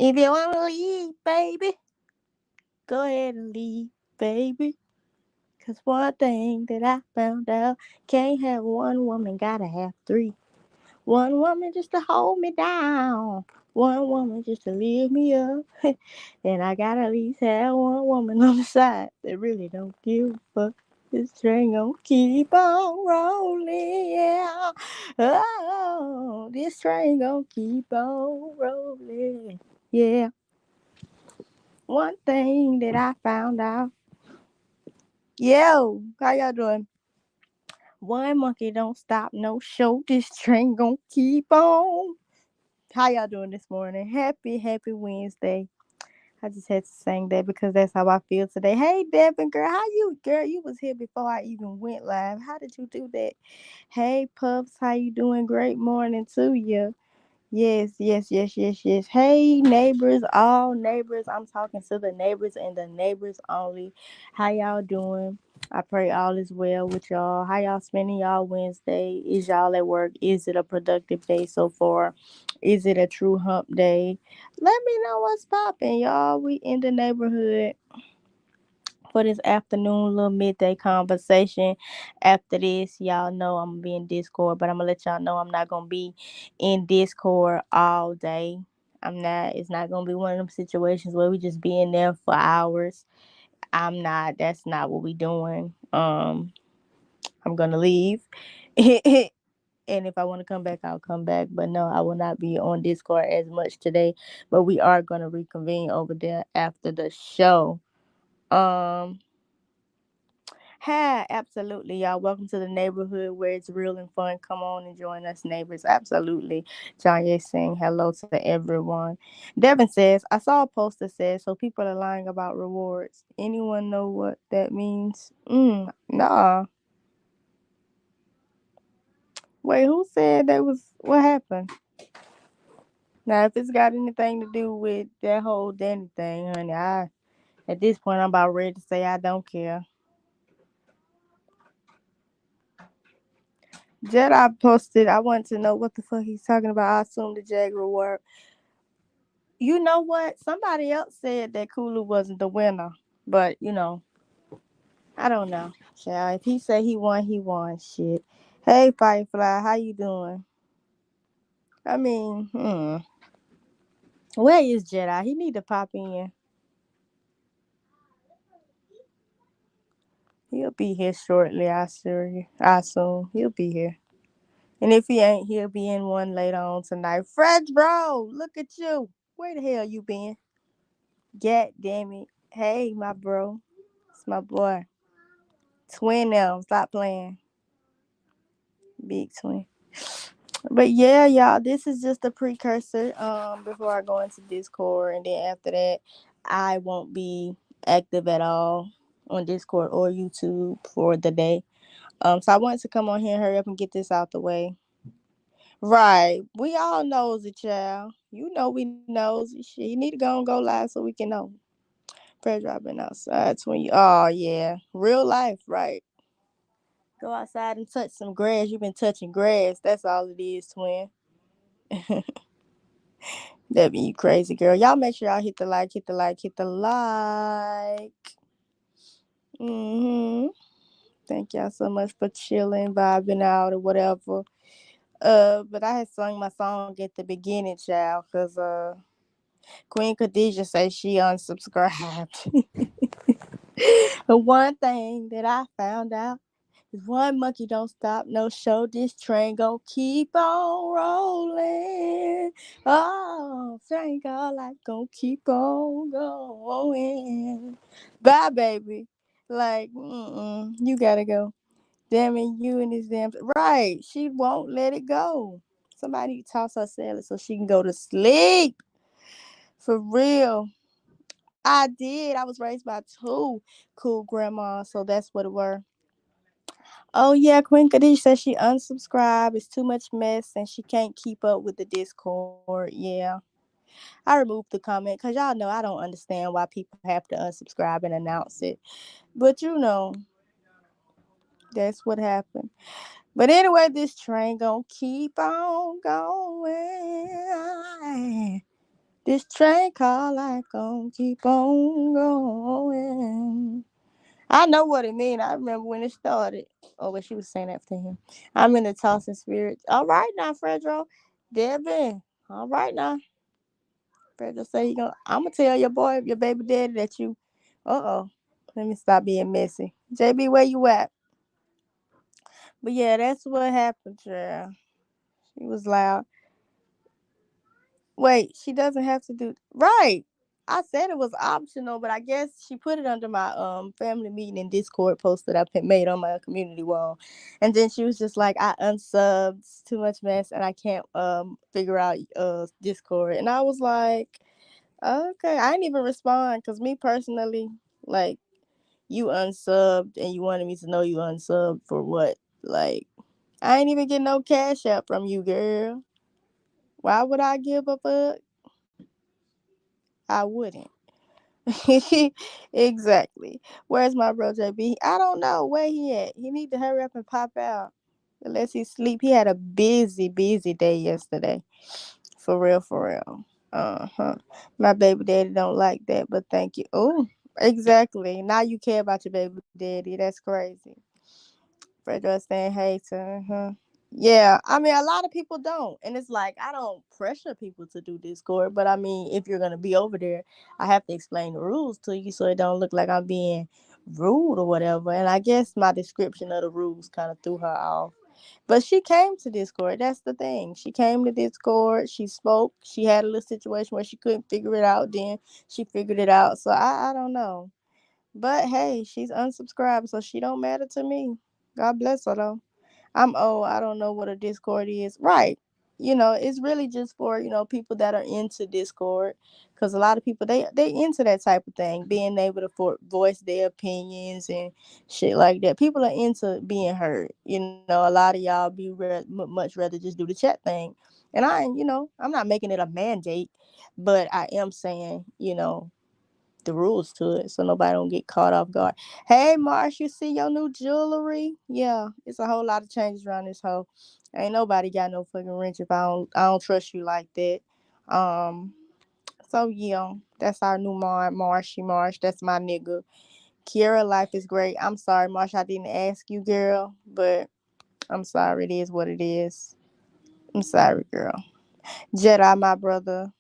If you want to leave, baby, go ahead and leave, baby. Cause one thing that I found out, can't have one woman, gotta have three. One woman just to hold me down. One woman just to lift me up. And I gotta at least have one woman on the side that really don't give a fuck. This train gon' keep on rolling, yeah. Oh, this train gon' keep on rolling, yeah. One thing that I found out. Yo, how y'all doing? One monkey don't stop no show. This train gon' keep on. How y'all doing this morning? Happy Wednesday. I just had to sing that because that's how I feel today. Hey, Devin, girl, how you, girl? You was here before I even went live. How did you do that? Hey, Pups, how you doing? Great morning to you. Yes. Hey, neighbors, all neighbors. I'm talking to the neighbors and the neighbors only. How y'all doing? I pray all is well with y'all. How y'all spending y'all Wednesday? Is y'all at work? Is it a productive day so far? Is it a true hump day? Let me know what's popping, y'all. We in the neighborhood for this afternoon little midday conversation. After this, y'all know I'm gonna be in Discord, but I'm gonna let y'all know I'm not gonna be in Discord all day. I'm not. It's not gonna be one of them situations where we just be in there for hours. I'm not. That's not what we doing. I'm gonna leave. And if I want to come back, I'll come back. But no, I will not be on Discord as much today. But we are gonna reconvene over there after the show. Um, Hi, absolutely, y'all. Welcome to the neighborhood where it's real and fun. Come on and join us, neighbors. Absolutely. John Ye saying hello to everyone. Devin says, I saw a post that says, so people are lying about rewards. Anyone know what that means? Nah. Wait, who said that was what happened? Now, if it's got anything to do with that whole Danny thing, honey, at this point I'm about ready to say I don't care. Jedi posted, I want to know what the fuck he's talking about. I assume the Jag reward. You know what? Somebody else said that Kulu wasn't the winner, but I don't know. Child, if he said he won, he won. Shit. Hey, Firefly, how you doing? I mean, where is Jedi? He need to pop in. He'll be here shortly. I assume he'll be here. And if he ain't, he'll be in one later on tonight. Fred, bro, look at you. Where the hell you been? God damn it. Hey, my bro. It's my boy. Twin now. Stop playing. Big twin. But yeah, y'all, this is just a precursor before I go into Discord, and then after that I won't be active at all on Discord or YouTube for the day. So I wanted to come on here and hurry up and get this out the way. Right. We all knows it, child. You know we knows it. Shit, you need to go and go live so we can know. Fred dropping outside when you yeah. Real life, right. Go outside and touch some grass. You've been touching grass. That's all it is, twin. That be you crazy girl. Y'all make sure y'all hit the like, hit the like, hit the like. Mm-hmm. Thank y'all so much for chilling, vibing out or whatever. But I had sung my song at the beginning, child, because Queen Khadijah says she unsubscribed. The one thing that I found out is one monkey don't stop, no show. This train gon' keep on rolling. Oh, train got like gon' keep on going. Bye, baby. Like, you gotta go. Damn it, you and this damn right. She won't let it go. Somebody toss her salad so she can go to sleep. For real. I did. I was raised by two cool grandmas, so that's what it were. Oh yeah, Queen Khadijah says she unsubscribed. It's too much mess and she can't keep up with the Discord. Yeah. I removed the comment because y'all know I don't understand why people have to unsubscribe and announce it. But that's what happened. But anyway, this train gonna keep on going. This train called life gon' keep on going. I know what it mean. I remember when it started. Oh, but she was saying that to him. I'm in the tossing spirit. All right now, Fredro. Devin. All right now. Fredro say you gonna. I'm gonna tell your boy, your baby daddy, that you. Uh oh. Let me stop being messy. JB, where you at? But yeah, that's what happened, Cheryl. She was loud. Wait, she doesn't have to do right. I said it was optional, but I guess she put it under my family meeting and Discord post that made on my community wall. And then she was just like, I unsubbed, it's too much mess, and I can't figure out Discord. And I was like, okay. I didn't even respond because me personally, like, you unsubbed and you wanted me to know you unsubbed for what? Like, I ain't even get no cash out from you, girl. Why would I give a fuck? I wouldn't. Exactly. Where's my bro JB? I don't know where he at. He need to hurry up and pop out. Unless he sleep. He had a busy, busy day yesterday. For real, for real. Uh-huh. My baby daddy don't like that, but thank you. Oh, exactly. Now you care about your baby daddy. That's crazy. Fredro saying hey to her. Yeah, I mean, a lot of people don't. And it's like, I don't pressure people to do Discord. But I mean, if you're going to be over there, I have to explain the rules to you so it don't look like I'm being rude or whatever. And I guess my description of the rules kind of threw her off. But she came to Discord. That's the thing. She came to Discord. She spoke. She had a little situation where she couldn't figure it out. Then she figured it out. So I don't know. But hey, she's unsubscribed, so she don't matter to me. God bless her though. I'm old. I don't know what a Discord is. Right. It's really just for, people that are into Discord. Because a lot of people, they into that type of thing. Being able to voice their opinions and shit like that. People are into being heard. A lot of y'all much rather just do the chat thing. And I'm not making it a mandate. But I am saying, the rules to it so nobody don't get caught off guard. Hey Marsh, you see your new jewelry? Yeah, it's a whole lot of changes around this hoe. Ain't nobody got no fucking wrench if I don't trust you like that. Um so yeah, that's our new Marshy Marsh. That's my nigga. Kiara, life is great. I'm sorry, Marsh, I didn't ask you, girl, but I'm sorry, it is what it is. I'm sorry, girl. Jedi, my brother.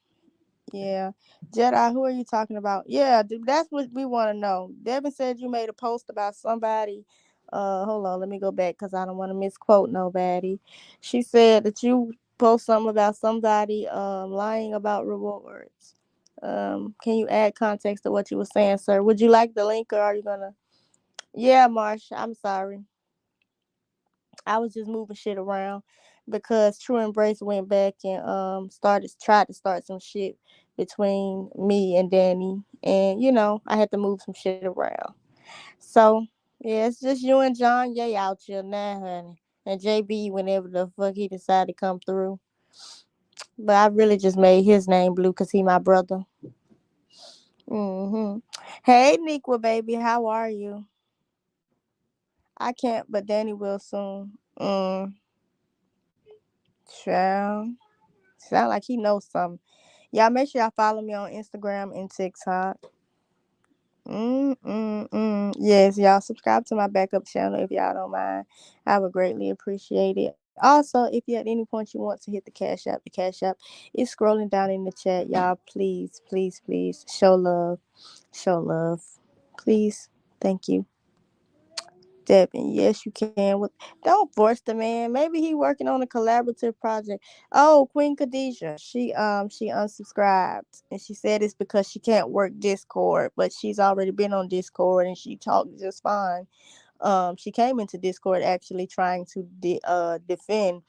Yeah. Jedi, who are you talking about? Yeah, that's what we want to know. Devin said you made a post about somebody. Hold on, let me go back because I don't want to misquote nobody. She said that you post something about somebody lying about rewards. Can you add context to what you were saying, sir? Would you like the link or are you gonna? Yeah, Marsha, I'm sorry. I was just moving shit around because True Embrace went back and tried to start some shit between me and Danny, and I had to move some shit around. So yeah, it's just you and John Yay out here now, honey, and JB whenever the fuck he decided to come through. But I really just made his name blue because he my brother. Hey, Nikwa, baby, how are you? I can't, but Danny will soon. Child. Sound like he knows something. Y'all make sure y'all follow me on Instagram and TikTok. Yes, y'all subscribe to my backup channel if y'all don't mind. I would greatly appreciate it. Also, if you at any point you want to hit the Cash App is scrolling down in the chat. Y'all, please, please, please show love. Show love. Please. Thank you. Devin, yes, you can. Don't force the man. Maybe he working on a collaborative project. Oh, Queen Khadijah, she unsubscribed and she said it's because she can't work Discord, but she's already been on Discord and she talked just fine. She came into Discord actually trying to defend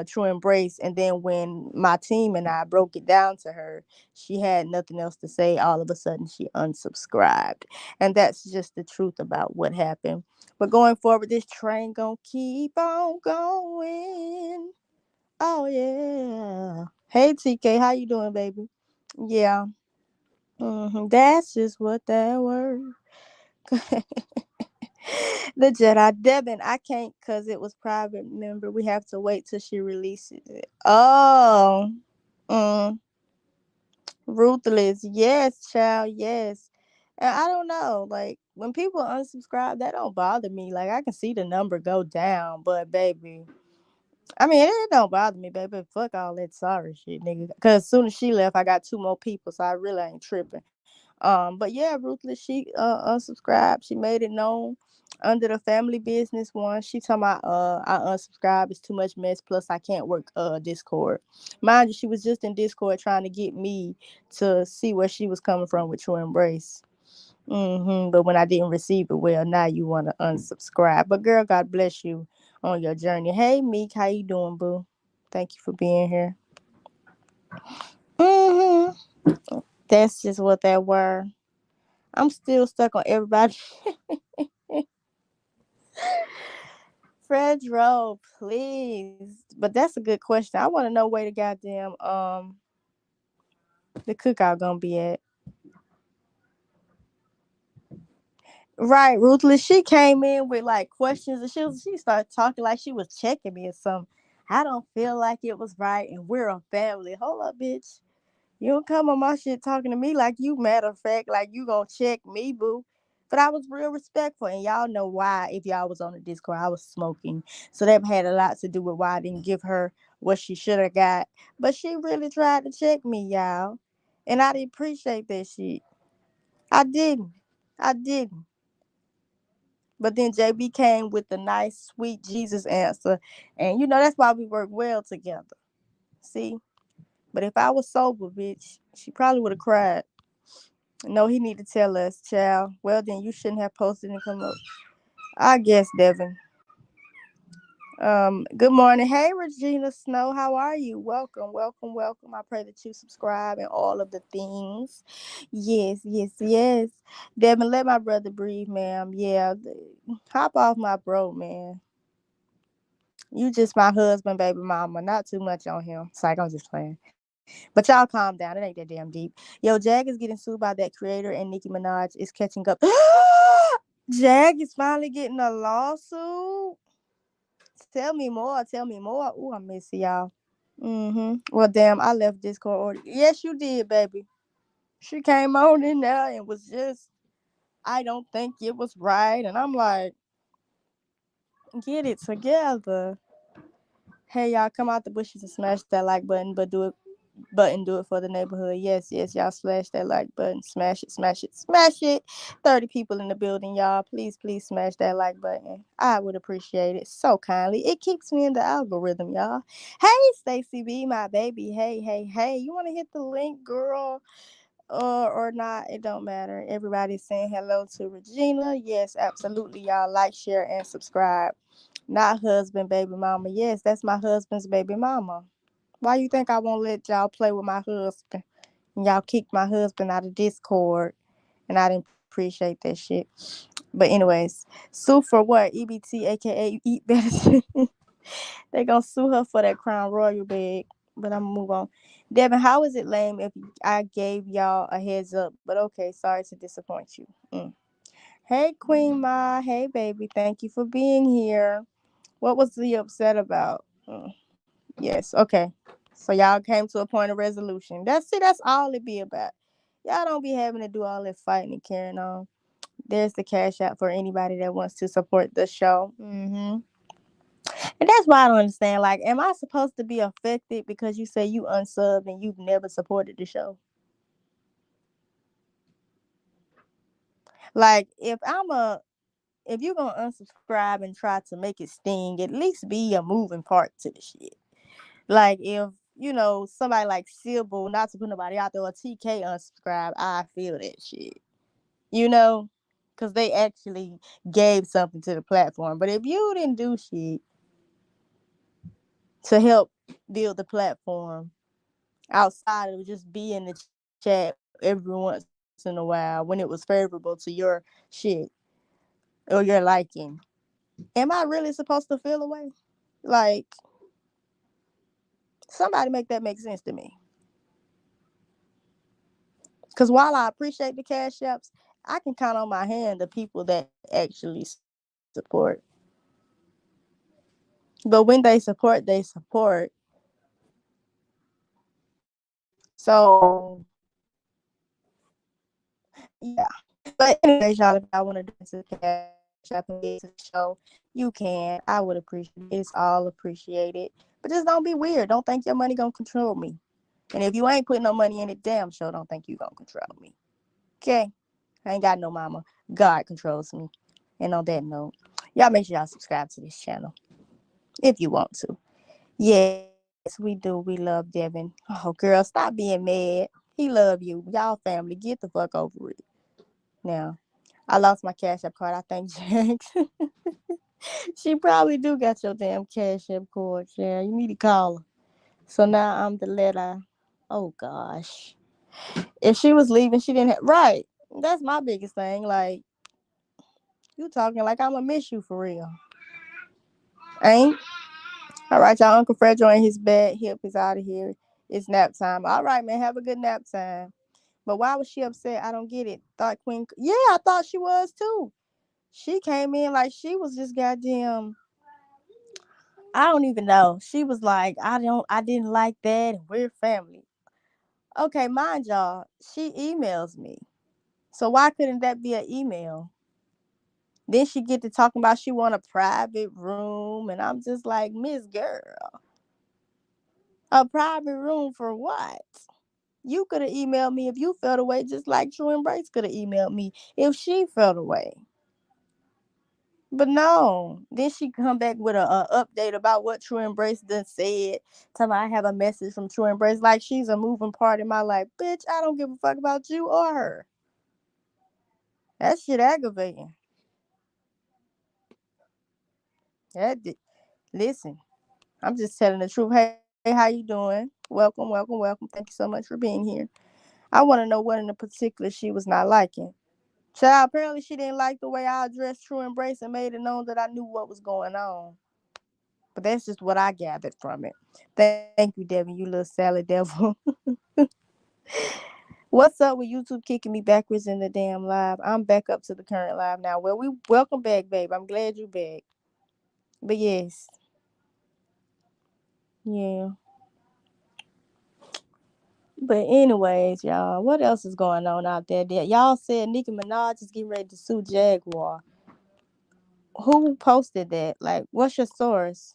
True Embrace, and then when my team and I broke it down to her, she had nothing else to say. All of a sudden she unsubscribed, and that's just the truth about what happened. But going forward, this train gonna keep on going. Oh yeah. Hey TK, how you doing, baby? Yeah. That's just what that word. The Jedi Devin, I can't because it was private. Remember, we have to wait till she releases it. Oh, mm, Ruthless. Yes, child. Yes. And I don't know. Like when people unsubscribe, that don't bother me. Like I can see the number go down, but baby, I mean, it don't bother me, baby. Fuck all that sorry shit, nigga. Cause as soon as she left, I got two more people, so I really ain't tripping. But yeah, Ruthless, she unsubscribed. She made it known under the family business one. She told me I unsubscribed. It's too much mess. Plus, I can't work Discord. Mind you, she was just in Discord trying to get me to see where she was coming from with True Embrace. But when I didn't receive it, well, now you want to unsubscribe. But girl, God bless you on your journey. Hey, Meek, how you doing, boo? Thank you for being here. hmm That's just what that were. I'm still stuck on everybody. Fredro, please. But that's a good question. I want to know where the goddamn the cookout gonna be at. Right, Ruthless. She came in with like questions and she started talking like she was checking me or something. I don't feel like it was right, and we're a family. Hold up, bitch. You don't come on my shit talking to me like you matter of fact, like you gonna check me, boo. But I was real respectful, and y'all know why. If y'all was on the Discord, I was smoking, so that had a lot to do with why I didn't give her what she should have got. But she really tried to check me, y'all, and I didn't appreciate that shit. I didn't. I didn't. But then JB came with the nice, sweet Jesus answer, and that's why we work well together. See, but if I was sober, bitch, she probably would have cried. No, he need to tell us, child. Well, then you shouldn't have posted and come up. I guess, Devin. Good morning. Hey, Regina Snow. How are you? Welcome, welcome, welcome. I pray that you subscribe and all of the things. Yes, yes, yes. Devin, let my brother breathe, ma'am. Yeah, hop off my bro, man. You just my husband, baby mama. Not too much on him. It's like I'm just playing. But y'all calm down. It ain't that damn deep. Yo, Jag is getting sued by that creator, and Nicki Minaj is catching up. Jag is finally getting a lawsuit. Tell me more. Tell me more. Ooh, I miss y'all. Well, damn, I left Discord order. Yes, you did, baby. She came on in there and was just, I don't think it was right. And I'm like, get it together. Hey, y'all, come out the bushes and smash that like button, but do it for the neighborhood. Yes, yes, y'all smash that like button. Smash it, smash it, smash it. 30 people in the building, y'all. Please, please smash that like button. I would appreciate it so kindly. It keeps me in the algorithm, y'all. Hey, Stacy B, my baby. Hey, hey, hey. You want to hit the link, girl? Or not, it don't matter. Everybody's saying hello to Regina. Yes, absolutely, y'all. Like, share, and subscribe. Not husband, baby mama. Yes, that's my husband's baby mama. Why you think I won't let y'all play with my husband? And y'all kicked my husband out of Discord, and I didn't appreciate that shit. But anyways, sue for what? EBT, aka Eat Better. They gonna sue her for that Crown Royal bag. But I'm gonna move on. Devin, how is it lame if I gave y'all a heads up? But okay, sorry to disappoint you. Hey, Queen Ma. Hey, baby. Thank you for being here. What was the upset about? Yes, okay. So y'all came to a point of resolution. That's all it be about. Y'all don't be having to do all that fighting and carrying on. There's the cash out for anybody that wants to support the show. And that's why I don't understand. Like, am I supposed to be affected because you say you unsubbed and you've never supported the show? Like, if you're gonna unsubscribe and try to make it sting, at least be a moving part to the shit. Like if somebody like Sybil, not to put nobody out there, or TK unsubscribe, I feel that shit. Because they actually gave something to the platform. But if you didn't do shit to help build the platform outside of just being in the chat every once in a while when it was favorable to your shit or your liking, am I really supposed to feel away? Like, somebody make that make sense to me. Because while I appreciate the cash apps, I can count on my hand the people that actually support. But when they support, they support. So Yeah. But anyways, y'all, if y'all want to donate to the cash app and get to the show, you can. I would appreciate it. It's all appreciated. But just don't be weird. Don't think your money gonna control me. And if you ain't putting no money in it, damn sure don't think you gonna control me. Okay? I ain't got no mama. God controls me. And on that note, y'all make sure y'all subscribe to this channel if you want to. Yes, we do. We love Devin. Oh, girl, stop being mad. He love you. Y'all family. Get the fuck over it. Now, I lost my Cash App card. I think Jax. She probably do got your damn Cash App card, yeah. You need to call her. So now I'm the letter. Oh gosh. If she was leaving, she didn't have right. That's my biggest thing. Like, you talking like I'ma miss you for real. Ain't? Alright, y'all. Uncle Fred and his bad hip is out of here. It's nap time. Alright, man. Have a good nap time. But why was she upset? I don't get it. Thought Queen. Yeah, I thought she was too. She came in like she was just goddamn. I don't even know. She was like, I didn't like that. We're family. Okay, mind y'all, she emails me. So why couldn't that be an email? Then she get to talking about she want a private room, and I'm just like, Miss Girl, a private room for what? You could have emailed me if you felt away, just like True Embrace could have emailed me if she felt away. But no, then she come back with a update about what True Embrace done said. Tell me I have a message from True Embrace like she's a moving part in my life. Bitch, I don't give a fuck about you or her. That shit aggravating. Listen, I'm just telling the truth. Hey, how you doing? Welcome, welcome, welcome. Thank you so much for being here. I want to know what in the particular she was not liking. Child, apparently she didn't like the way I addressed True Embrace and made it known that I knew what was going on. But that's just what I gathered from it. Thank you, Devin, you little salad devil. What's up with YouTube kicking me backwards in the damn live? I'm back up to the current live now. Well, we welcome back, babe. I'm glad you back. But yes, yeah. But anyways, y'all, what else is going on out there? Y'all said Nicki Minaj is getting ready to sue Jaguar. Who posted that? Like, what's your source?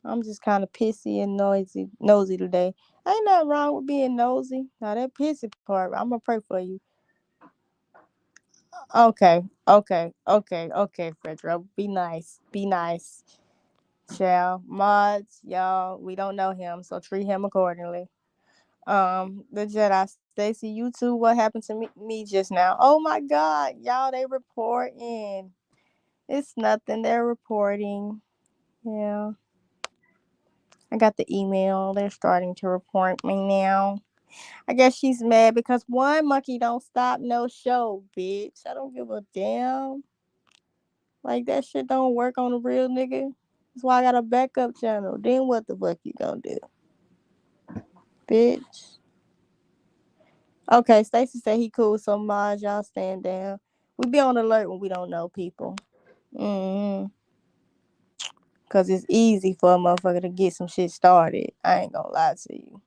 I'm just kind of pissy and nosy today. Ain't nothing wrong with being nosy. Now that pissy part, I'm gonna pray for you. Okay, Fredro. Be nice. Be nice. Child. Mods, y'all, we don't know him, so treat him accordingly. The Jedi Stacy, you too. What happened to me just now? Oh my god, y'all, they reporting. It's nothing, they're reporting. Yeah. I got the email. They're starting to report me now. I guess she's mad because one monkey don't stop no show, bitch. I don't give a damn. Like that shit don't work on a real nigga. That's why I got a backup channel. Then what the fuck you gonna do, bitch? Okay, Stacy said he cool, so Maj, y'all stand down. We be on alert when we don't know people. Mm-hmm. Cause it's easy for a motherfucker to get some shit started. I ain't gonna lie to you.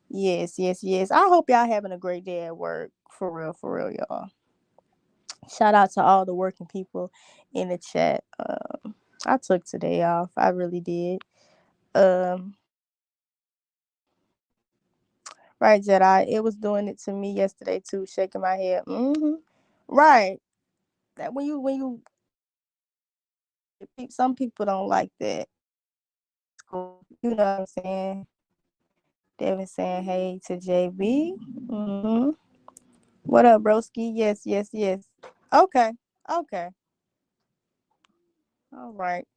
Yes, yes, yes. I hope y'all having a great day at work. For real, y'all. Shout out to all the working people in the chat. I took today off. I really did. Um, right, Jedi. It was doing it to me yesterday too, shaking my head. Right. That when you some people don't like that. It's cool. You know what I'm saying? Devin saying hey to JB. What up, broski? Yes, yes, yes. Okay. Okay. All right.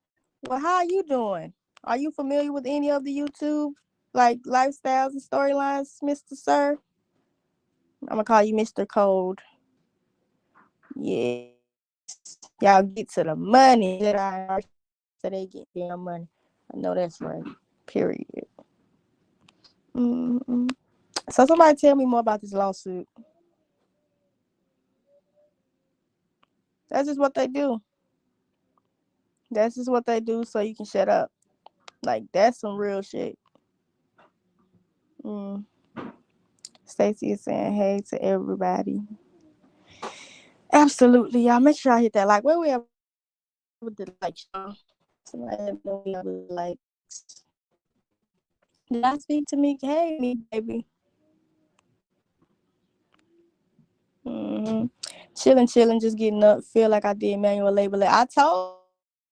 Well, how are you doing? Are you familiar with any of the YouTube like lifestyles and storylines, Mr. Sir? I'm gonna call you Mr. Cold. Yes. Y'all get to the money. Jedi and Archie so they get damn money. I know that's right. Period. mm So somebody tell me more about this lawsuit. That's just what they do. That's just what they do so you can shut up. Like that's some real shit. Mm. Stacy is saying hey to everybody. Absolutely, y'all. Make sure I hit that like. Where we at with the likes, y'all? Somebody let me know where we at with the likes. Did I speak to Meek? Hey, Meek, baby. Mm-hmm. Chilling, just getting up. Feel like I did manual labor. I told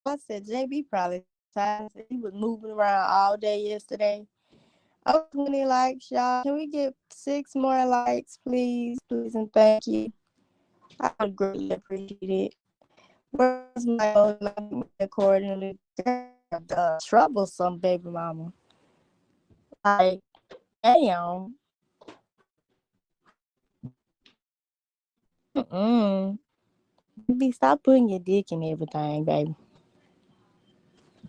y'all, I said JB probably tired. He was moving around all day yesterday. Oh, 20 likes, y'all. Can we get 6 more likes, please? Please and thank you. I would greatly appreciate it. Where's my emoji? Like me accordingly. Girl, troublesome baby mama. Like, damn. Mm-mm. Baby, stop putting your dick in everything, baby.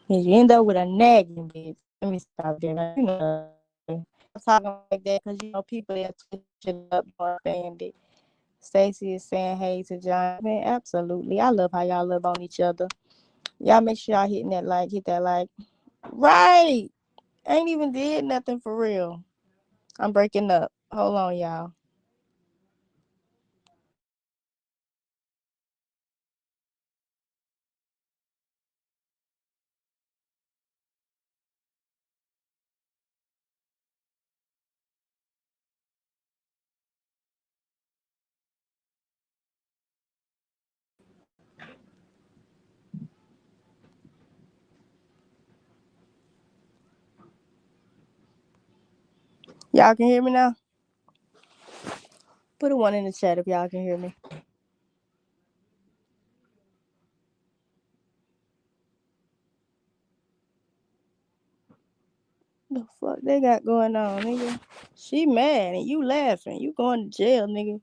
Cause you end up with a nagging bitch. Let me stop there. Now, you know what I'm saying. Stop talking like that because you know people that twist shit up don't understand it. Stacy is saying hey to Jonathan. Absolutely. I love how y'all love on each other. Y'all make sure y'all hitting that like, hit that like. Right. Ain't even did nothing for real. I'm breaking up. Hold on, y'all. Y'all can hear me now? Put a one in the chat if y'all can hear me. The fuck they got going on, nigga? She mad and you laughing. You going to jail, nigga.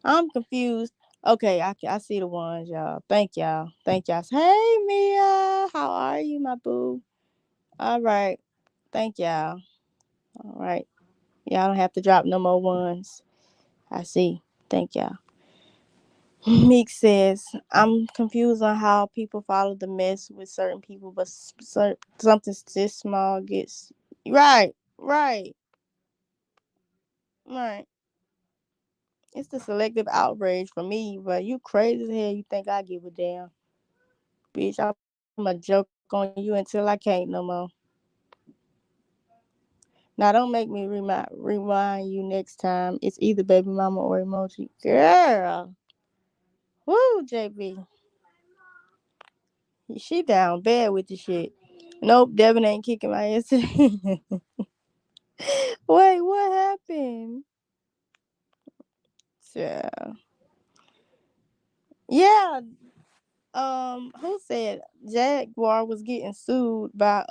I'm confused. Okay, I see the ones, y'all. Thank y'all. Thank y'all. Hey, Mia. How are you, my boo? All right. Thank y'all. All right. Y'all don't have to drop no more ones. I see. Thank y'all. Meek says, I'm confused on how people follow the mess with certain people, but something this small gets. Right. Right. Right. It's the selective outrage for me, but you crazy as hell. You think I give a damn. Bitch, I'm going to joke on you until I can't no more. Now, don't make me remind you next time. It's either baby mama or emoji. Girl. Woo, JB. She down bad with the shit. Nope, Devin ain't kicking my ass today. Wait, what happened? Yeah. Yeah. Who said Jaguar was getting sued by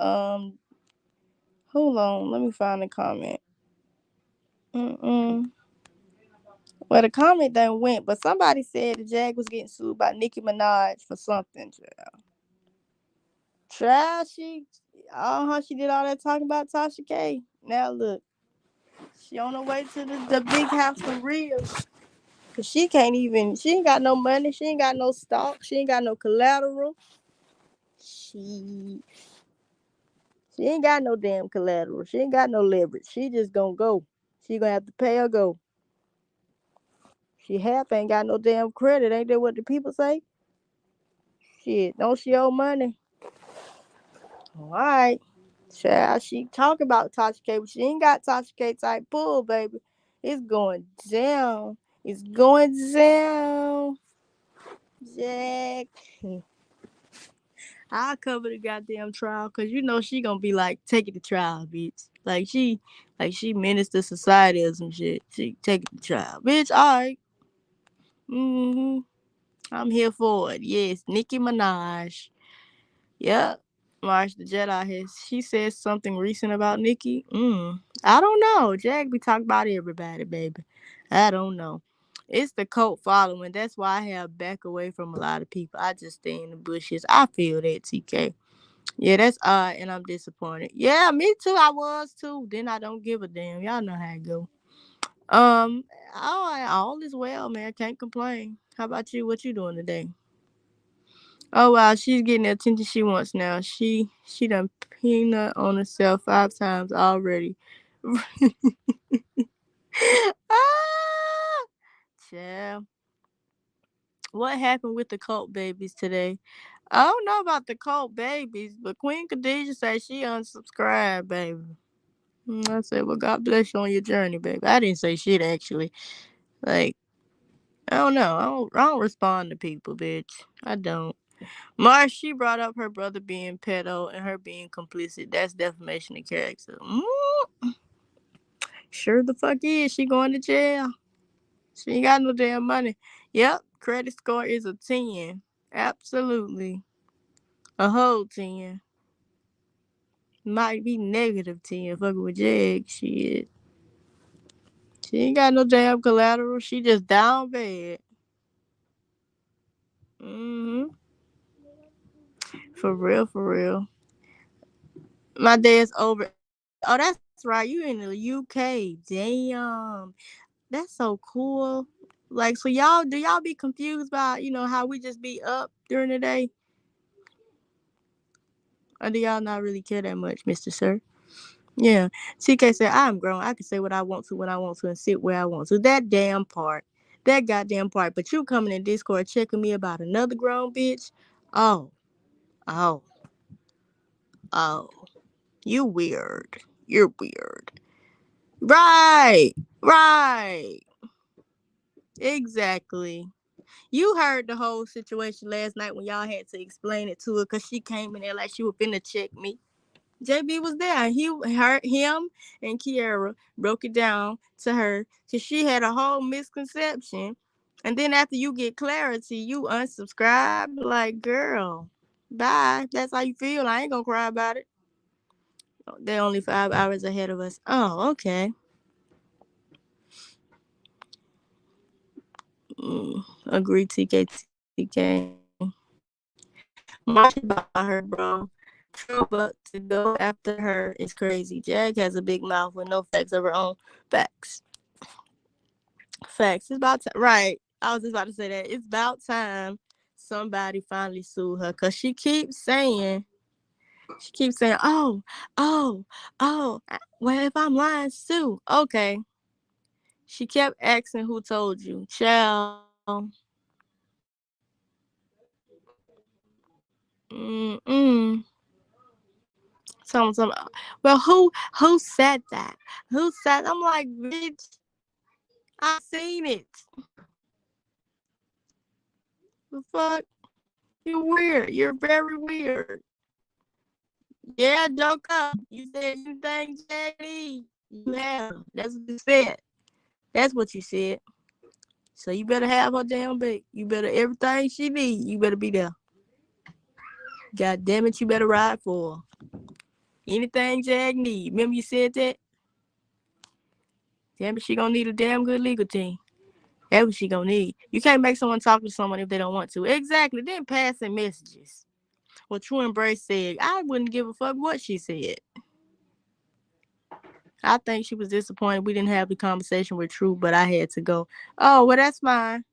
hold on, let me find the comment. Mm-mm. Well, the comment done went, but somebody said the Jag was getting sued by Nicki Minaj for something. Child, she did all that talking about Tasha K. Now look, she on her way to the big house for real. Cause she ain't got no money, she ain't got no stock, she ain't got no collateral. She, she ain't got no damn collateral. She ain't got no leverage. She just gonna go. She gonna have to pay or go. She half ain't got no damn credit. Ain't that what the people say? Shit, don't she owe money? All right. Child, she talk about Tasha K, but she ain't got Tasha K type pull, baby. It's going down. It's going down. Jack. I'll cover the goddamn trial because you know she gonna be like, take it to trial, bitch. Like she minister society or some shit. She take it to trial. Bitch, alright. Mm-hmm. I'm here for it. Yes, Nicki Minaj. Yep. March the Jedi has she said something recent about Nicki? I don't know. Jack be talking about everybody, baby. I don't know. It's the cult following. That's why I have back away from a lot of people. I just stay in the bushes. I feel that, TK. Yeah, that's odd, and I'm disappointed. Yeah, me too. I was too. Then I don't give a damn. Y'all know how it go. Um, all is well, man. Can't complain. How about you? What you doing today? Oh wow, she's getting the attention she wants now. She done peanut on herself 5 times already. Ah, child. What happened with the cult babies today? I don't know about the cult babies, but Queen Khadijah said she unsubscribed, baby. I said, well, God bless you on your journey, baby. I didn't say shit, actually. Like, I don't know. I don't respond to people, bitch. I don't. Mars, she brought up her brother being pedo and her being complicit. That's defamation of character. Sure the fuck is. She going to jail. She ain't got no damn money. Yep, credit score is a 10. Absolutely. A whole 10. Might be negative 10 fucking with Jag. Shit. She ain't got no damn collateral. She just down bad. Mm-hmm. For real, for real. My dad's over. Oh, that's right. You in the UK. Damn. That's so cool. Like, so y'all, do y'all be confused by, how we just be up during the day? Or do y'all not really care that much, Mr. Sir? Yeah. TK said, I'm grown. I can say what I want to when I want to and sit where I want to. That damn part. That goddamn part. But you coming in Discord checking me about another grown bitch? Oh. Oh. Oh. You weird. You're weird. Right. Right. Exactly. You heard the whole situation last night when y'all had to explain it to her because she came in there like she was finna check me. JB was there. Him and Kiara broke it down to her because she had a whole misconception. And then after you get clarity, you unsubscribe. Like, girl, bye. That's how you feel. I ain't gonna cry about it. They're only 5 hours ahead of us. Oh, okay. Agree, TK. March about her, bro. True, but to go after her is crazy. Jag has a big mouth with no facts of her own. Facts. Facts. It's about time. Right. I was just about to say that. It's about time somebody finally sued her because she keeps saying, oh, well, if I'm lying, sue. Okay. She kept asking who told you. Child. Mm-mm. Some. Well, who said that? Who said? I'm like, bitch, I seen it. The fuck? You're weird. You're very weird. Yeah, Joker. You said anything, Jackie. You have. That's what you said. That's what you said. So you better have her damn back. You better everything she need. You better be there. God damn it, you better ride for her. Anything Jag need. Remember you said that? Damn it, she gonna need a damn good legal team. That's what she gonna need. You can't make someone talk to someone if they don't want to. Exactly. Then passing messages. Well, True Embrace said, I wouldn't give a fuck what she said. I think she was disappointed we didn't have the conversation with True, but I had to go. Oh, well, that's fine.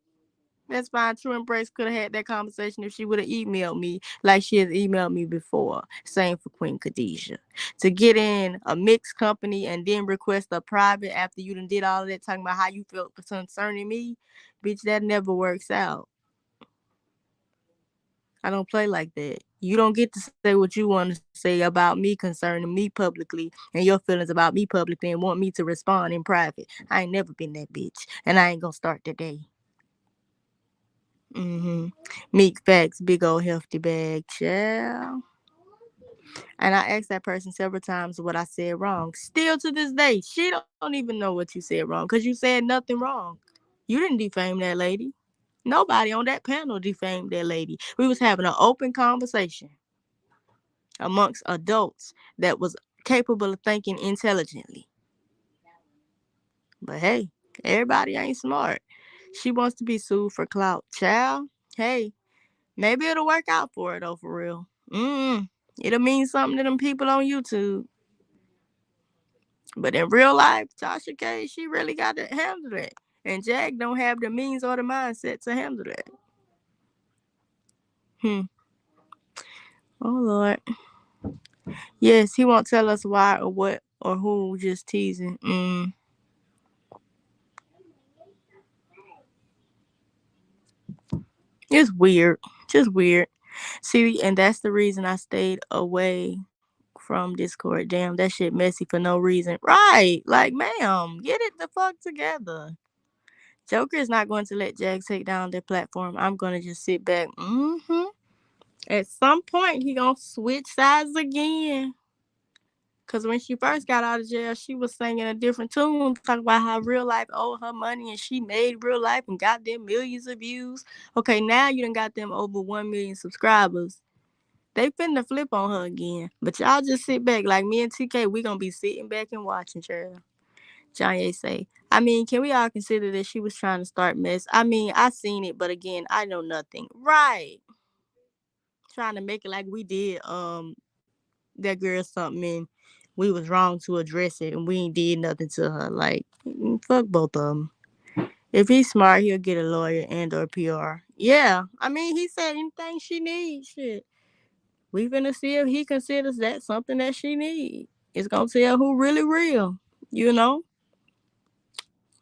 That's fine. True Embrace could have had that conversation if she would have emailed me like she has emailed me before. Same for Queen Khadijah. To get in a mixed company and then request a private after you done did all of that talking about how you felt concerning me, bitch, that never works out. I don't play like that. You don't get to say what you want to say about me concerning me publicly and your feelings about me publicly and want me to respond in private. I ain't never been that bitch. And I ain't gonna start today. Mm-hmm. Meek facts, big old hefty bag, child. And I asked that person several times what I said wrong. Still to this day, she don't even know what you said wrong because you said nothing wrong. You didn't defame that lady. Nobody on that panel defamed that lady. We was having an open conversation amongst adults that was capable of thinking intelligently. But hey, everybody ain't smart. She wants to be sued for clout. Child, hey, maybe it'll work out for her though, for real. It'll mean something to them people on YouTube. But in real life, Tasha K, she really got to handle that. And Jag don't have the means or the mindset to handle that. Hmm. Oh Lord. Yes, he won't tell us why or what or who, just teasing. It's weird. Just weird. See, and that's the reason I stayed away from Discord. Damn, that shit messy for no reason. Right. Like, ma'am, get it the fuck together. Joker is not going to let Jag take down their platform. I'm gonna just sit back. At some point, he gonna switch sides again. Cause when she first got out of jail, she was singing a different tune, talking about how real life owed her money and she made real life and got them millions of views. Okay, now you done got them over 1 million subscribers. They finna flip on her again. But y'all just sit back. Like me and TK, we gonna be sitting back and watching, child. Johnny say, I mean, can we all consider that she was trying to start mess? I mean, I seen it, but again, I know nothing. Right. Trying to make it like we did that girl something and we was wrong to address it and we ain't did nothing to her. Like, fuck both of them. If he's smart, he'll get a lawyer and or PR. Yeah. I mean, he said anything she needs. Shit. We finna see if he considers that something that she needs. It's gonna tell who really real, you know?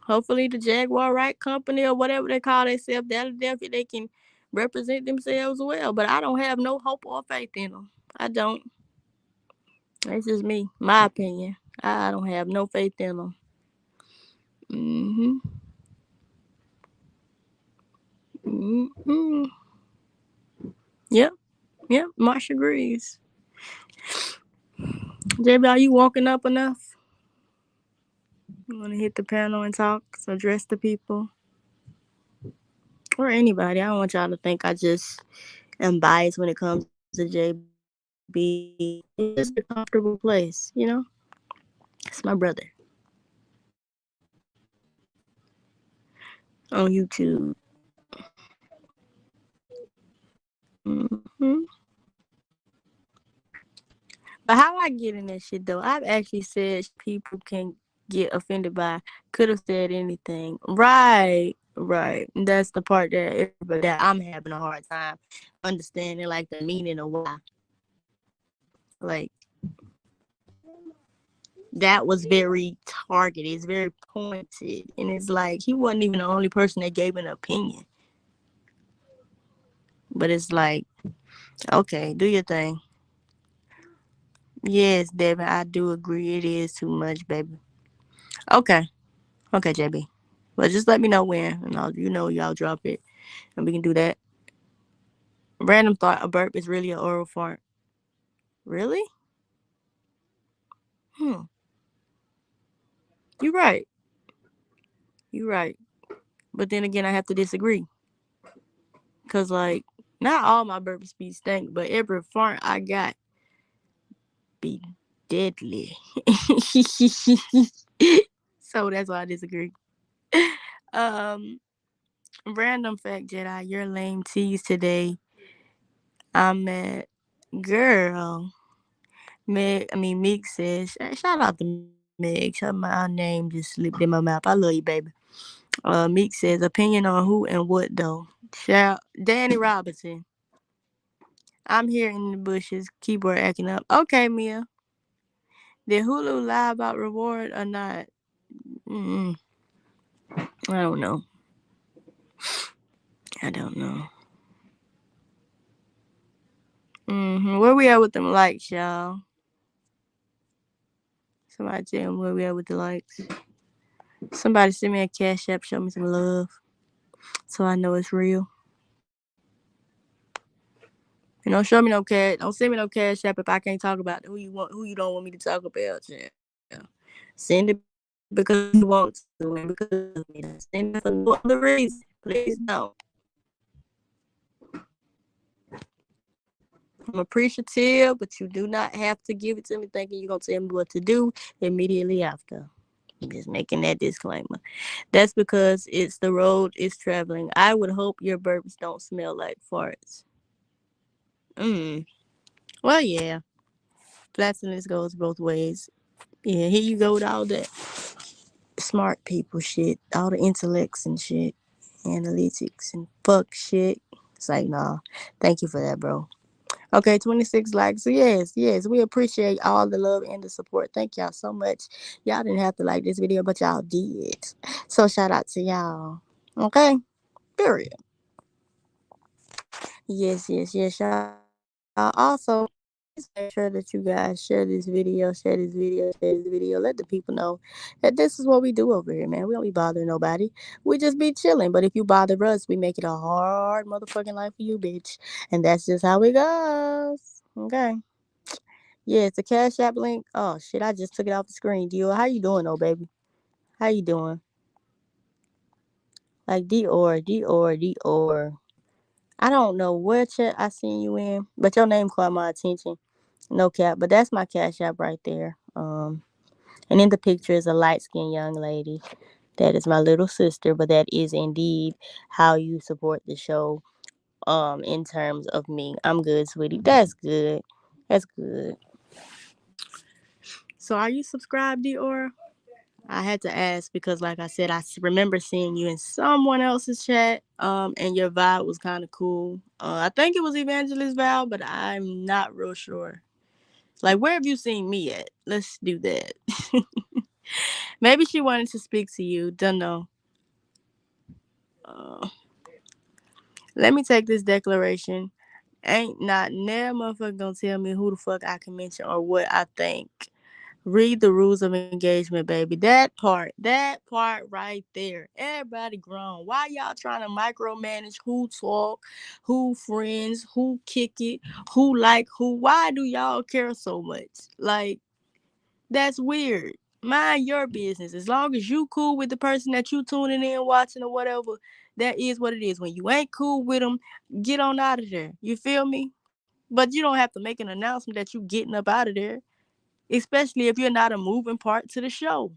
Hopefully the Jaguar Right Company or whatever they call themselves, they can represent themselves well. But I don't have no hope or faith in them. I don't. That's just me, my opinion. I don't have no faith in them. Mm-hmm. Mm-hmm. Yep. Yep. Marsh agrees. JB, are you walking up enough? You want to hit the panel and talk? So address the people? Or anybody. I don't want y'all to think I just am biased when it comes to JB. It's just a comfortable place, you know? It's my brother. On YouTube. Mm-hmm. But how I get in that shit though, I've actually said people can get offended by could have said anything. Right, right. That's the part that I'm having a hard time understanding, like the meaning of why. Like that was very targeted. It's very pointed, and it's like he wasn't even the only person that gave an opinion. But it's like, okay, do your thing. Yes, Devin, I do agree. It is too much, baby. Okay. Okay, JB. Well, just let me know when, and y'all drop it, and we can do that. Random thought: a burp is really an oral fart. Really? Hmm. You're right. You're right. But then again, I have to disagree, cause like not all my burps be stink, but every fart I got be deadly. So that's why I disagree. Um, Random fact, Jedi, your lame tease today. I'm at girl. Meek says, shout out to Meg. My name just slipped in my mouth. I love you, baby. Meek says, opinion on who and what though? Shout Danny Robinson. I'm here in the bushes. Keyboard acting up. Okay, Mia. Did Hulu lie about reward or not? Mm-mm. I don't know. I don't know. Where we at with them likes, y'all? Somebody tell me where we at with the likes. Somebody send me a cash app, show me some love, so I know it's real. You know, show me no cash. Don't send me no cash app if I can't talk about who you don't want me to talk about. Yeah. Send it because you want to and because of me. Don't send it for no other reason. Please don't. I'm appreciative, but you do not have to give it to me thinking you're gonna tell me what to do immediately after. I'm just making that disclaimer. That's because it's the road is traveling. I would hope your burps don't smell like farts. Well, yeah. Flatulence goes both ways. Yeah, here you go with all that smart people shit, all the intellects and shit, analytics and fuck shit. It's like, nah, thank you for that, bro. Okay, 26 likes. So yes, we appreciate all the love and the support. Thank y'all so much. Y'all didn't have to like this video, but y'all did. So shout out to y'all. Okay, period. Yes. Also, please make sure that you guys share this video, share this video, share this video. Let the people know that this is what we do over here, man. We don't be bothering nobody. We just be chilling. But if you bother us, we make it a hard motherfucking life for you, bitch. And that's just how it goes. Okay. Yeah, it's a Cash App link. Oh shit, I just took it off the screen. Dior, how you doing, though, baby? How you doing? Like Dior. I don't know what chat I seen you in, but your name caught my attention. No cap, but that's my Cash App right there. And in the picture is a light skinned young lady. That is my little sister, but that is indeed how you support the show. In terms of me, I'm good, sweetie. That's good. That's good. So, are you subscribed, Dior? I had to ask because, like I said, remember seeing you in someone else's chat, and your vibe was kind of cool. I think it was Evangelist Val, but I'm not real sure. Like, where have you seen me at? Let's do that. Maybe she wanted to speak to you. Don't know. Uh, Let me take this declaration. Ain't not never motherfucker gonna tell me who the fuck I can mention or what I think. Read the rules of engagement, baby. That part right there. Everybody grown. Why y'all trying to micromanage who talk, who friends, who kick it, who like who? Why do y'all care so much? Like, that's weird. Mind your business. As long as you cool with the person that you tuning in, watching or whatever, that is what it is. When you ain't cool with them, get on out of there. You feel me? But you don't have to make an announcement that you getting up out of there, especially if you're not a moving part to the show.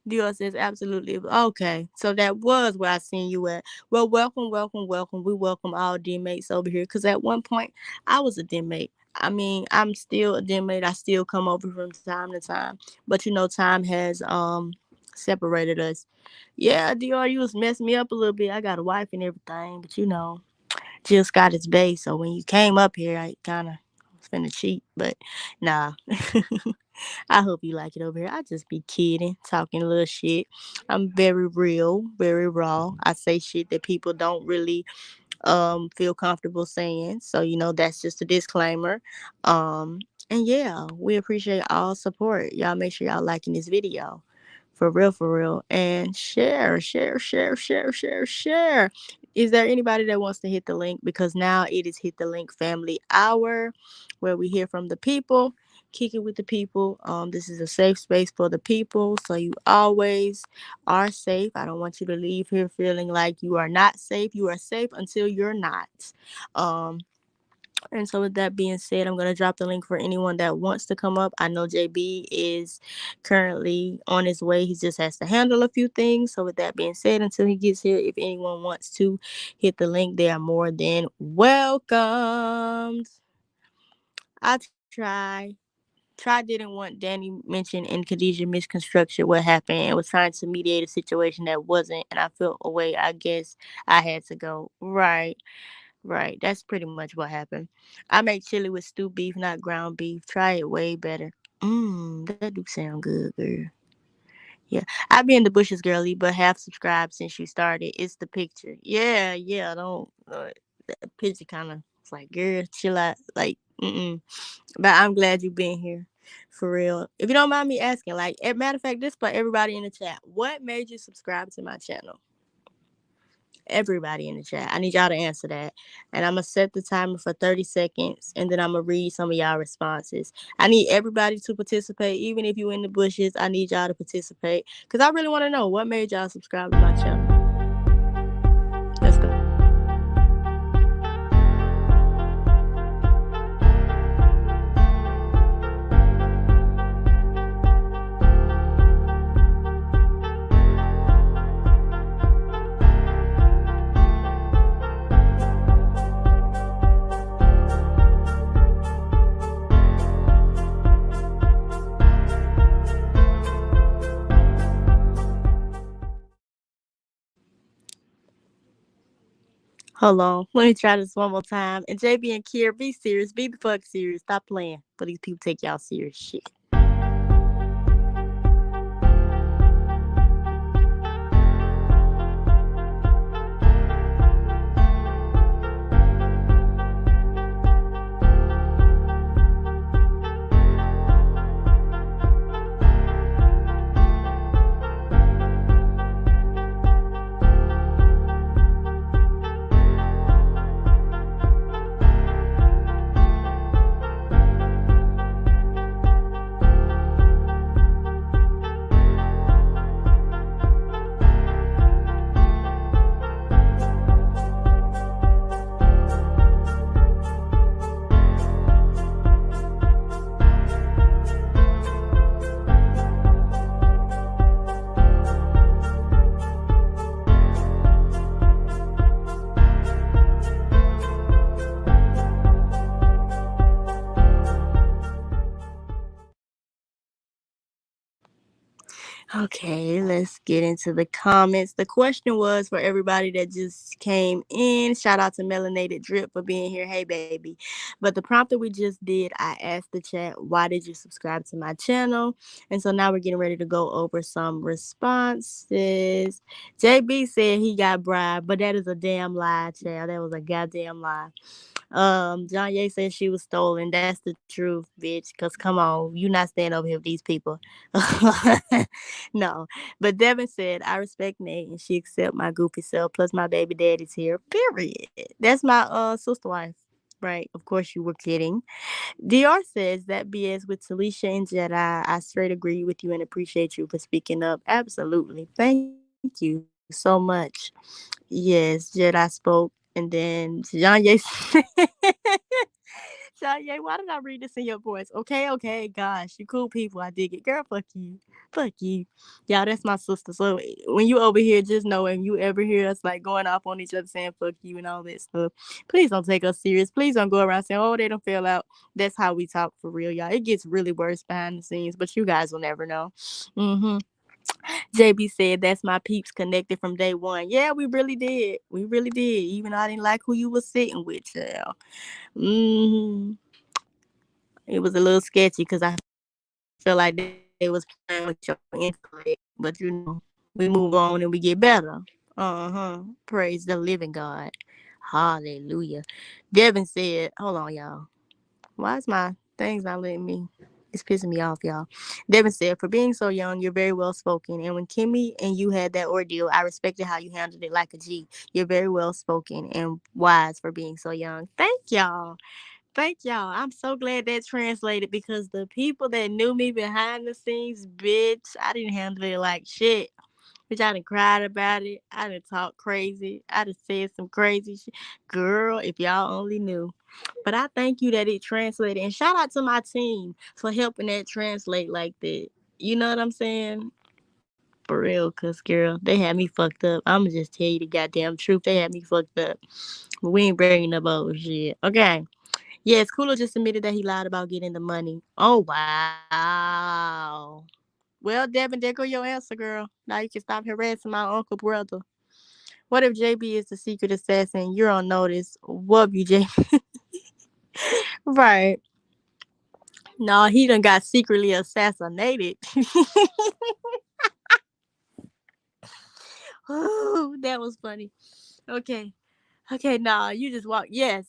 Dior says absolutely. Okay, so that was where I seen you at. Well, welcome. We welcome all den mates over here because at one point I was a den mate. I mean, I'm still a den mate. I still come over from time to time, but time has separated us. Yeah, Dior, you was messing me up a little bit. I got a wife and everything, but Jill Scott is bae. So when you came up here, I kind of was finna cheat, but nah. I hope you like it over here. I just be kidding, talking a little shit. I'm very real, very raw. I say shit that people don't really feel comfortable saying. So, that's just a disclaimer. And yeah, we appreciate all support. Y'all make sure y'all liking this video. For real, for real. And share. Is there anybody that wants to hit the link? Because now it is Hit the Link Family Hour, where we hear from the people, kick it with the people. This is a safe space for the people. So you always are safe. I don't want you to leave here feeling like you are not safe. You are safe until you're not. Um, and so, with that being said, I'm going to drop the link for anyone that wants to come up. I know JB is currently on his way. He just has to handle a few things. So, with that being said, until he gets here, if anyone wants to hit the link, they are more than welcomed. I try. Try didn't want Danny mentioned and Khadijah misconstructed what happened and was trying to mediate a situation that wasn't. And I felt a way. I guess I had to go. Right. Right. That's pretty much what happened. I make chili with stewed beef, not ground beef. Try it way better. That do sound good, girl. Yeah. I be in the bushes, girly, but half subscribed since you started. It's the picture. Yeah. Don't. That picture kind of. It's like, girl, chill out. Like, But I'm glad you've been here. For real. If you don't mind me asking, like, matter of fact, this for everybody in the chat. What made you subscribe to my channel? Everybody in the chat. I need y'all to answer that. And I'm going to set the timer for 30 seconds. And then I'm going to read some of y'all responses. I need everybody to participate. Even if you're in the bushes, I need y'all to participate. Because I really want to know what made y'all subscribe to my channel. Let's go. Hold on. Let me try this one more time. And JB and Kier, be serious. Be the fuck serious. Stop playing. But these people take y'all serious shit. Okay, let's get into the comments. The question was for everybody that just came in. Shout out to Melanated Drip for being here. Hey, baby. But the prompt that we just did, I asked the chat, why did you subscribe to my channel? And so now we're getting ready to go over some responses. JB said he got bribed, but that is a damn lie, child. That was a goddamn lie. John Ye said she was stolen. That's the truth, bitch. Cause come on, you not staying over here with these people. No. But Devin said, I respect Nate and she accept my goofy self. Plus my baby daddy's here. Period. That's my sister wife. Right. Of course you were kidding. DR says that BS with Talisha and Jedi. I straight agree with you and appreciate you for speaking up. Absolutely. Thank you so much. Yes, Jedi spoke. And then John Ye Janye, why did I read this in your voice? Okay, gosh, you cool people. I dig it. Girl, fuck you. Fuck you. Y'all, that's my sister. So when you over here, just know if you ever hear us like going off on each other saying fuck you and all that stuff, please don't take us serious. Please don't go around saying, oh, they don't feel out. That's how we talk for real, y'all. It gets really worse behind the scenes, but you guys will never know. Mm-hmm. JB said that's my peeps connected from day one. Yeah, we really did. We really did. Even though I didn't like who you was sitting with, child. Mm-hmm. It was a little sketchy because I feel like they was playing with your intellect. But we move on and we get better. Praise the living God. Hallelujah. Devin said, hold on, y'all. Why is my things not letting me? It's pissing me off, y'all. Devin said, for being so young, you're very well spoken. And when Kimmy and you had that ordeal, I respected how you handled it like a G. You're very well spoken and wise for being so young. Thank y'all. Thank y'all. I'm so glad that translated because the people that knew me behind the scenes, bitch, I didn't handle it like shit. Bitch, I done cried about it. I done talked crazy. I done said some crazy shit. Girl, if y'all only knew. But I thank you that it translated. And shout out to my team for helping that translate like that. You know what I'm saying? For real, cause girl, they had me fucked up. I'ma just tell you the goddamn truth. They had me fucked up. But we ain't bringing up old shit. Okay. Yes, Kula just admitted that he lied about getting the money. Oh wow. Well, Devin, there go your answer, girl. Now you can stop harassing my uncle brother. What if JB is the secret assassin? You're on notice. What you, JB? Right. No, he done got secretly assassinated. Oh, that was funny. Okay. Okay, nah, you just walk. Yes,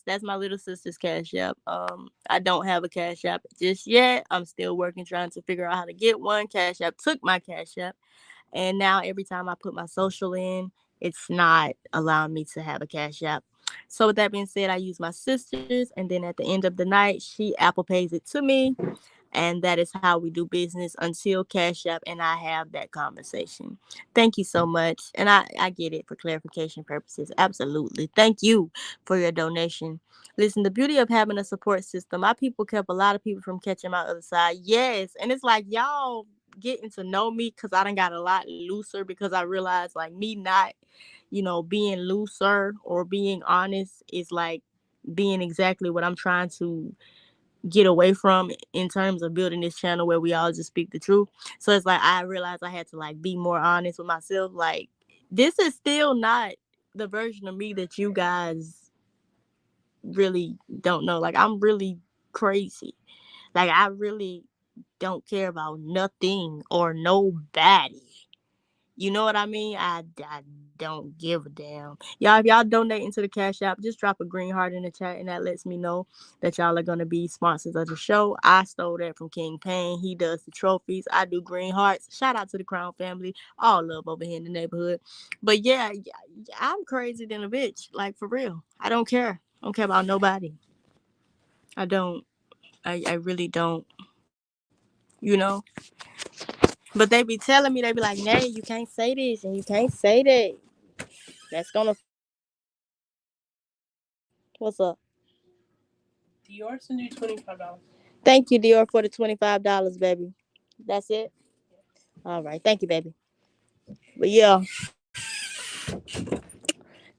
that's my little sister's cash app. I don't have a cash app just yet. I'm still working, trying to figure out how to get one. Cash app took my cash app, and now every time I put my social in, it's not allowing me to have a cash app. So with that being said, I use my sister's, and then at the end of the night, she Apple pays it to me, and that is how we do business until Cash App and I have that conversation. Thank you so much. And I get it for clarification purposes. Absolutely. Thank you for your donation. Listen, the beauty of having a support system, my people kept a lot of people from catching my other side. Yes. And it's like y'all getting to know me because I done got a lot looser because I realized like me not, being looser or being honest is like being exactly what I'm trying to get away from in terms of building this channel where we all just speak the truth. So it's like I realized I had to like be more honest with myself. Like this is still not the version of me that you guys really don't know. Like I'm really crazy. Like I really don't care about nothing or nobody. You know what I mean? I don't give a damn. Y'all, if y'all donate into the Cash App, just drop a green heart in the chat, and that lets me know that y'all are going to be sponsors of the show. I stole that from King Payne. He does the trophies. I do green hearts. Shout out to the Crown family. All love over here in the neighborhood. But yeah, I'm crazy than a bitch. Like, for real. I don't care. I don't care about nobody. I don't. I really don't. You know? But they be telling me, they be like, Nay, you can't say this and you can't say that. That's gonna offend people. What's up? Dior send you $25. Thank you, Dior, for the $25, baby. That's it. All right, thank you, baby. But yeah,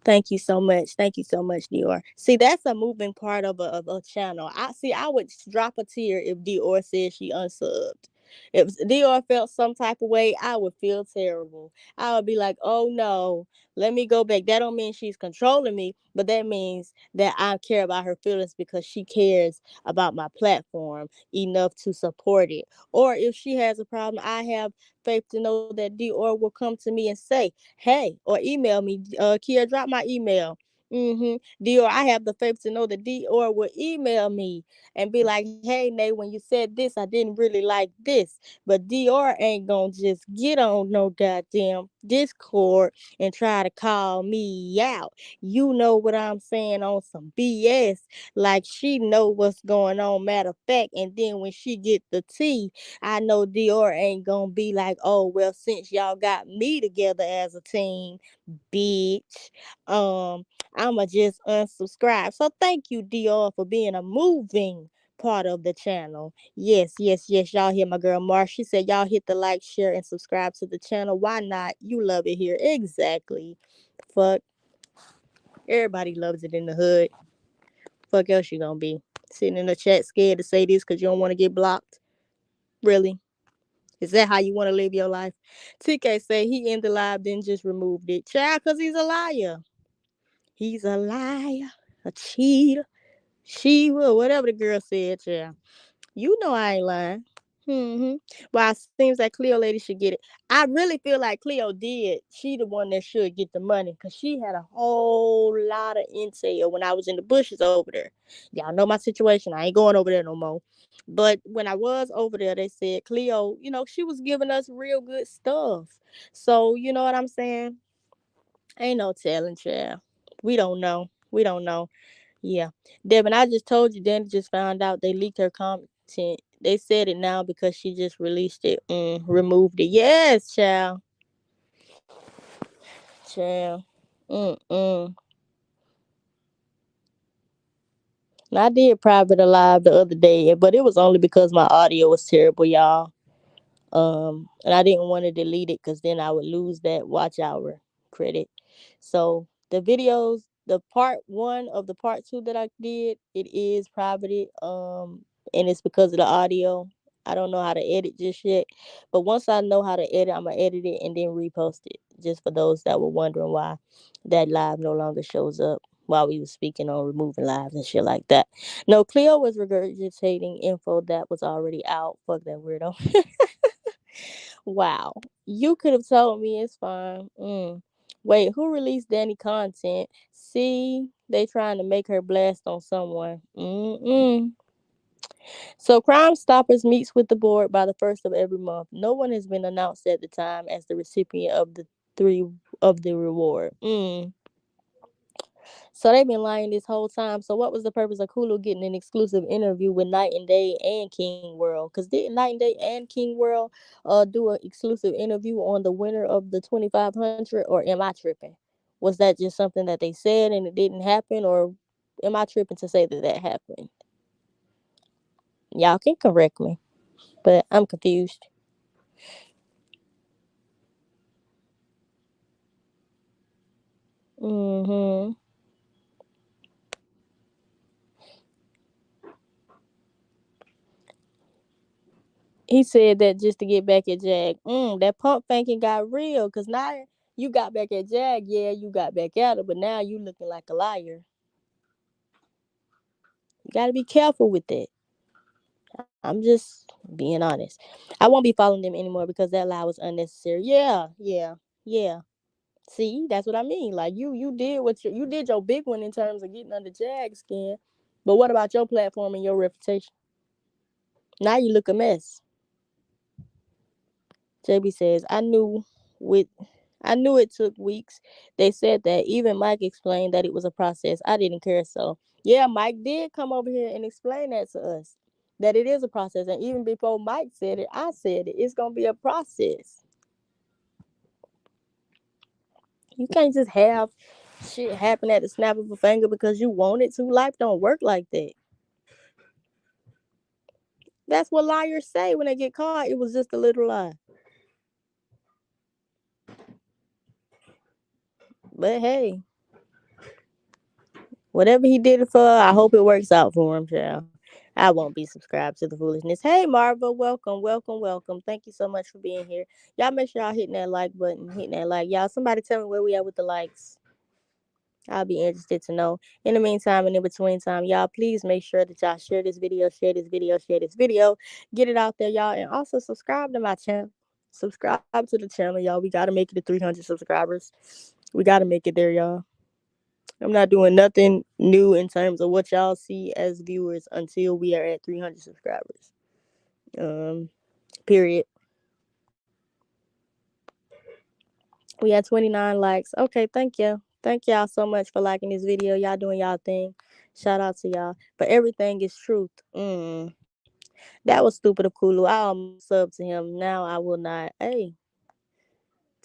thank you so much. Thank you so much, Dior. See, that's a moving part of a channel. I see. I would drop a tear if Dior said she unsubbed. If Dior felt some type of way, I would feel terrible. I would be like, oh no, let me go back. That don't mean she's controlling me, but that means that I care about her feelings because she cares about my platform enough to support it. Or if she has a problem, I have faith to know that Dior will come to me and say, hey, or email me, Kia, drop my email. Dior, I have the faith to know that Dior will email me and be like, hey, Nay, when you said this, I didn't really like this. But Dior ain't gonna just get on no goddamn Discord and try to call me out. You know what I'm saying, on some BS. Like she know what's going on. Matter of fact, and then when she get the tea, I know Dior ain't gonna be like, oh well, since y'all got me together as a team, bitch. Um, I'ma just unsubscribe. So thank you, Dior, for being a moving part of the channel. Yes, yes, yes. Y'all hear my girl Mar. She said y'all hit the like, share, and subscribe to the channel. Why not? You love it here. Exactly. Fuck. Everybody loves it in the hood. Fuck else you gonna be? Sitting in the chat scared to say this because you don't want to get blocked? Really? Is that how you want to live your life? TK say he ended the live, then just removed it. Child, because he's a liar. He's a liar, a cheater, she will, whatever the girl said, child. You know I ain't lying. Well, it seems like Cleo lady should get it. I really feel like Cleo did. She the one that should get the money because she had a whole lot of intel when I was in the bushes over there. Y'all know my situation. I ain't going over there no more. But when I was over there, they said Cleo, she was giving us real good stuff. So you know what I'm saying? Ain't no telling, child. We don't know. We don't know. Yeah. Devin, I just told you, Danny just found out they leaked her content. They said it now because she just released it. Removed it. Yes, child. Child. Mm-mm. And I did private a live the other day, but it was only because my audio was terrible, y'all. And I didn't want to delete it because then I would lose that watch hour credit. So the videos, the part one of the part two that I did, it is private. And it's because of the audio. I don't know how to edit just yet, but once I know how to edit, I'm gonna edit it and then repost it. Just for those that were wondering why that live no longer shows up while we were speaking on removing lives and shit like that. No, Cleo was regurgitating info that was already out. Fuck that weirdo. Wow. You could have told me it's fine. Wait, who released Danny content? See, they trying to make her blast on someone. So Crime Stoppers meets with the board by the first of every month. No one has been announced at the time as the recipient of the three of the reward. So they've been lying this whole time. So what was the purpose of Kulu getting an exclusive interview with Night and Day and King World? Because didn't Night and Day and King World do an exclusive interview on the winner of the 2500, or am I tripping? Was that just something that they said and it didn't happen, or am I tripping to say that that happened? Y'all can correct me, but I'm confused. hmm He said that just to get back at Jag. That pump faking got real because now you got back at Jag. Yeah, you got back at her, but now you looking like a liar. You got to be careful with that. I'm just being honest. I won't be following them anymore because that lie was unnecessary. Yeah, yeah, yeah. See, that's what I mean. Like you did you did your big one in terms of getting under Jag skin, but what about your platform and your reputation? Now you look a mess. JB says, with I knew it took weeks. They said that. Even Mike explained that it was a process. I didn't care. So yeah, Mike did come over here and explain that to us. That it is a process. And even before Mike said it, I said it. It's gonna be a process. You can't just have shit happen at the snap of a finger because you want it to. Life don't work like that. That's what liars say when they get caught. It was just a little lie. But hey, whatever he did it for, I hope it works out for him, child. I won't be subscribed to the foolishness. Hey, Marva, welcome, welcome, welcome. Thank you so much for being here. Y'all make sure y'all hitting that like button, hitting that like. Y'all, somebody tell me where we at with the likes. I'll be interested to know. In the meantime and in between time, y'all, please make sure that y'all share this video, share this video, share this video. Get it out there, y'all. And also subscribe to my channel. Subscribe to the channel, y'all. We got to make it to 300 subscribers. We got to make it there, y'all. I'm not doing nothing new in terms of what y'all see as viewers until we are at 300 subscribers. Period. We had 29 likes. Okay, thank you. Thank y'all so much for liking this video. Y'all doing y'all thing. Shout out to y'all. But everything is truth. That was stupid of Kulu. I almost subbed to him. Now I will not. Hey,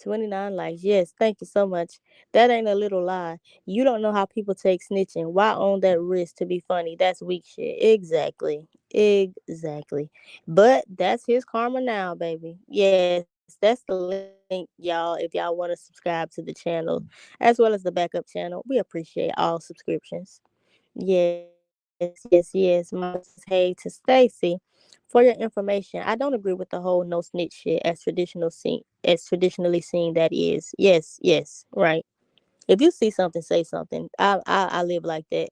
29 likes. Yes, thank you so much. That ain't a little lie. You don't know how people take snitching. Why own that risk to be funny? That's weak shit. Exactly. Exactly. But that's his karma now, baby. Yes, that's the link, y'all, if y'all want to subscribe to the channel as well as the backup channel. We appreciate all subscriptions. Yes, yes, yes. Mama says hey to Stacy. For your information, I don't agree with the whole no snitch shit as traditionally seen that is. Yes, right. If you see something, say something. I live like that,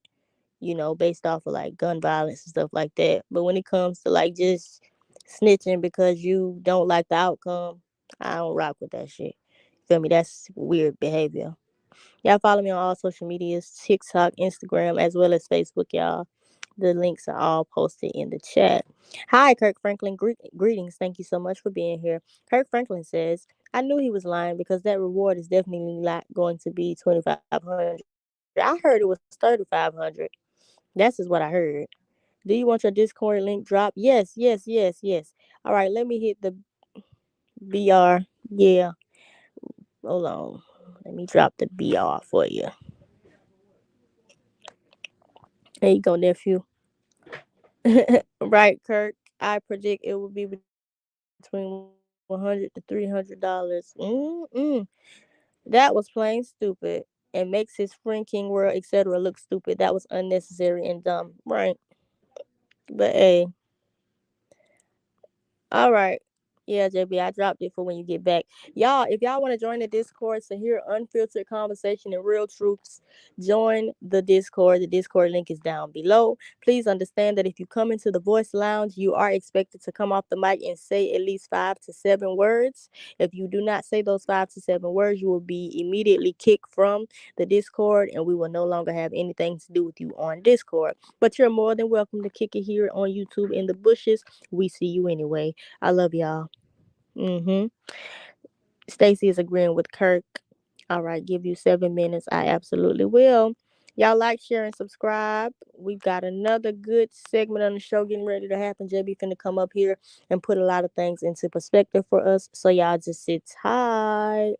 based off of like gun violence and stuff like that. But when it comes to like just snitching because you don't like the outcome, I don't rock with that shit. Feel me? That's weird behavior. Y'all follow me on all social medias, TikTok, Instagram, as well as Facebook, y'all. The links are all posted in the chat. Hi, Kirk Franklin. Greetings. Thank you so much for being here. Kirk Franklin says, I knew he was lying because that reward is definitely not going to be 2,500. I heard it was 3,500. That's is what I heard. Do you want your Discord link dropped? Yes. All right, let me hit the BR. Yeah, hold on. Let me drop the BR for you. There you go, nephew. Right, Kirk. I predict it will be between $100 to $300. That was plain stupid and makes his friend King World, etc. look stupid. That was unnecessary and dumb. Right. But hey, all right. Yeah, JB, I dropped it for when you get back. Y'all, if y'all want to join the Discord to hear unfiltered conversation and real truths, join the Discord. The Discord link is down below. Please understand that if you come into the voice lounge, you are expected to come off the mic and say at least 5 to 7 words. If you do not say those 5 to 7 words, you will be immediately kicked from the Discord and we will no longer have anything to do with you on Discord. But you're more than welcome to kick it here on YouTube in the bushes. We see you anyway. I love y'all. Mm-hmm. Stacy is agreeing with Kirk. All right, give you 7 minutes. I absolutely will. Y'all like, share, and subscribe. We've got another good segment on the show getting ready to happen. JB finna come up here and put a lot of things into perspective for us. So y'all just sit tight.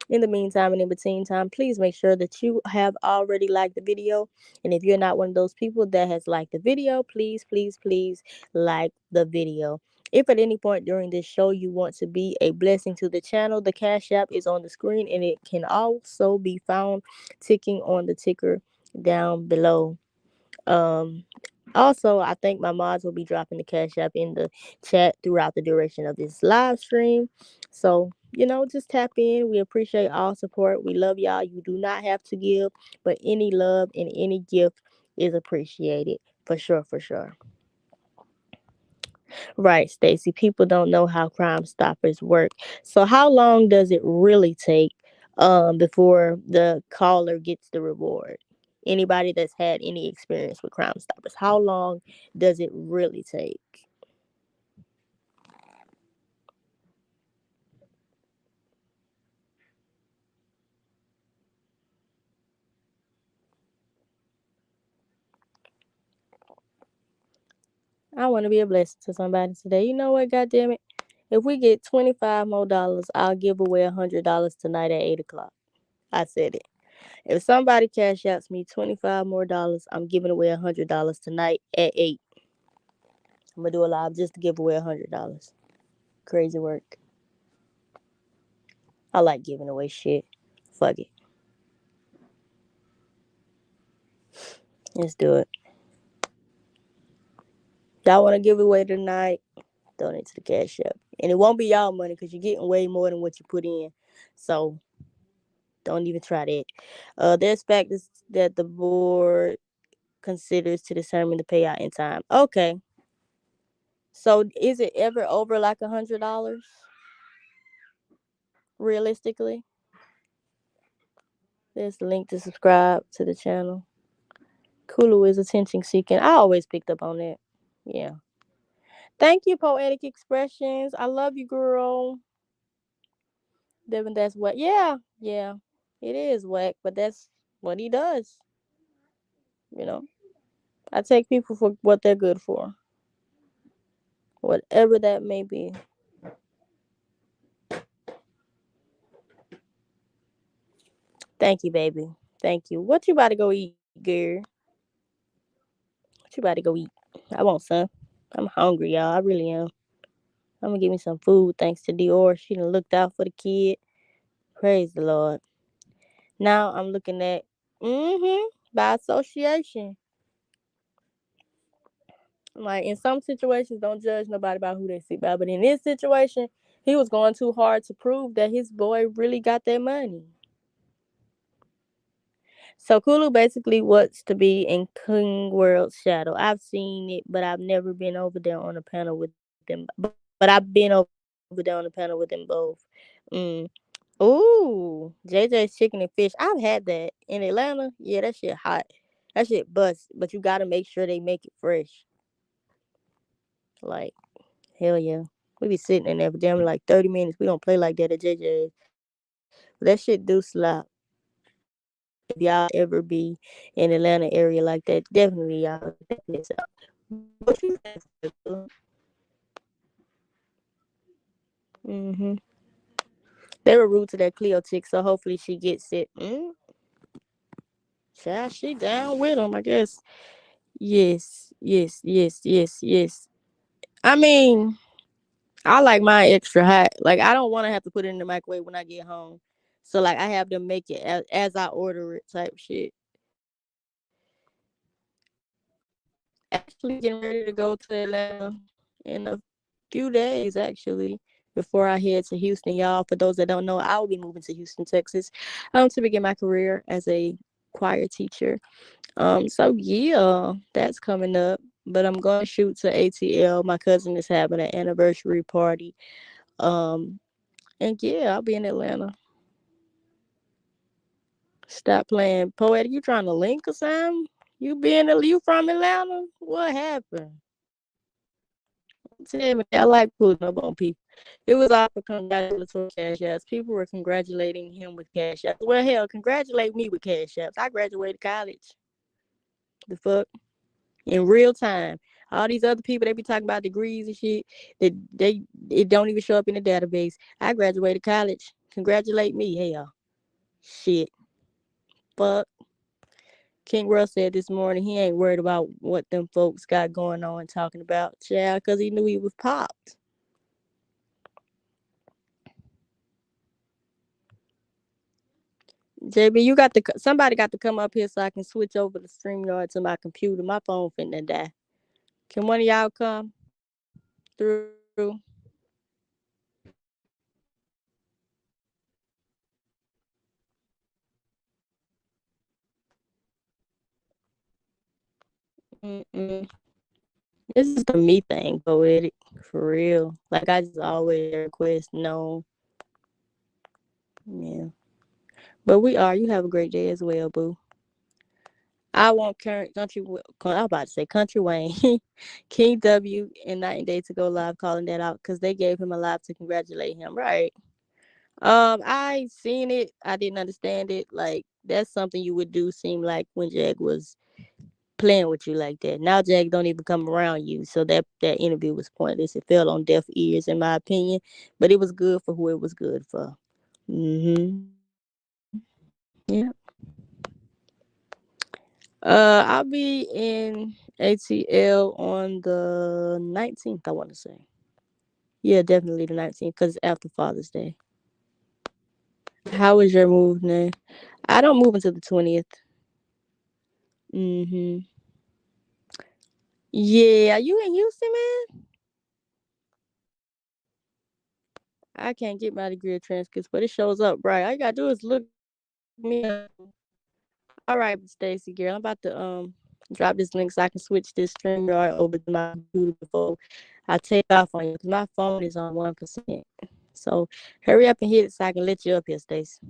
In the meantime and in between time, please make sure that you have already liked the video. And if you're not one of those people that has liked the video, please like the video. If at any point during this show you want to be a blessing to the channel, the Cash App is on the screen and it can also be found ticking on the ticker down below. Um, Also, I think my mods will be dropping the Cash App in the chat throughout the duration of this live stream. So, just tap in. We appreciate all support. We love y'all. You do not have to give, but any love and any gift is appreciated. For sure, for sure. Right, Stacy. People don't know how Crime Stoppers work. So how long does it really take before the caller gets the reward? Anybody that's had any experience with Crime Stoppers, how long does it really take? I want to be a blessing to somebody today. You know what, God damn it? If we get $25 more, I'll give away $100 tonight at 8 o'clock. I said it. If somebody cash outs me $25 more, I'm giving away $100 tonight at 8. I'm gonna do a live just to give away $100. Crazy work. I like giving away shit. Fuck it. Let's do it. Y'all want to give away tonight? Donate to the Cash App. And it won't be y'all money because you're getting way more than what you put in. So don't even try that. There's factors that the board considers to determine the payout in time. Okay. So is it ever over like $100 realistically? There's the link to subscribe to the channel. Kulu is attention seeking. I always picked up on that. Yeah. Thank you, Poetic Expressions. I love you, girl. Devin, that's what. Yeah, yeah. It is whack, but that's what he does. You know, I take people for what they're good for, whatever that may be. Thank you, baby. Thank you. What you about to go eat, girl? What you about to go eat? I want some. I'm hungry, y'all. I really am. I'm gonna give me some food thanks to Dior. She done looked out for the kid. Praise the Lord. Now I'm looking at by association. Like in some situations, don't judge nobody about who they see by. But in this situation, he was going too hard to prove that his boy really got that money. So Kulu basically wants to be in King World's shadow. I've seen it, but I've never been over there on a panel with them. But I've been over there on the panel with them both. Mm. Ooh, JJ's chicken and fish. I've had that in Atlanta. Yeah, that shit hot. That shit bust. But you gotta make sure they make it fresh. Like hell yeah. We be sitting in there for damn like 30 minutes. We don't play like that at JJ's. But that shit do slap. If y'all ever be in Atlanta area like that, definitely y'all check this out. What you saying, Toya? Mm-hmm. They were rude to that Cleo chick, so hopefully she gets it. Child, she down with them, I guess. Yes, yes, yes, yes, yes. I mean, I like mine extra hot. Like I don't want to have to put it in the microwave when I get home. So like I have them make it as I order it type shit. Actually getting ready to go to Atlanta in a few days actually before I head to Houston, y'all. For those that don't know, I will be moving to Houston, Texas, to begin my career as a choir teacher. So yeah, that's coming up. But I'm going to shoot to ATL. My cousin is having an anniversary party. Um, and yeah, I'll be in Atlanta. Stop playing, poetic. You trying to link or something? You from Atlanta? What happened? Tell me. I like pulling up on people. It was all for congratulatory cash apps. People were congratulating him with cash apps. Well, hell, congratulate me with cash apps. I graduated college. The fuck in real time. All these other people they be talking about degrees and shit that they it don't even show up in the database. I graduated college. Congratulate me, hell. Shit. Fuck. King Russ said this morning he ain't worried about what them folks got going on talking about, child, because he knew he was popped. JB, you got to somebody got to come up here so I can switch over the StreamYard to my computer. My phone finna die. Can one of y'all come through? Mm-mm. This is the me thing, poetic, for real. Like I just always request no. Yeah, but we are. You have a great day as well, boo. I want current country. I was about to say country Wayne, King W, and Night and Day to go live, calling that out because they gave him a live to congratulate him. Right. I seen it. I didn't understand it. Like that's something you would do. Seem like when Jag was playing with you like that. Now Jag don't even come around you. So that interview was pointless. It fell on deaf ears, in my opinion. But it was good for who it was good for. Yeah. I'll be in ATL on the 19th. I want to say. Yeah, definitely the 19th because it's after Father's Day. How was your move, Nay? I don't move until the 20th. Mm-hmm. Yeah, are you in Houston, man? I can't get my degree of transcripts, but it shows up right. All you gotta do is look me up. All right, Stacy, girl, I'm about to drop this link so I can switch this StreamYard over to my computer before I take off on you because my phone is on 1%. So hurry up and hit it so I can let you up here, Stacy.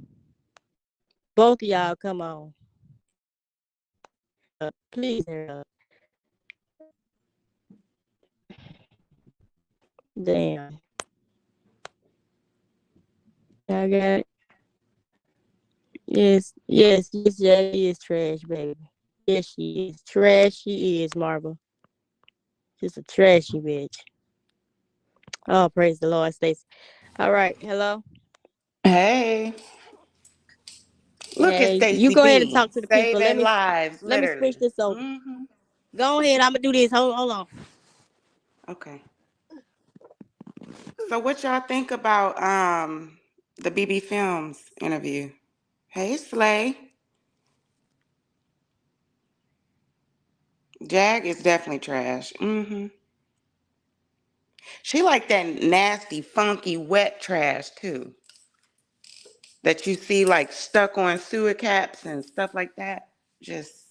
Both of y'all, come on. Hurry up. Please hurry up. Damn. I got it. Yes, that is trash, baby. Yes, she is. Trash, she is, Marvel. Just a trashy bitch. Oh, praise the Lord, Stacy. All right, hello. Hey, look at Hey, you Stacy go ahead and B talk to the people. saving lives, Let me switch literally. this over. Go ahead, I'm gonna do this. Hold on. Okay. So, what y'all think about the BB Films interview? Hey, Slay. Jag is definitely trash. She like that nasty, funky, wet trash too. That you see like stuck on sewer caps and stuff like that. Just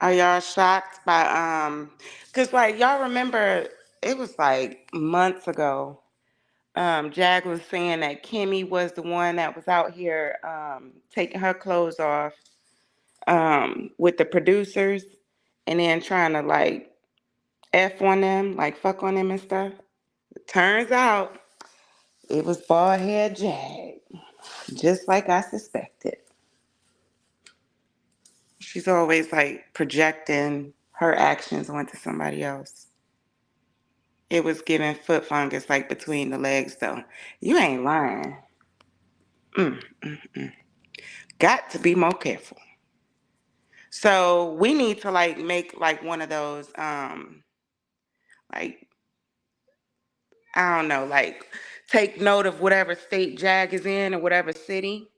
Are y'all shocked by cause like y'all remember it was like months ago. Jag was saying that Kimmy was the one that was out here taking her clothes off with the producers and then trying to like F on them, like fuck on them and stuff. Turns out it was bald head Jag, just like I suspected. She's always like projecting her actions onto somebody else. It was giving foot fungus like between the legs though. You ain't lying. Mm. Got to be more careful. So we need to like make like one of those like I don't know, like take note of whatever state Jag is in or whatever city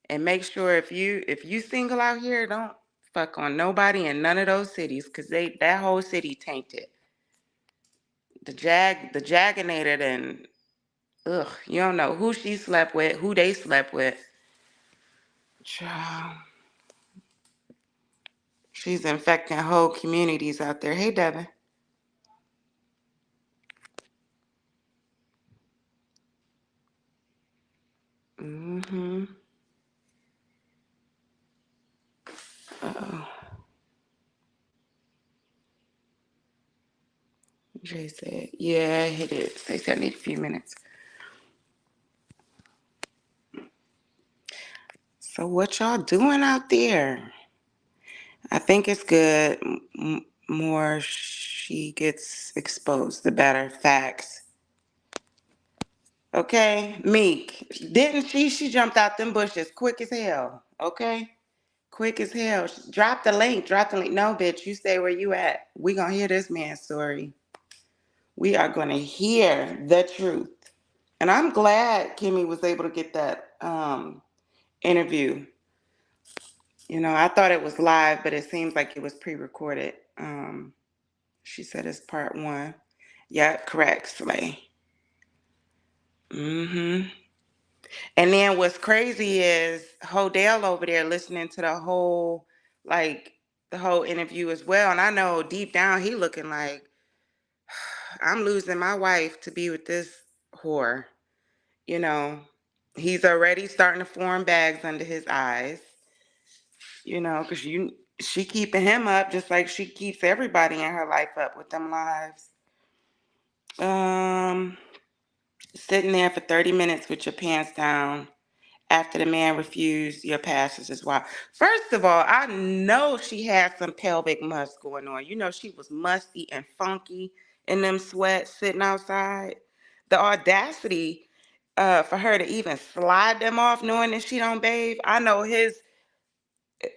and make sure if you single out here, don't fuck on nobody in none of those cities because they that whole city tainted. The Jaginator and ugh, you don't know who she slept with, who they slept with. Child, she's infecting whole communities out there. Hey Devin. Mm-hmm. Uh-oh. Jay said, yeah, hit it. They said I need a few minutes. So what y'all doing out there? I think it's good. More she gets exposed, the better. Facts. Okay, Meek. Didn't she? She jumped out them bushes quick as hell. Okay, quick as hell. Drop the link. Drop the link. No, bitch. You stay where you at. We gonna hear this man's story. We are gonna hear the truth. And I'm glad Kimmy was able to get that interview. I thought it was live, but it seems like it was pre-recorded. She said it's part one. Yeah, correct, Slay. hmm And then what's crazy is Hodell over there listening to like, the whole interview as well. And I know deep down he looking like, I'm losing my wife to be with this whore. You know, he's already starting to form bags under his eyes. Because she keeping him up just like she keeps everybody in her life up with them lives. Um, Sitting there for 30 minutes with your pants down after the man refused your passes as well. First of all, I know she had some pelvic must going on. She was musty and funky in them sweats sitting outside. The audacity for her to even slide them off knowing that she don't bathe. I know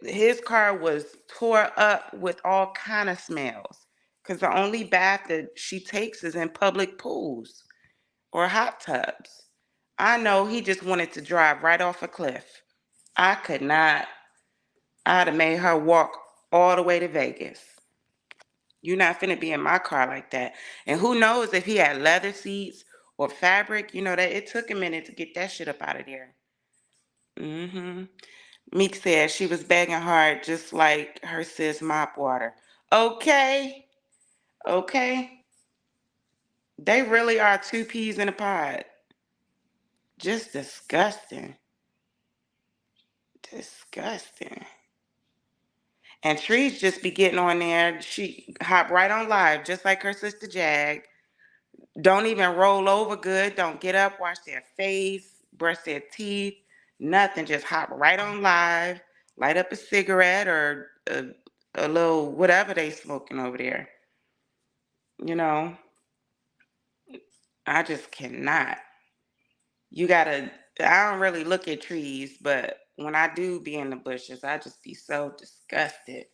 his car was tore up with all kind of smells because the only bath that she takes is in public pools or hot tubs. I know he just wanted to drive right off a cliff. I could not. I'd have made her walk all the way to Vegas. You're not finna be in my car like that. And who knows if he had leather seats or fabric, that it took a minute to get that shit up out of there. Mm-hmm. Meek said she was begging hard just like her sis mop water. Okay. Okay. They really are two peas in a pod. Just disgusting. Disgusting. And Trees just be getting on there. She hop right on live, just like her sister Jag. Don't even roll over good. Don't get up, wash their face, brush their teeth, nothing. Just hop right on live, light up a cigarette or a little whatever they smoking over there. You know, I just cannot. You gotta, I don't really look at trees, but when I do be in the bushes, I just be so disgusted.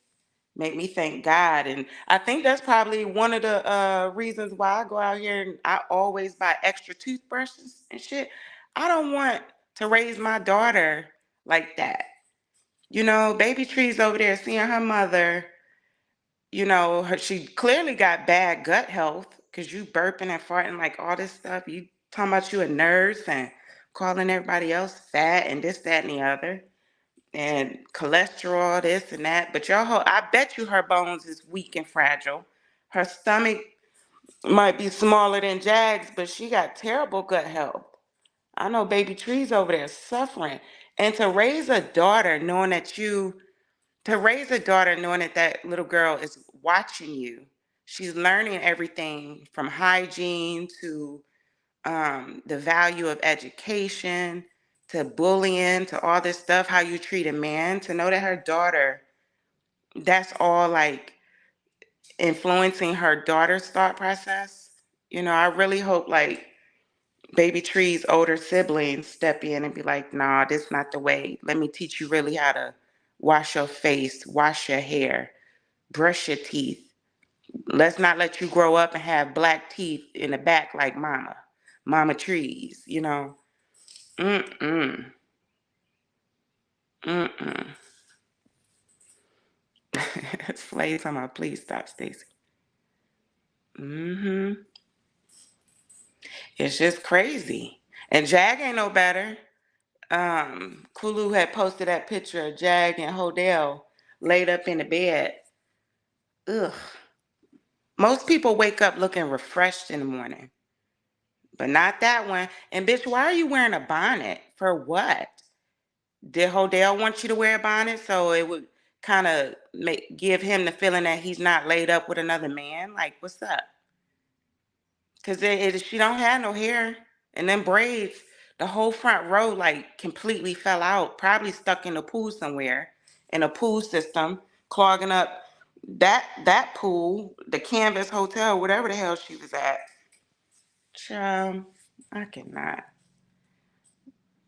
Make me thank God. And I think that's probably one of the reasons why I go out here and I always buy extra toothbrushes and shit. I don't want to raise my daughter like that. Baby Tree's over there seeing her mother, she clearly got bad gut health because you burping and farting like all this stuff. You talking about you a nurse and calling everybody else fat and this, that, and the other and cholesterol, this and that. But I bet you her bones is weak and fragile. Her stomach might be smaller than Jag's, but she got terrible gut health. I know baby Tree's over there suffering. And to raise a daughter knowing that that little girl is watching you, she's learning everything from hygiene to the value of education to bullying to all this stuff, how you treat a man, to know that her daughter, that's all like influencing her daughter's thought process. I really hope like baby Tree's older siblings step in and be like, nah, this not the way. Let me teach you really how to wash your face, wash your hair, brush your teeth. Let's not let you grow up and have black teeth in the back like Mama Trees. Mm-mm. Mm-mm. Slade talking about, please stop, Stacy. Mm-hmm. It's just crazy. And Jag ain't no better. Kulu had posted that picture of Jag and Hodel laid up in the bed. Ugh. Most people wake up looking refreshed in the morning, but not that one. And bitch, why are you wearing a bonnet? For what? Did Hodel want you to wear a bonnet so it would kind of give him the feeling that he's not laid up with another man? Like, what's up? Because she don't have no hair. And then braids, the whole front row, like, completely fell out. Probably stuck in the pool somewhere, in a pool system, clogging up that pool, the Canvas Hotel, whatever the hell she was at. Child, I cannot.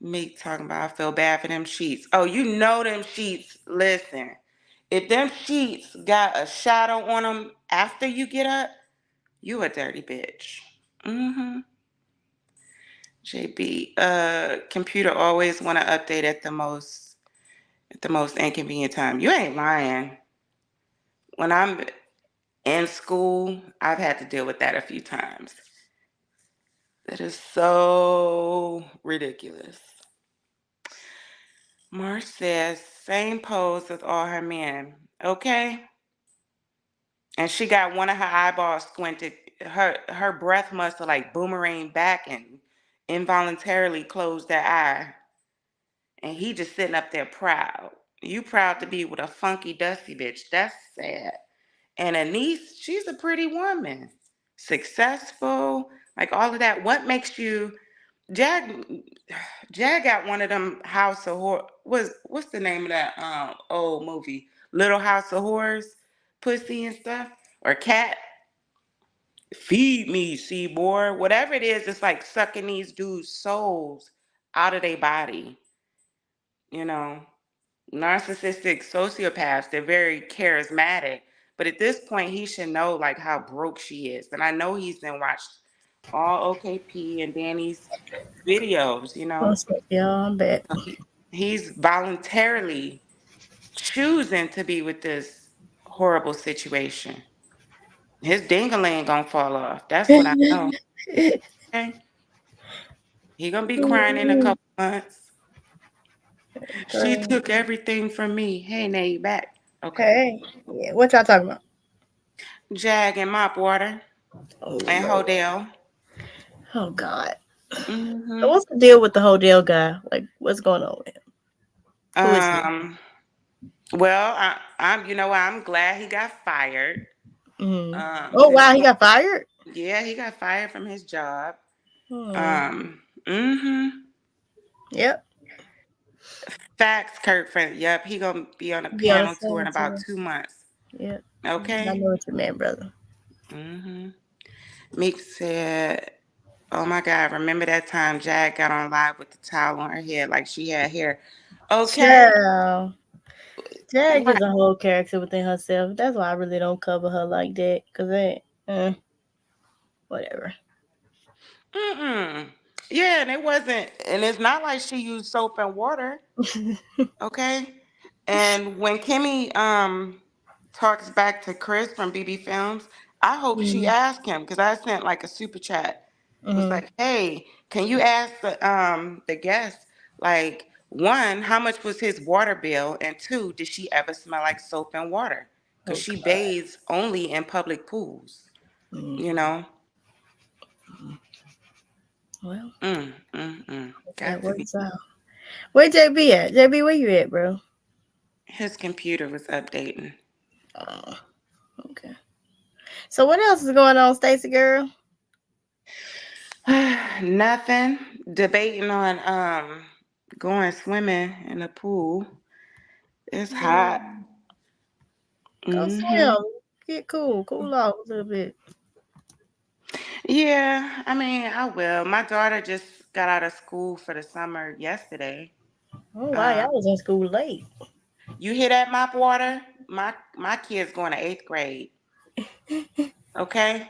Me talking about I feel bad for them sheets. Oh, you know them sheets. Listen, if them sheets got a shadow on them after you get up, you a dirty bitch. Mm-hmm. JB, computer always want to update at the most inconvenient time. You ain't lying. When I'm in school, I've had to deal with that a few times. That is so ridiculous. Marsh says, same pose with all her men. Okay. And she got one of her eyeballs squinted. Her breath must have like boomeranged back and involuntarily closed that eye. And he just sitting up there proud. You proud to be with a funky, dusty bitch. That's sad. And Anise, she's a pretty woman. Successful, like all of that. What makes you Jag Jag got one of them House of Horror. What's the name of that old movie? Little House of Horrors, pussy and stuff, or cat. Feed me, Seaboard. Whatever it is, it's like sucking these dudes' souls out of their body. You know, narcissistic sociopaths. They're very charismatic, but at this point, he should know like how broke she is. And I know he's been watched all OKP and Danny's videos. What's up, y'all? I'm back. He's voluntarily choosing to be with this horrible situation. His dingling gonna fall off. That's what I know. Okay, he gonna be crying in a couple months. She Girl. took everything from me. Hey, now you back? Okay. Hey, yeah, what y'all talking about? Jag and mop water Oh and Lord. Hodel. Oh God. So Mm-hmm. what's the deal with the Hodel guy? Like, what's going on with him? Who is he? Um. Well, I'm. You know what? I'm glad he got fired. Oh Cause wow, he got fired. yeah, he got fired from his job. Hmm. Um. Mm-hmm. Yep. Facts, Kurt Frank. Yep, he gonna be on a Be on the panel tour in same about tour. 2 months. Yep. I Okay. know what you meant, brother. Mm-hmm. Meek said, "Oh my God, remember that time Jag got on live with the towel on her head like she had hair?" Okay. Child. Jag Right. is a whole character within herself. That's why I really don't cover her like that. Cause whatever. Mm-mm. Yeah, and it wasn't, and it's not like she used soap and water. Okay. And when Kimmy talks back to Chris from BB Films, I hope she Mm-hmm. asked him because I sent like a super chat. Was Mm-hmm. like, hey, can you ask the guest, like, one, how much was his water bill? And two, did she ever smell like soap and water? Because Oh she God. bathes only in public pools, Mm. you know? Well, if that Got to be. works out. Where JB at? JB, where you at, bro? His computer was updating. Oh, okay. So what else is going on, Stacy girl? Nothing. Debating on going swimming in the pool. It's hot. Mm, go Hmm. swim. Get cool. Cool off a little bit. Yeah, I mean, I will. My daughter just got out of school for the summer yesterday. Oh wow, Um, y'all was in school late. you hear that mop water? My kid's going to eighth grade. Okay.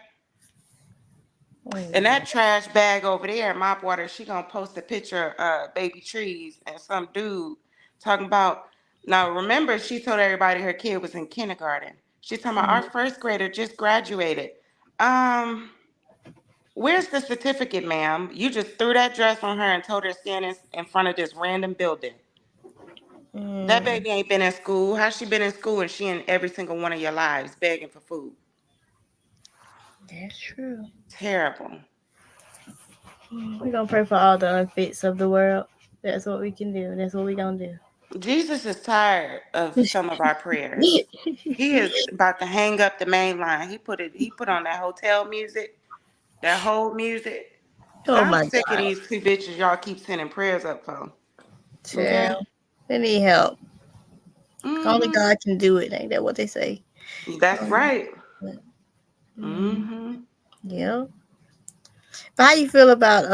And Oh, that trash bag over there, mop water, she gonna post a picture of baby trees and some dude talking about. Now remember, she told everybody her kid was in kindergarten. She's talking about our mm, first grader just graduated. Um, where's the certificate, ma'am? You just threw that dress on her and told her to stand in front of this random building. That mm, baby ain't been in school. How's she been in school and she in every single one of your lives begging for food? that's true. Terrible. We're gonna pray for all the unfits of the world. That's what we can do. That's what we gonna do. Jesus is tired of some of our prayers. He is about to hang up the main line. He put on that hotel music, that whole music. Oh I'm my sick of God, these two bitches y'all keep sending prayers up for. Okay? child. They need help. Only Mm-hmm. God can do it. Ain't that what they say? That's Um, right. mm, Mm-hmm. yeah. But how you feel about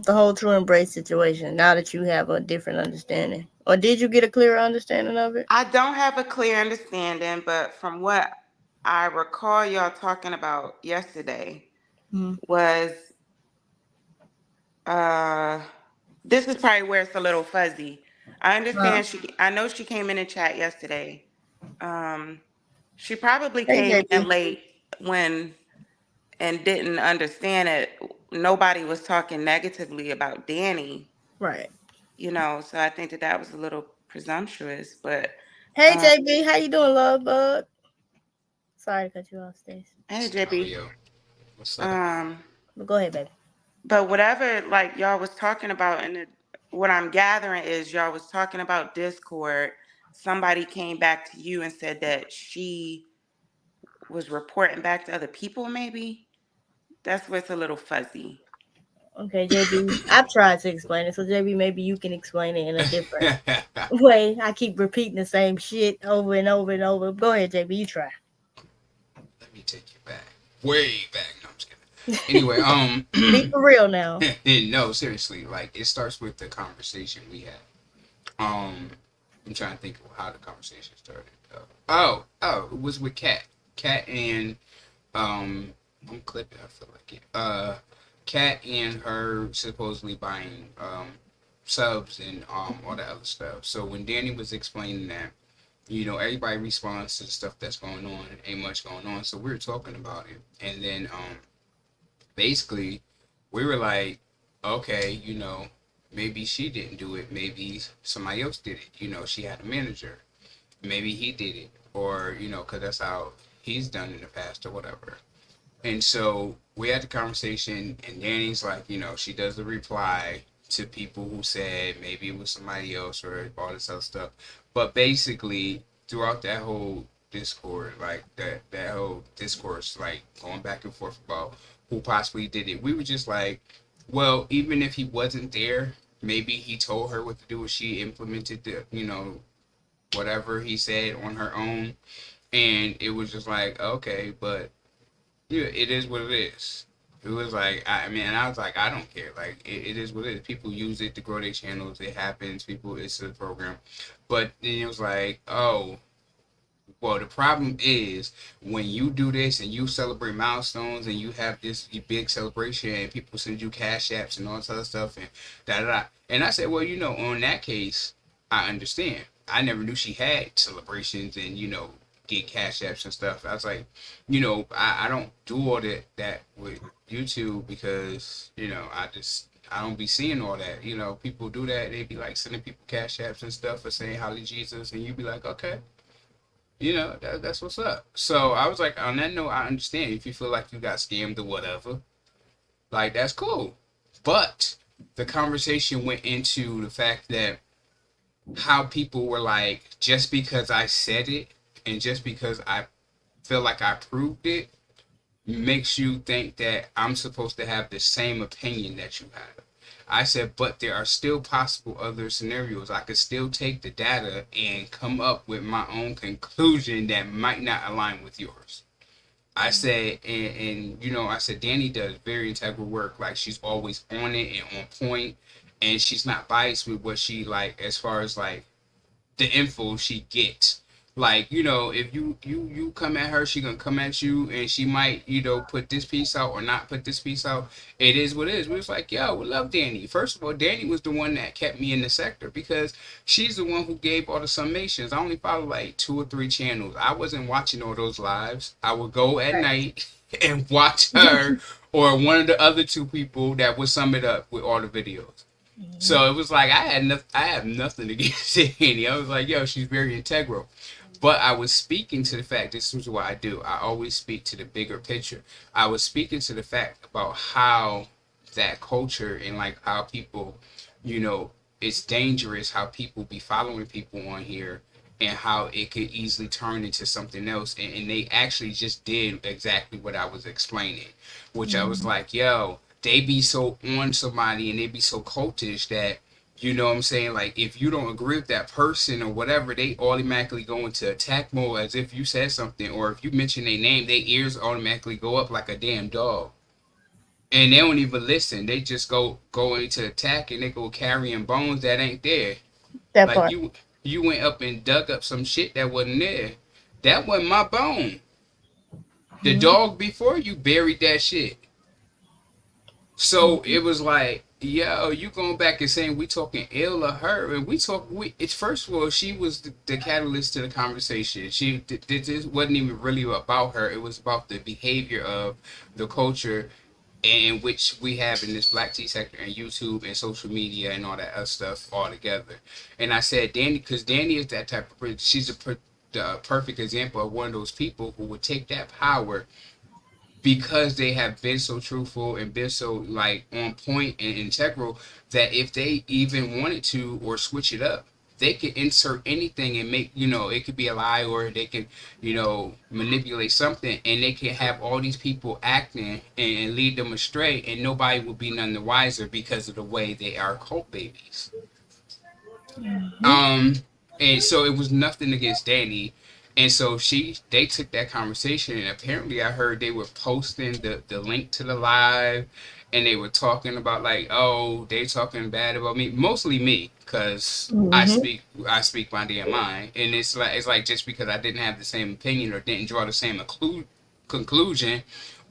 the whole true embrace situation now that you have a different understanding, or did you get a clearer understanding of it? I don't have a clear understanding, but from what I recall y'all talking about yesterday Mm-hmm. was uh this is probably where it's a little fuzzy. I know she came in the chat yesterday. Um, she probably Hey came in JP. late when and didn't understand it. Nobody was talking negatively about Danny, Right. so I think that was a little presumptuous. But Hey um, JB, how you doing, love bug? Sorry to cut you off, Stace. hey Oh, JB, yo. What's up? um, But go ahead, baby. but whatever like y'all was talking about, what I'm gathering is y'all was talking about Discord. Somebody came back to you and said that she was reporting back to other people. Maybe that's where it's a little fuzzy. Okay, JB. I've tried to explain it, so JB, maybe you can explain it in a different way. I keep repeating the same shit over and over and over. Go ahead, JB. You try. Let me take you back. Way back. No, I'm just kidding. Anyway, Be for real now. no, seriously, like it starts with the conversation we had. Um, I'm trying to think of how the conversation started. It was with Kat. Kat and I'm clipping. I feel like it. Kat and her supposedly buying subs and all that other stuff. So when Danny was explaining that, everybody responds to the stuff that's going on. Ain't much going on, so we were talking about it, and then basically we were like, okay, maybe she didn't do it, maybe somebody else did it. She had a manager, maybe he did it, or because that's how he's done in the past or whatever. And so we had the conversation, and Danny's like, she does the reply to people who said maybe it was somebody else or all this other stuff. But basically, throughout that whole Discord, like that whole discourse, like going back and forth about who possibly did it, we were just like, well, even if he wasn't there, maybe he told her what to do, and she implemented the, whatever he said on her own, and it was just like, okay, but yeah, it is what it is. It was like, I mean, and I was like, I don't care. Like, it is what it is. People use it to grow their channels. It happens. People, it's a program. But then it was like, oh, well, the problem is when you do this and you celebrate milestones and you have this big celebration and people send you cash apps and all this other stuff and da da da. And I said, well, on that case, I understand. I never knew she had celebrations and get cash apps and stuff. I was like, I don't do all that with YouTube because I don't be seeing all that. People do that. They be like sending people cash apps and stuff for saying Holly Jesus, and you be like, okay. That's what's up. So I was like, on that note, I understand if you feel like you got scammed or whatever. Like, that's cool. But the conversation went into the fact that how people were like, just because I said it and just because I feel like I proved it makes you think that I'm supposed to have the same opinion that you have. I said, but there are still possible other scenarios. I could still take the data and come up with my own conclusion that might not align with yours. I said, and I said, Danny does very integral work. Like, she's always on it and on point, and she's not biased with what she like as far as like the info she gets. Like, if you come at her, she gonna come at you, and she might, put this piece out or not put this piece out. It is what it is. We was like, yo, we love Danny. First of all, Danny was the one that kept me in the sector because she's the one who gave all the summations. I only follow like 2 or 3 channels. I wasn't watching all those lives. I would go at night and watch her or one of the other 2 people that would sum it up with all the videos. So it was like I have nothing against Danny. I was like, yo, she's very integral. But I was speaking to the fact, this is what I do. I always speak to the bigger picture. I was speaking to the fact about how that culture and like how people, it's dangerous how people be following people on here and how it could easily turn into something else. And they actually just did exactly what I was explaining, which I was like, yo, they be so on somebody and they be so cultish that what I'm saying? Like, if you don't agree with that person or whatever, they automatically go into attack mode as if you said something. Or if you mention their name, their ears automatically go up like a damn dog. And they don't even listen. They just go into attack and they go carrying bones that ain't there. That Like, part. you went up and dug up some shit that wasn't there. That wasn't my bone. The dog before you buried that shit. So it was like, yo, you going back and saying we talking ill of her, and it's first of all, she was the catalyst to the conversation. This wasn't even really about her. It was about the behavior of the culture in which we have in this black tea sector and YouTube and social media and all that other stuff all together. And I said, Danny, because Danny is that type of person. She's the perfect example of one of those people who would take that power because they have been so truthful and been so like on point and integral that if they even wanted to or switch it up, they could insert anything and make, it could be a lie or they could, manipulate something, and they can have all these people acting and lead them astray, and nobody will be none the wiser because of the way they are cult babies. Um, and so it was nothing against Danny. And so they took that conversation, and apparently I heard they were posting the link to the live, and they were talking about like, oh, they talking bad about me, mostly me, because I speak my damn mind, and it's like just because I didn't have the same opinion or didn't draw the same conclusion,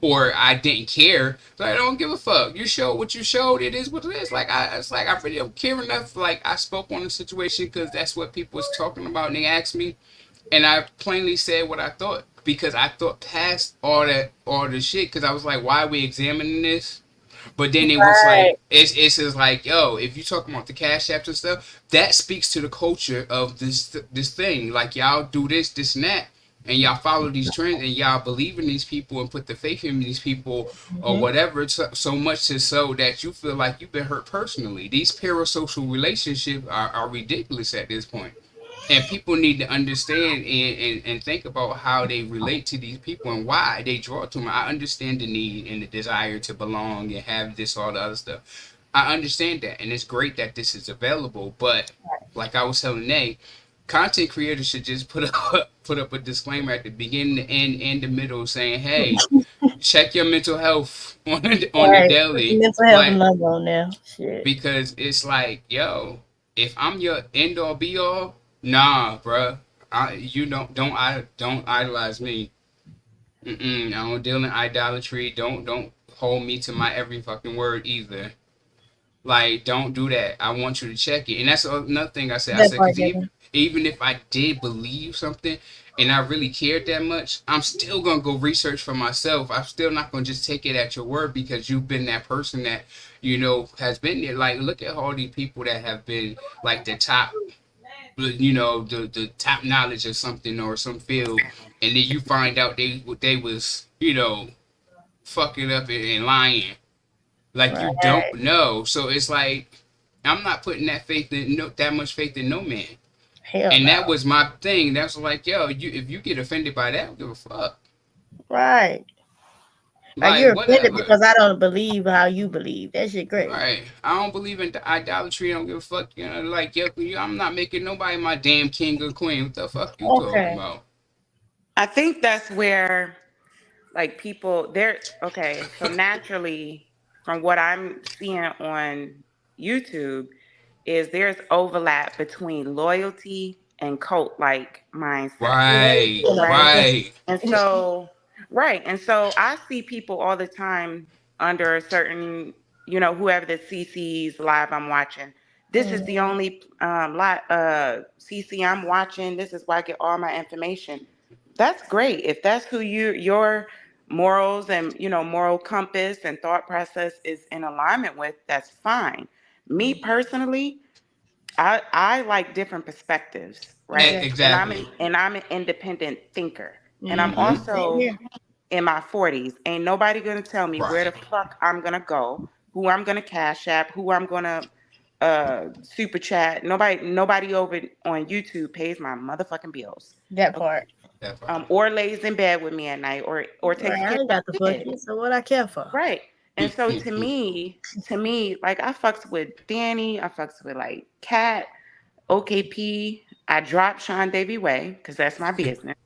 or I didn't care. So I don't give a fuck. You showed what you showed. It is what it is. It's like I really don't care enough. Like I spoke on the situation because that's what people was talking about, and they asked me, and I plainly said what I thought because I thought past all the shit. Because I was like, why are we examining this? But then it was Right. like it's just like, yo, if you talk about the cash apps and stuff, that speaks to the culture of this thing. Like y'all do this and that, and y'all follow these trends, and y'all believe in these people and put the faith in these people or Mm-hmm. whatever, so much to so that you feel like you've been hurt personally. These parasocial relationships are ridiculous at this point. And people need to understand and think about how they relate to these people and why they draw to them. I understand the need and the desire to belong and have this, all the other stuff. I understand that, and it's great that this is available. But like I was telling Nay, content creators should just put up a disclaimer at the beginning, the end, and the middle, saying, "Hey, check your mental health on the Right. Put the daily." mental health Like, number on there. Shit. because it's like, yo, if I'm your end all be all, nah, bruh. You don't idolize me. I don't deal in idolatry. Don't hold me to my every fucking word either. Like, don't do that. I want you to check it. And that's another thing I said. I That said, part, because Devin. even if I did believe something and I really cared that much, I'm still going to go research for myself. I'm still not going to just take it at your word because you've been that person that, has been there. Like, look at all these people that have been, like, the top, the top knowledge of something or some field. And then you find out they was, fucking up and lying like you don't Right. know. So it's like I'm not putting that much faith in no man. Hell And no. that was my thing. That's like, yo, if you get offended by that, I don't give a fuck. Right. Like Like you're offended whatever. because I don't believe how you believe. That shit crazy. Right. I don't believe in the idolatry. I don't give a fuck. Like yo, I'm not making nobody my damn king or queen. What the fuck you talking Okay. about? I think that's where like people they're okay. So naturally, from what I'm seeing on YouTube, is there's overlap between loyalty and cult like mindset. Yeah, I ain't Right. seeing nothing Right. Right. And so, right. And so I see people all the time under a certain, whoever the CC's live I'm watching. This is the Mm-hmm. only CC I'm watching. This is where I get all my information. That's great. If that's who your morals and, moral compass and thought process is in alignment with, that's fine. Me personally, I like different perspectives, right? Exactly. Exactly. And I'm an independent thinker. And I'm Mm-hmm. Mm-hmm. Same also here. in my 40s. Ain't nobody gonna tell me where Right. the fuck I'm gonna go, who I'm gonna cash app, who I'm gonna super chat. Nobody over on YouTube pays my motherfucking bills. That Okay. part. That part. Or lays in bed with me at night or Right. takes I care ain't of got the my kid. fucking, so what I care for? Right. And so to me, like I fucks with Danny, I fucks with like Kat, OKP. I dropped Sean Davy Way because that's my business.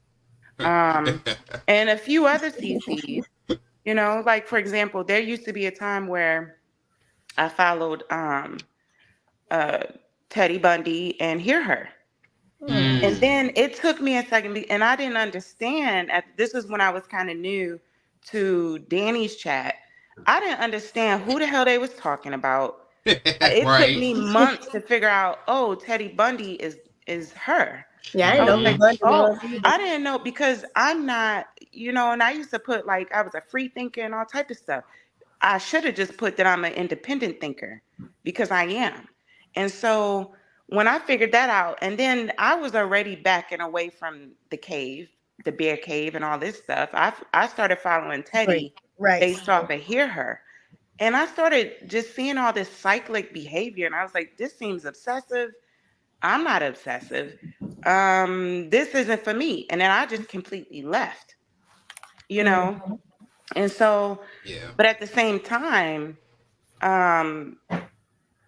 Um, and a few other CCs. Like for example, there used to be a time where I followed uh Teddy Bundy and Hear Her. Mm. And mm. then it took me a second, and I didn't understand. This is when I was kind of new to Danny's chat. I didn't understand who the hell they was talking about. It took Right. me months to figure out. Oh, Teddy Bundy is her. Yeah, I I didn't was know who Mm-hmm. like, Bundy oh, was either. I didn't know because I'm not, and I used to put like I was a free thinker and all type of stuff. I should have just put that I'm an independent thinker because I am. And so when I figured that out, and then I was already backing away from the cave, the bear cave, and all this stuff. I started following Great. Teddy Right. based off of Hear Her. And I started just seeing all this cyclic behavior, and I was like, this seems obsessive. I'm not obsessive. This isn't for me. And then I just completely left, you know? Mm-hmm. And so, Yeah. but at the same time, um,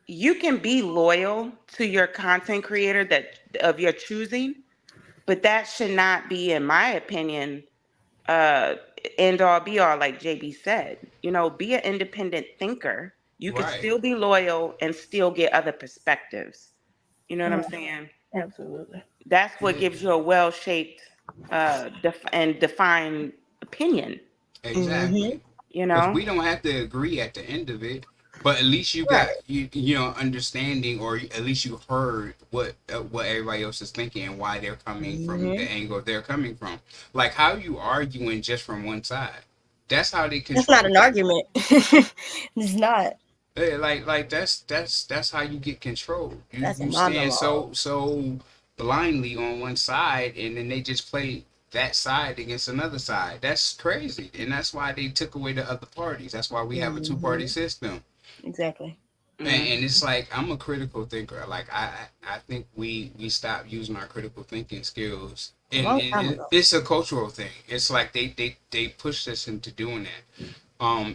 you can be loyal to your content creator that of your choosing, but that should not be, in my opinion, uh end all be all, like JB said. Be an independent thinker. You could Right. still be loyal and still get other perspectives. You know what I'm Mm. saying? Absolutely. That's what Yeah. gives you a well-shaped and defined opinion. Exactly. Mm-hmm. you Because know? we don't have to agree at the end of it, but at least you Right. got you know understanding, or at least you heard what everybody else is thinking and why they're coming from the Mm-hmm. angle they're coming from. Like how you arguing just from one side. That's how they That's control not an you. argument. It's not. Like that's how you get control. You That's a you stand monologue. so blindly on one side, and then they just play that side against another side. That's crazy, and that's why they took away the other parties. That's why we have a two-party Mm-hmm. system. Exactly. And Mhm. it's like I'm a critical thinker. Like I think we stop using our critical thinking skills, A and, long and time ago. it's a cultural thing. It's like they push us into doing that.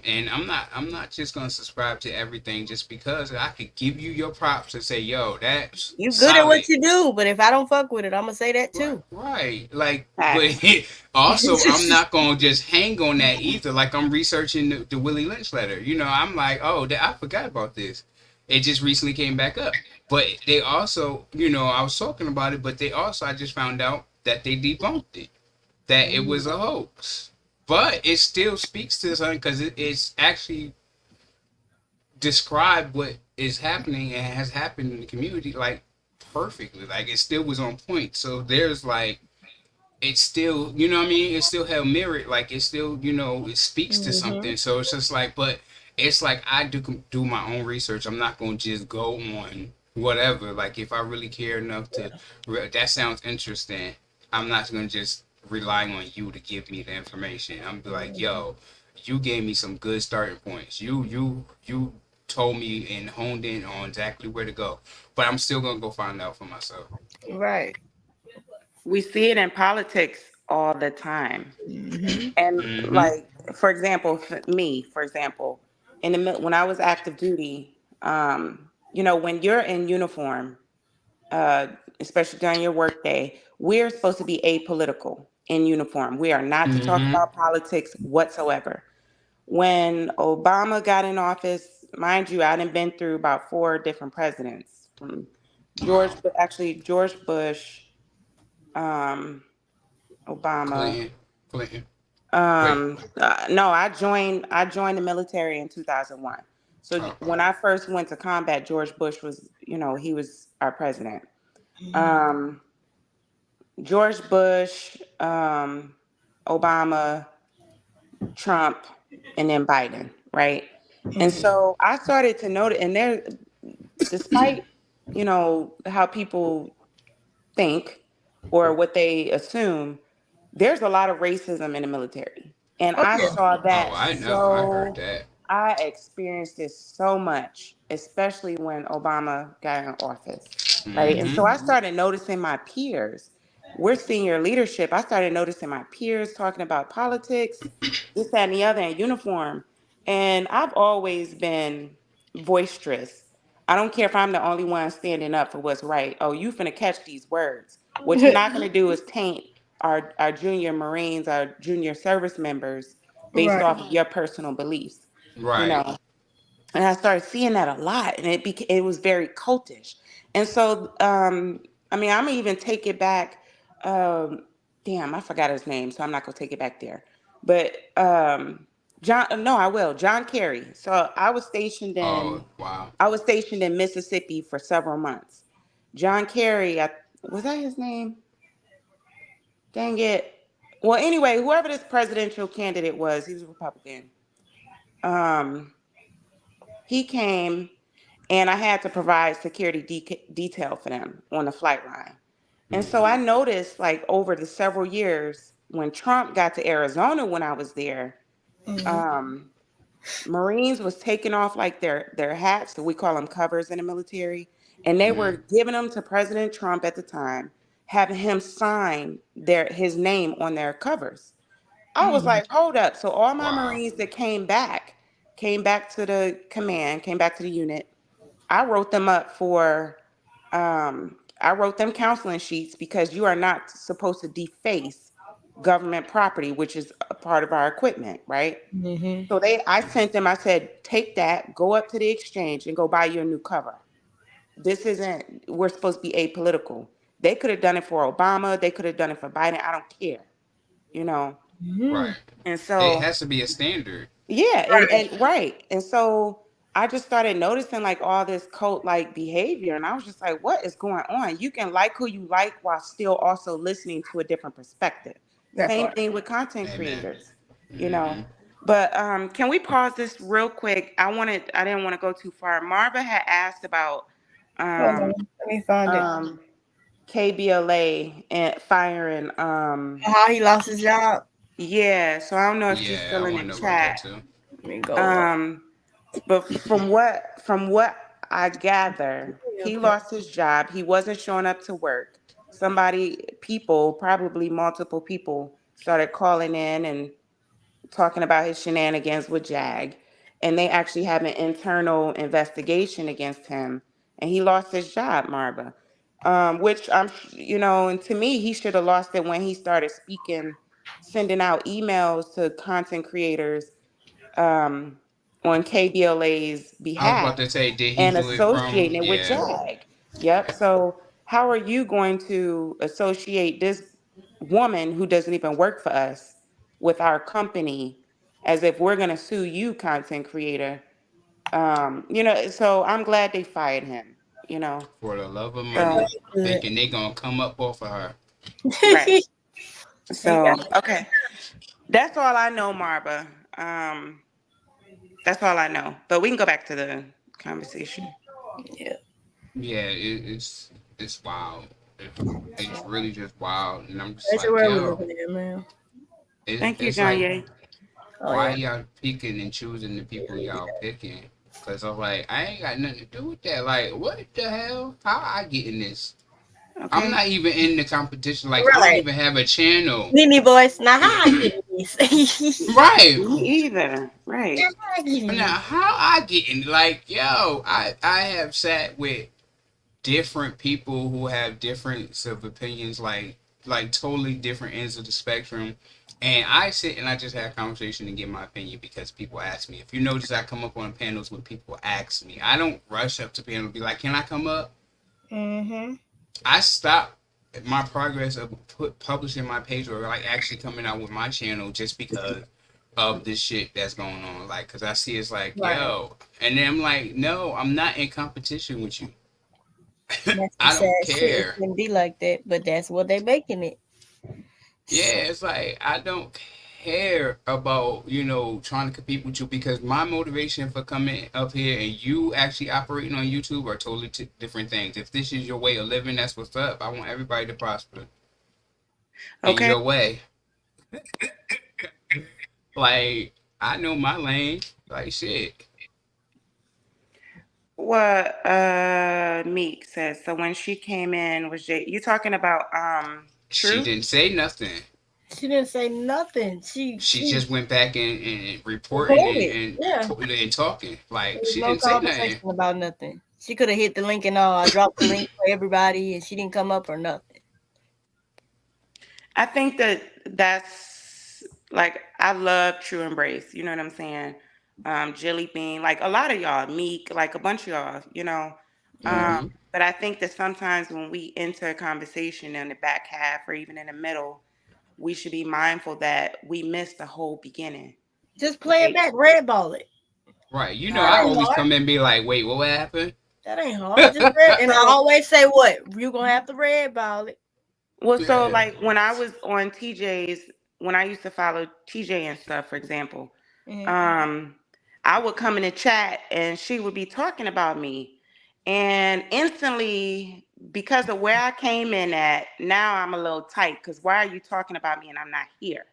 And I'm not just gonna subscribe to everything just because I could give you your props and say, yo, that's You good at solid. what you do, but if I don't fuck with it, I'm gonna say that Right, too. right. Like, but Facts. also I'm not gonna just hang on that either. Like I'm researching the Willie Lynch letter. You know, I'm like, oh, I forgot about this. It just recently came back up. But they also, you know, I was talking about it, but they also I just found out that they debunked it, that it was a hoax. But it still speaks to something because it's actually described what is happening and has happened in the community like perfectly. Like it still was on point. So there's like it's still, you know what I mean? It still held merit. Like it still, you know, it speaks to Mm-hmm. something. So it's just like, but it's like I do my own research. I'm not gonna just go on whatever. Like if I really care enough to, that sounds interesting. I'm not gonna just rely on you to give me the information. I'm be like, yo, you gave me some good starting points. You told me and honed in on exactly where to go. But I'm still gonna go find out for myself. Right. We see it in politics all the time. Mm-hmm. And Mm-hmm. like, for example, for example, when I was active duty, when you're in uniform, uh, especially during your workday, we're supposed to be apolitical in uniform. We are not to talk Mm-hmm. about politics whatsoever. When Obama got in office, mind you, I done been through about four different presidents from Wow. George Bush, um, Obama. Clinton. Clinton. Wait. No, I joined the military in 2001. So Okay. when I first went to combat, George Bush was, he was our president. Mm-hmm. Um, George Bush, Obama, Trump, and then Biden, right? And so I started to notice, and there, despite, how people think or what they assume, there's a lot of racism in the military. And Oh I yeah. saw Oh, that I know. I heard that. I experienced this so much, especially when Obama got in office, right? And Mm-hmm. so I started noticing my peers. We're senior leadership. I started noticing my peers talking about politics, this, that, and the other in uniform. And I've always been boisterous. I don't care if I'm the only one standing up for what's right. Oh, you finna catch these words. What you're not gonna do is taint our junior Marines, our junior service members based Right. off of your personal beliefs, you Right. know. And I started seeing that a lot, and it was very cultish. And so, I mean, I'm gonna even take it back. Um, Damn, I forgot his name, so I'm not gonna take it back there. But John, no, I will. John Kerry. So Oh, wow. I was stationed in Mississippi for several months. John Kerry, was that his name? Dang it. Well, anyway, whoever this presidential candidate was, he was a Republican. Um, he came and I had to provide security detail for them on the flight line. And so Mm-hmm. I noticed, like, over the several years when Trump got to Arizona when I was there, Mm-hmm. um, Marines was taking off like their hats, so we call them covers in the military, and they Mm-hmm. were giving them to President Trump at the time, having him sign his name on their covers. I was Mm-hmm. like, hold up. So all my Wow. Marines that came back to the command, came back to the unit. I wrote them up for, I wrote them counseling sheets because you are not supposed to deface government property, which is a part of our equipment, right? Mm-hmm. So I sent them, I said, take that, go up to the exchange and go buy you a new cover. This isn't, we're supposed to be apolitical. They could have done it for Obama. They could have done it for Biden. I don't care, you know? Mm-hmm. Right. And It so has to be a standard. yeah, Right. and right. And so I just started noticing like all this cult like behavior. And I was just like, what is going on? You can like who you like while still also listening to a different perspective. That Same part. thing with content Amen. creators, you know. Mm-hmm. But can we pause this real quick? I didn't want to go too far. Marva had asked about Hold um on. Let me find it. um KBLA and firing How he lost his job. yeah, so I don't know if she's Yeah, still I in want the to know about that chat. too. Let me go up. Um But from what I gather, he Okay. lost his job. He wasn't showing up to work. People, probably multiple people, started calling in and talking about his shenanigans with Jag. And they actually have an internal investigation against him. And he lost his job, Marva. Which and to me, he should have lost it when he started speaking, sending out emails to content creators um, on KBLA's I was about behalf to say, did he and do it from? associating it with Yeah, JAG. Yep. So how are you going to associate this woman who doesn't even work for us with our company as if we're going to sue you, content creator? So I'm glad they fired him, you know. for the love of That's So, money, good. thinking they gonna come up off of her. right. He got So, okay. That's all I know, Marba. Um, that's all I know. But we can go back to the conversation. yeah. Yeah, it's wild. It, it's really just wild, and I'm just That's like, where we yo, looking at, man. Thank you, it's like, Janye. Oh why yeah. y'all picking and choosing the people y'all picking? Cause I'm like, I ain't got nothing to do with that. Like, what the hell? How I get in this? I'm Okay. not even in the competition. Like, I don't Right. even have a channel. Nene voice. Now how I get this? Right. Me either. Right. How I get in Now, this? how I get in? Like, yo, I have sat with different people who have different of opinions, like totally different ends of the spectrum. And I sit and I just have a conversation and give my opinion because people ask me. If you notice, I come up on panels when people ask me. I don't rush up to panel and be like, "Can I come up?" Mm-hmm. I stop my progress of publishing my page or like actually coming out with my channel just because of this shit that's going on. Like, cause I see it's like, Right. yo, and then I'm like, no, I'm not in competition with you. That's the I sad don't shit. It care. shouldn't be like that, but that's what they making it. Yeah, it's like I don't care about trying to compete with you because my motivation for coming up here and you actually operating on YouTube are totally different things. If this is your way of living, that's what's up. I want everybody to prosper in Okay. your way. Like I know my lane. Like shit. What Meek says. So when she came in, was you talking about She True? didn't say nothing. She didn't say nothing. She She just went back and reporting reported. Yeah. and talking. There Like was she no didn't say nothing. conversation about nothing. She could have hit the link and all. I dropped the link for everybody, and she didn't come up or nothing. I think that's like I love True Embrace. You know what I'm saying? Jelly Bean, like a lot of y'all, Meek, like a bunch of y'all, you know. Mm. Mm-hmm. But I think that sometimes when we enter a conversation in the back half or even in the middle, we should be mindful that we missed the whole beginning, Just play it right? back, red ball it. Right. That I ain't always Um, hard. come in and be like, wait, what happened? That ain't hard. Just red. And I so always say what you gonna have to red ball it. Well, so Yeah. like when I was on TJ's, when I used to follow TJ and stuff, for example, Mm-hmm. um, I would come in the chat and she would be talking about me. And instantly, because of where I came in at, now I'm a little tight because why are you talking about me and I'm not here?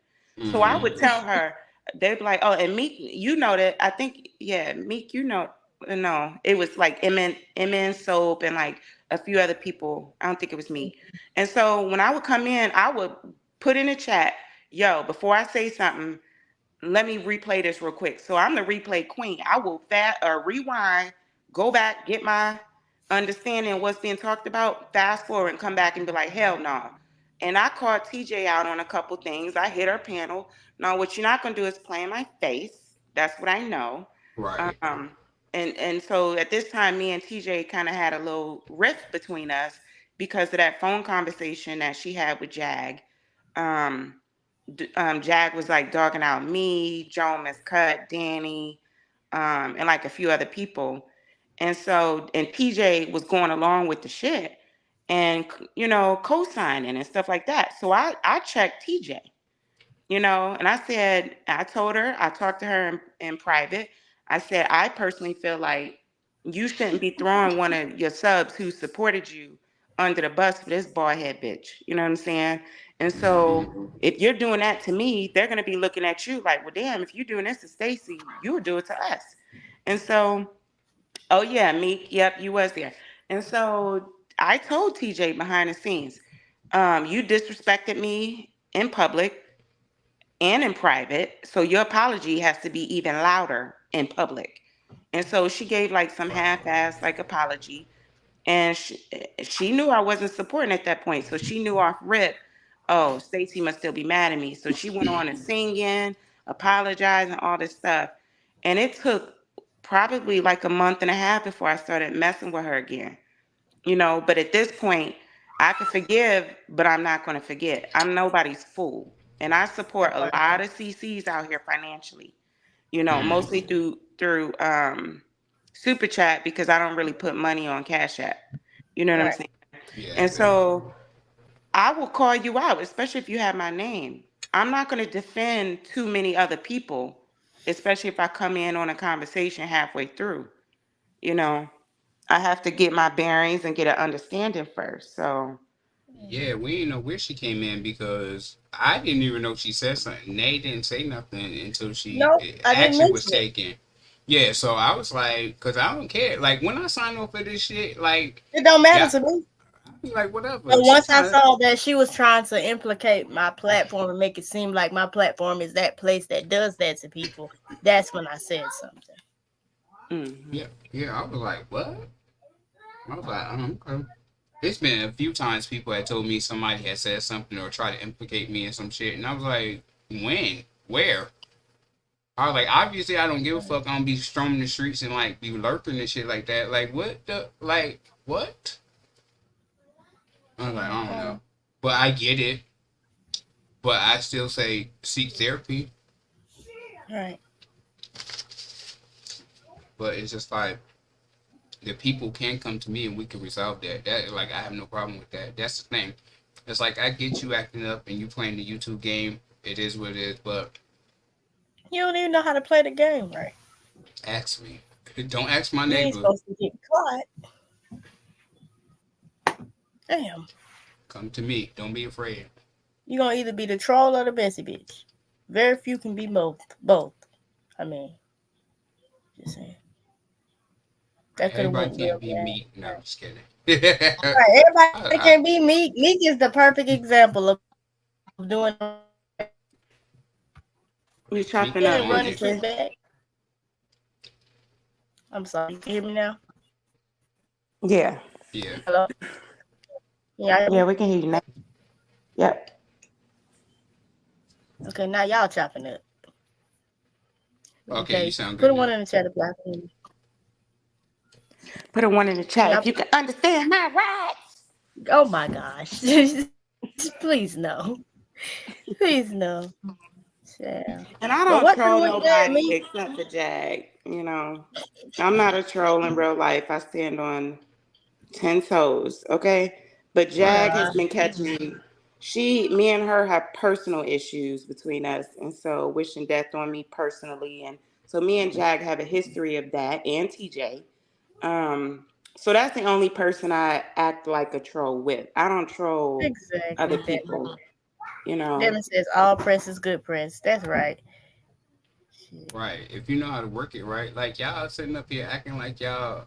So I Mm-hmm. would tell her, they'd be like, oh, and Meek, you know that. I think, yeah, Meek, no, it was like MN Soap and like a few other people. I don't think it was Meek. And so when I would come in, I would put in a chat, yo, before I say something, let me replay this real quick. So I'm the replay queen. I will rewind, go back, get my understanding of what's being talked about, fast forward and come back and be like, hell no. And I called TJ out on a couple things. I hit her panel. No, what you're not gonna do is play in my face. That's what I know. Right. Um, and so at this time, me and TJ kind of had a little rift between us because of that phone conversation that she had with Jag. Um, Jag was like dogging out me, Joan Cut, Danny, and like a few other people. And so, and TJ was going along with the shit and, co-signing and stuff like that. So I checked TJ, and I told her, I talked to her in private. I said, I personally feel like you shouldn't be throwing one of your subs who supported you under the bus for this bald head bitch. You know what I'm saying? And Mm-hmm. so if you're doing that to me, they're going to be looking at you like, well, damn, if you're doing this to Stacy, you would do it to us. And so, oh yeah, Meek, yep, you was there. And so I told TJ behind the scenes, you disrespected me in public and in private. So your apology has to be even louder in public. And so she gave like some half-ass like apology, and she knew I wasn't supporting at that point. So she knew off rip, oh, Stacey must still be mad at me. So she went on and singing, apologizing, all this stuff. And it took probably like a month and a half before I started messing with her again. But at this point, I can forgive, but I'm not going to forget. I'm nobody's fool. And I support That a part. lot of CCs out here financially, mostly Mm-hmm. through super chat, because I don't really put money on Cash App. You know what I'm Right. saying? Yeah, I And feel you. so I will call you out, especially if you have my name. I'm not going to defend too many other people, especially if I come in on a conversation halfway through. You know, I have to get my bearings and get an understanding first. So, Yeah, we didn't know where she came in because I didn't even know she said something. Nay didn't say nothing until No, I didn't action was mention it. taken. Yeah, so I was like, because I don't care. Like, when I sign off for this shit, like, It don't matter yeah, to me. I be like, whatever. But She once I trying to, saw that she was trying to implicate my platform and make it seem like my platform is that place that does that to people, that's when I said something. hmm yeah, yeah, I was like, what? I was like, okay. It's been a few times people had told me somebody had said something or tried to implicate me in some shit, and I was like, when? Where? I was like, obviously, I don't give a fuck. I don't be storming the streets and like be lurking and shit like that. Like, what the, like, what? I was like, I don't know, but I get it. But I still say seek therapy. Right. But it's just like the people can come to me and we can resolve that. That like I have no problem with that. That's the thing. It's like I get you acting up and you playing the YouTube game. It is what it is. But You don't even know how to play the game right. ask me. Don't ask my You ain't neighbor. supposed to get caught. Damn. Come to me. Don't be afraid. You gonna either be the troll or the messy bitch. Very few can be both. Both. I mean, just saying. That could have Everybody went can't real be bad. meat. No, I'm just kidding. Right. Everybody I, can be Meek. Meek is the perfect example of doing the right thing. you're Meek chopping be Didn't up. run doing What you his it. shit say? back. I'm sorry. You can hear me now? Yeah. Yeah. Hello? Yeah, I hear Yeah, me? we can hear you now. Yep. Okay, now y'all chopping up. Okay, you Okay, sound put good a one now. in the chat if y'all can hear me. Put a one in the Can chat if y'all? you can understand my rights. Oh my gosh. Please no. Please no. Yeah. And I But don't what could have troll went bad, nobody Meek? except for Jag. I'm not a troll in real life. I stand on 10 toes, okay? But Right. Jag has Nah. been catching me. Me and her have personal issues between us, and so wishing death on me personally. And so me and Jag have a history of that, and TJ. So that's the only person I act like a troll with. I don't troll other Exactly, Devin. people, you know. Devin says all press is good press. That's right. Shit. Right. If you know how to work it right, like y'all sitting up here acting like y'all.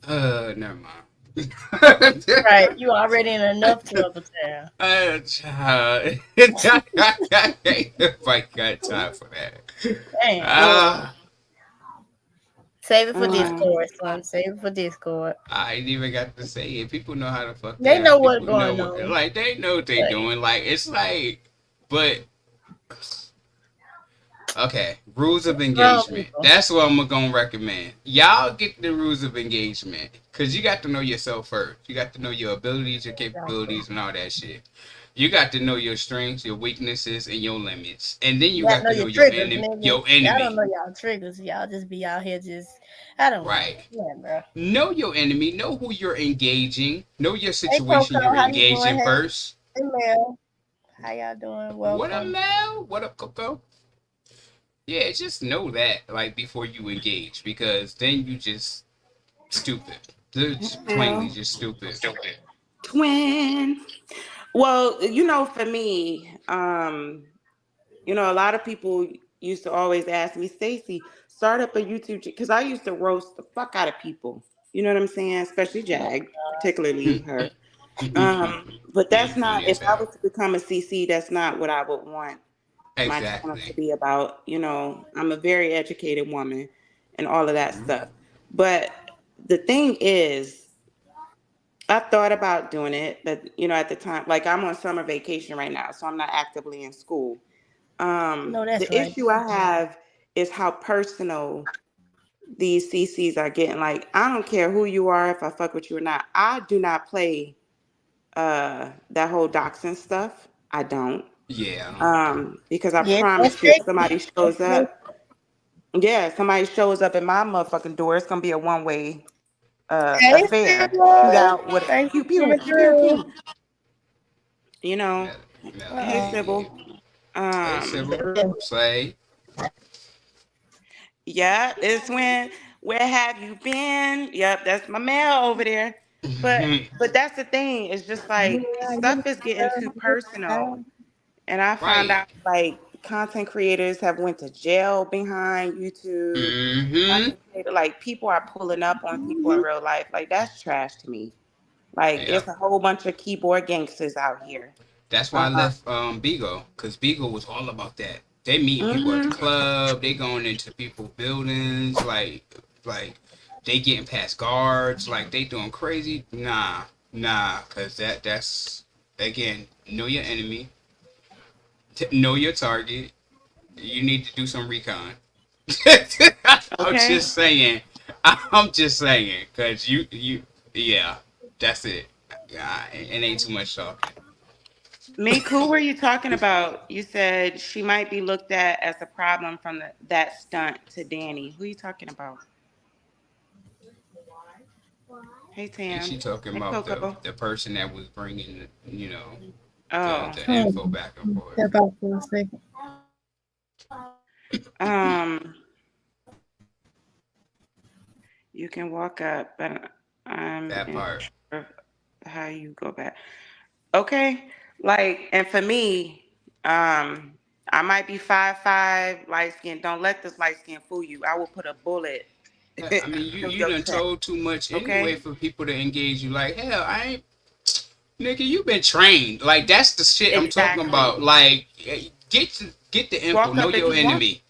Never mind. Right. You already in enough trouble, town. Child. If I got time for that. Damn. Ah, Save it for Uh, Discord, son. Save it for Discord. I ain't even got to say it. People know how to fuck They that know up. what's People know going what, on. like, they know what they But doing. Like, it's like, but Okay, rules of Strong engagement. people. That's what I'm gonna recommend. Y'all get the rules of engagement because you got to know yourself first. You got to know your abilities, your Exactly. capabilities, and all that shit. You got to know your strengths, your weaknesses, and your limits, and then You you gotta got know to your know your triggers, enemy. nigga. Your Y'all don't know enemy, y'all triggers. Y'all just be out here just, I don't know. right? Yeah, bro. Know your enemy. Know who you're engaging. Know your Hey, situation Coco, you're how you engaged doing? in first. Hey, Mel. How y'all doing? What up, Welcome. Mel? What up, Coco? Yeah, just know that like before you engage because then you just stupid. They're just plainly Hell, just stupid. twin. Well, for me, a lot of people used to always ask me, Stacy, start up a YouTube because I used to roast the fuck out of people. You know what I'm saying? Especially Jag, particularly her. But Being that's not, funny if as I hell. was to become a CC, that's not what I would want my channel to Exactly. be about. I'm a very educated woman and all of that Mhm. stuff. But the thing is, I thought about doing it, but at the time, like I'm on summer vacation right now, so I'm not actively in school. No, that's The right. issue I have is how personal these CCs are getting. Like, I don't care who you are, if I fuck with you or not. I do not play that whole doxing stuff. I don't. Yeah, I don't either. Because I Yeah, that's promise you, if tricky. somebody shows up, yeah, if somebody shows up at my motherfucking door, it's gonna be a one-way Hey, affair. Sybil. Shootout with a Thanks pew for pew coming pew pew through. pew. You know. Mel, Mel, Hey, Uh-oh. Sybil. hey, Um, Sybil. Slay. yeah, it's where have you been? Yep, that's my mail over there. But but that's the thing. It's just like stuff is getting too personal, and I found Right. out like content creators have went to jail behind YouTube. Mm-hmm. Content creator, like people are pulling up on people in real life. Like that's trash to me. Like Yep. it's a whole bunch of keyboard gangsters out here. That's why I Uh, left Beagle, because Beagle was all about that. They meeting people at the hmm club, they going into people's buildings, like they getting past guards, like they doing crazy. Nah, cause that's again, know your enemy, know your target. You need to do some recon. I'm Okay. just saying. I'm just saying, cause yeah, that's it. It ain't too much talking. Meek, who were you talking about? You said she might be looked at as a problem from that stunt to Danny. Who you talking about? Hey, I think Tam. she talking Hey, about Coco. the person that was bringing Oh, the Hold info on. back and forth. Step out for a second. um, you can walk up, but I'm That unsure part. of how you go back. Okay, like, and for me, I might be 5'5", light skin. Don't let this light skin fool you. I will put a bullet I mean, through you your done chest. told too much anyway Okay, for people to engage you. Like hell, I ain't nigga. You been trained. Like that's the shit I'm talking exactly. about. Like get the info. Walk Know up if your you want. enemy.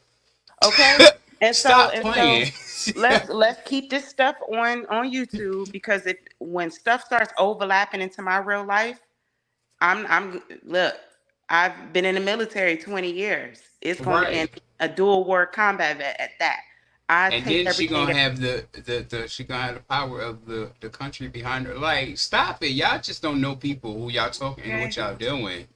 Okay, and so Stop and so, playing. let's keep this stuff on YouTube because if when stuff starts overlapping into my real life, I'm look. I've been in the military 20 years. It's gonna and Right. a dual war combat vet at that. I And take then she everything gonna that. have the she gonna have the power of the country behind her. Like, stop it. Y'all just don't know people who y'all talking and what Okay. y'all doing.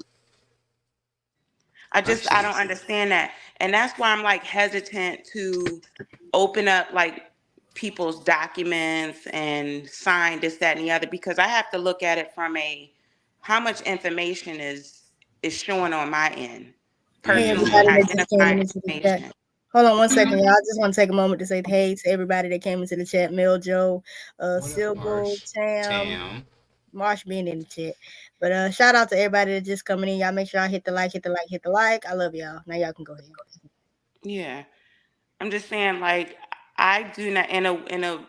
I'm I just don't understand that. And that's why I'm like hesitant to open up like people's documents and sign this, that, and the other because I have to look at it from a how much information is showing on my end. Hey, Personally everybody mm-hmm. that just came identifying into the chat. information. Hold on one second, y'all. I just want to take a moment to say hey to everybody that came into the chat. Mel Joe, What up, Sybil, Marsh? Tam, Tam. Marsh being in the chat. But shout out to everybody that just coming in. Y'all make sure I hit the like, hit the like, hit the like. I love y'all. Now y'all can go ahead. Yeah. I'm just saying like I do not in a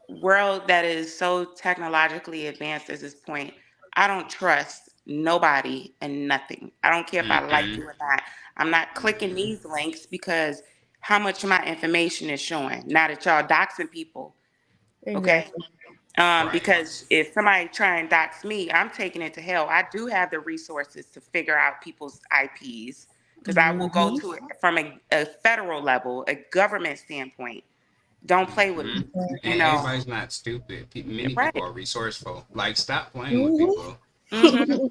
world that is so technologically advanced at this point, I don't trust nobody and nothing. I don't care if I like Mm-hmm. you or not. I'm not clicking Mm-hmm. these links because how much of my information is showing. Now that y'all doxing people, okay? Exactly. Right. Because if somebody try and dox me, I'm taking it to hell. I do have the resources to figure out people's IPs because I will go Mm-hmm. to it from a federal level, a government standpoint. Don't play with Hmm. me, you And know. everybody's not stupid. Many people Right. are resourceful. Like, stop playing with Mm-hmm. people. Hmm.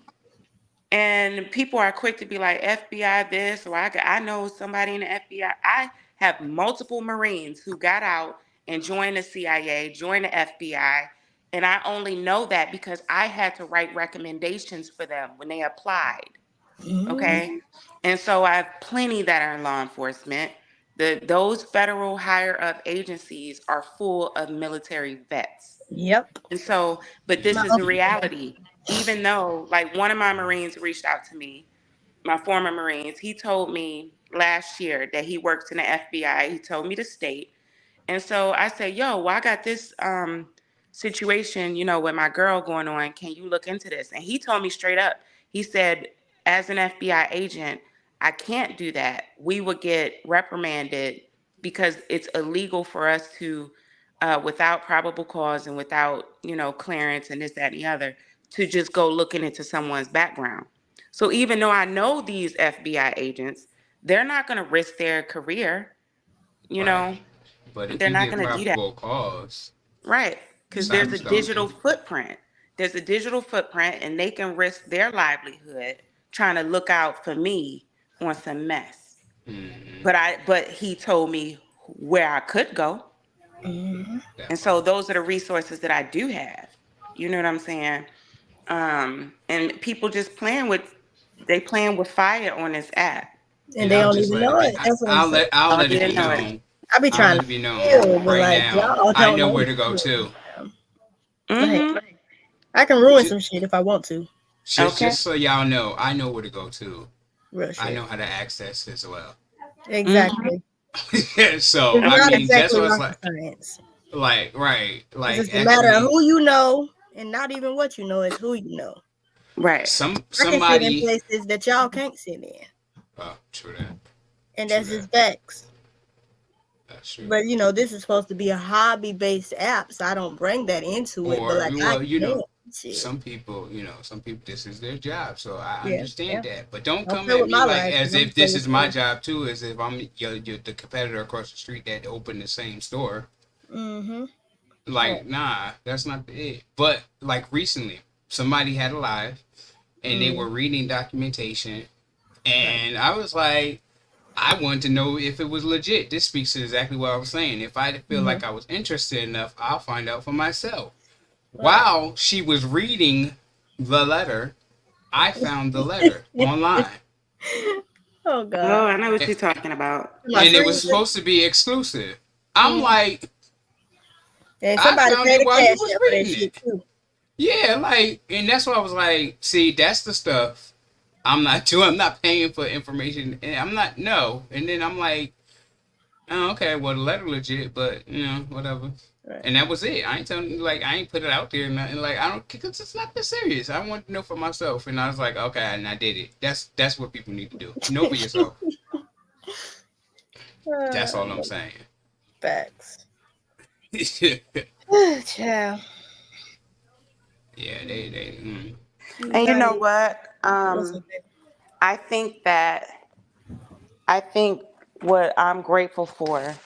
And people are quick to be like FBI this, or I know somebody in the FBI. I have multiple Marines who got out and joined the CIA, joined the FBI, and I only know that because I had to write recommendations for them when they applied. Mm-hmm. Okay, and so I have plenty that are in law enforcement. Those federal higher up agencies are full of military vets. Yep. And so, but this My is the uncle. reality. Even though, like, one of my Marines reached out to me, my former Marines, he told me last year that he works in the FBI. He told me the state. And so I said, yo, well, I got this situation, with my girl going on. Can you look into this? And he told me straight up, he said, as an FBI agent, I can't do that. We would get reprimanded because it's illegal for us to, without probable cause and without, clearance and this, that, and the other, to just go looking into someone's background. So even though I know these FBI agents, they're not going to risk their career, you Right. know, But if they're you not get going to do that. probable cause, Right. Because there's a stop digital stomping. footprint. There's a digital footprint, and they can risk their livelihood trying to look out for me on some mess. Hmm. But he told me where I could go. Mm-hmm. And That so part. those are the resources that I do have. You know what I'm saying? And people just playing with fire on this app. And And they I'll don't just even let it know be. it. That's what I'm saying. I'll Oh, let it didn't be know it. known. I be I'll trying let to it be known feel, but right like now. y'all I don't know know where the to go to. truth. Go ahead. Mm-hmm. I can ruin Just, some shit if I want to. Okay. just so y'all know, I know where to go to. Real I shit. know how to access as well. Mm-hmm. Exactly. So It's I not Okay. mean, that's exactly what's rocket science. right, It's like just a matter of actually who you know and not even what you know, it's who you know. Right. I can sit in somebody. places that y'all can't sit in. Oh, true that. And True that's that. just facts. That's true. But this is supposed to be a hobby based app, so I don't bring that into it. But Or like I well, can shit. some people this is their job, so I Yeah, understand yeah. that. But don't Don't come play at with me my like life because as I'm gonna if play this with is my yours. job too, as if I'm you're the competitor across the street that opened the same store. Mm-hmm. Right. Like, nah, that's not it. But like recently, somebody had a live and they Mm, were reading documentation, right. and I was like, I wanted to know if it was legit. This speaks to exactly what I was saying. If I feel Mm-hmm. like I was interested enough, I'll find out for myself. Right. While she was reading the letter, I found the letter online. Oh Oh, God. I know what And you're talking about. My and it was screenshot. supposed to be exclusive. I'm Mm-hmm. like, And I somebody found paid it a while you cash was app for that reading shit it. too. Yeah, like, and that's why I was like, see, that's the stuff I'm not doing. I'm not paying for information. And I'm not, no. And then I'm like, oh, okay, well, the letter legit, but, whatever. Right. And that was it. I ain't telling you, like, I ain't put it out there. And nothing. Like, I don't, because it's not that serious. I want to know for myself. And I was like, okay, and I did it. That's what people need to do. Know for yourself. That's all I'm saying. Facts. Yeah, Child. they. And you Not know even. what? What's up, baby? I think that I think what I'm grateful for.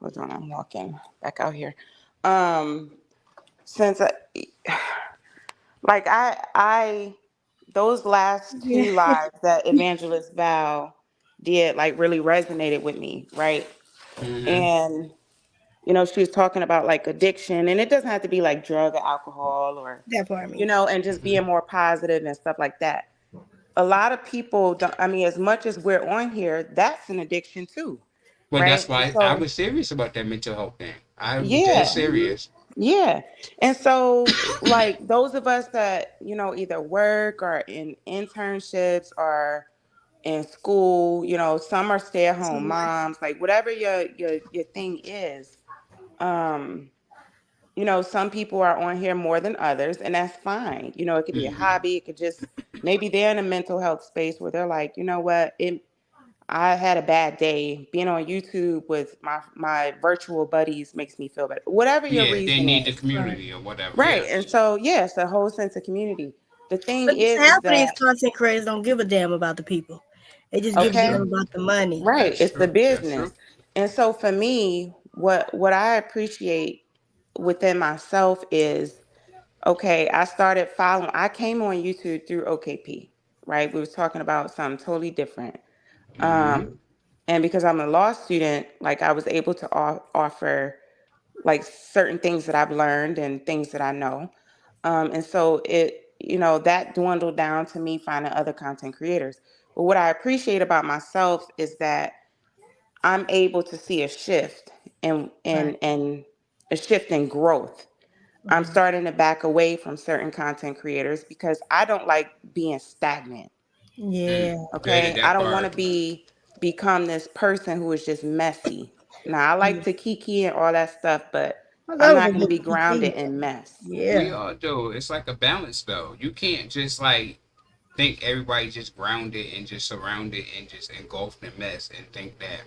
Hold on, I'm walking back out here. Um, since like those last Yeah. two lives that Evangelist Val did like really resonated with me, right? Mm-hmm. And she was talking about like addiction, and it doesn't have to be like drug or alcohol or, That part of me. and just being more positive and stuff like that. A lot of people don't, I mean, as much as we're on here, that's an addiction too, Well, that's right? And why I so, was serious about that mental health thing. I'm dead yeah, serious. yeah. And so, like, those of us that, either work or in internships or in school, some are stay at home moms, like, whatever your thing is. um, some people are on here more than others, and that's fine. It could be a Mm-hmm. hobby. It could just maybe they're in a mental health space where they're like, you know what, I had a bad day. Being on YouTube with my virtual buddies makes me feel better. Whatever your Yeah, they reason need the is, Right. community or whatever. right? Yeah. And so, yes, a whole sense of community. The thing But is half of these that content creators don't give a damn about the people. They just give That's a damn Okay. true. about the money. Right. That's It's the true. That's true. business. And so for me, what I appreciate within myself is, okay, I started following, I came on YouTube through OKP, right? We was talking about something totally different. Mm-hmm. And because I'm a law student, like I was able to offer like certain things that I've learned and things that I know. And so that dwindled down to me finding other content creators. But what I appreciate about myself is that I'm able to see a shift and Right. a shift in growth. I'm Mhm. starting to back away from certain content creators because I don't like being stagnant. Mm. Yeah. That Okay. I that don't want part. to become this person who is just messy. Now I like Yeah. to kiki and all that stuff, but I I'm love not a going to good be grounded critique. in mess. We Yeah. all do. It's like a balance though. You can't just like think everybody just grounded and just surrounded and just engulfed in mess and think that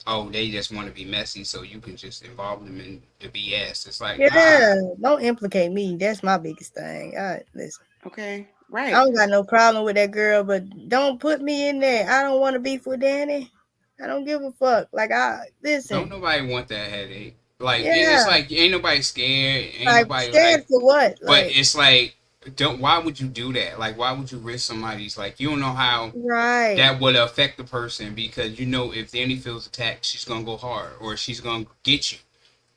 oh they just want to be messy so you can just involve them in the BS. It's like nah. Yeah. Don't implicate me. That's my biggest thing. Listen. Okay. I Right. don't got no problem with that girl, but don't put me in there. I don't want to beef with Danny. I don't give a fuck. Like I Don't listen. nobody want that headache. Like it's Yeah. like ain't nobody scared. Ain't Like nobody scared like. for what? But Like it's like don't. Why would you do that? Like why would you risk somebody's like you don't know how right. that would affect the person because you know if Danny feels attacked, she's gonna go hard or she's gonna get you.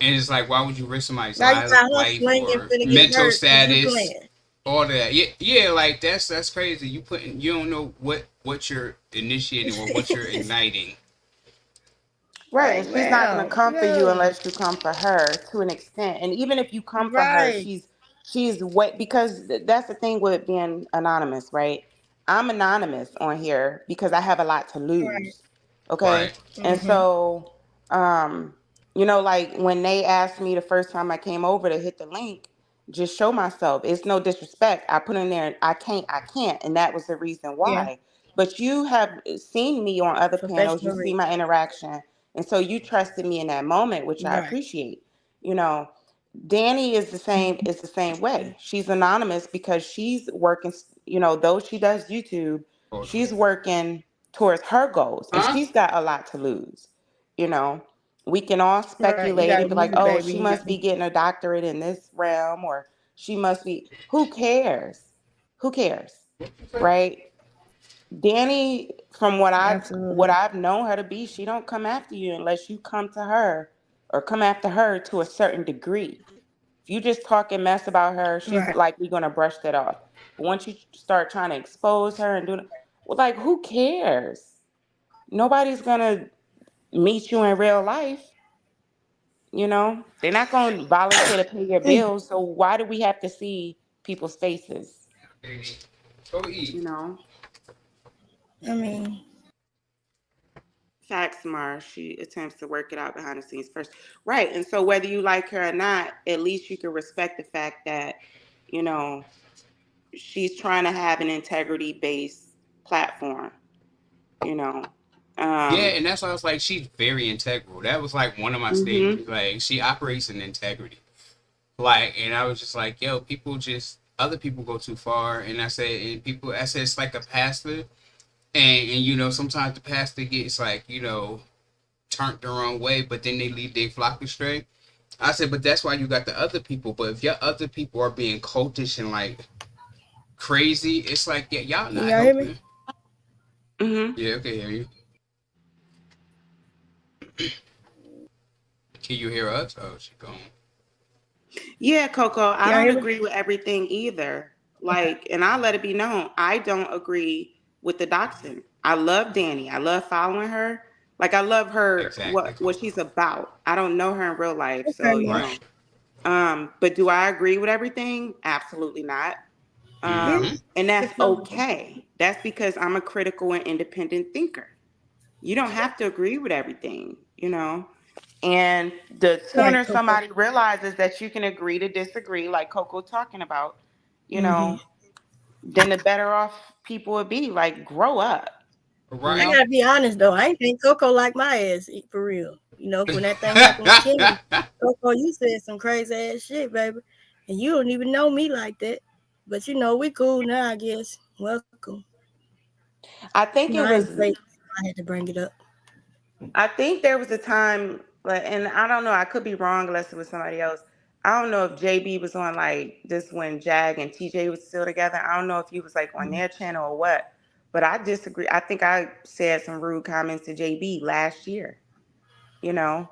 And it's like, why would you risk somebody's Now you got her life swinging or finna get mental hurt because you status, playing. all that? Yeah, yeah, like that's crazy. You don't know what you're initiating or what you're igniting. Right, Like and she's not going to ma'am, come for you no. unless you come for her to an extent. And even if you come for her, Right. she's what, because that's the thing with being anonymous, right? I'm anonymous on here because I have a lot to Right. lose. Okay? Right. And Mm-hmm. so like when they asked me the first time I came over to hit the link, just show myself. It's no disrespect. I put in there, I can't. And that was the reason Yeah. why. But you have seen me on other panels, you Professional see risk. my interaction. And so you trusted me in that moment, which I Right. appreciate. You know, Danny is the same way. She's anonymous because she's working, though she does YouTube, Hold on. she's working towards her goals and Huh? she's got a lot to lose. You know, we can all Right. You speculate gotta and be move like, it, oh, baby. she You must gotta be getting a doctorate in this realm, or she must be, who cares? Who cares? Right? Danny, from what absolutely. I've known her to be, she don't come after you unless you come to her or come after her to a certain degree. If you just talking mess about her, she's Right. likely gonna brush that off. But once you start trying to expose her and well, like who cares? Nobody's gonna meet you in real life. They're not gonna volunteer to pay your bills. So why do we have to see people's faces? Baby, go eat. You know. I mean, Facts, Mar. She attempts to work it out behind the scenes first. Right. And so whether you like her or not, at least you can respect the fact that, you know, she's trying to have an integrity based platform, you know. Yeah, Um, and that's why I was like, she's very integral. That was like one of my hmm statements. Like she operates in integrity. Like, and I was just like, yo, people just other people go too far. And I said it's like a pastor, and sometimes the pastor gets like turned the wrong way, but then they lead their flock astray. I said, but that's why you got the other people. But if your other people are being cultish and like crazy, it's like yeah, y'all can not y'all hear me? helping. hmm Yeah, okay, hear you. Can you hear us? Oh, she gone. Yeah, Coco, I Y'all don't hear me? agree with everything either. Like, and I'll let it be known, I don't agree with the doxing. I love Danny. I love following her. Like, I love her, Exactly, what Coco. she's about. I don't know her in real life, Okay, so Mark. Right. But do I agree with everything? Absolutely not. Yeah. Mm-hmm. And that's It's no. okay. That's because I'm a critical and independent thinker. You don't have to agree with everything. And the Right, sooner Coco. somebody realizes that you can agree to disagree, like Coco talking about, you Mm-hmm. know, then the better off people would be. Like, grow up, you I Right. know? gotta be honest though. I ain't think Coco like my ass for real. When that thing happened with Kenny, Coco, you said some crazy ass shit, baby, and you don't even know me like that. But we cool now, I guess. Welcome. I think No, it I ain't was. late. I had to bring it up. I think there was a time, and I don't know. I could be wrong, unless it was somebody else. I don't know if JB was on like this when Jag and TJ was still together. I don't know if he was like on their channel or what. But I disagree. I think I said some rude comments to JB last year. You know,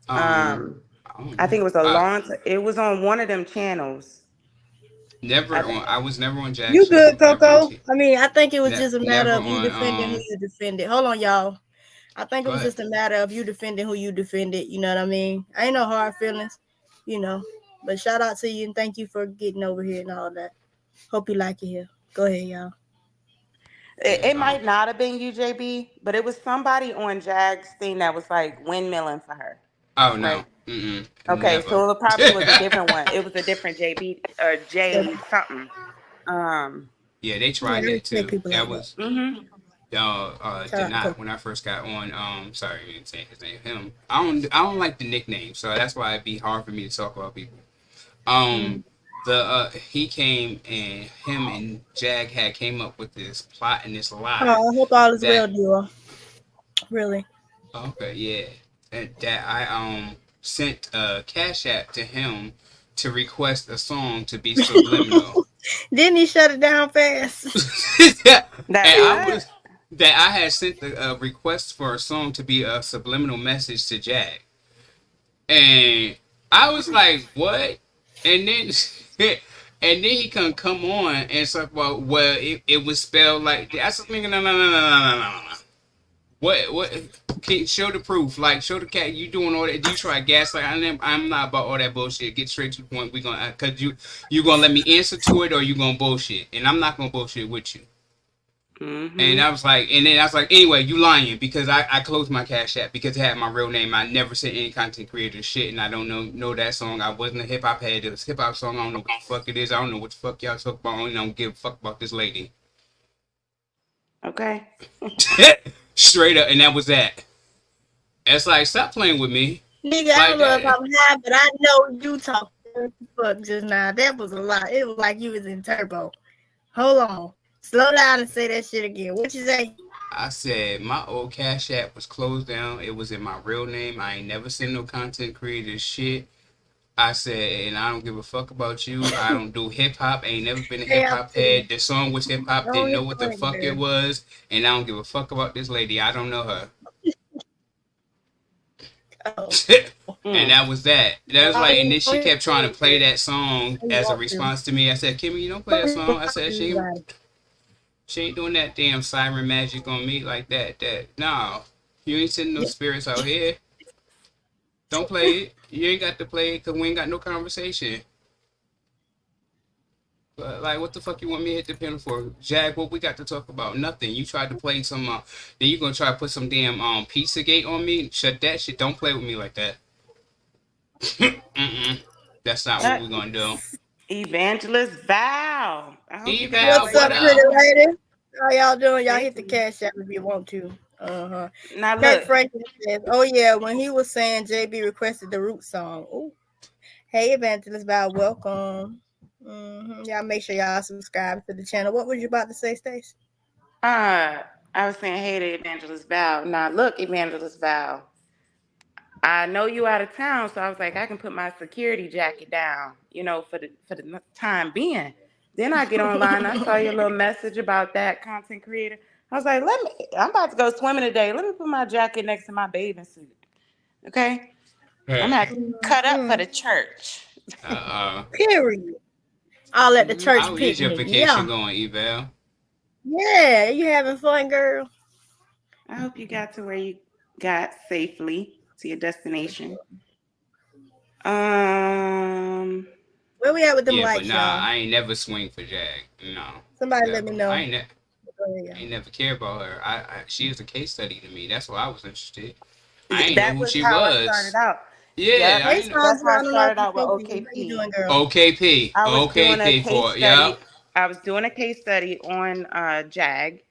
um, I don't I know. think it was a long. It was on one of them channels. I Never think. on. I was never on Jack You show. good, Never on Coco? T. I mean, I think it was just a matter Never of you on. defending who you defended. Hold on, y'all. I think it Go was ahead. just a matter of you defending who you defended. You know what I mean? Ain't no hard feelings, you know. But shout out to you and thank you for getting over here and all that. Hope you like it here. Go ahead, y'all. It Yeah. might not have been UJB, but it was somebody on Jag's thing that was like windmilling for her, Oh right? no. Mm-mm. Okay, Never. so it probably was a different one. It was a different JB or J something. Um. Yeah, they Yeah, tried I that respect too. people That like that. was Mhm. Shout did out to not Coco. when I first got on. Sorry, I didn't say his name. Him. I don't like the nickname, so that's why it'd be hard for me to talk about people. Um, Mm. the he came and him and Jag had came up with this plot and this Oh, lie I hope all is well, that Dior. Really. okay, yeah, that I sent a cash app to him to request a song to be subliminal. Didn't he shut it down fast? And That I what? was that I had sent the request for a song to be a subliminal message to Jag, and I was like, "What?" And then and then he can come on and it's like, well, it was spelled like that. I said, "Nigga, no, no, no, no, no, no, no, no. What? Can show the proof? Like, show the cat you doing all that. Do you try gaslight? I'm not about all that bullshit. Get straight to the point. We gonna cause you gonna let me answer to it or you gonna bullshit, and I'm not gonna bullshit with you." And Mhm. I was like, and then I was like, anyway, you lying because I closed my Cash App because it had my real name. I never said any content creator shit, and I don't know that song. I wasn't a hip hop head. It was hip hop song. I don't know what the fuck it is. I don't know what the fuck y'all talk about. I don't give a fuck about this lady. Okay. Straight up, and that was that. It's like stop playing with me Nigga, I like don't know if that. I'm high, but I know you talk fuck just now. That was a lot. It was like you was in turbo. Hold on. Slow down and say that shit again. What you say? I said my old Cash App was closed down. It was in my real name. I ain't never seen no content creator shit. I said, and I don't give a fuck about you. I don't do hip hop. Ain't never been a Hey, hip I'm hop too. head. The song was hip hop. Go Didn't know ahead, what go the ahead, fuck it girl. was, and I don't give a fuck about this lady. I don't know her. Oh. And Mm. that was that. That was Oh, like, and you then she kept trying to play that song as a want to. response to me. I said, Kimmy, you don't play that song. I said, she ain't doing that damn siren magic on me like that. No, you ain't sending no spirits out here. Don't play it. You ain't got to play it because we ain't got no conversation. But like, what the fuck you want me to hit the pen for, Jag? What we got to talk about? Nothing. You tried to play some. Then you gonna try to put some damn pizza gate on me? Shut that shit. Don't play with me like that. Mm-mm. That's not what Uh, we're gonna do. Evangelist Val. I hope you got to Eval, where What's you what up, got pretty up? to. lady? How y'all doing? Y'all Hey, hit the T. cash app if you want to. Uh-huh. Now Kurt look. Franklin says, oh yeah, when he was saying JB requested the root song. Ooh. Hey Evangelist Val, welcome. Y'all make sure y'all subscribe to the channel. What was you about to say, Stacey? I was saying hey to Evangelist Val. Now look, Evangelist Val. I know you out of town, so I was like, I can put my security jacket down, for the time being. Then I get online. I saw your little message about that content creator. I was like, I'm about to go swimming today. Let me put my jacket next to my bathing suit. Okay, I'm gonna cut up for Mhm. the church. Uh, Period. All at the Mhm. church how is your picnic. vacation Yeah. going, Eval? Yeah. You having fun, girl? I hope you got to where you got safely to your destination. Um, Where we at with them Yeah, but likes, nah, y'all? I ain't never swing for Jag. No, Somebody let me never. know. Go ahead, I y'all. ain't never care about her. She is a case study to me. That's why I was interested. I ain't know that who was she how I started was. out. Yeah, Yep, I Hey ain't know. that's Sandra, how I I don't know if started you out with spoke to you. How you OKP. doing, girl? OKP, I was doing a OKP case for study. yup. I was doing a case study on JAG.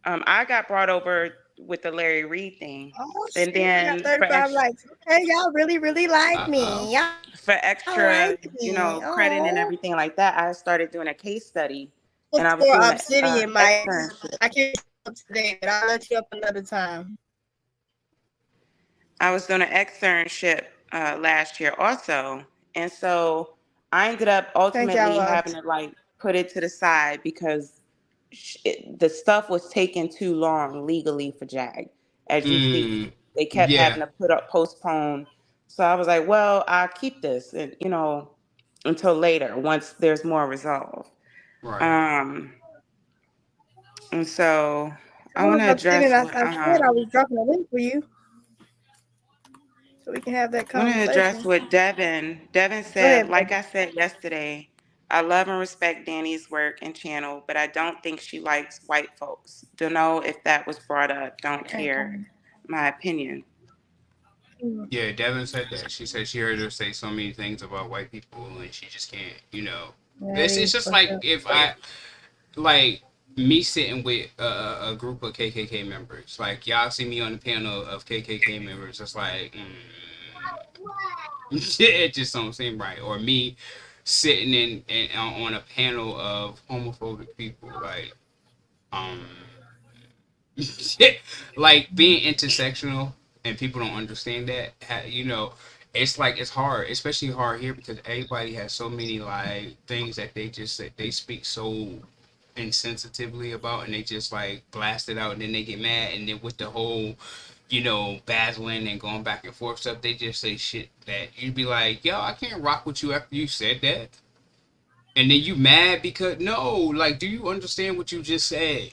I got brought over with the Larry Reed thing, Oh and shit, I got then 35 likes. Okay, y'all really, really like Oh, me. Y'all for like extra, me. Oh. credit and everything like that, I started doing a case study, Look and I was for doing an Obsidian, Maya. externship. I can up to date, but I'll let you up another time. I was doing an externship last year also, and so I ended up Thank y'all. ultimately having to like put it to the side because the stuff was taking too long legally for JAG. As you see, Mm, they kept yeah, having to put up postpone. So I was like, well, I'll keep this, and until later once there's more resolve. right. Um, and so I I want was to upstairs address and what I said I was dropping a link for you so we can have that I want to address conversation. what Devin Go said. ahead, Like baby. I said yesterday, I love and respect Danny's work and channel, but I don't think she likes white folks. Don't know if that was brought up. Don't Ain't care. coming. My opinion. Yeah, Devin said that. She said she heard her say so many things about white people, and she just can't. That It's is just fucked like up. if I like me sitting with a group of KKK members. Like y'all see me on the panel of KKK members. It's like it just don't seem right. Or me sitting in on a panel of homophobic people. Um like being intersectional and people don't understand that it's like it's hard, especially hard here because everybody has so many like things that they just say they speak so insensitively about, and they just like blast it out, and then they get mad, and then with the whole battling and going back and forth stuff, they just say shit that you'd be like, yo, I can't rock with you after you said that. And then you mad because no, like, do you understand what you just said?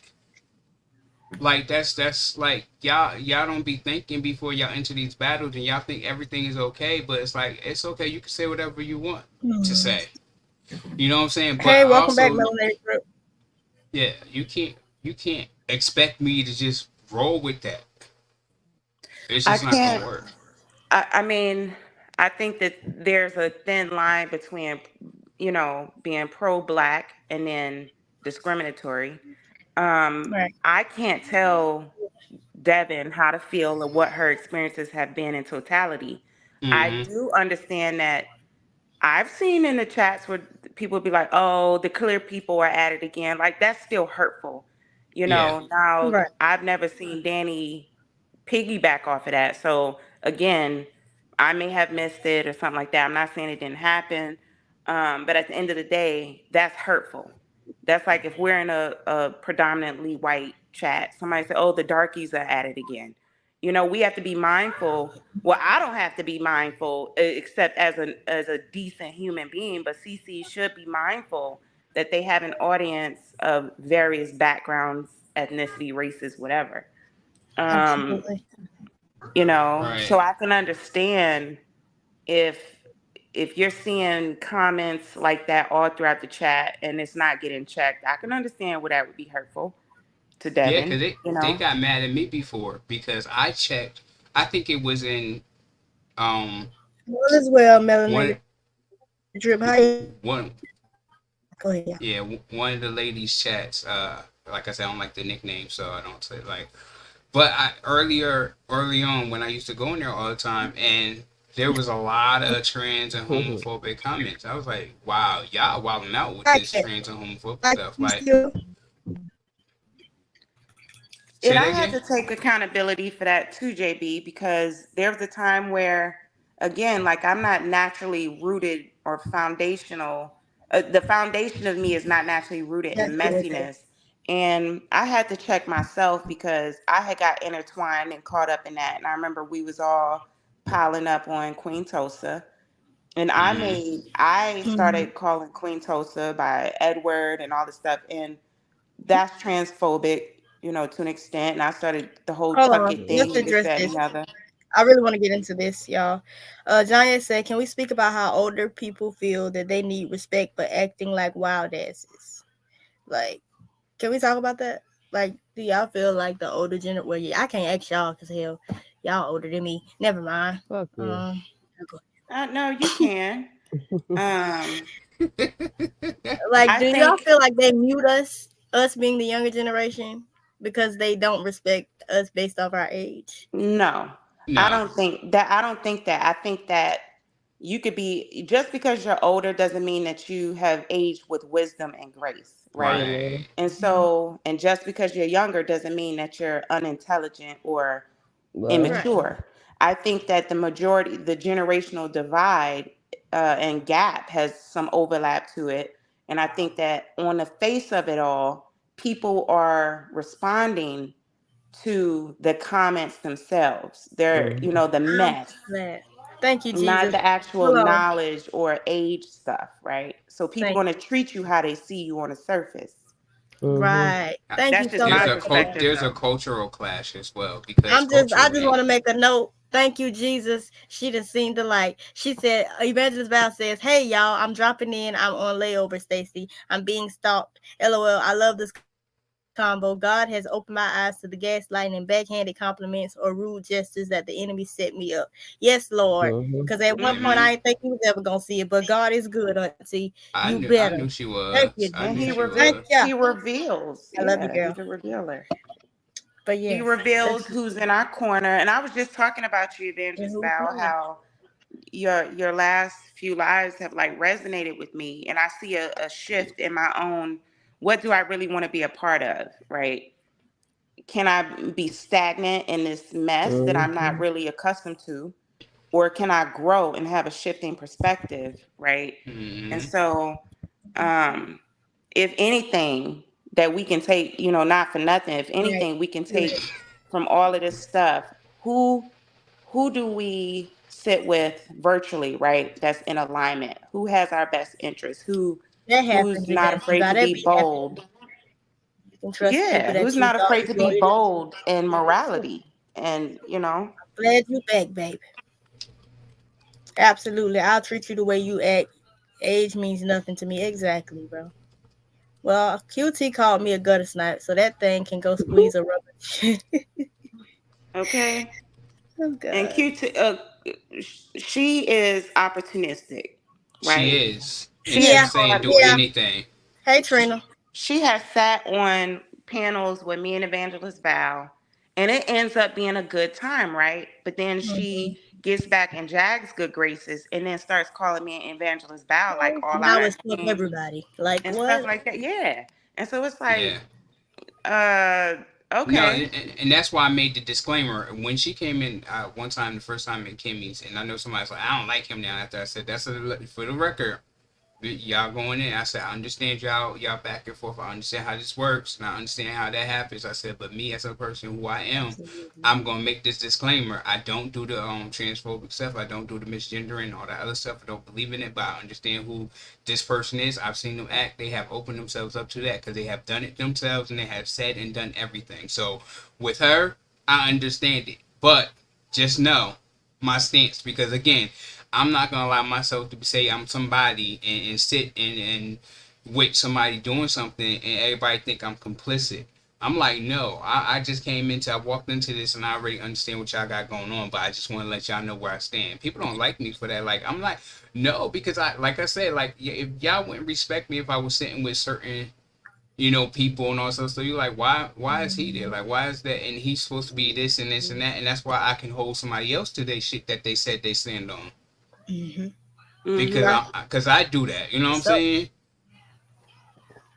Like that's like y'all don't be thinking before y'all enter these battles, and y'all think everything is okay, but it's like it's okay. You can say whatever you want to Hmm. say. You know what I'm saying? But Hey, welcome back, also, Melanated Group. yeah, you can't expect me to just roll with that. It's I just not gonna can't. work. I mean, I think that there's a thin line between, being pro-black and then discriminatory. Right. I can't tell Devin how to feel or what her experiences have been in totality. I Mm-hmm. do understand that I've seen in the chats where people be like, "Oh, the clear people are at it again." Like that's still hurtful. Yeah. Now Right. I've never seen Danny piggyback off of that. So again, I may have missed it or something like that. I'm not saying it didn't happen, but at the end of the day, that's hurtful. That's like if we're in a predominantly white chat, somebody say, "Oh, the darkies are at it again." We have to be mindful. Well, I don't have to be mindful except as a decent human being, but CC should be mindful that they have an audience of various backgrounds, ethnicity, races, whatever. Um, Absolutely. so Right. I can understand if you're seeing comments like that all throughout the chat and it's not getting checked. I can understand why that would be hurtful to Yeah, because Devin, they got mad at me before because I checked. I think it was in um All is well, one Melanated Drip. How you doing? one Go ahead, yeah. yeah, one of the ladies chats. Like I said, I don't like the nickname, so I don't say like. But early on, when I used to go in there all the time, and there was a lot of trans and homophobic comments. I was like, wow, y'all wilding out with Like this it. trans and homophobic Like stuff. you Like, still. And say I that had again. to take accountability for that too, JB, because there was a time where, again, like I'm not naturally rooted or foundational. The foundation of me is not naturally rooted in That's good. messiness. And I had to check myself because I had got intertwined and caught up in that. And I remember we was all piling up on Queen Tulsa. And Mm-hmm. I Mm-hmm. started calling Queen Tulsa by Edward and all this stuff. And that's transphobic, to an extent. And I started the whole Hold tuck on. it Let's thing and this, address that, and this. the other. I really want to get into this, y'all. Johnny said, "Can we speak about how older people feel that they need respect but acting like wild asses? Like, can we talk about that? Like, do y'all feel like the older gener? Well, yeah, I can't ask y'all because hell, y'all older than me. Never mind. Fuck you. Um, No, you can. Um, like, I do y'all think feel like they mute us being the younger generation, because they don't respect us based off our age? no. I No. don't think that. I don't think that. I think that you could be just because you're older doesn't mean that you have aged with wisdom and grace. right? Amen. Right. And so, and just because you're younger doesn't mean that you're unintelligent or Right. Right. immature. I think that the majority, the generational divide and gap has some overlap to it. And I think that on the face of it all, people are responding to the comments themselves. They're, Mm-hmm. the I'm mess, glad. Thank you, not Jesus. the actual Hello. knowledge or age stuff, right? So people Thank going to you. treat you how they see you on the surface. Mm-hmm. Right. Thank you That's just so my much There's for that. perspective, there's a though. cultural clash as well because I just want culturally, to make a note. Thank you, Jesus. She done seen the light. She said, Evangelist Val says, "Hey y'all, I'm dropping in. I'm on layover, Stacy. I'm being stalked. LOL. I love this combo. God has opened my eyes to the gaslighting and backhanded compliments or rude gestures that the enemy set me up. Yes, Lord. Because at one point I didn't think Hmm. he was ever gonna see it, but God is good, Auntie. You better. I knew she Thank you, was. I Jesus. And knew he she Thank you. was. he reveals. I love you, Yeah, girl. he's a revealer. But He yes, let's reveals who's in our corner. And I was just talking about you, and Evangelist who's Val, not. how your last few lives have like resonated with me, and I see a shift in my own. What do I really want to be a part of? Right? Can I be stagnant in this mess that I'm not Mm-hmm. really accustomed to, or can I grow and have a shifting perspective? Right? And Hmm. so, um, if anything that we can take, not for nothing, if Right. anything we can Right. take from all of this stuff, who who do we sit with virtually, right? That's in alignment. Who has our best interest? That Who's happens, not Evangelist. afraid About to that be be happening. bold? You can trust the people Yeah, that who's you not thought afraid was to be loyal. bold in morality? And Glad you back, baby. Absolutely. I'll treat you the way you act. Age means nothing to me. Exactly, bro. Well, QT called me a gutter snipe, so that thing can go squeeze a rubber. okay. Oh And God. Q, she is opportunistic, She right? is, and She has she'll Yeah, say and brought do yeah. anything. Hey she, Trina. she has sat on panels with me and Evangelist Val, and it ends up being a good time, right? But then Mm-hmm. she gets back in Jag's good graces and then starts calling me and Evangelist Val like all Now out of it's fuck name everybody. Like and stuff what? like that. Yeah. And so it's Yeah. like, uh, No, okay. and that's why I made the disclaimer when she came in one time, the first time at Kimmy's, and I know somebody's like, I don't like him now. After I said that's for the record, y'all going in. I said I understand y'all back and forth. I understand how this works, and I understand how that happens. I said, but me as a person who I am, Absolutely. I'm gonna make this disclaimer. I don't do the transphobic stuff. I don't do the misgendering, all that other stuff. I don't believe in it, but I understand who this person is. I've seen them act. They have opened themselves up to that because they have done it themselves and they have said and done everything. So with her, I understand it, but just know my stance because again, I'm not gonna allow myself to say I'm somebody and sit and with somebody doing something and everybody think I'm complicit. I'm like, no, I just I walked into this and I already understand what y'all got going on, but I just want to let y'all know where I stand. People don't like me for that. Like, I'm like, no, because like I said, like, if y'all wouldn't respect me if I was sitting with certain, people and all stuff, so you're like, why is he there? Like, why is that? And he's supposed to be this and this and that, and that's why I can hold somebody else to their shit that they said they stand on. Mm-hmm. Because Mm-hmm. I do that, you know what I'm So saying?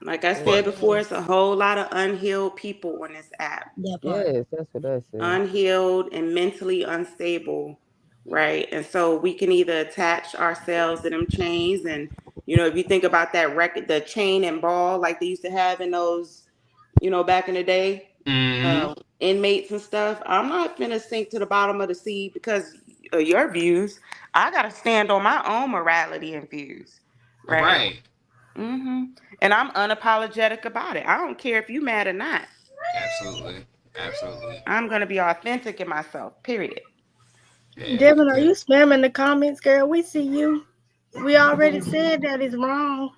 Like I But said before, it's a whole lot of unhealed people on this app. that part. Yes, that's what I said. Unhealed and mentally unstable, right? And so we can either attach ourselves to them chains, and if you think about that record, the chain and ball, like they used to have in those, back in the day, mm-hmm. inmates and stuff. I'm not finna sink to the bottom of the sea because of your views. I gotta stand on my own morality and views, right? Right. And I'm unapologetic about it. I don't care if you mad or not. Absolutely. Absolutely. I'm gonna be authentic in myself. Period. Yeah. Devin, are you Good. spamming the comments, girl? We see you. We already said that is wrong.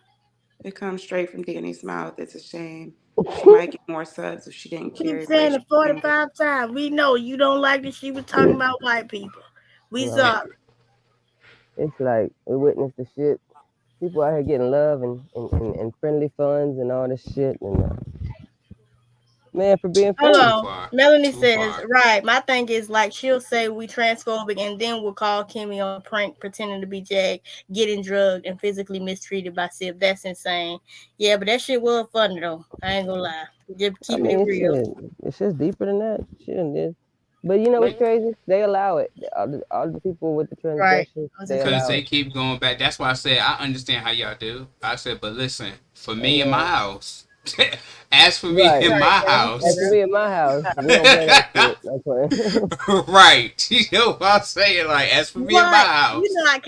It comes straight from Danny's mouth. It's a shame. She might get more subs if she didn't Keep carry saying racial it anger. 45 times. We know you don't like that she was talking about white people. We No, sorry. it's like we witnessed the shit. People out here getting love and friendly funds and all this shit, and Man, for being Hold funny. Too on. far. Melanie Too says, far. right. My thing is like she'll say we transphobic and then we'll call Kimmy on a prank pretending to be Jack, getting drugged and physically mistreated by Sif. That's insane. Yeah, but that shit was funny though. I ain't gonna lie. Just I keeping it mean, real. shit, it's just deeper than that. Shit, and this. But you know what's crazy? They allow it. All the people with the Right. transgressions, I was they just gonna Cause allow they it. keep going back. That's why I said I understand how y'all do. I said, but listen, for And me in my house, as for me right. in right, my yeah, you said As for house, that. me in my house, we don't play that shit. I'm playing. right? You know what I'm saying? Like, as for me in my What? You house, know I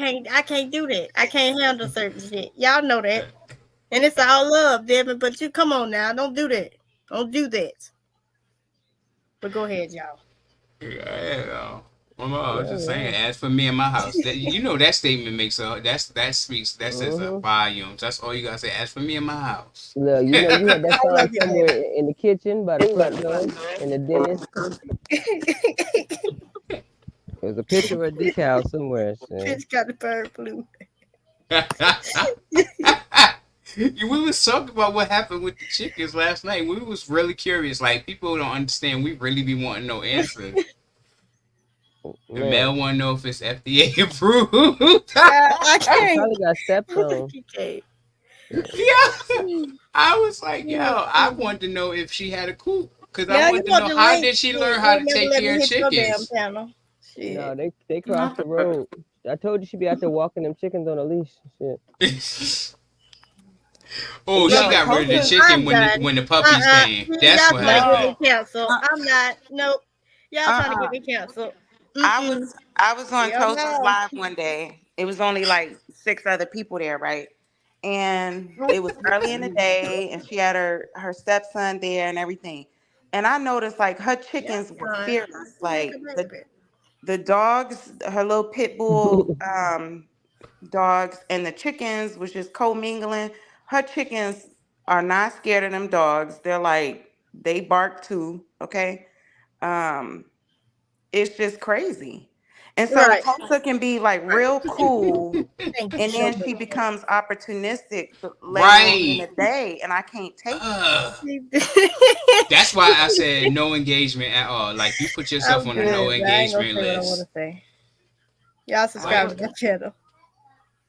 can't do that. I can't handle certain shit. Y'all know that. And it's all love, Devin, but you come on now. Don't do that. Don't do that. But go ahead, y'all. yeah. Well, no, I was Yeah, just saying, yeah. as for me in my house, that you know that statement makes that speaks that says Mhm. volumes. That's all you gotta say. As for me in my house. Look, you know, you had that I sign love you, somewhere baby. in the kitchen, by the front door, in the dentist. There's a picture of a decal somewhere. Shit. Bitch got the bird flu. We was talking about what happened with the chickens last night. We was really curious. Like people don't understand. We really be wanting no answers. The Man, male want to know if it's FDA approved. I it can't. probably got steps on. He can't. Yeah, I was like, yo, I wanted to know if she had a coop because I Now you wanted to want know the how link. did she Shit, learn how you'll to never take let me care of hit your damn chickens. channel. No, Shit. they crossed Not the the road. I told you she'd be out there walking them chickens on a leash. Shit. Oh, she yo, got rid of the Tulsa. chicken I'm when done. the puppies came. That's Y'all what trying to get happened. me No. canceled. Uh I'm not. Nope. Y'all trying to uh. get me canceled. I Mm-mm. was I was on Hell Tulsa's no. live one day. It was only like six other people there, right? And it was early in the day, and she had her stepson there and everything. And I noticed like her Y'all chickens were fine. fearless. Like a Like baby. the dogs, her little pit bull dogs, and the chickens was just co-mingling. Her chickens are not scared of them dogs. They're like they bark too. Okay. Um, it's just crazy. And so Right. Tulsa can be like real cool, Thank you and so then much. she becomes opportunistic later on in Right. the day, and I can't take it. That's why I said no engagement at all. Like you put yourself I'm on a no good. I ain't gonna engagement say what I want to list. say. Y'all I subscribe to would my channel.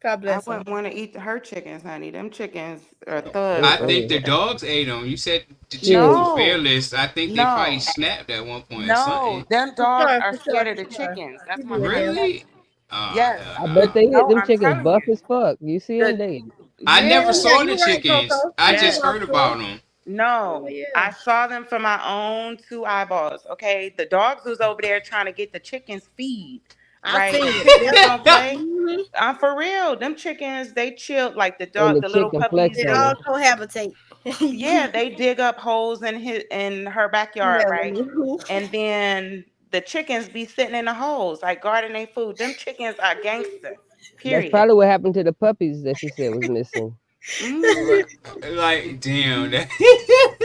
God I bless them. wouldn't want to eat her chickens, honey. Them chickens are thugs I over think Mm-mm. the there. dogs ate them. You said the chickens were Shit. No, fearless. I think they probably no, snapped at one point or no. something. Them For dogs sure, are for sure, scared for of the sure. chickens. That's You my did friend. them. Really? Oh Yes, hell I bet no. they hit no, them I'm chickens telling buff you. as fuck. You see them? The They I never Oh yeah, yeah, saw the you're right, chickens. Coco. I You did just yes. walk heard through. about them. Oh No, yeah. I saw them from my own two eyeballs. Okay, the dogs was over there trying to get the chickens feed, I right? seen The it. chickens Yep. don't play. hmm I'm for real. Them chickens, they chilled like the and dog, the the little chicken puppies. flex They on They all her. cohabitate. yeah, they dig up holes in her backyard, right? Melanie. And then the chickens be sitting in the holes like guarding their food. Them chickens are gangster. That's Period. probably what happened to the puppies that she said was missing. Hmm. Like damn.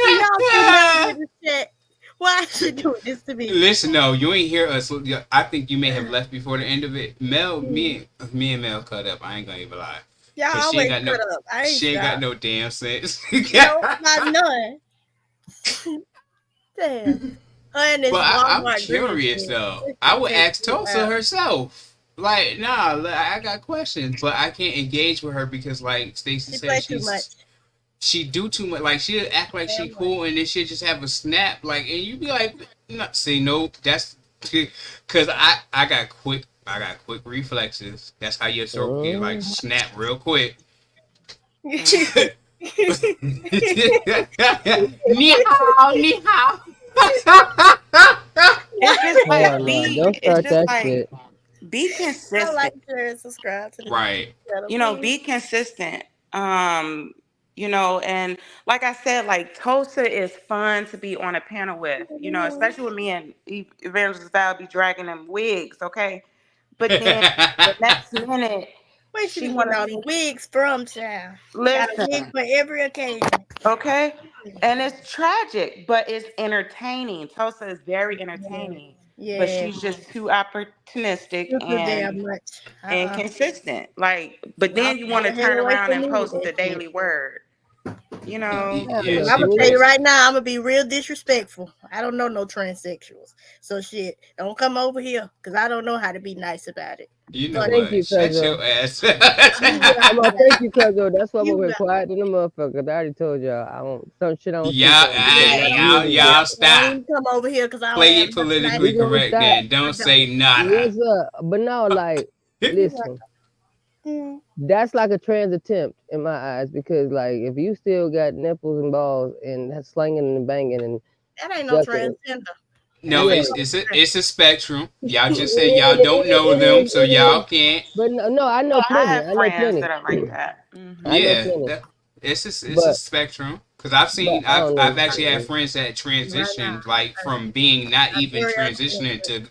Y'all see Melanie in the chat. Why is she doing this to me? Listen, no, you ain't hear us. I think you may have left before the end of it. Mel, Mm. me and Mel cut up. I ain't gonna even lie, Y'all cause always cut up. I ain't she ain't got stopped. no damn sense. No, not none. Damn. Her and this But I'm Walmart greeting curious shit. though. This I shit would takes ask me Tulsa out. herself. Like, nah, I got questions, but I can't engage with her because, like Stacy She said, play too much. she do too much. Like she'll act like she Damn much. cool, and then she'll just have a snap. Like, and you be like, not say nope. That's because I got quick reflexes. That's how your throat get like Mm. snap real quick. Ni hao, ni hao. It's just Hell like no! be. Don't It's start just that like shit. be I like, consistent. share, and subscribe to the Right. channel, You know, please. be consistent. And like I said, like Tulsa is fun to be on a panel with. Especially with me and Evangelist Val be dragging them wigs, okay? But then the next minute Where she she be getting wanna all the wigs from, child? Got a wig listen. for every occasion. Okay? And it's tragic, but it's entertaining. Tulsa is very Yeah. entertaining, but Yeah. she's just too opportunistic Just a and damn much. inconsistent. Like, but Y'all then you stay want to the hell turn away around from and me with post that the shit. daily word. You know, I have Yeah, Cause enough I'm she gonna to tell you eat. crazy. right now, I'm gonna be real disrespectful. I don't know no transsexuals, so shit, don't come over here, cause I don't know how to be nice about it. You know Go Thank ahead. what? you, Shut cousin. your ass. You got I'm gonna that. thank you, cousin. That's why I'm You gonna be got quiet in the motherfucker. I already told y'all. I don't some shit I don't speak Y'all, on because yeah. my Don't y'all, views even is y'all different. stop. come over here, cause I don't Play have it nothing nice politically We to gonna correct. say. stop. Then don't I don't. say nada. Yes, sir. But no, like, You got. listen. Mm, That's like a trans attempt in my eyes because, like, if you still got nipples and balls and slinging and banging and that ain't no ducking, transgender. No, That's a yeah, it's a spectrum. Y'all just said y'all don't know them, so it y'all is. can't. But no, no, I know I plenty. have I know friends plenty. that are like that. I know Yeah, plenty. it's a But spectrum. Cause I've but seen I I've don't I've know. actually had Mm-mm. friends that right now. transitioned like from being not I'm even very upset. transitioning to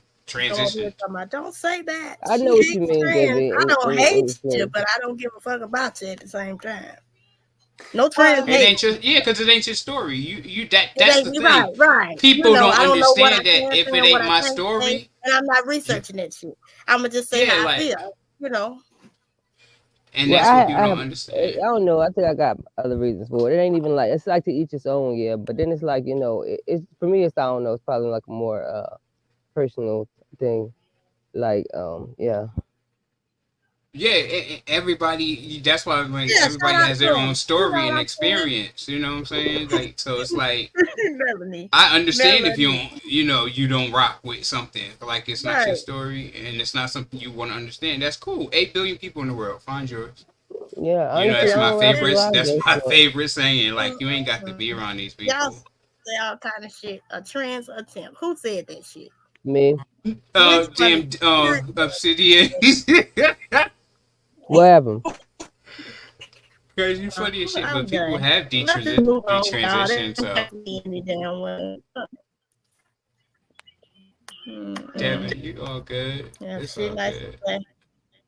Go over here transitioned. talking about, don't say that. I She know what you ain't mean, trans. JB. I don't In hate the you, sense, but I don't give a fuck about you at the same time. No trans Well, It hate. ain't your yeah, cause it ain't your story. You It that's ain't the me, right, thing. right. You People know, don't I don't know what I understand that can if say it and what ain't I my can't say, story, and I'm not you researching that shit. I'ma just say yeah, how I like, feel. You know, and well, that's what people I don't have. understand. I don't know. I think I got other reasons for it. It ain't even like it's like to each its own, yeah. But then it's like it's for me. It's I don't know. It's probably like a more personal thing. Like yeah. Yeah, everybody. That's why like yeah. Shout everybody out has to their him. own You know story what and I'm saying? experience. You know what I'm saying? Like, so it's like Melanie, I understand if you Melanie, don't, you don't rock with something like it's not your right? story and it's not something you want to understand. That's cool. 8 billion people in the world. Find yours. Yeah, You know, honestly, that's I my don't favorites. That's apologize my for it. favorite saying. Like, you ain't got to be Mm-mm. around these Y'all people. say all kind of shit. A trans attempt. Who said that shit? Me, Which one? Damn, Obsidian. what happened? Crazy, funny as shit. But I'm people done. have Let's just move on with all that. detransitioned. Don't So, have to be any damn way. Devin, Mm-mm. you all good. Yeah, It's shit all nice to good. say.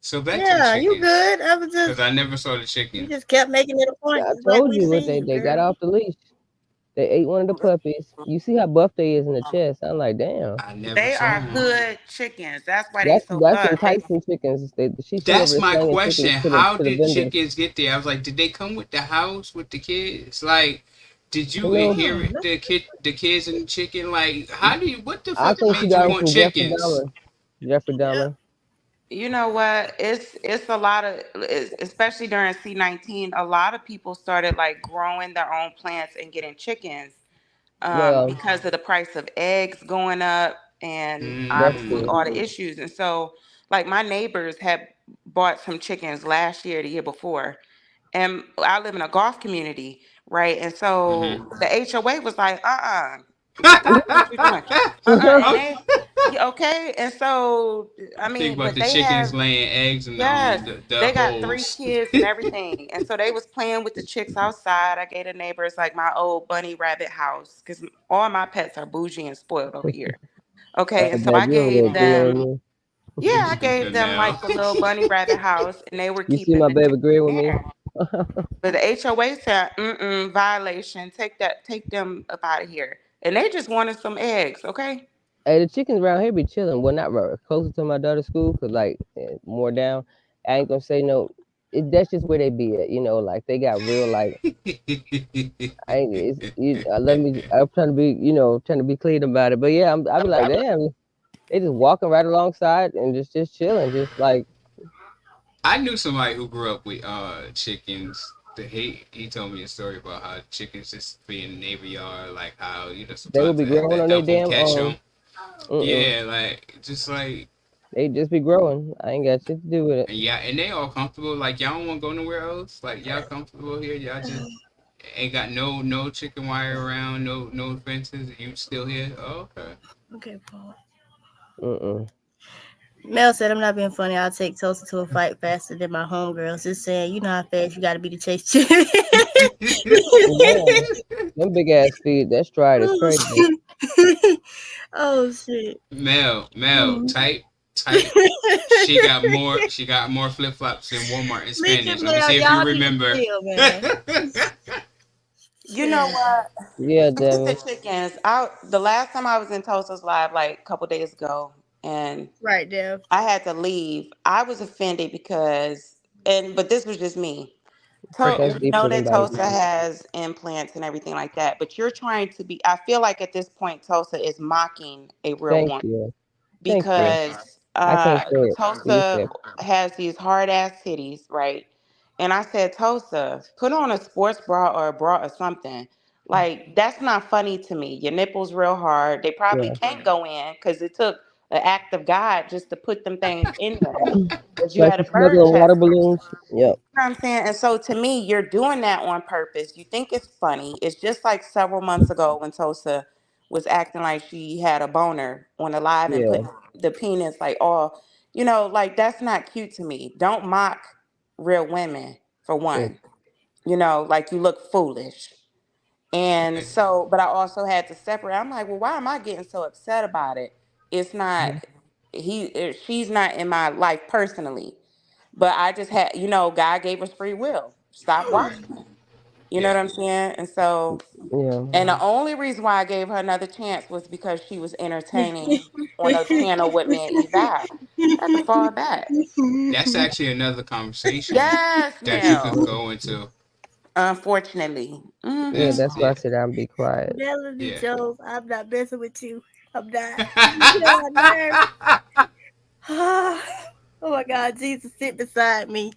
So back to the Yeah, you chickens, good. I was because just I never saw the you chickens. just kept making it a point. I Just like told we you what see you, they got girl. off the leash. They ate one of the puppies. You see how buff they is in the chest. I'm like, damn. I never they saw are one. hood chickens. That's why they so That's them buff. They Tyson chickens. She over That's there my slanging question. chickens How to the did vendors. chickens get there? I was like, did they come with the house with the kids? Like, did You you know, inherit the kids and the chicken? Like, how do you? What the I fuck think she made you got them want from Jeffrey chickens? Dahmer. Jeffrey Yep. Dahmer. You know what? It's a lot of, especially during C-19, a lot of people started like growing their own plants and getting chickens, Well, because of the price of eggs going up and that's obviously true. all Mm. the issues. And so, like my neighbors had bought some chickens last year, the year before, and I live in a golf community, right? And so Mm-hmm. the HOA was like, what you doing? And they, yeah, okay. And so, I Think mean, about but the they chickens have, laying eggs in yes, the they got three holes. kids and everything. And so they was playing with the chicks outside. I gave the neighbors like my old bunny rabbit house because all my pets are bougie and spoiled over here. Okay. And so Baby, I you over there gave agreeing them, with me. yeah, I gave Stupid them Mel. like the little bunny rabbit house and they were You see keeping my the baby chickens agreeing with me? there. But the HOA said, violation. Take them up out of here. And they just wanted some eggs, okay? Hey, the chickens around here be chilling. Well, not closer to my daughter's school, cause like more down. I ain't gonna say no. That's just where they be at. Like they got real like. I ain't. Let me. I'm trying to be. Trying to be clean about it. But yeah, I be like, damn. They just walking right alongside and just chilling, just like I knew somebody who grew up with chickens. He told me a story about how chickens just be in the neighbor yard, like how they would sometimes be growing the on their elephant damn catch them. own. Mm-mm. Yeah, like just like They just be growing. I ain't got shit to do with it. and yeah, and they all comfortable. Like y'all don't want to go nowhere else. Like y'all comfortable here. Y'all just ain't got no chicken wire around, no fences. You still here? Oh, okay. Okay, Paul. Mm-mm. Mel said, I'm not being funny. I'll take Tulsa to a fight faster than my homegirls. Just saying, you know how fast you got to be to chase chicken. Yeah, them big ass feet. That stride is Oh, crazy. shit. Oh, shit. Mel, Mm. type. She got more flip flops than Walmart in Look at Spanish. Let me Mel. see if you Y'all need to remember. chill, man. You know Chill. what? Yeah, With the Devin. chickens, the last time I was in Tulsa's live, like a couple days ago, and Right, Dev. I had to leave. I was offended because, but this was just me. To, That's we deeper know than that body Tosa count. has implants and everything like that, but you're trying to be. I feel like at this point, Tosa is mocking a real Thank woman you. Thank you. because I can't say it, but you Tosa said has these hard ass titties, right? And I said, Tosa, put on a sports bra or a bra or something. Like that's not funny to me. Your nipples real hard. They probably yeah. can't go in because it took an act of God just to put them things in there. Because you Like had you a bird smuggling water chest first. balloons. Yep. Know what I'm saying? And so to me, you're doing that on purpose. You think it's funny. It's just like several months ago when Tosa was acting like she had a boner on the live and Yeah. put the penis like all, like that's not cute to me. Don't mock real women for Yeah. one. Like you look foolish. And And so, but I also had to separate. I'm like, well, why am I getting so upset about it? It's not she's not in my life personally. But I just had, God gave us free will. Stop watching it. You know yeah, what I'm saying? And so, Yeah. and the only reason why I gave her another chance was because she was entertaining on a channel with me and Eval. I had to fall back. that's actually another conversation Yes, that you could Mel. go into. Unfortunately. Yeah. That's Hmm. That's why I said I'm be quiet. Melanie yeah. Jones, I'm not messing with you. I'm not. You get on my nerves. Oh my God, Jesus, sit beside me.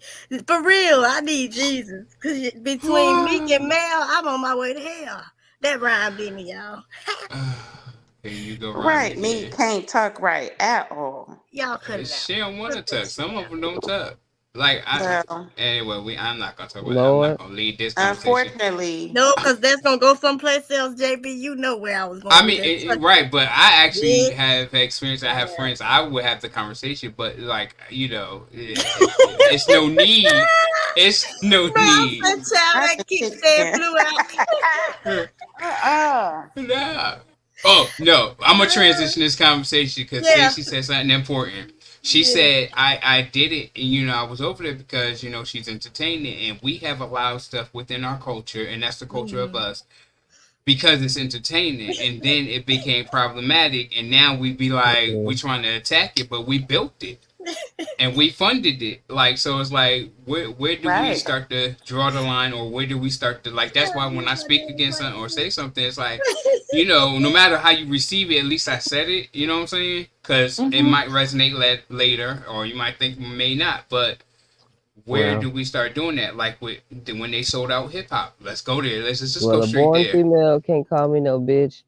For real, I need Jesus. Because between Meek and Mel, I'm on my way to hell. That rhyme, didn't it, y'all? Here you go rhyming Right. Me again. can't talk right at all. Y'all cut it out. She don't want to Cut that tuck. shit Some of out. them don't tuck. Like I. Well, Anyway, I'm not gonna talk about that. I'm not Lord. gonna lead this conversation. unfortunately, No, because that's going to go someplace else, JB. You know where I was going I with mean, that. Trust right, but I actually me. have experience. I have Yeah. friends. I would have the conversation, but like it's no need. It's no Mouse need. that child not that the kickstand chicken. flew out. uh-uh. Nah. Oh no, I'm gonna transition this conversation because Yeah. Stacey said something important. She Yeah. said I did it, and I was over there because she's entertaining, and we have allowed stuff within our culture, and that's the culture of Mhm. us because it's entertaining, and then it became problematic, and now we be like we Mm-mm. trying to attack it, but we built it and we funded it. Like so, it's like where do we Right. start to draw the line, or where do we start to like? That's why when I speak against something or say something, it's like no matter how you receive it, at least I said it. You know what I'm saying? Because it Hmm. might resonate later, or you might think it may not, but. Where Well. do we start doing that? Like when they sold out hip hop, let's go there. Let's just go Well, a straight born there. female can't call me no bitch.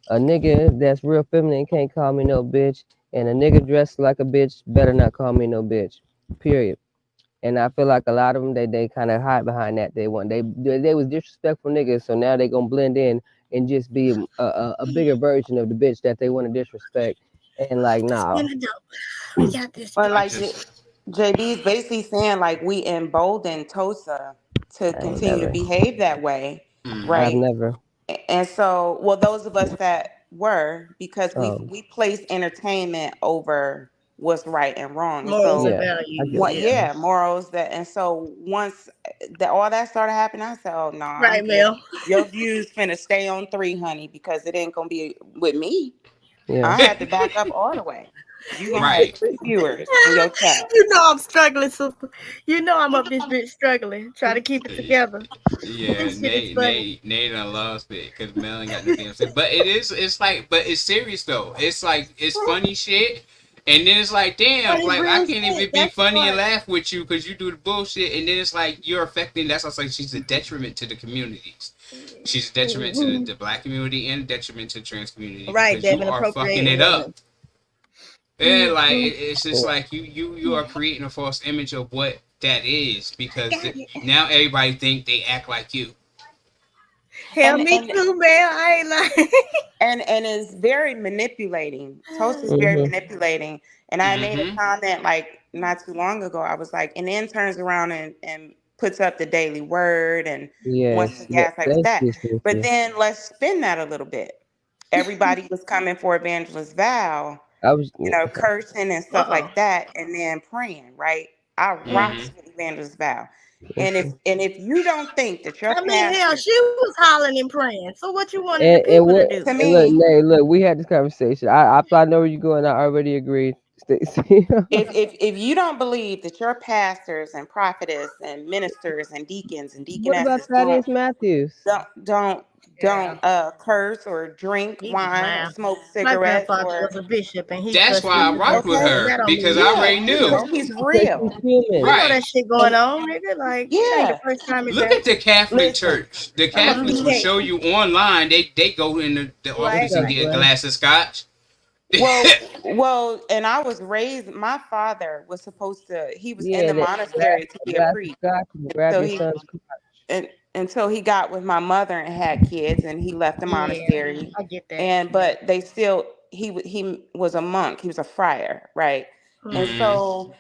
A nigga that's real feminine can't call me no bitch. And a nigga dressed like a bitch better not call me no bitch. Period. And I feel like a lot of them they kind of hide behind that. They was disrespectful niggas, so now they gonna blend in and just be a bigger version of the bitch that they want to disrespect. And like, nah, Spin the dope. We got this. But I like just JB is basically saying, like we embolden Tosa to I ain't continue to never, behave that way, mm-hmm. I've right? never. And so, well, those of us that were, because Um, we place entertainment over what's right and wrong, and Morals so and yeah, I get values. what what? you're Yeah. saying. Yeah, morals that, and so once that all that started happening, I said, oh no, I'm Right, good. Mel. Your views finna stay on three, honey, because it ain't gonna be with me. Yeah, I had to back up all the way. You gonna have Right. three viewers in your chat. You know I'm struggling, sister. You know I'm up this bitch struggling, trying to keep it together. Yeah, This shit is funny. Nate done lost it because Mel ain't got no damn sense. But it's like, but it's serious though. It's like, it's funny shit. And then it's like, But damn, it's like I real can't shit. even be That's the funny and part. laugh with you because you do the bullshit. And then it's like, you're affecting, that's why I was like, she's a detriment to the communities. She's a detriment to the black community and a detriment to the trans community Right, because you Devin, are fucking appropriating it up. women. Yeah, like it's just yeah, like you are creating a false image of what that is because Got it. now everybody think they act like you. Hell, and me and too, man. I ain't lying. and is very manipulating. Toast is very mhm, manipulating. And I made a Mm-hmm. comment like not too long ago. I was like, and then turns around and puts up the daily word and wants to yes, gaslight with that's that. But disrespectful. then let's spin that a little bit. Everybody was coming for Evangelist Val, I was, cursing and stuff Uh-oh. like that, and then praying, right? I Mm-hmm. rocks with Evangelist Val. And listen. if you don't think that your I mean, hell, pastor, she was hollering and praying. So what you wanted the And people to what? do? to And look, me, Nay, look, we had this conversation. I know where you're going. I already agreed. Stacy. If you don't believe that your pastors and prophetess and ministers and deacons and What about deaconesses don't Thaddeus Matthews? don't don't Yeah, curse or drink he was wine or wild. smoke My cigarettes grandfather or was a bishop, and he That's cussed why I people rock cussed with okay, out. her That don't because mean I yeah, already nothing. knew. because she's Because she's real. You human. know Right. that shit going And on, nigga. Like it ain't the yeah, first time it's Look at happened. the Catholic listen. Church. The I'm a Catholics will Hmm. PK. show you online. They go in the Right, office What's and up, right. get a Sway? glass of scotch. Well, and I was raised. My father was supposed to. He was in Yeah, the that monastery to a be a glass of priest scotch and grab until your he son's crotch. and until he got with my mother and had kids, and he left the Yeah, monastery. I get that. And but they still he was a monk. He was a friar, right? And Hmm. Hmm. so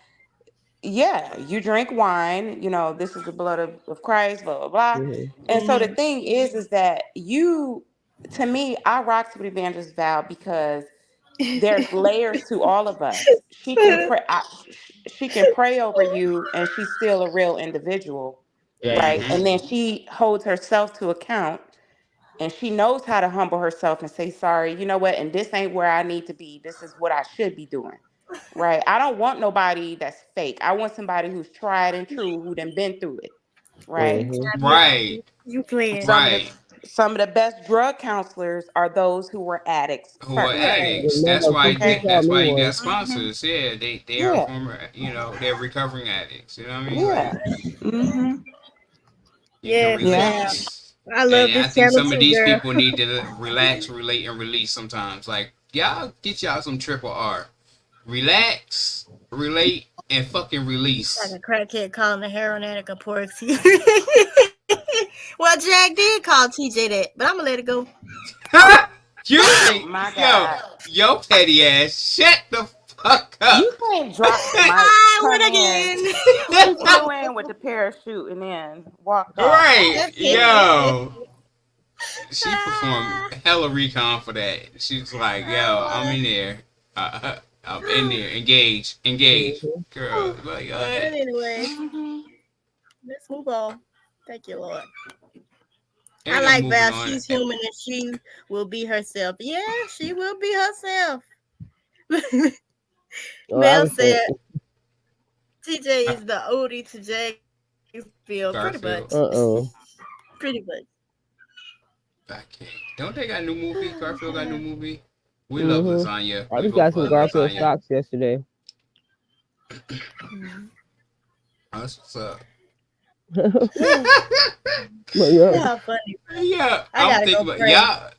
yeah, you drink wine, this is the blood of Christ, blah, blah, blah. Hmm. And so the Hmm. thing is that to me, I rock with Evangelist Val because there's layers to all of us. She can pray over you and she's still a real individual, Right. right? Hmm. And then she holds herself to account and she knows how to humble herself and say sorry, you know what, and this ain't where I need to be, this is what I should be doing, right? I don't want nobody that's fake. I want somebody who's tried and true, who done been through it, right? Hmm. Yeah, Right. you playing. Right. Some of the best drug counselors are those who were addicts Who are first. Right. addicts? Remember, Kiki Okay. called That's me why you got one. Hmm. sponsors. Yeah, they are Yeah. former. They're recovering addicts. You know what I mean? Yeah. Like Hmm. you can Yes, Yeah. child. release. I love And I this think channel some of too, these girl. people need to relax, relate, and release sometimes. Like y'all get y'all some triple R. Relax, relate, and fucking Like release. a crackhead calling a heroin addict a poor excuse. Well, Jack did call TJ that, but I'm gonna let it go. You Oh ain't my yo, God. yo petty ass. Shut the fuck You up. can't drop the mic, I come win in, again. he flew in with the parachute and then walked off. Right, That's it. That's it. yo. She performed Ah, hella recon for that. She's like, yo, I'm I in there. I'm in there. Engage, engage, Hmm. girl. Like but what? anyway, Hmm. let's move on. Thank you, Lord. I Ain't no like moving Val. on. She's human and she will be herself. Yeah, she will be herself. Oh, I Mel respect. said TJ is the Odie to Jack's Bill. Pretty much. Garfield. Uh-uh. Pretty much. I can't. Don't they got a new movie? Garfield got a new movie. We love Hmm. lasagna. I We just both got some love Garfield lasagna. socks yesterday. Mhm. That's what's up. Well, yeah. Y'all funny, bro. Yeah, I I'm gotta thinking go about pray. y'all.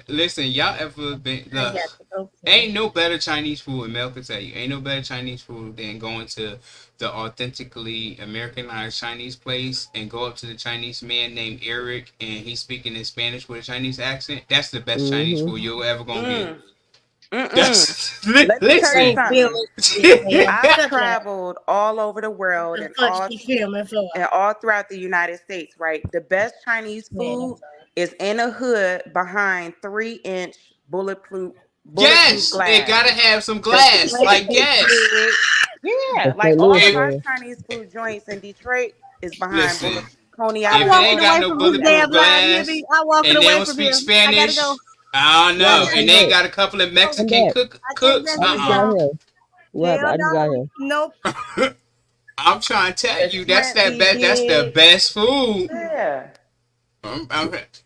Listen, y'all ever been? I got to go pray. Ain't no better Chinese food, and Mel can tell you, ain't no better Chinese food than going to the authentically Americanized Chinese place and go up to the Chinese man named Eric, and he's speaking in Spanish with a Chinese accent. That's the best Chinese Hmm. food you're ever gonna get. Mm. Mm-mm. That's Let me tell you listen. Ain't something. feeling shit, man. I've Shut that. traveled all over the world The fuck she filming for? and all throughout the United States, right? The best Chinese Man, I'm food sorry. is in a hood behind 3-inch bulletproof Yes, it glass. gotta have some The glass. plate Like is yes. big. Yeah, That's like St. all Louis of If our area. Chinese food joints in Detroit is behind listen, Coney I'm if it Island ain't walking got away no from this bulletproof bulletproof damn glass. live, Libby. glass I'm walking and they away don't from speak here. I gotta go. Spanish, I don't Why I you know. gotta And come they go. ain't back? got a couple of No, Come Mexican back. I can't cooks. I mess with just got y'all. here. What happened? Hell I just got no. here. Nope. I'm trying to tell The you, shrimp be that's the big. best food. Yeah,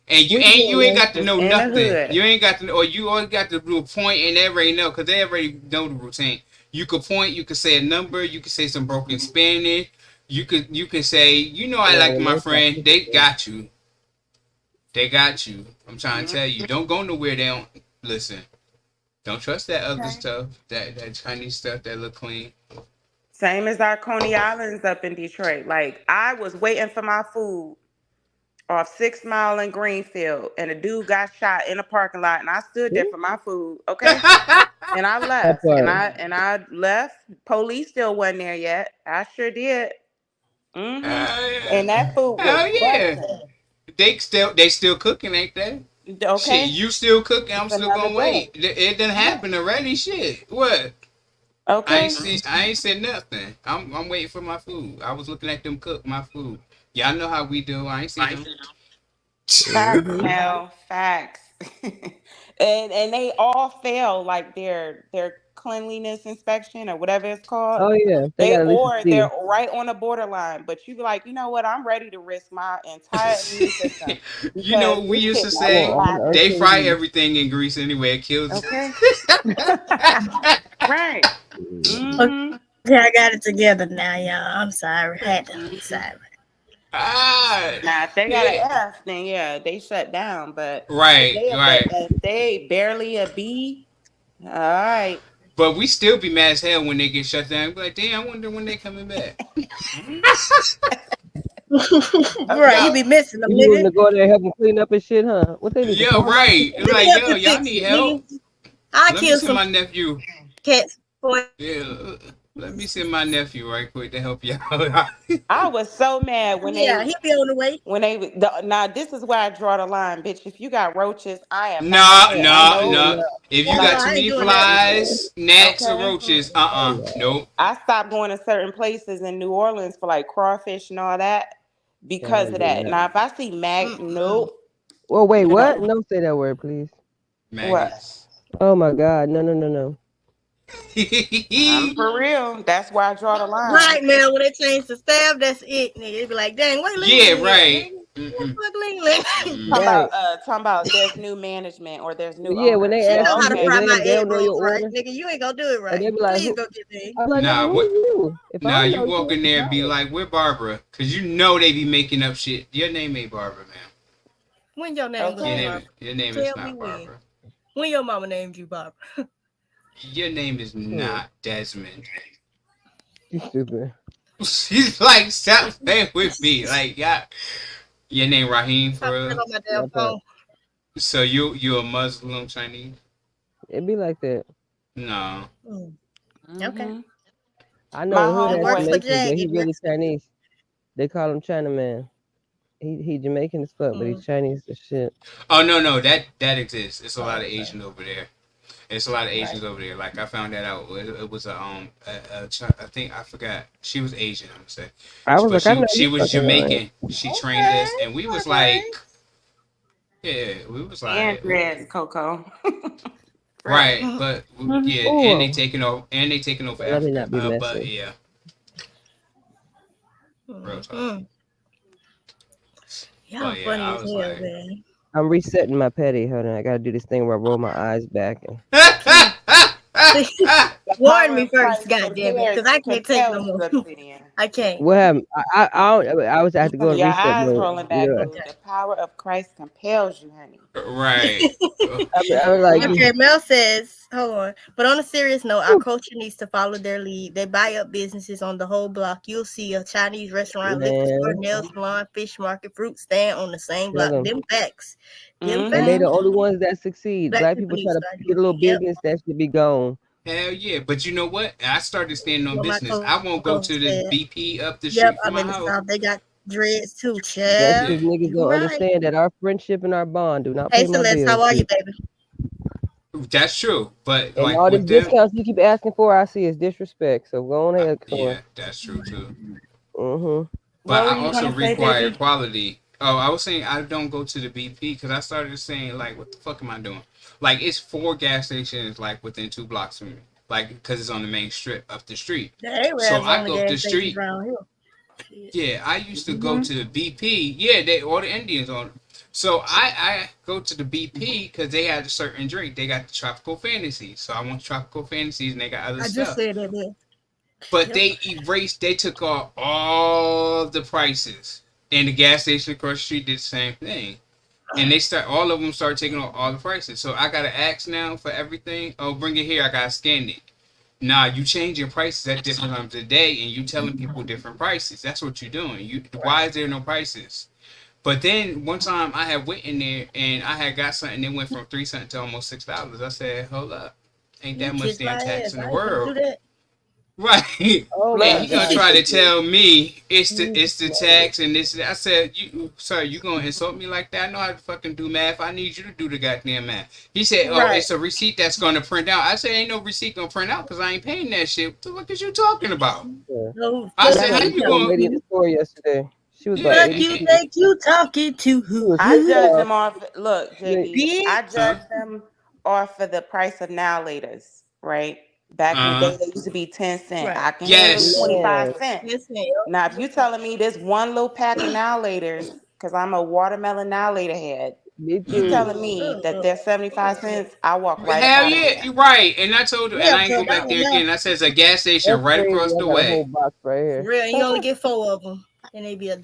And you What you doing, ain't man? got to it's know in the nothing. hood. You ain't got to, or you always got to do a point and they already know because they already know the routine. You could point, you could say a number, you could say some broken Spanish. You can say, I Yeah, like the my most I friend. think They so. got you. They got you. I'm trying to Mhm. tell you. Don't go nowhere. They don't listen. Don't trust that other Okay. stuff. That Chinese stuff that look clean. Same as our Coney Islands up in Detroit. Like I was waiting for my food off 6 Mile in Greenfield, and a dude got shot in a parking lot, and I stood there Hmm? for my food. Okay, and I That left, and part. I left. Police still wasn't there yet. I sure did. Uh, And that food was hell yeah. busting. They still cooking, ain't they? Shit, Okay, you still cooking, I'm it's still another gonna day. wait. It didn't Yeah. happen already. Shit. What? Okay. I ain't said nothing. I'm waiting for my food. I was looking at them cook my food. Y'all know how we do. I ain't see them. Facts, Hmm. Mel. Facts. And they all fail like they're cleanliness inspection or whatever it's called. Oh yeah, they They got at least a or C. they're right on the borderline, but you be like, you know what? I'm ready to risk my entire immune system You know because what we this used shit to I want say? all the laughing. They fry unclean everything in grease anyway. It kills. Okay, right. meat. Mm-hmm. Okay, I got it together now, y'all. I'm sorry. Had to. Mm-hmm. Sorry. Ah, Now, if they got an shit. F, then yeah, they shut down. But Right, right. if they barely a B, all right. But we still be mad as hell when they get shut down. Be like, damn, I wonder when they coming back. Right, you Okay. Y'all, be missing them, You need them nigga. to go there and help them clean up and shit, huh? What they need to yeah, come back? right. Let me Like, help yo, you y'all fix need it, help. nigga. I Let me kill send some my nephew. cats for Yeah, let me send my nephew right quick to help y'all out. I was so mad yeah, he'll be on the way. now this is where I draw the line, bitch. If you got roaches, I am not Nah, okay. I nah, Yeah, know, nah. no, If you Hell no, got like, too I ain't many doing that. flies, gnats, or okay. roaches, no. nope. I stopped going to certain places in New Orleans for like crawfish and all that because Can't of do that. that. Now, if I see Mm-mm. nope, Well, wait, what? no, No, say that word, please. what? Maggots. Oh my God, no, no, no, no. I'm for real. That's where I draw the line. Right now, when they change the staff, that's it, nigga. It be like, dang, where yeah, Ling Ling at, right. nigga? Where Mm-mm. the fuck Ling Ling? Mm-mm. Right. Talking about there's new management or there's new Yeah, when owners. they She ask know Yeah, how you, to and fry okay. my then they egg don't know your rolls right, order, nigga. You ain't gonna do it and they right. be like, Please "Who?" go get me. I'm like, "Nigga, Nah, who what? are you? If I Nah, don't know you you, walk in what you there and be call like, "Where Barbara?" Because you know they be making up shit. Your name ain't Barbara, man. When your name was Your Okay. name, Barbara? your name is Tell me not when. Barbara. When your mama named you Barbara? Your name is Hmm, not Desmond. you stupid. She's like, stop playing with me. Like, yeah, your name Raheem for Stop playing real. on my damn That part. phone. So you a Muslim Chinese? It be like that. No. Mm, okay. Hmm. I know My a hood It that's works homeboy. for Jamaican, but Jag. he It really works for you. Chinese. They call him Chinaman. He Jamaican as fuck, but he's Mm. Chinese as shit. Oh no, that exists. It's a lot Oh, of okay. Asians over there. It's a lot of Right. Asians over there. Like I found that out. It was I think I forgot. She was Asian. I'm gonna say, I was but like, I know she you was fucking lying. Jamaican. She trained Okay. us, and we was Okay. like, yeah, we was And like, dreads, Coco. Right. right, but yeah, and they Ooh, taking over, let me Africa. not be But messy. yeah, real talk. Mm-hmm. Y'all But yeah, funny I as was hell, like, man. I'm resetting my petty. Hold on, I gotta do this thing where I roll my eyes back and Please, please The warn power me of first, Christ goddamn it, because I can't take no compels you, more. obsidian. I can't. what happened? I was I had to go and Your reset eyes mode. rolling back, Yeah, boo. The power of Christ compels you, honey. right. I was like, Hmm. Okay, Mel says, hold on. But on a serious note, our whew, culture needs to follow their lead. They buy up businesses on the whole block. You'll see a Chinese restaurant, liquor store, man, nail salon, fish market, fruit stand on the same tell block. them. Them facts. Them And they Hmm. the facts. only ones that succeed. Black Black people people need try to to start get doing a little it. Yep. business that should be gone. Hell yeah, but you know what? I started standing on What my business. I won't go to co-host this said. BP up the Yep, street from I'm my in the house. South. They got dreads too, That's child. Yeah. because niggas You don't right. understand that our friendship and our bond do not Hey, pay my Celeste, bills, how are you, bitch. baby? That's true, but And like all these with them, discounts you keep asking for, I see is disrespect. So go on ahead, yeah, Corey. that's true too. Mm-hmm. But What were I you also gonna say, require baby? quality. Oh, I was saying I don't go to the BP because I started saying like, what the fuck am I doing? Like it's 4 gas stations like within 2 blocks from me, like because it's on the main strip up the street. The So Arabs I only go up the gas stations street. around here. Shit. Yeah, I used to go Hmm. to the BP. Yeah, they all the Indians on. So I go to the BP because they had a certain drink. They got the tropical fantasies. So I want tropical fantasies, and they got other I just stuff. said that, man. But Yep. they erased. They took off all the prices, and the gas station across the street did the same thing. And they start all of them start taking off all the prices. So I gotta ask now for everything. Oh, bring it here. I gotta scan it. Nah, you changing prices at different times of the day, and you telling people different prices. That's what you're doing. Why Right. is there no prices? But then one time I had went in there and I had got something that went from 3 cents to almost $6. I said, hold up, ain't You that much kiss damn my tax ass. in the I ain't gonna do world, that. right? Oh And my Look, he gonna God. try to tell me Jesus it's the Christ. tax and this. I said, you sir, you gonna insult me like that? I know how to fucking do math. I need you to do the goddamn math. He said, oh, Right. it's a receipt that's gonna print out. I said, ain't no receipt gonna print out because I ain't paying that shit. What the fuck is you talking about? Yeah. So I I fuck said, met how this you you old going? lady at talking the to. store yesterday. She was about Yeah, Fuck 80. you think you talking to She who? was I pissed judge off. them off. Look, She, JB, I Bitch. huh? judge them off for the price of now laters, right? Back in the day, they used to be 10 cents. Right. I can handle Yes. 25 Yeah, cents. Listen, Now, if you telling me this one little pack of now laters, because I'm a watermelon now later head, me you Mm-hmm. too. telling me that they're 75 cents, I walk right up Hell out of yeah, there. you're right. And I told her, and yeah, I ain't for a go back dollar there now. again. That says a gas station That's right crazy. across I the got a whole way. box right For here. real, you only get 4 of them, and they be $1.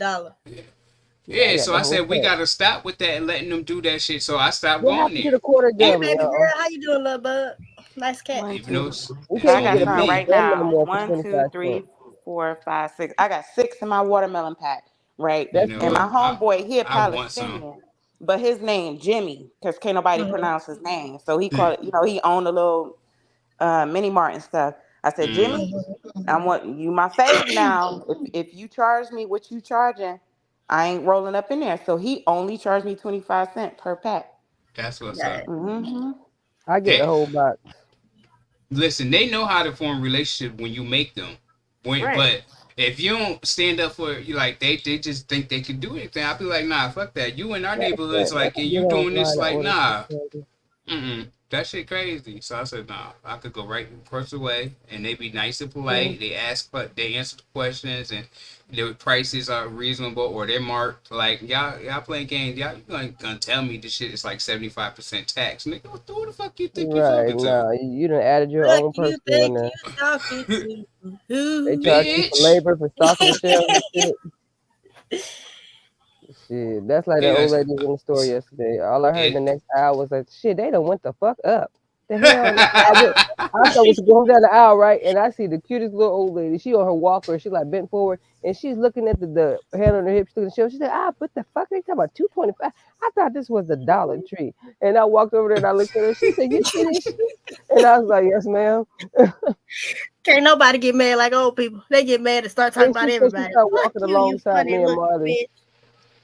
Yeah, I Yeah, got so the I whole said we pack. gotta stop with that and letting them do that shit. So I stopped What going happened to there. the quarter Hey, gum, baby girl, y'all? how you doing, little bud? Nice cat. One, Even two, though three. We So can't I it's even got get a only some big me. right gum no now. more for One, two, 25 cents. three, 4, 5, 6. I got 6 in my watermelon pack, right? You That's know And good. my what? homeboy, he a I want some. Palestinian, but his name Jimmy, because can't nobody Mm-hmm. pronounce his name. So he called it, he owned a little mini mart and stuff. I said, Mm, Jimmy, I want you my fave now. If you charge me what you charging, I ain't rolling up in there. So he only charged me 25 cents per pack. that's what's Yeah. up. Mm-hmm. I get the They whole box. listen. They know how to form relationship when you make them. Right. But if you don't stand up for you, like they just think they can do anything. I'll be like, nah, fuck that. You in our Matter of neighborhoods, fact, like, let and me get you doing this, online and like, order some nah. candy. That shit crazy. So I said, nah, I could go right across the way, and they be nice and polite. Mm. They ask, but they answer the questions, and their prices are reasonable or they're marked. Like y'all playing games. Y'all you gonna tell me this shit is like 75% tax? Nigga, who the fuck you think you Right, talking to? no, you done added your Look, own you person in think there. you talking to They who? charge you for Bitch. labor for stocking the shelves and shit. Shit, that's like that Hey, old guys, lady was in the store yesterday. All I heard the it. next hour was like, "Shit, they done went the fuck up." The hell? I thought we was going down the aisle, right? And I see the cutest little old lady. She on her walker. She like bent forward, and she's looking at the hand on her hip. She's looking at the shelf. She said, "Ah, what the fuck? They talking about 2.25? I thought this was the Dollar Tree." And I walked over there and I looked at her. She said, "You see this shit?" And I was like, "Yes, ma'am." Can't nobody get mad like old people. They get mad and start talking And about she said she everybody. started Fuck walking you, you alongside funny me and looking Marty. bitch.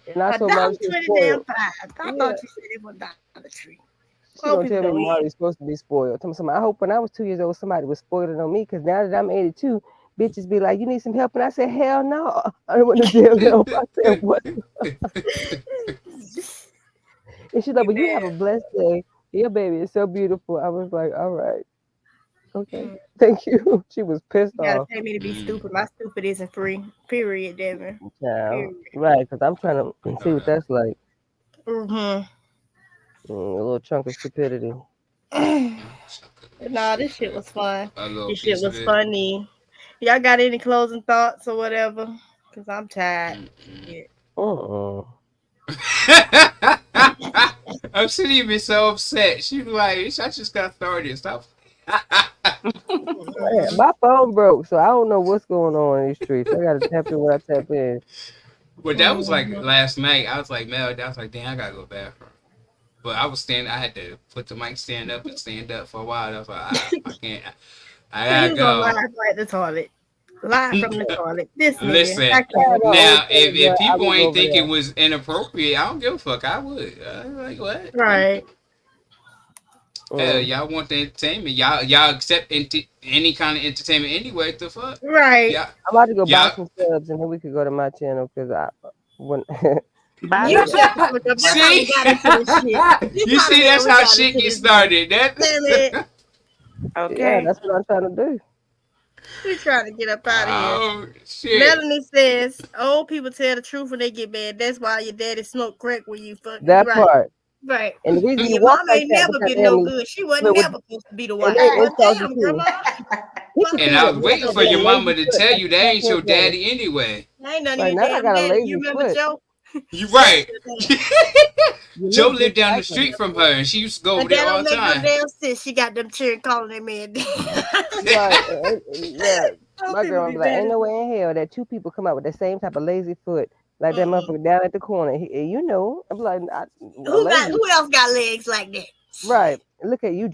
And I A told Marty dollar she was 20 damn spoiled. five. I Yeah. thought you said it was Dollar Tree. She Old gonna people tell me don't eat. Marley's supposed to be spoiled. Tell me something. I hope when I was 2 years old, somebody was spoiling on me. Cause now that I'm 82, bitches be like, "You need some help," and I said, "Hell no, I don't want no damn help." I said, "What?" And she's like, You "Well, you have a mad. blessed day. Your baby is so beautiful." I was like, "All right, okay, Mm. thank you." She was pissed You gotta off. pay me to be Mm, stupid. My stupid isn't free. Period, Devin. Child. Period. Right? Cause I'm trying to see no, what that's like. Mm-hmm. A little chunk of stupidity. Nah, this shit was fun. a little This shit piece of was it. funny. Y'all got any closing thoughts or whatever? Cause I'm tired. Mm-mm. Shit. Uh-uh. I'm sitting here being so upset. She was like, I just got started. Stop. Man, Mhm. my phone broke, so I don't know what's going on in these streets. I gotta tap in when I tap in. But that was like Mhm. last night. I was like, Mel, I was like, damn, I gotta go to the bathroom. But I was standing, I had to put the mic stand up and stand up for a while. I was like, I can't, I So he gotta was on go. live right at the toilet. Live from the toilet. This nigga. Listen, I I can't. have my own now if phone, I people will go ain't over think it there. was inappropriate, I don't give a fuck. I would. Like what? Right. Hell, Mm. y'all want the entertainment. Y'all accept any kind of entertainment anyway. What the fuck? Right. Y'all, I'm about to go buy y'all. some subs, and then we could go to my channel because I when Buy You some shut the subs. fuck up. That's how See, we got into this shit. You you trying to see, say that's we how got shit into get this mess. started. Damn it. That. yeah, Okay. that's what I'm trying to do. We trying to get up out of here. Oh shit. Melanie says, old people tell the truth when they get mad. That's why your daddy smoked crack when you fuck. That Right. part, Right. and the reason And you your walk mama like ain't that with never that been no damn good. She wasn't with, never supposed to be the and wife. they Well, insult you damn, too. grandma. He Fuck can And see you. I that was you got waiting that for your damn Shit. mama lazy to foot tell like you a that ain't your crackhead game. daddy anyway. Ain't none of Right your now, I damn got a daddy. You lazy remember foot. Joe? You That's right. your daddy. You Joe look lived just down the like him. street from her, and she used to go over But there that all don't the make no time. damn sense. She got them children calling that man daddy. Right? Yeah, Some my people grandma be be like, "Ain't daddy. no way in hell that two people come out with the same type of lazy foot like that Mm-mm. motherfucker down at the corner." You know, I'm like, a lady, Who else got legs like that? right? Shit. Look at you,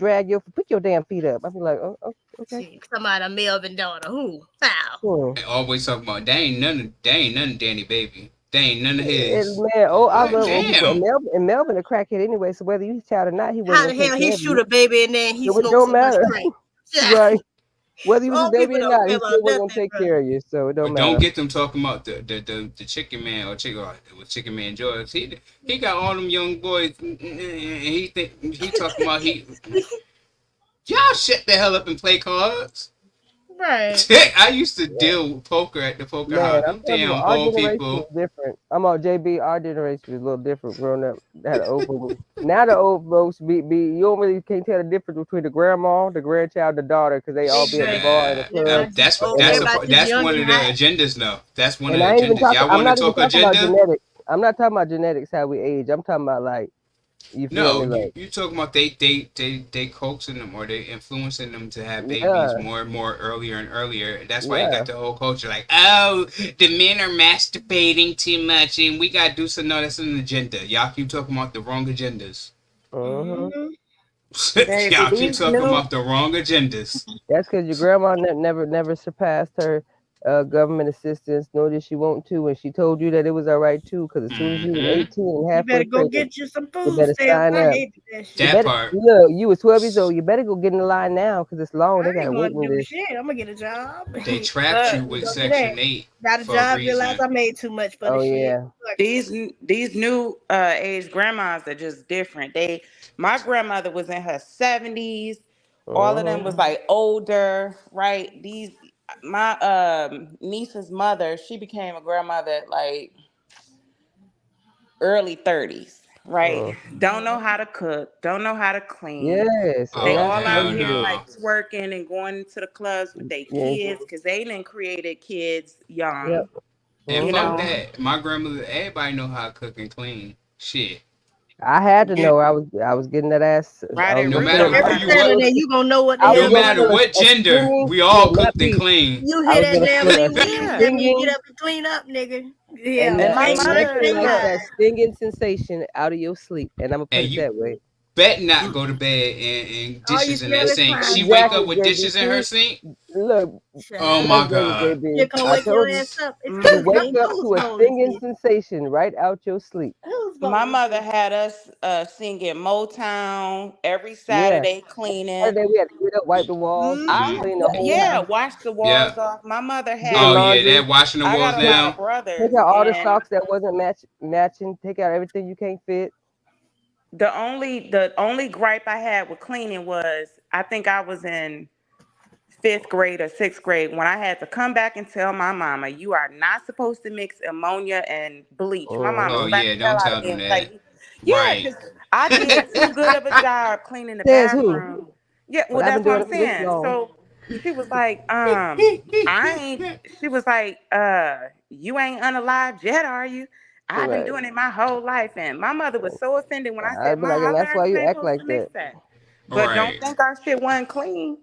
put your damn feet up. I be like, "Oh, okay." Shit. Somebody a Melvin daughter. Who? How? Hmm. And always talking about they ain't none of Danny baby. They ain't none of his. Man, oh, I Like love old people. damn. And Melvin a crackhead anyway, so whether you his child or not, he wasn't How gonna the take hell he care of shoot you. a baby and then he So it smoked don't so much matter, crack? right? Whether he was his Old baby people or don't not, he give a still wasn't nothing, gonna take bro. care of you. So it don't But don't matter. get them talking about the chicken man or chicken it was chicken man George. He got all them young boys and he talking about y'all shut the hell up and play cards. Right. I used to deal with poker at the poker Man, house. I'm Them telling you, damn our old generation was people. different. I'm on JB. Our generation was a little different. Growing up, had an open. Now the old folks be you don't really can't tell the difference between the grandma, the grandchild, the daughter, because they all be at the bar and the Shit. club, Everybody just That's what. old. and That's they. a. Everybody just That's young one and of the hot. agendas. No, that's one of And the I ain't even agendas. talking. Y'all I'm want to not even talk talking about agenda? genetics. I'm not talking about genetics how we age. I'm talking about like you feel No, me, like you talking about they coaxing them or they influencing them to have babies yeah, more and more earlier and earlier. That's why you yeah. got the whole culture like, oh, the men are masturbating too much and we gotta do something. No, that's an agenda. Y'all keep talking about the wrong agendas. Mm-hmm. Mm-hmm. Baby, Y'all keep these talking new about the wrong agendas. That's because your grandma never surpassed her government assistance, nor did she want to. And she told you that it was all right too. Because as soon as you was Mm-hmm. 18 and You better halfway go pregnant, get you some you food better stamps. sign I up. hated that You shit. That better part. look. You was 12 years old. You better go get in the line now because it's long. I They got a ain't gonna waiting do list. shit. I'm gonna get a job. They trapped look, you Let me with go do that. Section 8 Got a for a job, realized reason. I made too much for the Oh shit. yeah. Fuck it. these new age grandmas are just different. My grandmother was in her 70s. All of them Mm-hmm. was like older, right? These my niece's mother, she became a grandmother at like early 30s, right? Mm. Don't know how to cook, don't know how to clean. Yes, and They Oh that's all out hell here dangerous. no. like twerking and going to the clubs with their Yeah. kids because they didn't created kids Yep. young, And you fuck Mm-hmm. know, that. My grandmother, everybody know how to cook and clean. Shit. I had to you, know. I was getting that ass. I right? was And No gonna Ruth fill matter know a. who how Every to you what, cook. Saturday, you gonna know what the I was no hell gonna going matter fill on. what a gender, stinging. we No, all not cooked and beef. clean. You I hear was that gonna damn fill a lean wing? Yeah. That mean get stinging up and clean up, nigga. and Yeah, And my ain't shit mother, nothing clean. like look, that stinging sensation out of your sleep. And I'm gonna put And it you that way. bet not go to bed and All you dishes in that smell is sink. She clown wake smoke. up Exactly, with JB. dishes in her See, sink. look, Oh look, my Child. god. JB. Shit gonna I wake your told you, ass up. It's you cause wake my something up whose to a bowl is stinging this? sensation right out your sleep. Whose bowl is mother this? had us singing Motown every Yeah. Saturday, cleaning. Saturday we had to get up, wipe the walls, Mm-hmm. I clean the whole yeah, house, wash the Yeah. walls off. My mother do the had Oh me. yeah, laundry, that washing the I walls got a take lot down. of brothers, take out all the and socks that wasn't matching, take out everything you can't fit. the only gripe I had with cleaning was I think I was in fifth grade or sixth grade when I had to come back and tell my mama, you are not supposed to mix ammonia and bleach. My mama Oh Mm-hmm. slapped yeah, the hell don't out tell of me them and that. say, yeah, Right. because I did too good of a job cleaning the Says who? bathroom. Yeah, But well, I've been that's what doing I'm it for this saying. long. So she was like, I ain't, she was like, you ain't unalived yet, are you? I've been Right. doing it my whole life. And my mother was so offended when I said, I'd be Ma, like, I and that's learned why you you ain't act supposed to like mix that. that. But don't Right. think our shit wasn't clean.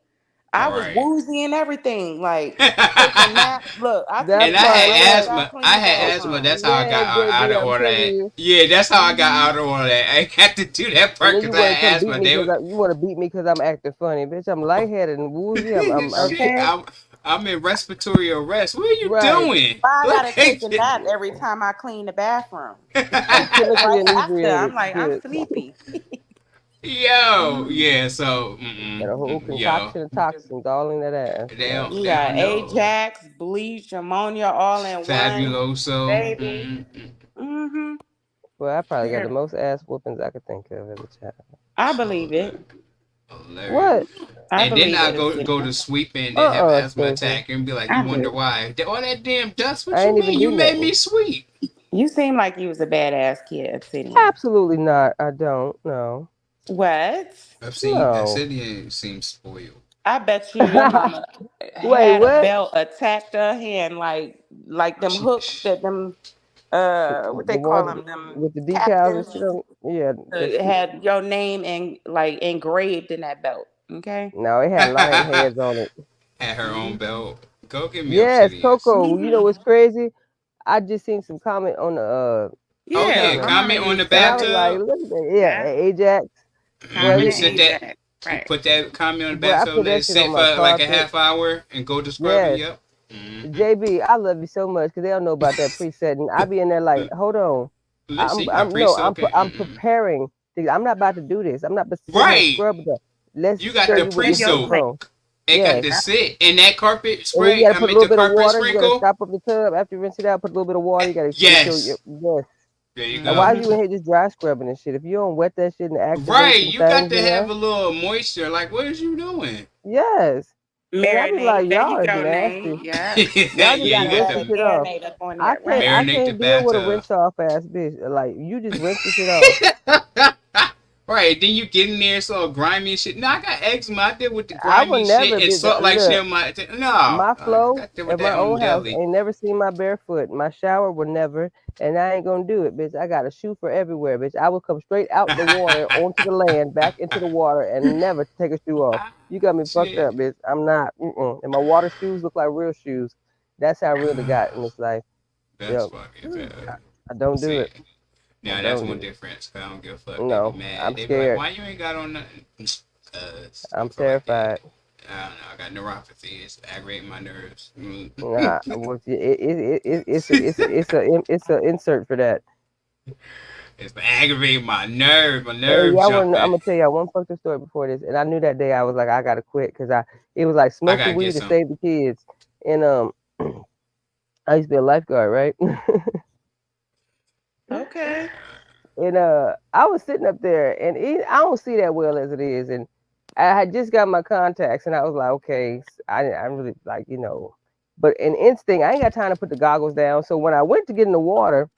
I was Right. woozy and everything, like taking naps. Look, I took That And a I nap part, right had like, after I asthma. cleaned I the had asthma. bathroom. That's how I got man, out JB, of I'm all telling that. you. Yeah, that's how I got Hmm out of all that. I had to do that And part then you because I want to come had beat asthma. me They because were you want to beat me because I'm acting funny, bitch. I'm lightheaded and woozy. I'm shit. Okay. I'm in respiratory arrest. What are you right. doing? Why I Look gotta take at a nap every time I clean the bathroom? I'm chemically Right after, inebriated. I'm like, I'm Shit. sleepy. Yo, yeah. So, Got a whole yo, concoction of toxins all in that ass. Yeah. You they got don't know. Ajax, bleach, ammonia, all in one, Fabuloso. baby. Mm-hmm. Well, I probably got Yeah, the most ass whoopings I could think of as a child. I believe it. What? Hilarious. I And then believe I it. go to sweeping and have asthma Stacy. attack and be like, you I wonder do. why? All that damn dust. What I you ain't even mean? You do made nothing. me sweep. You seem like you was a badass kid, Obsidian. Absolutely not. I don't. No. What? No. Obsidian seems spoiled. I bet you your mama Wait, had a what? belt attached to her hand, like them She, hooks sh that them what The they call one them, them with the decals and captains shit on? Yeah, that's had your name and like engraved in that belt. Okay. no, it had lion heads on it. had her own Hmm belt. Go get me Yes, Obsidian. Coco. You know hmm what's crazy? I just seen some comment on the Oh Yeah, yeah, comment, my mama comment on the used and I was that. like, bathtub. look at that. Yeah, Yeah, Ajax. Boy, common Mm-hmm. and Sit listen. that. Ajax. Right. Put that comment on the Boy, I bathtub. put Let that it shit on sit my for like a carpet. half hour and go to scrub it. Yes. Yep. Mm-hmm. JB, I love you so much because they don't know about that presetting. I be in there like, hold on. Listen, you got I'm no, pre-soaking. I'm Mm-mm. preparing. I'm not about to do this. I'm not sitting here Right. scrubbing that. Let's You got show the you what Take this your good pre-soak. place. for. It got Yes. to Yeah. sit in that carpet And then you spray. gotta I put a mean little the bit of carpet water. You gotta sprinkle. stop up the tub after you rinse it out. Put a little bit of water. You gotta get your Yes. yes. There you And go. why you in Mm-hmm. here just dry scrubbing and shit? If you don't wet that shit and activate Right, some you got things to in have there, a little moisture. Like, what is you doing? yes. And I be like, Marinate. There you y'all is go, Nate. nasty. Yep. Y'all You just Yeah, be you gotta got let rinsing to it shit off. marinate up on I there, can't right? I marinate the can't deal with a bathtub. rinse off ass bitch. Like you just rinse the shit off. Right, then you get in there, it's all grimy and shit. No, I got eczema. I deal with the I would grimy shit never and be salt like shit look. on my. No, My I flow got deal with at that my on the own house daily. ain't never seen my bare foot. My shower will never, and I ain't gonna do it, bitch. I got a shoe for everywhere, bitch. I will come straight out the water onto the land, back into the water, and never take a shoe off. Ah, You got me fucked shit. up, bitch. I'm not. Mm-mm. And my water shoes look like real shoes. That's how I really got in this life. That's Yep. funny as hell. I don't do See, it. I now that's don't one do it. difference. I don't give a fuck. They be No, mad. I'm They be like, scared. why you ain't got on nothing? Cause I I'm feel like that. terrified. I don't know. I got neuropathy. It's aggravating my nerves. Nah, it's a insert for that. It's aggravating my nerve. My Hey, nerve y'all want? I'm jumping. gonna tell y'all one fucked up story before this, and I knew that day I was like, I gotta quit because it was like I smoke the gotta weed get to some. save the kids, and I used to be a lifeguard, right? Okay. And I was sitting up there, and I don't see that well as it is, and I had just got my contacts, and I was like, okay, I really like but in instinct, I ain't got time to put the goggles down. So when I went to get in the water,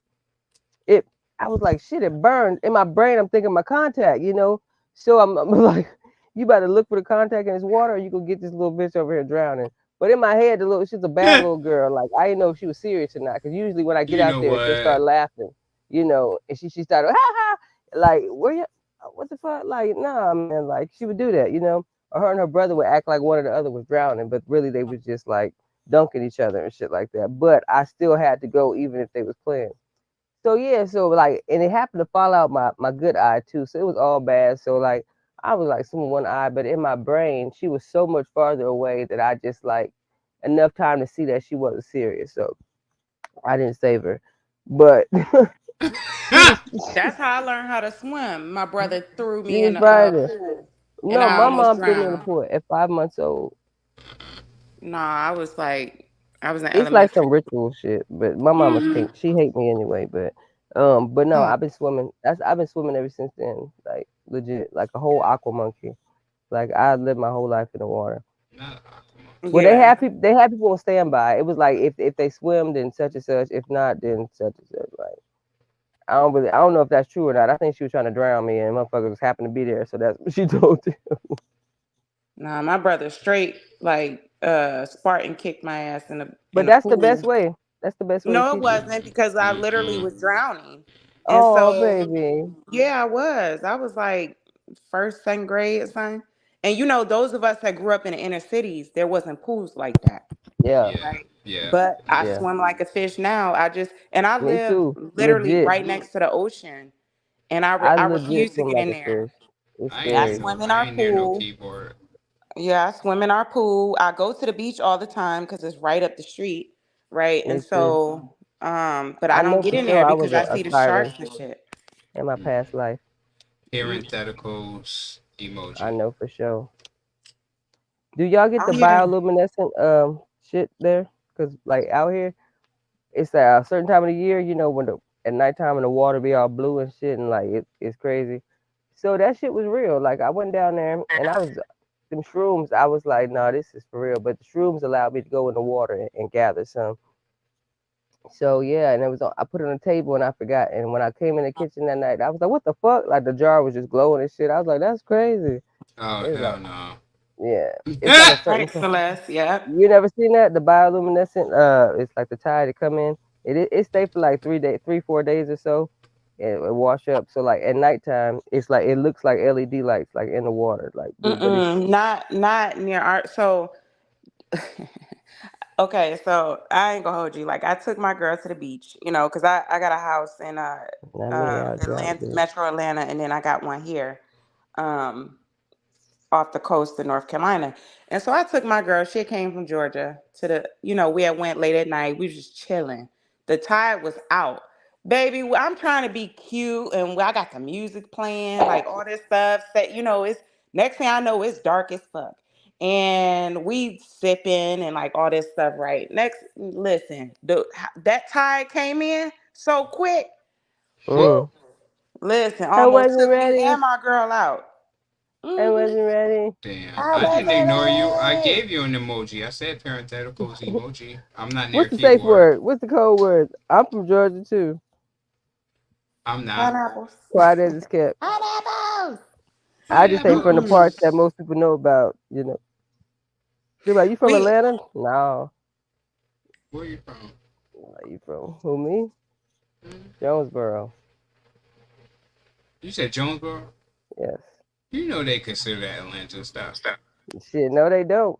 it I was like, shit, it burned in my brain. I'm thinking my contact. So I'm like, you better look for the contact in this water, or you gonna get this little bitch over here drowning. But in my head, she's a bad little girl. Like I didn't know if she was serious or not. Because usually when I get You out know there, she'll what? start laughing. And she started ha ha, like where you, what the fuck, like nah man, like she would do that. Or her and her brother would act like one or the other was drowning, but really they was just like dunking each other and shit like that. But I still had to go even if they was playing. So yeah, so like, and it happened to fall out my good eye too. So it was all bad. So like, I was like some one eye, but in my brain, she was so much farther away that I just like enough time to see that she wasn't serious. So I didn't save her, but she was That's how I learned how to swim. My brother threw she me in was the frightened. pool, and No, I my almost mom threw me in the drowned. pool at 5 months old. Nah, I was in It's like elementary. some ritual shit, but my mama's Hmm. can't. She hate me anyway, but no, Oh, I've been swimming. I've been swimming ever since then, like legit, like a whole aqua monkey. Like I lived my whole life in the water. Not an aqua monkey. Well, yeah. they had people on standby. It was like if they swim, then such and such. If not, then such and such. Like I don't know if that's true or not. I think she was trying to drown me, and motherfuckers happened to be there, so that's what she told them. Nah, my brother straight like Spartan kicked my ass in But the that's the pool. best way. That's the best way to No, it teach you. wasn't because I literally Mm-mm. was drowning. And Oh, so baby. yeah, I was. I was like first, second grade or something. And those of us that grew up in the inner cities, there wasn't pools like that. Yeah, Yeah, Right. yeah, But I yeah. yeah. swim like a fish now. And I Me live too. literally Legit. right next to the ocean. And I I legit refuse to swim get like in a there. fish. It's I scary. swim in I our ain't near no pool. keyboard. Yeah, I swim in our pool. I go to the beach all the time because it's right up the street. Right. And Me too. so, but I I don't know get for in sure there I was because I a see the siren sharks and shit. in my Mm. past life. Mm. Parentheticals I emoji. know for sure. Do y'all get the Yeah. bioluminescent shit there? Cause like out here, it's a certain time of the year, when at nighttime and the water be all blue and shit, and like it's crazy. So that shit was real. Like I went down there and I was them shrooms. I was like, no, this is for real. But the shrooms allowed me to go in the water and gather some. So yeah, and it was I put it on the table and I forgot. And when I came in the kitchen that night, I was like, what the fuck? Like the jar was just glowing and shit. I was like, that's crazy. Oh It was like, hell no. yeah, it's like a certain. Thanks, Celeste. Yep. You never seen that? The bioluminescent, it's like the tide to come in. It stay for like 3 days, 3 4 days or so, and it wash up. So like at nighttime, it's like it looks like LED lights like in the water, like blue, but it's Mm-mm, not near our. So okay, so I ain't gonna hold you. Like I took my girl to the beach, because I got a house in not me out drunk, Atlanta, bitch. Metro Atlanta, and then I got one here. Um, off the coast of North Carolina. And so I took my girl, she came from Georgia, to we had went late at night. We was just chilling. The tide was out. Baby, I'm trying to be cute and I got the music playing, like all this stuff. It's next thing I know, it's dark as fuck. And we sipping and like all this stuff, right? Next, listen, that tide came in so quick. Mm. Listen, I almost wasn't took me ready. and my girl out. I Hmm wasn't ready. Damn, I I didn't wasn't ignore you. I ready. gave you an emoji. I said parentheticals emoji. I'm not near a What's the safe keyboard. word? What's the code word? I'm from Georgia too. I'm not. Pineapples. Quiet as it's kept. Pineapples. I just ain't from the Mm-mm. parts that most people know about. They're like, you from We Atlanta? No. Where you from? Like, you from who? Me? Hmm? Jonesboro. You said Jonesboro? Yes. You know they consider that Atlanta stuff. Shit, no, they don't.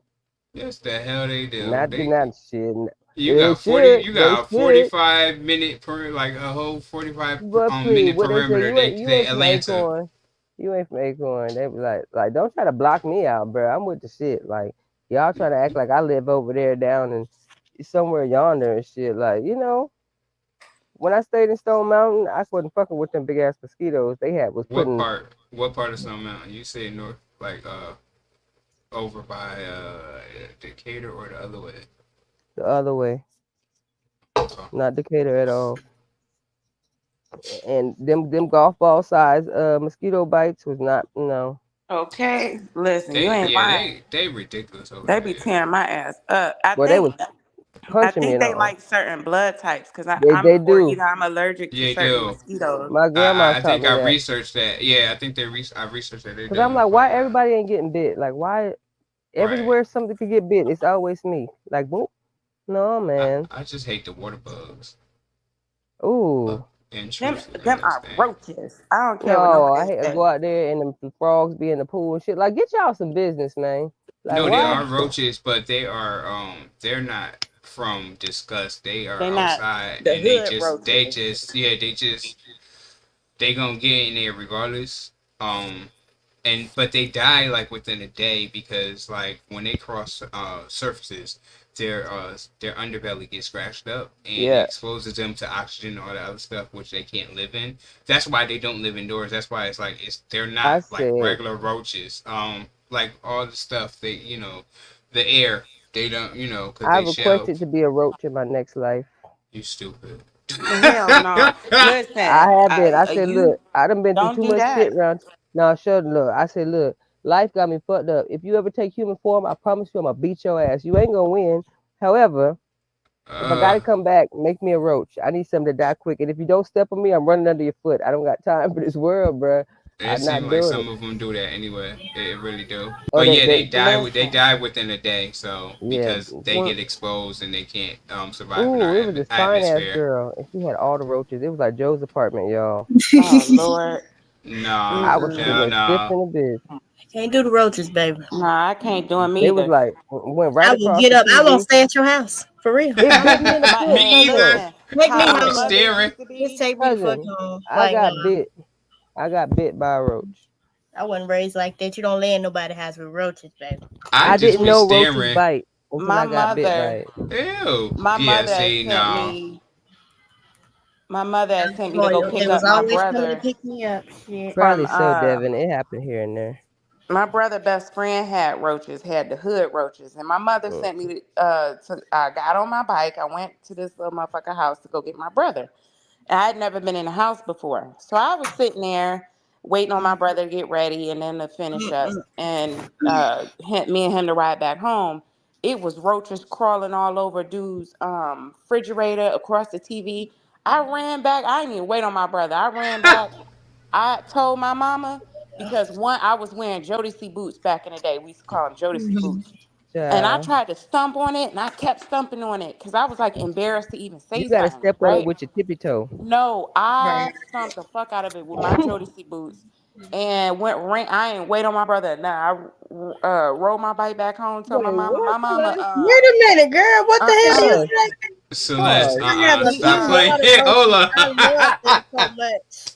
Yes, the hell they do. Not They not shit. you They got 40. should. You They got a should. 45 minute per like a whole 45 But please, minute what they say? perimeter. They You say ain't from Atlanta. Acorn. You ain't from Acorn. They be like, don't try to block me out, bro. I'm with the shit. Like, y'all trying to act like I live over there down in somewhere yonder and shit. Like, when I stayed in Stone Mountain, I wasn't fucking with them big ass mosquitoes. They had was What putting part? What part of Stone Mountain? You say north, like over by Decatur or the other way? the other way, Oh, not Decatur at all. And them golf ball size mosquito bites was not okay. Listen, you they ain't yeah lying. they ridiculous over They be there. tearing my ass up. I well they think was I punching me think and they all. like certain blood types because They I'm they more do. either I'm allergic to Yeah, they certain do. mosquitoes. My grandma I taught think me I that. researched that. Yeah, I think I researched that. They Cause I'm do. like, why everybody ain't getting bit? Like, why Right. everywhere something could get bit, it's always me. Like, boop. No, man. I just hate the water bugs. Ooh. Intrusive Them ass are thing. roaches. I don't care what No, I nobody hate to says. go out there and the frogs be in the pool and shit. Like, get y'all some business, man. Like, No, they why? are roaches, but they're not from disgust. They are They not outside the and they hood just they roaches. just yeah, they gonna get in there regardless. And but they die like within a day because like when they cross surfaces, their underbelly gets scratched up and it Yeah, exposes them to oxygen and all that other stuff which they can't live in. That's why they don't live indoors. That's why it's they're not I like said regular roaches. Like all the stuff they the air they don't because I they shell. requested to be a roach in my next life. You stupid. Hell no. I Listen, have been. I said, look, you I done been through don't too do much shit that. around. No, shut look. I said, look, life got me fucked up. If you ever take human form, I promise you I'm gonna beat your ass. You ain't gonna win. However, if I uh, gotta come back, make me a roach. I need something to die quick. And if you don't step on me, I'm running under your foot. I don't got time for this world, bruh. it I'm seems not like doing some it. of them do that anyway. It really do. Oh, But yeah, they they Listen. die within a day. So yeah. because they get exposed and they can't survive in our Ooh, it was this fine ass atmosphere. girl, and she had all the roaches. It was like Joe's apartment, y'all. Oh Lord. Nah, I was Mm-mm. sitting hell there stiff no. in the bed. Can't do the roaches, baby. Nah, I can't do them They was either. like went right I will across get the up. I won't TV. stay at your house. For real. It I bit will. me in the foot, Me either. Listen, Take me how I my be home. mother staring. used to Just be. take me the fuck cousin. home. I Like, nah. got bit. I got bit by a roach. I wasn't raised like that. You don't lay in nobody's house with roaches, baby. I I just didn't be know roaches staring. bite until My I got bit by mother, it. Ew. my Yeah. mother had See, sent no. me. My mother had sent me to go Loyal. They pick was up my always coming to brother pick me up. Shit. from Probably so, Devin. It happened here and there. my brother best friend had roaches, had the hood roaches, and my mother Mm. sent me I got on my bike. I went to this little motherfucker house to go get my brother. And I had never been in the house before. So I was sitting there waiting on my brother to get ready and then to finish up and me and him to ride back home. It was roaches crawling all over dude's refrigerator, across the TV. I ran back. I didn't even wait on my brother. I ran back. I told my mama because one, I was wearing Jodeci boots back in the day. We used to call them Jodeci boots. And I Child, tried to stump on it and I kept stumping on it because I was like embarrassed to even you say gotta something, step on it right? with your tippy toe. No, I Right. stomped the fuck out of it with my Jodeci boots and went ran. I ain't wait on my brother. Nah, I rode my bike back home. Told my Wait, mama. what? My mama, Wait a minute, girl. What the hell did you Pause. say? Celeste, Pause. I have a he stop few playing. water Hold roaches. on. I love them so much.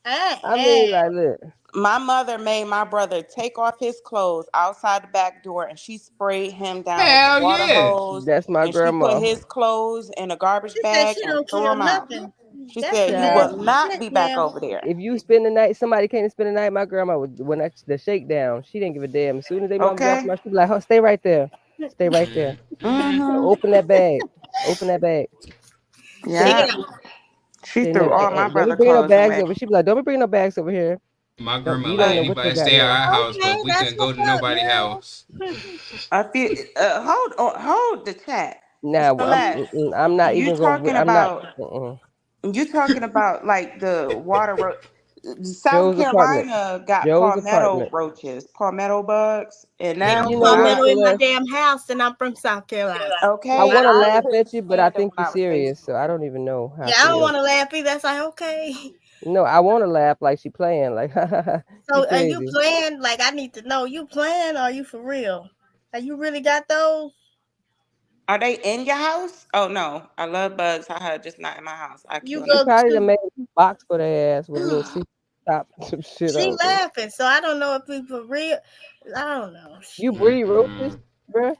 I I mean, have. like, look, my mother made my brother take off his clothes outside the back door, and she sprayed him down with the Hell water yeah. hose, that's my and she put grandma. his clothes in a garbage She said bag she and don't threw kill him out. nothing. She That's said, some "You will Child, nasty not shit, be back now. over there." if you spend the night, somebody came to spend the night. My grandma would when the shakedown. She didn't give a damn. As soon as they mom dropped Okay. them out, she'd be like, "Oh, stay right there, stay right there. Mm-hmm. Mm-hmm. Open that bag, open that bag." Take Yeah. it out. She Sitting there, threw all my don't be brother bringing no clothes bags away. over. She be like, don't be bringing no bags over here. My Don't, grandma you let don't know But what they anybody got stay at in. our house, Okay, but we that's couldn't go what's to up, nobody's girl. house. I feel hold on, hold the chat. Nah, Celeste, I'm not you even going. talking I'm not. about like the South Joe's apartment. Carolina got Joe's palmetto apartment. roaches, palmetto bugs, and Ain't now no You know where what, I palmetto in my Celeste? damn house, and I'm from South Carolina. I okay, want to I laugh couldn't at you, but I stand it think when you're I was serious, so Facebook. I don't even know how I Yeah, I don't feel. want to laugh either. That's like, okay. No, I want to laugh like she playing. Like, you So are you crazy. playing? Like, I need to know, you playing or are you for real? Are you really got those? Are they in your house? Oh no, I love bugs. Haha, just not in my house. I You kill She them. go probably done to. made a box for their ass with a little seat top and some shit She on there. laughing, so I don't know if we for real. I don't know. You Shit. breed roaches, Mm-mm. bruh?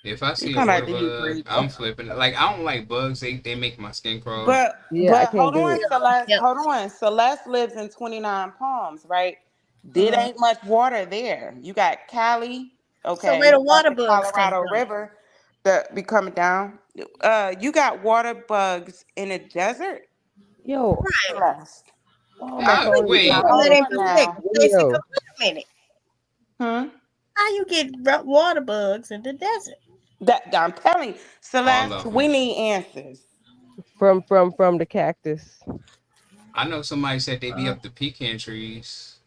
If I You see a talking about water do you bug, breed I'm them? flipping it. Like I don't like bugs. They make my skin crawl. Yeah, I But can't hold do on, it. Celeste. Yep. Hold on. Celeste lives in 29 Palms, right? There Uh-huh. ain't much water there. You got Cali, So where okay. the You got water the bugs come Colorado from? River that be coming down. You got water bugs in the desert, Yo, Right. Celeste. oh, my I phone is Put Now wait. that hold in on perspective, now. Stacey. 'Cause video wait a minute. Hmm. How you get water bugs in the desert? That I'm telling you, All Celeste, of them. we need answers. from the cactus. I know somebody said they be up the pecan trees.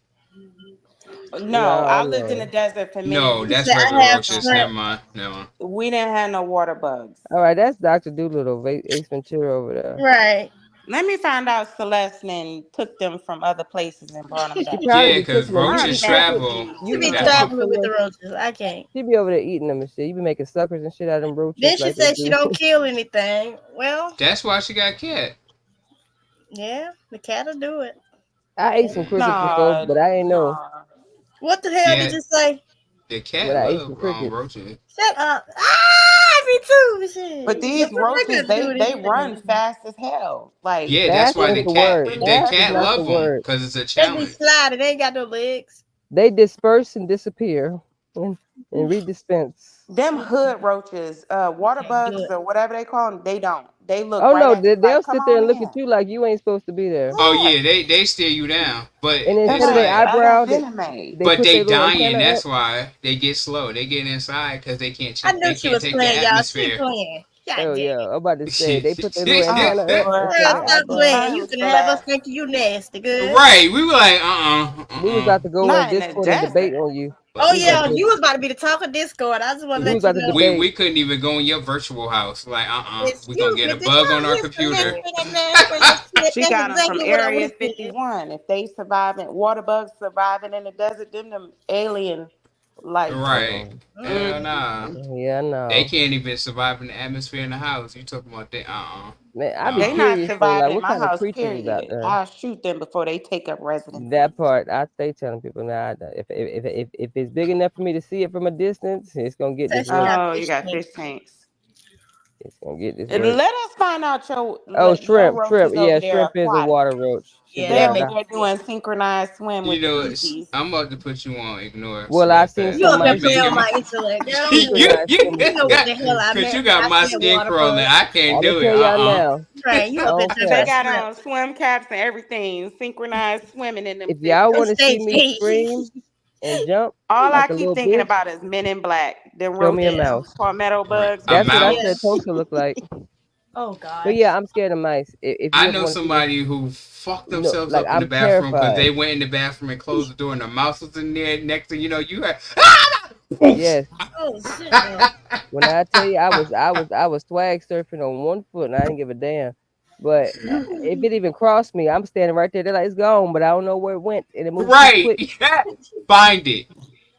No, No, I lived in the no. desert for many No, He years. that's said We regular I didn't have have roaches. no, Never shrimp. mind. Never mind. we didn't have no water bugs. All right, that's Dr. Doolittle, Ace Ventura over there. Right. Let me find out Celeste and took them from other places and brought them She back. probably Yeah, be because cooking them. I roaches be You mad at travel. these She you be be too. That's cooking what. traveling with the them. roaches. I can't. She be over there eating them and shit. You be making suckers and shit out of them roaches Then she like they said she do. don't kill anything. Well, That's why she got cat. yeah, the cat'll do it. I ate some crickets before, Nah, but I ain't know nah. What the hell did Cat. you say? The when cat I ate some love crickets. roaches. Shut up. Ah, me too. But Shit. these What they roaches, got to do with they run anything? fast as hell. Like Yeah, that's Fast why really, ain't the word. really the Fast is cat heavy. not the love them word. because it's a They be challenge. sliding. They ain't got no legs. They disperse and disappear and redispense. Them hood roaches, water Can't do bugs it. or whatever they call them, they don't. They look Oh right no, at you they'll like, "Come sit there on and look at in." you like you ain't supposed to be there. Oh Yeah, yeah, they steer you down, but And they're it's instead of their like like, eyebrow, unvenomate. they but put they their little dying. antenna That's up. why they get slow. They get inside because I knew they she can't was take the playing, y'all. She atmosphere. playing. God Oh damn yeah, it. I'm about to say they put their little Oh, antenna up well, instead of Girl, their I was stop eyebrow. playing. You concerned, can have us Celeste. think you nasty, good. Right, we were like, We was about to go in Not in the Discord and debate desert. on you. but Oh We was about yeah, to you was about to be the talk of Discord. I just want to we was let you about to know. debate. we couldn't even go in your virtual house. Like, we gonna Excuse get me, a did bug y'all on our hear Celeste computer. say that nasty ass shit? She That's got them from exactly what I would Area have said. 51. If they surviving, water bugs surviving in the desert, them alien life forms. Right? Uh-uh. Hell Mm. nah. Yeah, They no. can't even survive in the atmosphere in the house. You talking about that? Man, I be They No. not curious though, like surviving in what my kind of house, creatures is out period. there? I'll shoot them before they take up residency. That part, I stay telling people now. If it's big enough for me to see it from a distance, it's gonna get Said this she work. got Oh, you fish got tank. fish tanks. It's gonna get this And work. let us find out Oh, your shrimp. roaches over Yeah, there are shrimp is a aquatic. water roach. Yeah, They that over Yeah. makes there sense. doing synchronized swim You with the know, peepees. I'm about to put you on ignore Well, I Celeste. seen That You some up there you mice playing on making me. my intellect, girl? Don't do it. synchronized swim You with know what shrimp. the hell I Cause you meant got when I my said skin water crawling. bug. I can't I'm gonna do it. tell y'all now. Right, you I up there don't talking They about care. got shrimp. on swim caps and everything, synchronized swimming in them If fish y'all Go want to tanks. see me Stacey. scream and jump All like I a keep little thinking bitch, about is Men in Black. Them show me a roaches, Yeah. them mouse. palmetto Right. bugs, A them That's what I Yeah. said. roaches. Tosha look like. Oh But God. yeah, I'm scared of mice. If I you ever know want to see me, somebody who fucked no, themselves like up in the I'm bathroom because terrified. they went in the bathroom and closed the door and the mouse was in there. Next thing you know, you had Whoosh! Yes. Oh shit. No. When I tell you I was swag surfing on one foot and I didn't give a damn. But if it even crossed me, I'm standing right there. They're like, it's gone, but I don't know where it went, and it moved too Right. quick. Yeah. Find it.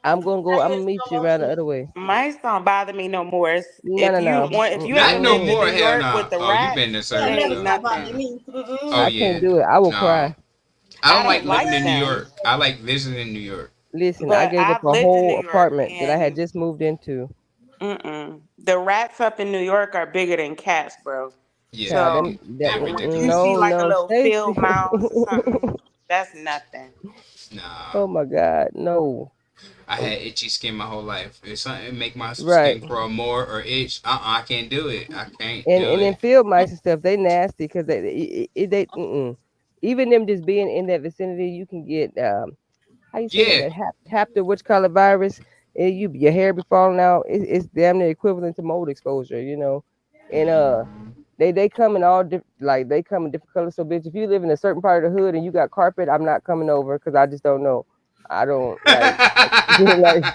I'm gonna go. I I'm hear gonna meet you slow around the motion. other way. Mice don't bother me no more. No, no, no. If you ever Not no lived in Mm-mm. New more. Hell York with nah. the Oh, you rats, been to They'll they service never ain't though. stop bothering nothing. me. Oh I Mm-mm. can't yeah. do it. I will No. cry. I I don't don't like living like in New them, York. I like visiting New York. Listen, I but gave up I've a lived in New whole York, apartment that I had and just moved into. the rats up in New York are bigger than cats, bro. Yeah, Child, So they if you ridiculous. see no, like a no, little Stacy. field mouse or something, that's nothing. Nah. Oh my God, no. I had itchy skin my whole life. If something make my Right. skin crawl more or itch, I can't do it. I can't do And then it. field mice and stuff, they nasty because they even them just being in that vicinity, you can get how you say Yeah. that hapter which color virus, and your hair be falling out. It's damn near equivalent to mold exposure, and they come in all like they come in different colors. So bitch, if you live in a certain part of the hood and you got carpet, I'm not coming over because I just don't know. I don't like like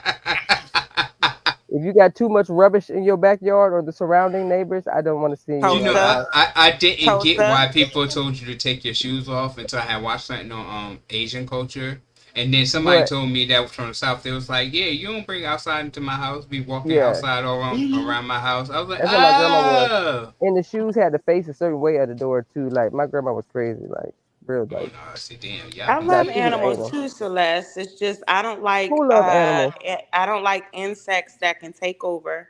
if you got too much rubbish in your backyard or the surrounding neighbors, I don't want to see you You know, around my Tulsa, house. I didn't get Tulsa. why people told you to take your shoes off until I had watched something on Asian culture. And then somebody What? told me that was from the South. They was like, yeah, you don't bring outside into my house, be walking Yeah, outside all Hmm. around my house. I was like, that's how my grandma was. oh. And the shoes had to face a certain way at the door too. Like my grandma was crazy, like real Oh like. no, I said, damn, y'all I be Now love she was weird. animals anal. too, Celeste. It's just I don't like Who love animals? I don't like insects that can take over.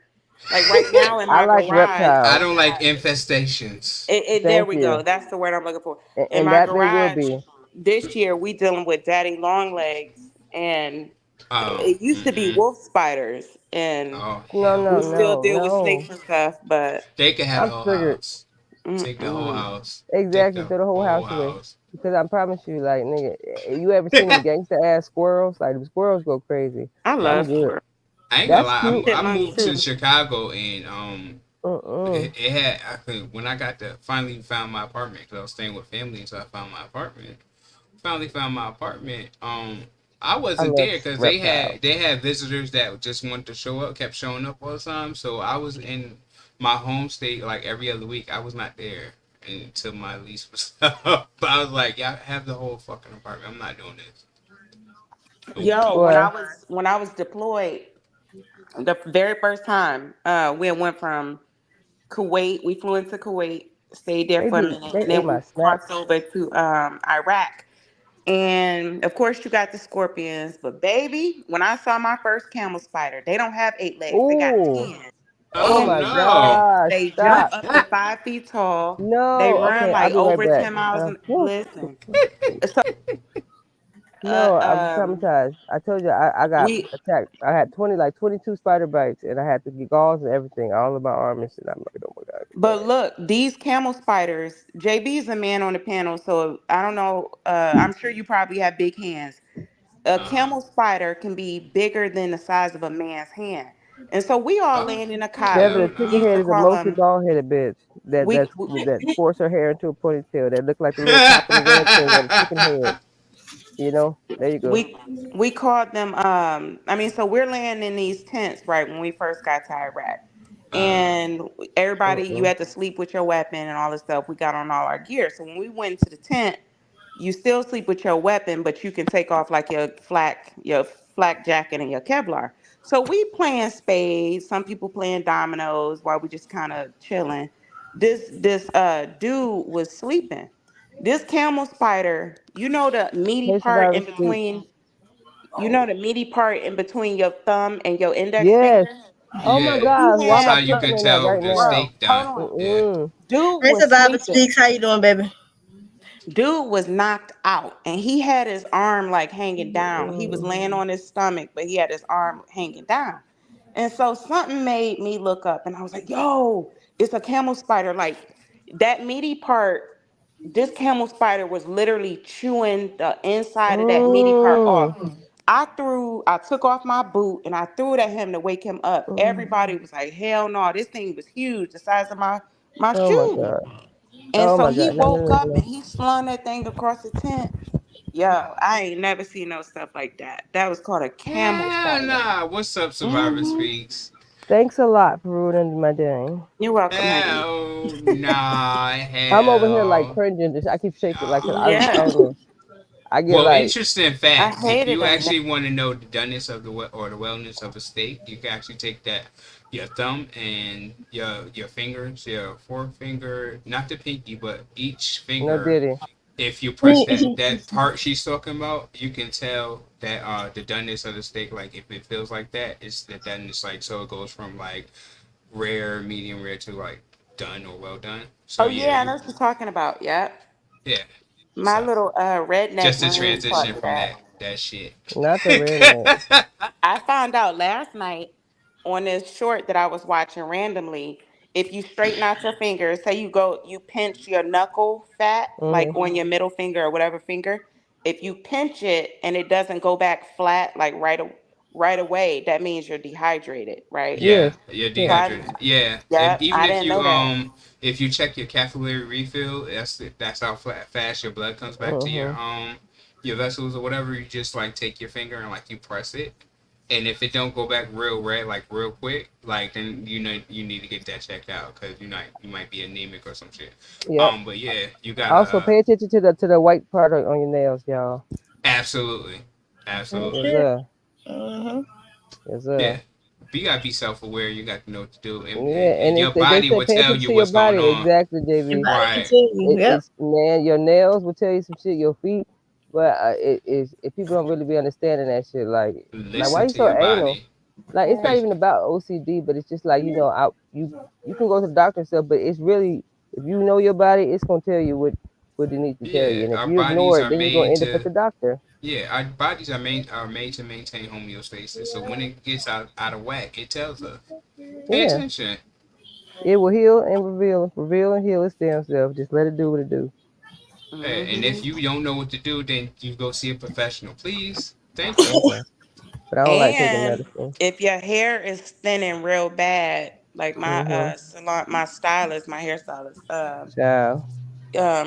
Like right now in I my like garage, I reptiles. don't we like got infestations. there Thank we go. you. That's the word I'm looking for. In And my that they will garage be. this year, we dealing with daddy long legs, and Oh, it used to be mm-mm. wolf spiders, and Oh No, hell no, we no. still no, deal with no. snakes and stuff. But They could have the I'm whole triggered. house. Take the whole mm-mm. house. Take Exactly. the Throw the whole whole house away. house. Because I promise you, like nigga, you ever seen them gangster ass squirrels? Like the squirrels go crazy. I I'm love good. squirrels. I ain't gonna That's lie. cute. I Chipmunks moved to too. Chicago and Mm-mm. it had I could when I got to finally found my apartment because I was staying with family, so I found my apartment. Finally found my apartment. I I wasn't love there because reptiles. they had visitors that just wanted to show up, kept showing up all the time. So I was in my home state like every other week. I was not there until my lease was up. But I was like, y'all have the whole fucking apartment. I'm not doing this. Nope. Yo, Boy, when I was deployed, the very first time, we went from Kuwait. We flew into Kuwait, stayed there for a minute, they and ate then we my crossed snacks. over to Iraq. And of course, you got the scorpions, but baby, when I saw my first camel spider, they don't have 8 legs; they got Ooh. 10. Oh Oh And my no. gosh. they jump Stop. up to 5 feet tall. They No. run Okay, I'll like be right over back. 10 miles. Whew. Listen, so uh, No, I'm um, traumatized. I told you I got we attacked. I had 22 spider bites and I had to get gauze and everything all in my arm and shit. I'm like, oh my god, But look, these camel spiders, JB is a man on the panel, so I don't know. I'm sure you probably have big hands. A camel spider can be bigger than the size of a man's hand. And so we all Oh laying in a cot. Devin, hell a We chicken no. used head to is a call mostly them, bald headed bitch we, that force her hair into a ponytail that look like the little top of the ranch thing on a chicken head. There you go. we, we called them, I mean, so we're laying in these tents, right, when we first got to Iraq. Uh, And everybody, you Mm-mm. had to sleep with your weapon and all this stuff. We got on all our gear. So when we went to the tent, you still sleep with your weapon, but you can take off like your flak jacket and your Kevlar. So we playing spades. Some people playing dominoes while we just kind of chilling. This dude was sleeping. This camel spider, the meaty Hey, part survivor in sleep. between. The meaty part in between your thumb and your index Yes. finger. Oh my yeah. He God, why That's am I how had you look, sucking could in that tell right the now? bro. steak Hold done. on. Yeah. Mm-mm. Dude Hey, was Survivor sleeping. Speaks. How you doing, baby? Dude was knocked out and he had his arm like hanging down. He was Mm-mm. laying on his stomach, but he had his arm hanging down. And so something made me look up and I was like, yo, it's a camel spider. Like that meaty part, this camel spider was literally chewing the inside of that meaty part off. Mm. I took off my boot and I threw it at him to wake him up. Mm. Everybody was like, hell no, this thing was huge, the size of my Oh my shoe. God. And Oh so my he God. No, no, woke no, up and no. he slung that thing across the tent. Yo, I ain't never seen no stuff like that. That was called a camel Hell spider. nah. What's up, Survivor Hmm. Speaks? Thanks a lot for ruining my day. You're welcome, honey. Hell nah. I'm over here like Hell. cringing. Just I keep shaking like 'cause I Yeah, don't know. I get Well, like interesting I fact: if hated you that thing. actually want to know the doneness of or the wellness of a steak, you can actually take that your thumb and your fingers, your forefinger, not the pinky, but each no finger. diddy. If you press that part she's talking about, you can tell that the doneness of the steak. Like if it feels like that, it's the doneness. Like so, it goes from like rare, medium rare to like done or well done. So Oh yeah, yeah, I know what you're talking about. Yep. yeah. My So little redneck just a Marine taught transition me from that. that shit. Not the redneck. I found out last night on this short that I was watching randomly. If you straighten out your fingers, say you pinch your knuckle fat, like Mhm. on your middle finger or whatever finger. If you pinch it and it doesn't go back flat, like right away, that means you're dehydrated, right? Yeah, Yes. you're So Yes. I, dehydrated. Yeah, yep, even I didn't know that. if you check your capillary refill, that's how fast your blood comes back to Mhm. your vessels or whatever. You just like take your finger and like you press it, and if it don't go back real red like real quick, like then you know you need to get that checked out because you might be anemic or some shit. Yep. But yeah, you gotta Also, pay attention to the white part on your nails, y'all. absolutely, Oh Yes, absolutely, shit. sir. Mm-hmm. Yes, yeah. sir. But you gotta be self aware. You got to know what to do, Yeah, and and your they body said will pay tell attention you to your what's going body. on. Exactly, Your JV. body can Right. tell you. Yep. It's man, your nails will tell you some shit. Your feet, but it is if people don't really be understanding that shit. Like why Listen you to so your anal? body. Like it's not Cause even about OCD, but it's just like you can go to the doctor and stuff, but it's really if you know your body, it's gonna tell you what it needs to tell you, yeah, and if our you bodies ignore it, are then you're gonna made end up at to the doctor. our bodies are made to maintain homeostasis. So when it gets out of whack, it tells us. Pay Yeah, attention. it will heal and reveal and heal its damn self. Just let it do what it do. And if Hmm. you don't know what to do, then you go see a professional, please. Thank you. Okay, but I don't like taking And medicine. if your hair is thinning real bad, like my Mhm. salon, my stylist, my hairstylist, Child.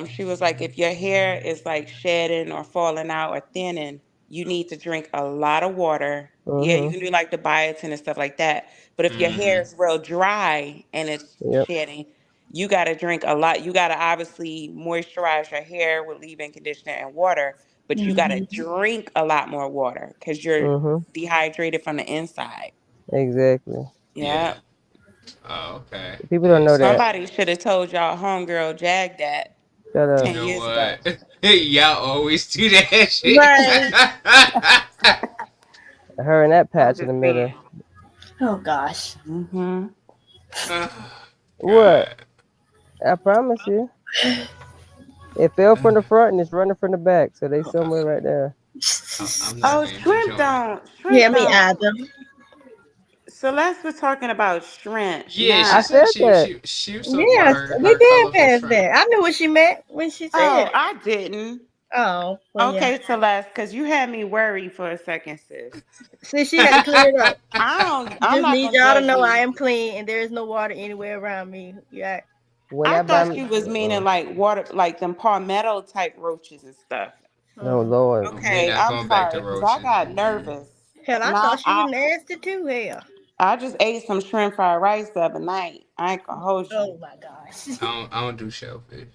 she was like, if your hair is like shedding or falling out or thinning, you need to drink a lot of water. Yeah, you Mhm. can do like the biotin and stuff like that. But if your hair Mm-hmm. is real dry and it's Yep. shedding, you got to drink a lot. You got to obviously moisturize your hair with leave-in conditioner and water, but you got to Mm-hmm. drink a lot more water because you're Mhm. dehydrated from the inside. Exactly. Yeah. Yeah. Oh, okay. People don't Yeah. know that. See, Somebody should have told y'all homegirl Jag that Shut you up. 10 know years ago. what? Y'all always do that shit. Right. Her and that I'm patch in the just saying. middle. Oh gosh. Hmm. Oh, What? God. I promise you. It fell Uh, from the front and it's running from the back, so they somewhere right there. I'm not Oh, gonna even shrimp join. don't. Yeah, Shrimp me don't. either. Celeste was talking about shrimp, Yeah, I she not. said said that. she was talking about Yes, we her did colorful pass shrimp. that. I knew what she meant when she said Oh, it. I didn't. Oh, well, yeah. Okay, Celeste, because you had me worried for a second, sis. See, she had to clear it up. I don't. I'm Just not need gonna y'all to judge know I you. am clean and there is no water anywhere around me. Yeah. When I I buy thought me, she was meaning like water, like them palmetto type roaches and stuff. oh Mm. Lord. We're Okay, not I'm going back to sorry because I roaches. got nervous. Hell, I Now thought she was nasty too. Hell. I just ate some shrimp fried rice the other night. I ain't gonna hold you. Oh my gosh. I don't do shellfish.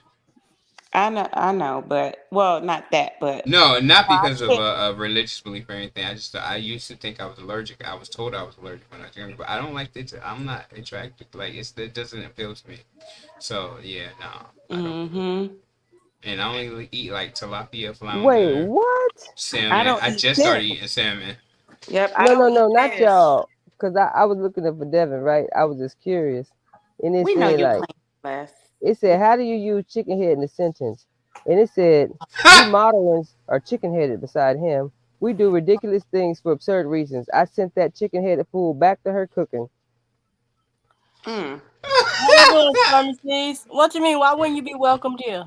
I know, but well, not that, but No, not fried because of chicken. a religious belief or anything. I used to think I was allergic. I was told I was allergic when I was younger, but I don't like it. I'm not attracted. Like it doesn't appeal to me. So yeah, no, I don't do it. Mm-hmm. And I only eat like tilapia, Wait, flounder, what? I salmon. don't I eat just started fish. eating salmon. Yep, I No, don't no, eat no, not fish. y'all. Cause I was looking up for Devin, right? I was just curious, and it We know said you like clean, less. it said, how do you use chicken head in a sentence? And it said, we modelers are chicken headed beside him. We do ridiculous things for absurd reasons. I sent that chicken headed fool back to her cooking. Mm. How you doing, Stormy Seas? What you mean? Why wouldn't you be welcomed here?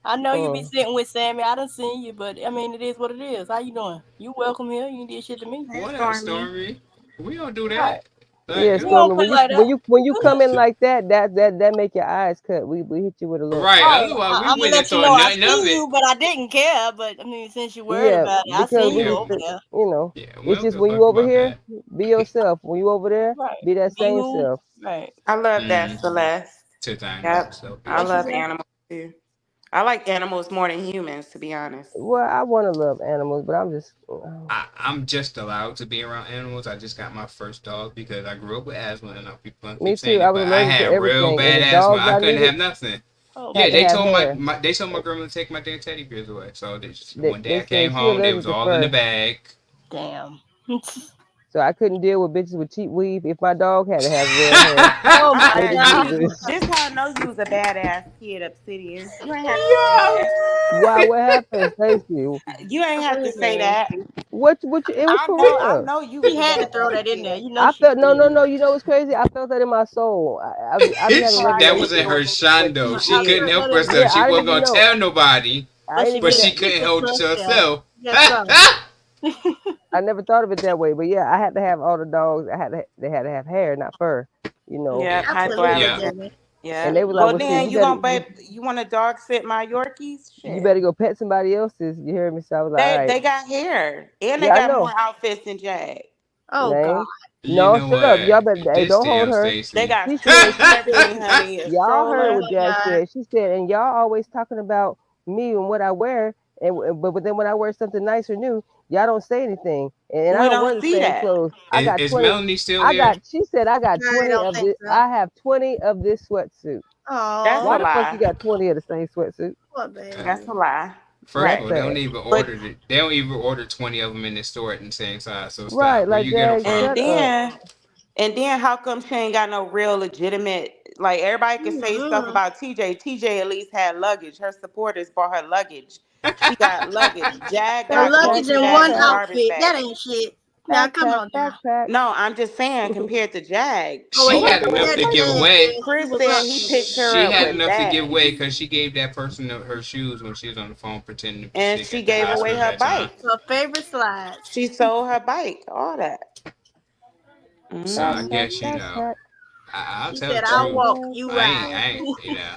I know you be Mm. sitting with Sammy. I done seen you, but I mean, it is what it is. How you doing? You welcome here. You did shit to me. Hey, What up, Stormy. Stormy? We don't do Right. that. Like, Yeah, We don't Stormy, put it like that. when you come in like that, that make your eyes cut. We hit you with a look. right. Right. Otherwise, we I'm gonna wouldn't have let you thought know I nothing of seen it. you, but I didn't care. But I mean, since you worried Yeah, about it, I because seen we you Yeah, over there. yeah. We it's don't just give a when you fuck over about here, that. be yourself. When you over there, Right. be that Be same who? self. Right. I love that, Mm, Celeste. to thing. Yep, So I What you beautiful. love say? animals too. I like animals more than humans, to be honest. Well, I want to love animals, but I'm just, I'm just allowed to be around animals. I just got my first dog because I grew up with asthma, and people me keep too. saying I it, was but I allergic to had real everything, and bad the asthma. dogs I I couldn't needed have nothing. Oh Yeah, had to man. have hair. they told my grandma to take my damn teddy bears away. So one day They I came said she home, they allergic was to all in the fur, bag. Damn. so I couldn't deal with bitches with cheap weave. If my dog had to have real hair, Oh my maybe But you god. could see, do. this how I know you was a badass kid, Obsidian. You ain't have to say Yo. that. Why? What happened, Stacy? You ain't have to say Man. that. What? It was for I real. know you was She a had to throw badass that in there. kid. You know I she felt no, did. no, no. You know what's crazy? I felt that in my soul. I be having Oh, I That regular wasn't did. her shine though. when She I couldn't felt help that in herself. yeah, She I wasn't didn't even gonna know. tell nobody, I but didn't she but even couldn't she know. keep couldn't it hold to to herself. herself. Yes, sir. I never thought of it that way. But yeah, I had to have all the dogs. They had to have hair, not fur. You know. Yep, Absolutely, Yeah. hypoallergen. Jamie. And Yep. they were like, Well, "Well, shit, then you gonna babe, you want a dog sit my Yorkies? you Shit. better go pet somebody else's." You hear me? So I was like, "All They right, they got hair and they yeah, I got more know, outfits than Jag. Oh God. man. You No, know shut up, what? y'all better. Hey, This don't hold damn her. They Stacy. got She said, shoes and everything, honey. A y'all heard Oh what stroller. my Jazz God. said. She said, and y'all always talking about me and what I wear, but then when I wear something nice or new, y'all don't say anything. And I We don't don't wear the see same that. clothes. I got Is 20. Melanie still here? She said I got I 20 don't of think this. so. I have 20 of this sweatsuit. That's a Why Oh, the fuck you lie. got 20 of the same sweatsuit? poor That's baby. a lie. First of That's Right. all, they don't sad. even But order it. They don't even order 20 of them in the store at the same size. So Right, stop. Where like you get them Jazz, from? and shut up. then how come she ain't got no real legitimate, like everybody could say stuff Mm-hmm. about TJ. TJ at least had luggage. Her supporters bought her luggage. She got luggage. Jag The got Backpack, luggage grocery in bags one and backpack, garbage outfit. That bags. ain't shit. Now come backpack, on now. backpack. No, I'm just saying compared to Jag. Oh well, She yeah, had Chris enough that to give said jag away. said she Chris was said up he there. picked her She up had with enough to give bags. away because she gave that person her shoes when she was on the phone pretending to be And sick she at the gave away hospital her that time. bike. Her favorite slides. She sold her bike. All that. So I Hmm. Backpack, guess backpack, I'll She tell the said, "I'll truth. walk, backpack, you I ride." ain't, backpack. you know.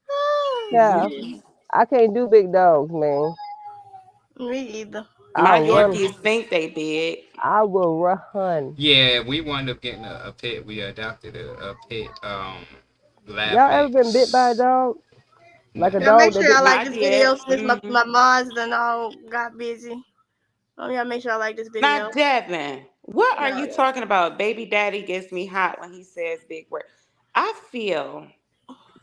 Oh, Yeah, shit. I can't do big dogs, man. Me either. My I'll run. Yorkies think they big. I will run. Yeah, we wound up getting a pet. We adopted a pet, lab Y'all ever been bit by a mix. dog? Like a No. Y'all make dog that sure y'all didn't. like I this did. video since my, Hmm. my mods done all got busy. Y'all make sure y'all like this Now, video. Devin, what are No, you talking about? Baby daddy gets me hot when he says big word. I feel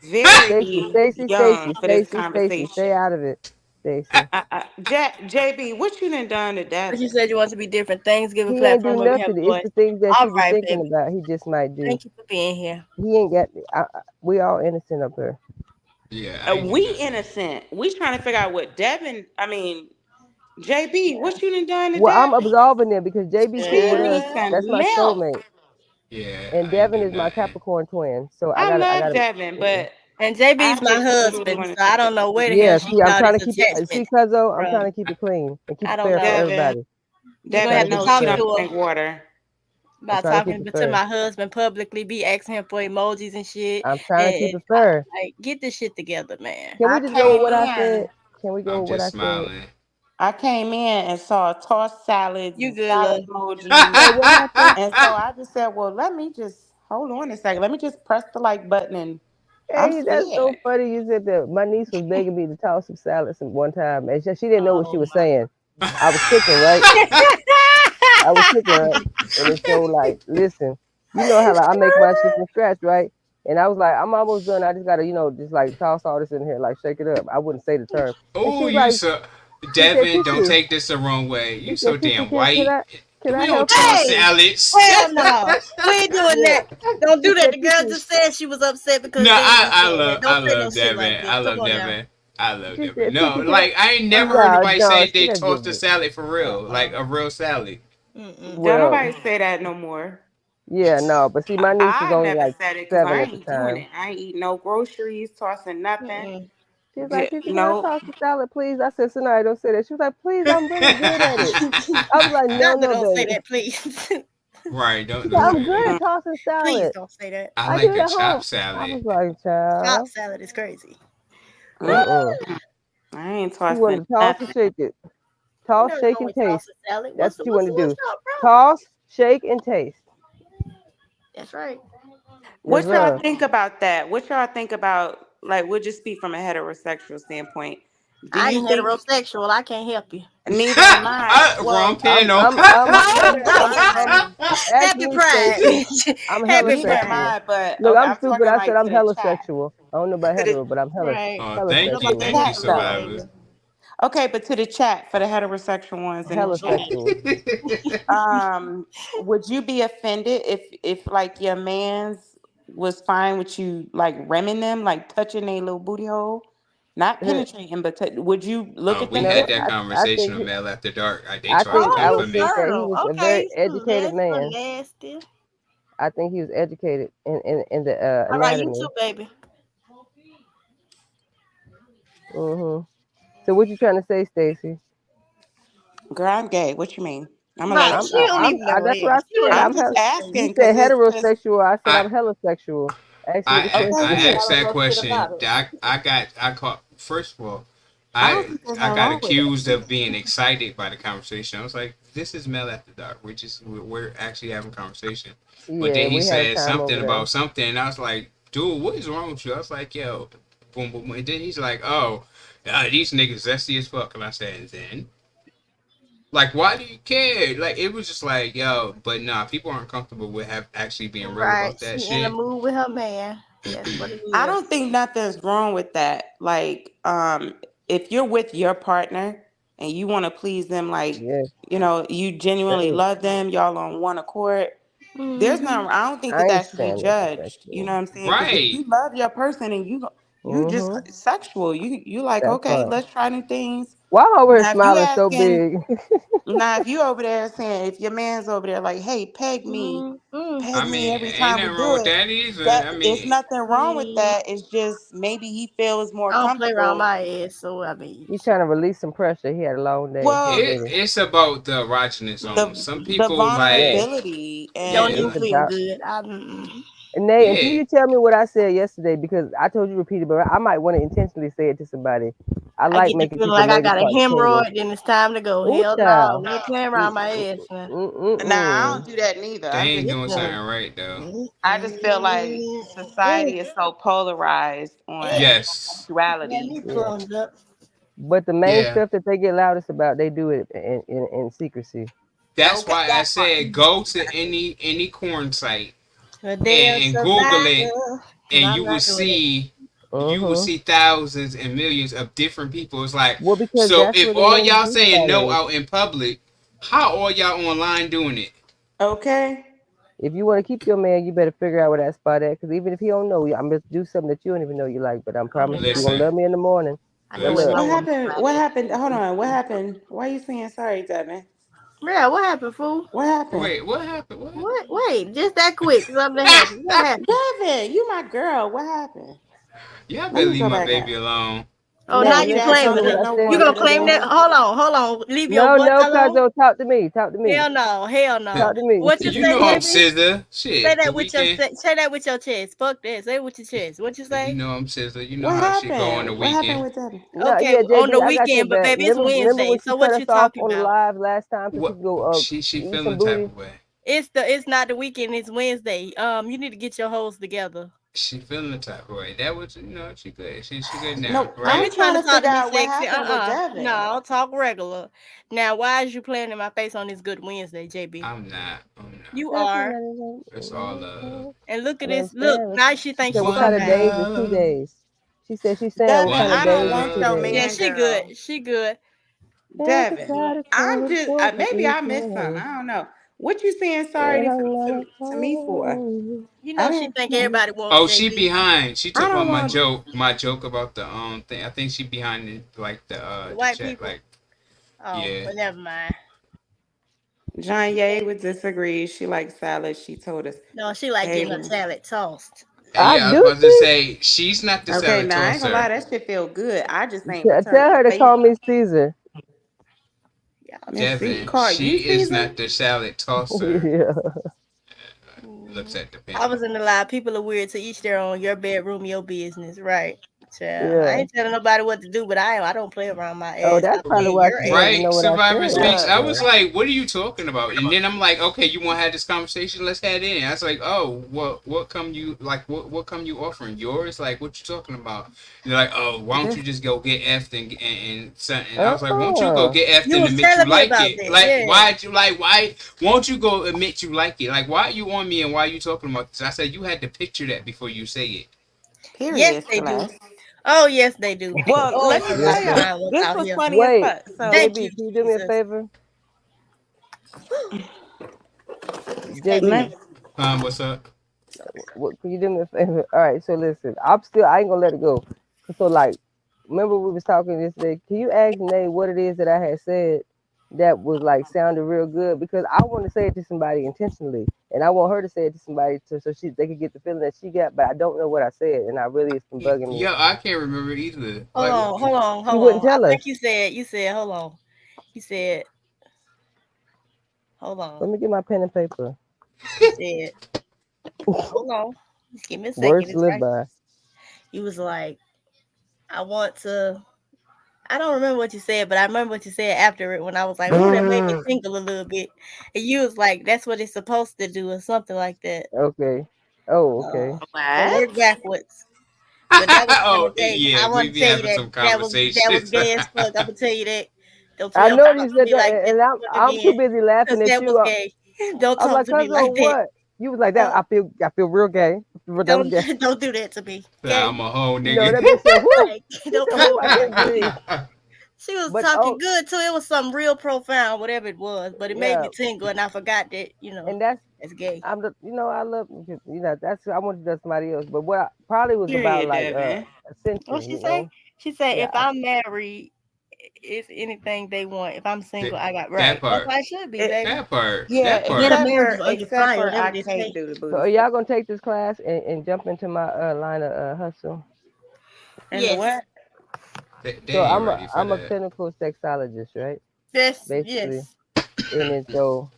Stacy, very Stacy, young Stacy, for this Stacy, Stacy. Stay conversation. out of it, Stacy. JB, what you done to but you Devin? said you want to be different. Thanksgiving He ain't do platform where we have nothing. a It's voice. the things that All she be right, thinking baby. about. He just might do. Thank you for being here. He ain't got. We all innocent up here. Yeah, I ain't do We nothing. innocent. We trying to figure out what Devin. I mean, JB, what you done to Well, I'm Devin? absolving it because JB He stay with us. needs Yeah. some That's my milk. soulmate, Yeah, and I ain't Devin do is my nothing. Capricorn twin. So I I got. I love got. Devin, but And JB's I my just truly husband, wanted so to I get don't know where the hell Yeah. she See, get I'm all trying this to keep it. See, attachment Cuzzo, I'm trying from. to keep it clean and keep I it don't fair for know. Devin. everybody. You're I'm gonna trying Devin to have to keep knows it she talk fair. don't to her drink water. I'm about trying to keep talking it to fair. my husband publicly, be asking him for emojis and shit. I'm trying to keep And it fair. like, get this shit together, man. Can we I just go with came what I said? in. Can we go I'm with what just I said? smiling. I came in and saw tossed salads You and good, salad love. emojis. Wait, what happened? And so I just said, well, let me just hold on a second. Let me just press the like button and I'm Hey, that's so scared. funny. You said that my niece was begging me to toss some salad some one time, and she didn't know what she Oh was my saying. I was cooking, right? I was cooking, right? And it's so like, listen, you know how like, I make my shit from scratch, right? And I was like, I'm almost done. I just gotta, just like toss all this in here, like shake it up. I wouldn't say the term. And she Oh, was you like, so she said, Devin. Don't Tissy, take this the wrong way. she You so said, Tissy, damn can white. I We don't help you? toss Hey, salads. hell no. We ain't doing Yeah. that. Don't She do that. said, The girl Tissy. just said she was upset because No, Devin said that. I Don't say no love shit like Devin. this. I Come love on now. Devin. I love She Devin. said, No, Tissy, can like I ain't I? never heard No, nobody no, say she they didn't give toast a it. salad for real, like Uh-uh. a real salad. Mm-mm. Don't Well, nobody say that no more. yeah, no, but see, my niece was I only never like said it because I 7 at the ain't doing time. it. I ain't eating no groceries, tossing nothing. Mm-mm. She was like, Tissy, can I No. toss the salad, please? I said, Sonari, don't say that. She was like, please, I'm really good at it. I was like, no, Not that no, don't say baby. that, please. Right? She's Don't like, I'm say good that. at Mm-mm. tossing Please salad. don't say that. I I do like it a at home. chopped I salad. was like, Chopped child. salad is crazy. Mm-mm. I ain't She tossing wanted to toss and nothing. shake it. Ain't Toss, nothing shake, wrong and with taste. salsa salad. That's what you want What's to do. your problem? Toss, shake, and taste. That's right. Yes, What y'all sir. think about that? What y'all think about, like, we'll just speak from a heterosexual standpoint. Do I you ain't think, heterosexual. I can't help you. neither am I? Wrong Well, panel. neither am I. Ask Happy me, Pride. Stacy. I'm hella Happy Neither am Pride. sexual. I, but Look, okay, I'm I'm stupid. talking I said like I'm to the hella chat. sexual. I don't know about To the hetero, but I'm Right. Oh, hella to the thank you, chat sexual. though. Survivor. Absolutely. Okay, but to the chat for the heterosexual ones in the Hella chat. sexual. Would you be offended if like your man's was fine with you like rimming them, like touching their little booty hole, not penetrating, but would you look at We them had No, that different? I conversation think on Mail After Dark. They I tried to think come I Oh, for would think me. that he girl. was a very Okay, educated so man. nasty. I think he was educated in the All right, you too, anatomy. baby. Hmm. So what you trying to say, Stacy? Girl, I'm gay. What you mean? I'm gonna Right, let I'm, you. she don't even know that's it. what I She don't said. even I'm I'm know just hell. what to say. You asking said because it's heterosexual. I said I I'm heterosexual. Ask me the I question okay. I again. asked that Know shit question. about it. I caught. First of all, I don't think there's I nothing got wrong with it. accused of being excited by the conversation. I was like, "This is Mel After Dark. We're actually having a conversation." But Yeah, then he we had a said time something over there. about something, and I was like, "Dude, what is wrong with you?" I was like, "Yo, boom, boom," boom. And then he's like, "Oh, these niggas zesty as fuck." And I said, and then. Like, why do you care? Like, it was just like, yo, but nah, people aren't comfortable with have actually being real Right, about that she in the shit. mood with her man. That's what it I is. don't think nothing's wrong with that. Like, if you're with your partner and you want to please them, like, Yes, you genuinely same. love them, y'all on one accord. There's Mm-hmm. no. I don't think that I ain't that should be saying nothing judged. You know sexual. what I'm saying? Because if Right. you love your person and you just Mm-hmm. sexual, you like That okay, part. let's try new things. Why I'm over here Now if you smiling so asking, big? now if you over there saying if your man's over there like, hey, Mm-hmm. peg I me mean, every ain't time we nothing wrong do with it. that either. That I it's mean, nothing wrong with that. It's just maybe he feels more I don't play around comfortable. my ass, so I mean, He trying to release some pressure. He had a long day. He Well, ready. it's about the erogenous zone. Some the people Yeah, like, vulnerability don't and yeah, even it's like feel about. good. And Nay, until yeah. you tell me what I said yesterday, because I told you to repeat it, but I might want to intentionally say it to somebody. I I like get the making feeling people like I maybe got a start to tingle. hemorrhoid, then it's time to go. Ooh, Hell no, child. we ain't playing Mm, around my mm, ass, man. mm, mm, now I don't mm. do that neither. They I'm ain't just doing something saying. right though. I just feel like society is so polarized on Yes. Let sexuality. me Yeah. plunge up. But the main Yeah. stuff that they get loudest about, they do it in secrecy. That's Okay, why I that part. said go to any corn site A damn and Google it, survivor, cause and I'm not doing it. you will Mm-hmm. see thousands and millions of different people. It's like, Well, because so that's if where the all men y'all do saying find no it. out in public, how all y'all online doing it? Okay. If you want to keep your man, you better figure out where that spot at. Because even if he don't know, I'm gonna do something that you don't even know you like. But I Oh, promise that's you, you're right. gonna Listen, love me in the morning. I know But where look, my What listen. woman happened? spot What is. happened? Hold on. What happened? Why are you saying sorry, Devin? Yeah, what happened, fool? What happened? Wait, what happened? What happened? What? Wait, just that quick. Something happened. What happened? Devin, you my girl. What happened? Y'all Let better me leave go my back baby up. alone. Oh, no, now Now you listen Jazz to don't me what claiming get I it. no said You gonna water claim that? today. yesterday. Hold on. Leave your No, voice no, alone. Kazo, talk to me. Talk to me. Hell no. Hell no. Talk to me. What you You say, know I'm JB? scissor. Say Shit, the that with your weekend. say that with your chest. Fuck that. Say it with your chest. What you You say? know I'm scissor. You know What how shit go on the happened? What happened weekend. with Devin? No, Okay, yeah, on the JB, I got your weekend, but back. baby, it's Remember Wednesday. when she So cut what us you off talking on the about? live last time so she What could go she eat feeling some the type booty? of way? It's not the weekend. It's Wednesday. You need to get your hoes together. She feeling the type of way. That was she good. She good now, No, Don't right? I'm be trying trying to to talk to figure me out what sexy. happened with Devin. No, talk regular. Now, why is you playing in my face on this good Wednesday, JB? I'm not. I'm not. You are. It's all love. And look at What I'm this. Look, saying. now she She thinks said, she's what so kind of One nice. days is love. 2 days? She said she's saying what Devin, kind of I One don't days is want two your love. days. Yeah, man she good. girl. She good. Every Devin, try to I'm tell the just truth to maybe each I missed something. one. I don't know. What you saying sorry And I'm not to me for? alone. You I know she didn't. think everybody wants Oh, she JB. behind. She I took don't on want my joke about the thing. I think she behind The the white chat. people. Like, Oh, yeah. but never mind. John Ye would disagree. She likes salad. She told us, No, she like "Hey, getting her salad tossed. I Yeah, I was do about to see. say she's not the okay, salad now I ain't gonna lie, tosser. that shit feel good. I just ain't Tell returned the her to call favor. me Caesar. Y'all Let's just see, Devin, Carl, you she is Caesar? not the salad tosser. Yeah. Looks Mhm. at the I panel. was in the lie. People are weird to each their own. Your bedroom, your business, right? Child. I Yeah. ain't telling nobody what to do, but I don't play around my Oh, ass. that's I probably play in why your she wanted to ass. Right, know what I Survivor said Speaks. I Look, was yesterday. like, "What are you talking about?" And then I'm like, "Okay, you want to have this conversation? Let's head in." I was like, "Oh, what come you like? What come you offering? Yours? Like, what you talking about?" And they're like, "Oh, why don't this you just go get effed and something?" I was like, "Won't you go Uh-uh. get effed You and was admit you telling me like about it? that, Like, yeah. why'd you like why? Won't you go admit you like it? Like, why are you on me and why are you talking about this?" I said, "You had to picture that before you say it." Yes, period, they do. Celeste. Oh, yes, they do. Well, Oh, let it's me a Yes, tell sir. you, mastermind once this out was here. funny as Wait, fuck. So Thank JB, you, can you do me a Jesus. favor? Thank you. let JB, What's up? What can you do me a favor? All right, so listen, I ain't gonna let it go. So like, remember we was talking yesterday. Can you ask Nate what it is that I had said that was like sounded real good? Because I want to say it to somebody intentionally, and I want her to say it to somebody so they could get the feeling that she got. But I don't know what I said, and I really it's been bugging me. Yeah, I can't remember either. Hold Like, on, hold on, She hold wouldn't on. I tell think us. you said, hold on. You said, hold on. Let me get my pen and paper. You said, hold on. Just give me a second. Words to It's live right. by. You was like, I want to. I don't remember what you said, but I remember what you said after it when I was like, "Ooh, that made me tingle a little bit," and you was like, "That's what it's supposed to do," or something like that. Okay. Oh, okay. Uh, so What? work backwards. But that was oh gonna tell you. yeah, I we want to be tell you having that some that was conversations. gay as fuck. I'm gonna tell you that. I know Don't you talk to said me that, like that and ever I'm too again, busy cause laughing at that was you. gay. Don't I'm talk like, to me cuz like on that. what? You was like that. Don't I feel real gay. That was don't gay. don't do that to me. I'm Gay. a whole No, nigga. that bitch said who? Like She don't said play who? with I me like can't that. breathe. She was But talking oh good too. It was something real profound, whatever it was, but it made yeah, me tingle, and I forgot that and that's gay. I'm the I love that's I want to do somebody else. But what I, probably was about Period, like Devin. What ascension. she say? She said, Yeah. "If I'm married, it's anything they want. If I'm single, that, I got that right. That's part. how it should be, It, baby. That part. yeah, That Yeah, the part. marriage is under except fire, for whatever I they can't say. do the So booty are stuff. y'all gonna take this class and jump into my line of hustle? And the Yes, what? They So ain't ready for I'm a that. clinical sexologist, right? Basically, yes. and then so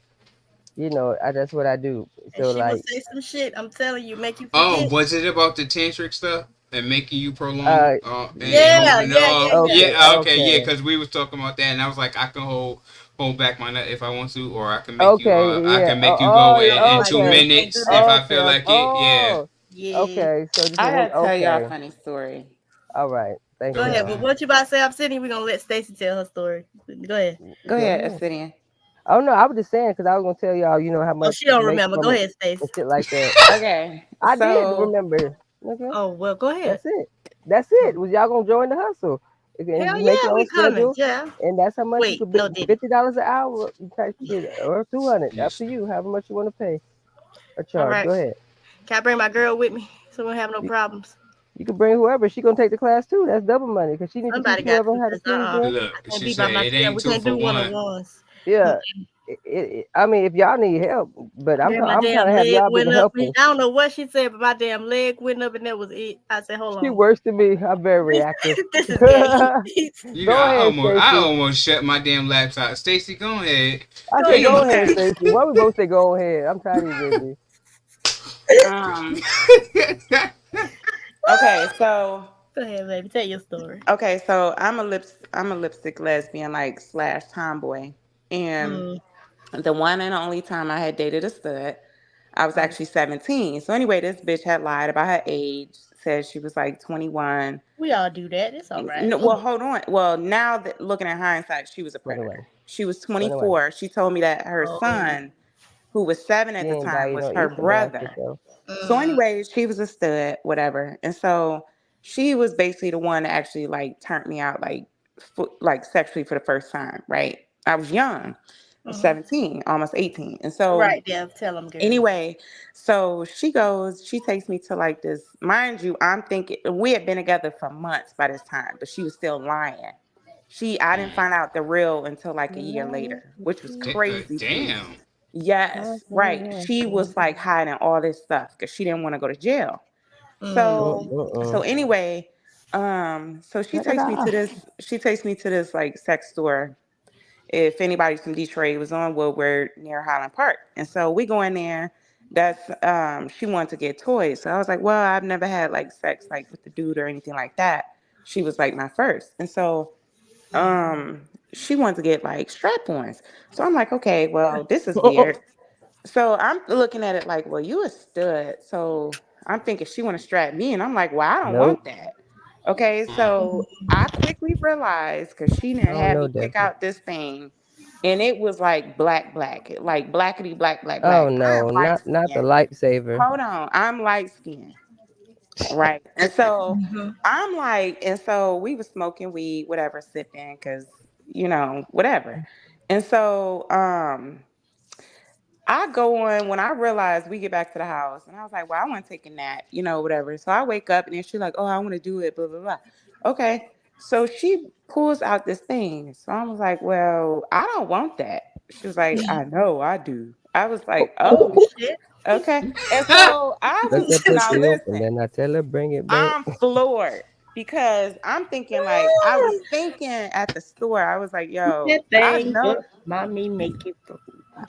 that's what I do. And So she will like say some shit. I'm telling you, make you Oh, forget. was it about the tantric stuff and making you prolong uh and yeah, Yeah, holding it yeah, off? yeah, yeah. okay, Yeah, okay, yeah, okay. because we was talking about that, and I was like, I can hold back my nut if I want to, or Okay, I yeah. can make you go No, in like two that. Okay. Don't do minutes if that. I Okay. feel like it. Yeah. Yeah. Okay. So this I is gotta tell y'all a okay. funny story. All right. Thank Go Go ahead. y'all. But ahead. what you about to say, I'm sitting. We're gonna let Stacy tell her story. Go ahead. Go Go ahead, ahead. Obsidian. Oh no, I was just saying because I was gonna tell y'all, how Oh, much she you don't make remember. Go from it ahead, Stacy. and shit like that. Okay, I did so remember. Okay. Oh well, go ahead. That's it. That's it. Was y'all gonna join the hustle? And Hell you make yeah, your own we coming. schedule, Yeah. and that's how much you Wait, could be. no, didn't. $50 an hour type shit, or 200. Up Yes. to you. However much you want to pay or All charge. right. Go ahead. Can I bring my girl with me so we don't have no You, problems? you can bring whoever. She gonna take the class too. That's double money because she need to teach Somebody got whoever to, how to cause squeeze in. I Look, can't she be by said it myself. ain't We two can't for do one on one. ones. Yeah. I mean, if y'all need help, but Yeah, my I'm trying damn to have leg y'all be the went up. I helpers. don't know what she said, but my damn leg went up, and that was it. I said, "Hold She on, worse than me. I'm very this, reactive. this is gay." You know, Go ahead, I Stacy. almost shut my damn laptop. Stacy, go ahead. I Go said, ahead. go ahead, anyway, Stacy. Why we both say go ahead? I'm tired of you, baby. um, okay, so Go ahead, baby. Tell your story. I'm a lipstick lesbian, like slash tomboy, and Mm. the one and only time I had dated a stud, I was Oh, actually 17. So anyway, this bitch had lied about her age, said she was like 21. we all do that. It's all right. No, well, hold on. Well, now that looking at hindsight, she was a Run away. predator. She was Run away. 24. She told me that her Oh. son, who was 7 She at the ain't buy time, you was no her Easter basket, brother. though. So, Mm. anyways, she was a stud, whatever. And so she was basically the one that actually like turned me out like sexually for the first time, right? I was young, Mm-hmm. 17, almost 18. And so Right, Dev. Tell them, girl. anyway, so she takes me to like this, mind you, I'm thinking we had been together for months by this time, but she was still lying. I didn't find out the real until like a year later, which was crazy to me. Damn. Yes, right. She was like hiding all this stuff because she didn't want to go to jail. Mm. So anyway, so Knock it off. she takes me to this like sex store. If anybody's from Detroit, it was on Woodward near Highland Park. And so we go in there. That's she wanted to get toys. So I was like, well, I've never had like sex like with the dude or anything like that. She was like my first. And so she wanted to get like strap-ons. So I'm like, okay, well, this is weird. So I'm looking at it like, well, you a stud. So I'm thinking she want to strap me, and I'm like, well, I don't Nope. want that. Okay, Mm. so I quickly realized because she I didn't don't have know, me pick Debbie. out this thing, and it was like black, like blackety black, black, Oh black. I no, am light not the skinned. lifesaver. Hold on, I'm light skinned, right? And so Mm-hmm. and so we was smoking weed, whatever, sipping, because whatever. And so I go on when I realized we get back to the house, and I was like, "Well, I want to take a nap, whatever." So I wake up, and then she's like, "Oh, I want to do it." Blah blah blah. Okay, so she pulls out this thing. So I was like, "Well, I don't want that." She was like, "I know, I do." I was like, Oh "Oh, shit. okay." And so I Let was that now pussy open, listen. then I tell her bring it back. I'm floored because I'm thinking like I was thinking at the store. I was like, That "Yo, I thing know." up, mommy make it through.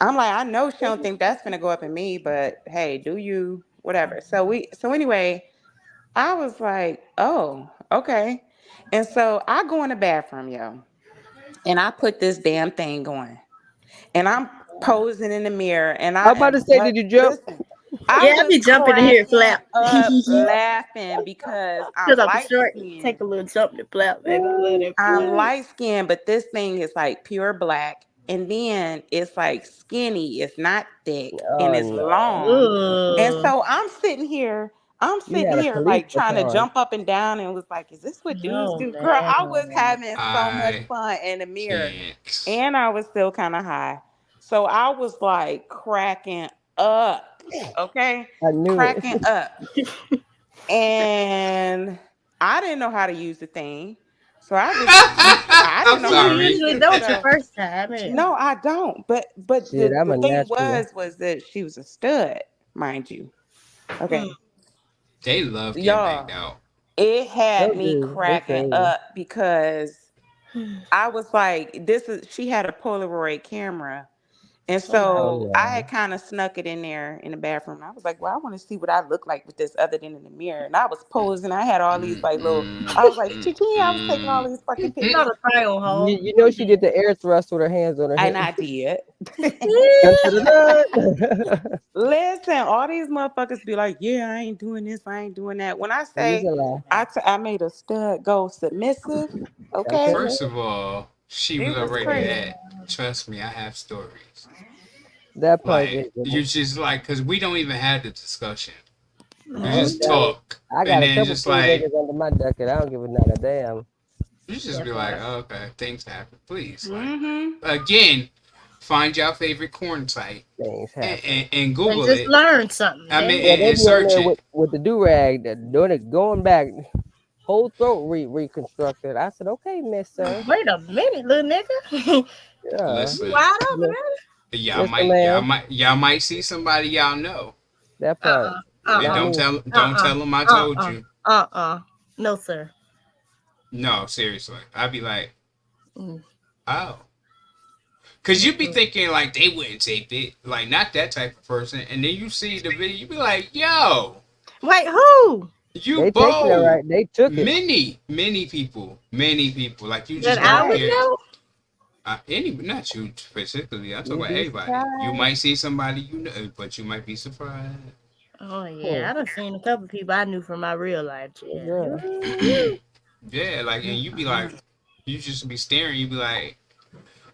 I'm like, I know she don't think that's gonna go up in me, but hey, do you? Whatever. So anyway, I was like, oh, okay. And so I go in the bathroom, yo, and I put this damn thing on. And I'm posing in the mirror and I I'm about to am say, did you jump? listen, I Yeah, I was be jumping in here, cracking flap. up Because laughing because I'm short, take a little jump to flap, baby. I love that I'm flap. light skinned, but this thing is like pure black. And then it's like skinny. It's not thick and Oh it's no, long. And Ugh. so I'm you sitting had a here police like trying to baton. jump up and down and was like, is this what dudes No, do? Girl, I was man. having so much I fun in the mirror can't. and I was still kind of high. So I was like cracking up. Okay. I knew it. Cracking up. And I didn't know how to use the thing. So I I'm didn't know You how to sorry. use usually this don't your stuff. first time. No, I don't. But Shit, I'm the a thing natural. was that she was a stud, mind you. Mm. Okay. They love getting banged Y'all, out. it had Some me do. They cracking sing. up because I was like, she had a Polaroid camera. And Oh my Oh so god. I had no. kind of snuck it in there in the bathroom. I was like, well, I want to see what I look like with this other than in the mirror. And I was posing. I had all these Mm, like little, mm, I was like, mm, Kiki, I was taking all mm, these fucking mm. Not pictures. a trial hole. You know she did the air thrust with her hands on her And head. I did. Dun, dun, dun, dun. Listen, all these motherfuckers be like, yeah, I ain't doing this, I ain't doing that. When I Use say a lie. I made a stud go submissive, Don't tell okay, her. First of all, she was it was already crazy. that. Trust me, I have stories. That part Like just did you just like, cause we don't even have the discussion. We I Mm-hmm. don't just doubt it. talk, I and got a then couple just cool like niggas under my ducket. I don't give a not a damn. you just be That's like, right. oh, okay, things happen. Please, like Mm-hmm. again, find your favorite corn site Things and, happen. and And Google just it. learn something. I mean, Damn Yeah, it. they and be on search there it. with the do rag, doing it, going back, whole throat reconstructed. I said, okay, miss sir. Wait a minute, little nigga. Yeah, You Listen, wide open, Miss- Mr. y'all Man, might, y'all might see somebody y'all know. that man. part. And Not Uh-uh. me. don't Uh-uh. tell them I told Uh-uh. you. Uh-uh. No, sir. No, seriously, I'd be like, Mm. oh. Cause you be Mm-mm. thinking like they wouldn't tape it, like not that type of person, and then you see the video, you be like, "Yo, Wait, who? you They taking it bold." right. They took it. Many people, like you That just I don't would Right. hear. know? Any, not you specifically. I'm talking You'd about be everybody. You surprised. might see somebody you know, but you might be surprised. Oh yeah, Hmm. I done seen a couple people I knew from my real life. Yeah. Yeah. Yeah, like, and you be like, Mm-mm. you just be staring. You be like,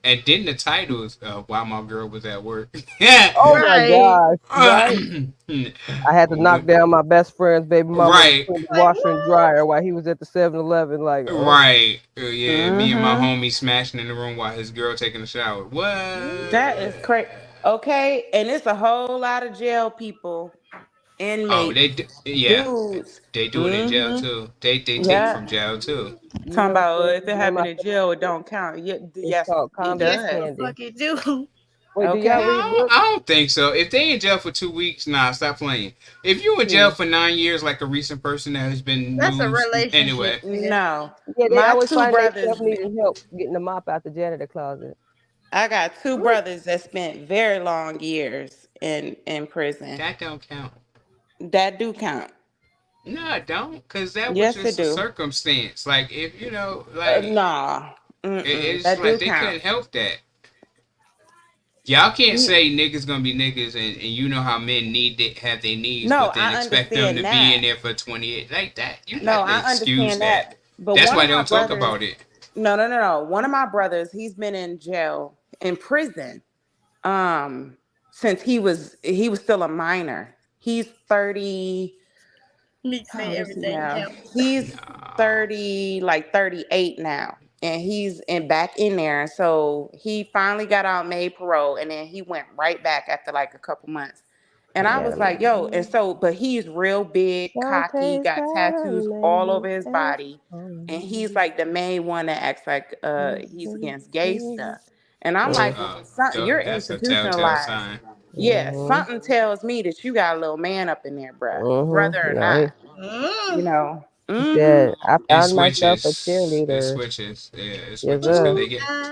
and then the titles, "While My Girl Was at Work." Yeah. Oh my Right. gosh, right? I had to knock down my best friend's baby mama to Right. put the Like washer and what? dryer while he was at the 7-Eleven. Like, oh, Right. Yeah, me and my Mm-hmm. homie smashing in the room while his girl taking a shower. That is What? crazy. Okay, and it's a whole lot of jail people, Oh, inmates, yeah, dudes. they do it in jail Mm-hmm. too. They take Yeah. from jail too. you Talking know, about sir, if it you know my happened in jail, it don't count. it's Yes, called it comedy Yes, the does. candy. fuck you do. Wait, do No, y'all Okay. read books? I don't think so. If they in jail for 2 weeks, nah, stop playing. If you in jail Hmm. for 9 years, like a recent person that has been That's a news, relationship, anyway. nigga. No, Yeah, they my always two find brothers. themselves needing help getting the mop out the janitor closet. I got two Ooh. brothers that spent very long years in prison. That don't count. That do count. No, I don't, cause that was Yes, it just a do. circumstance. Like if you know, like Nah. Mm-mm. it's That like do they count. couldn't help that. Y'all can't You- say niggas gonna be niggas, and you know how men need to have their needs, No, but then I expect them to understand be in that. there for 28 like that. You No, got to I excuse understand that. that. But That's one why of they my don't talk brothers, about it. no. One of my brothers, he's been in jail, in prison, um, since he was still a minor. He's 30. Meek How say old is he everything now? counts. He's No. 30, like 38 now. and he's back in there. And so he finally got out, made parole, and then he went right back after like a couple months. And I was like, yo, and so, but he's real big, cocky, Chante's got tattoos all over his body. And he's like the main one that acts like he's against gay stuff. And I'm like, well, you're That's a telltale institutionalized. sign. Yeah, something tells me that you got a little man up in there, bruh, brother or No, not. Mm. You know. he Mm-hmm. said, I It found myself a switches. It cheerleader. switches. Yeah, it Yes, switches because sir. Ooh,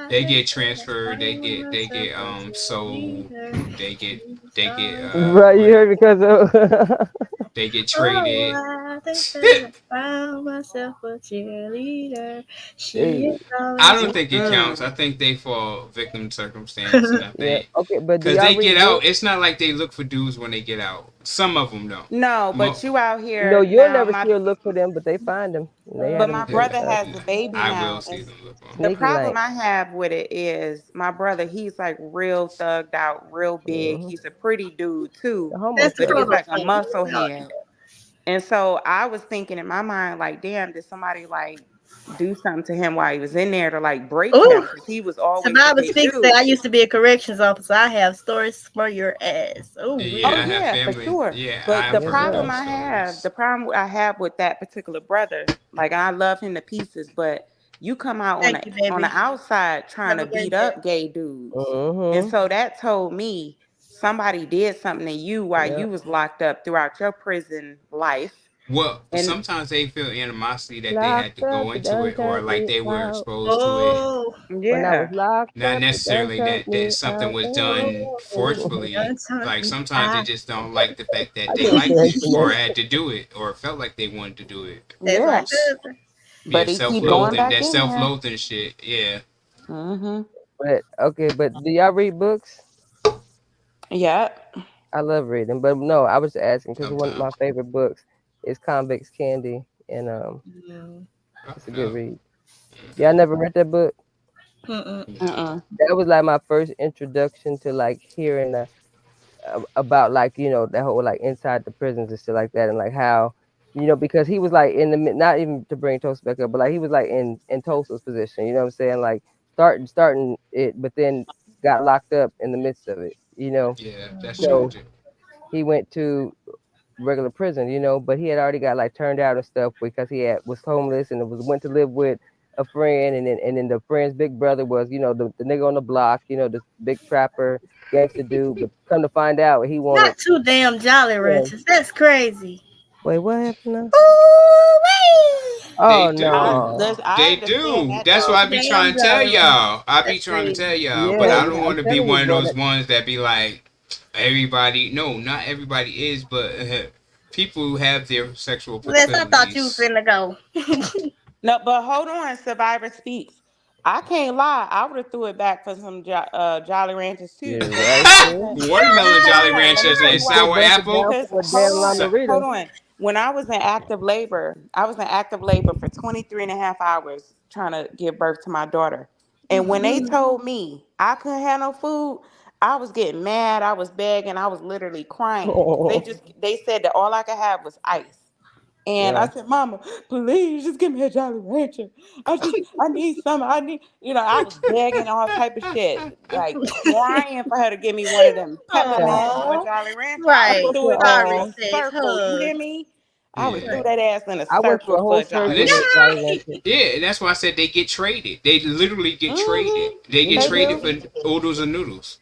they think get transferred. I They myself get a sold. cheerleader. They get She's they get always Right, you what heard because of. they get oh, traded. I think that I found myself a cheerleader. She Hey, is I always don't think it counts. I Mm. think they fall victim circumstance, and I yeah. think Okay, but do because y'all they read get out, books? it's not like they look for dudes when they get out. Some of them don't. No, Mo- but you out No, here you'll now. never My see her look for them, but they find them. And they had but them my doing okay, brother stuff. has a baby I will now, and see them look for 'em. the Sneaky problem link. I have with it is my brother. He's like real thugged out, real big. Mm-hmm. He's a pretty dude too, The that's but he's homosexual. like a horrible. muscle head. And so I was thinking in my mind, like, damn, did somebody like do something to him while he was in there to like break him? Ooh, Because he was always a Survivor big Speaks say dude. I used to be a corrections officer. I have stories for your ass. Oh, Yeah, Oh I we. have yeah, for family. sure. Yeah, I But have the Yes, heard sir. problem those I have, stories. the problem I have with that particular brother, like I love him to pieces, but you come out Thank you, on the baby. outside trying Have to a beat great day. up gay dudes. And Mm-hmm. so that told me somebody did something to you while Yeah. you was locked up throughout your prison life. Well, And sometimes they feel animosity that they had to Locked up, go it into done it, or turned like me they were out. exposed to it. Oh, When I was yeah. locked Not up, it done necessarily turned that me something out. was done oh, forcefully. don't turn Like me sometimes they out. just don't like the fact I that they know liked Sharon it or Finesse. had to do it or felt like they wanted to do it. That's my Yeah. cousin. Yeah, But he keep going self-loathing. back That in there. self-loathing shit. Yeah. Mm-hmm. But okay, but do y'all read books? Yep. I love reading, but no, I was asking because one of Sometimes. my favorite books is Convicts Candy, and Mm. it's a good Oh. read. Y'all never read that book? Mm-mm. No. Mm-mm. That was like my first introduction to like hearing about like that whole like inside the prisons and shit like that, and like how because he was like in the not even to bring Tulsa back up, but like he was like in Tulsa's position. You know what I'm saying? Like starting it, but then got locked up in the midst of it. Yeah, that's Mhm. So tragic. he went to regular prison, but he had already got like turned out and stuff because was homeless and went to live with a friend, and then the friend's big brother was the nigga on the block, this big trapper gangster dude. But come to find out, he wanted. Not too damn Jolly Yeah. Ranchers. That's crazy. Wait, what happened now? Ooh, They Oh do. no. I They understand do. that That's what though. I be damn trying to tell Jolly Ranchers. y'all. I be That's trying to crazy. tell y'all, but Yeah, I Cause don't I'm want to be telling you, one of bro. those ones that be like everybody. No, not everybody is, but people who have their sexual Les, I thought you was proclivities. finna go. no, but hold on, Survivor speaks. I can't lie. I would have threw it back for some Jolly Ranchers too. Yeah, Because right. See? let me Watermelon tell you Jolly why. Let me Ranchers tell I and you still why. sour break it down apple. Because for a hold damn La on, So, hold Marita. on. When I was in active labor, I was in active labor for 23 and a half hours trying to give birth to my daughter. And when they Mhm. told me I couldn't have no food, I was getting mad. I was begging. I was literally crying because they said that all I could have was ice. And I Yeah. said, Mama, please just give me a Jolly Rancher. I need some. I was begging all type of shit, like crying for her to give me one of them Yeah. peppermints or a Aw. Jolly Rancher. I would I have Right. went threw to it back in Sorry, a sis. circle. You hear Hugs. me? I would yeah. threw Right. that ass in a I went through circle a for whole a Jolly surgery with Listen, Rancher. Jolly Rancher. yeah, that's why I said they get traded. They literally get traded. Mm-hmm. They get Yeah, They they traded do. do. for oodles and noodles.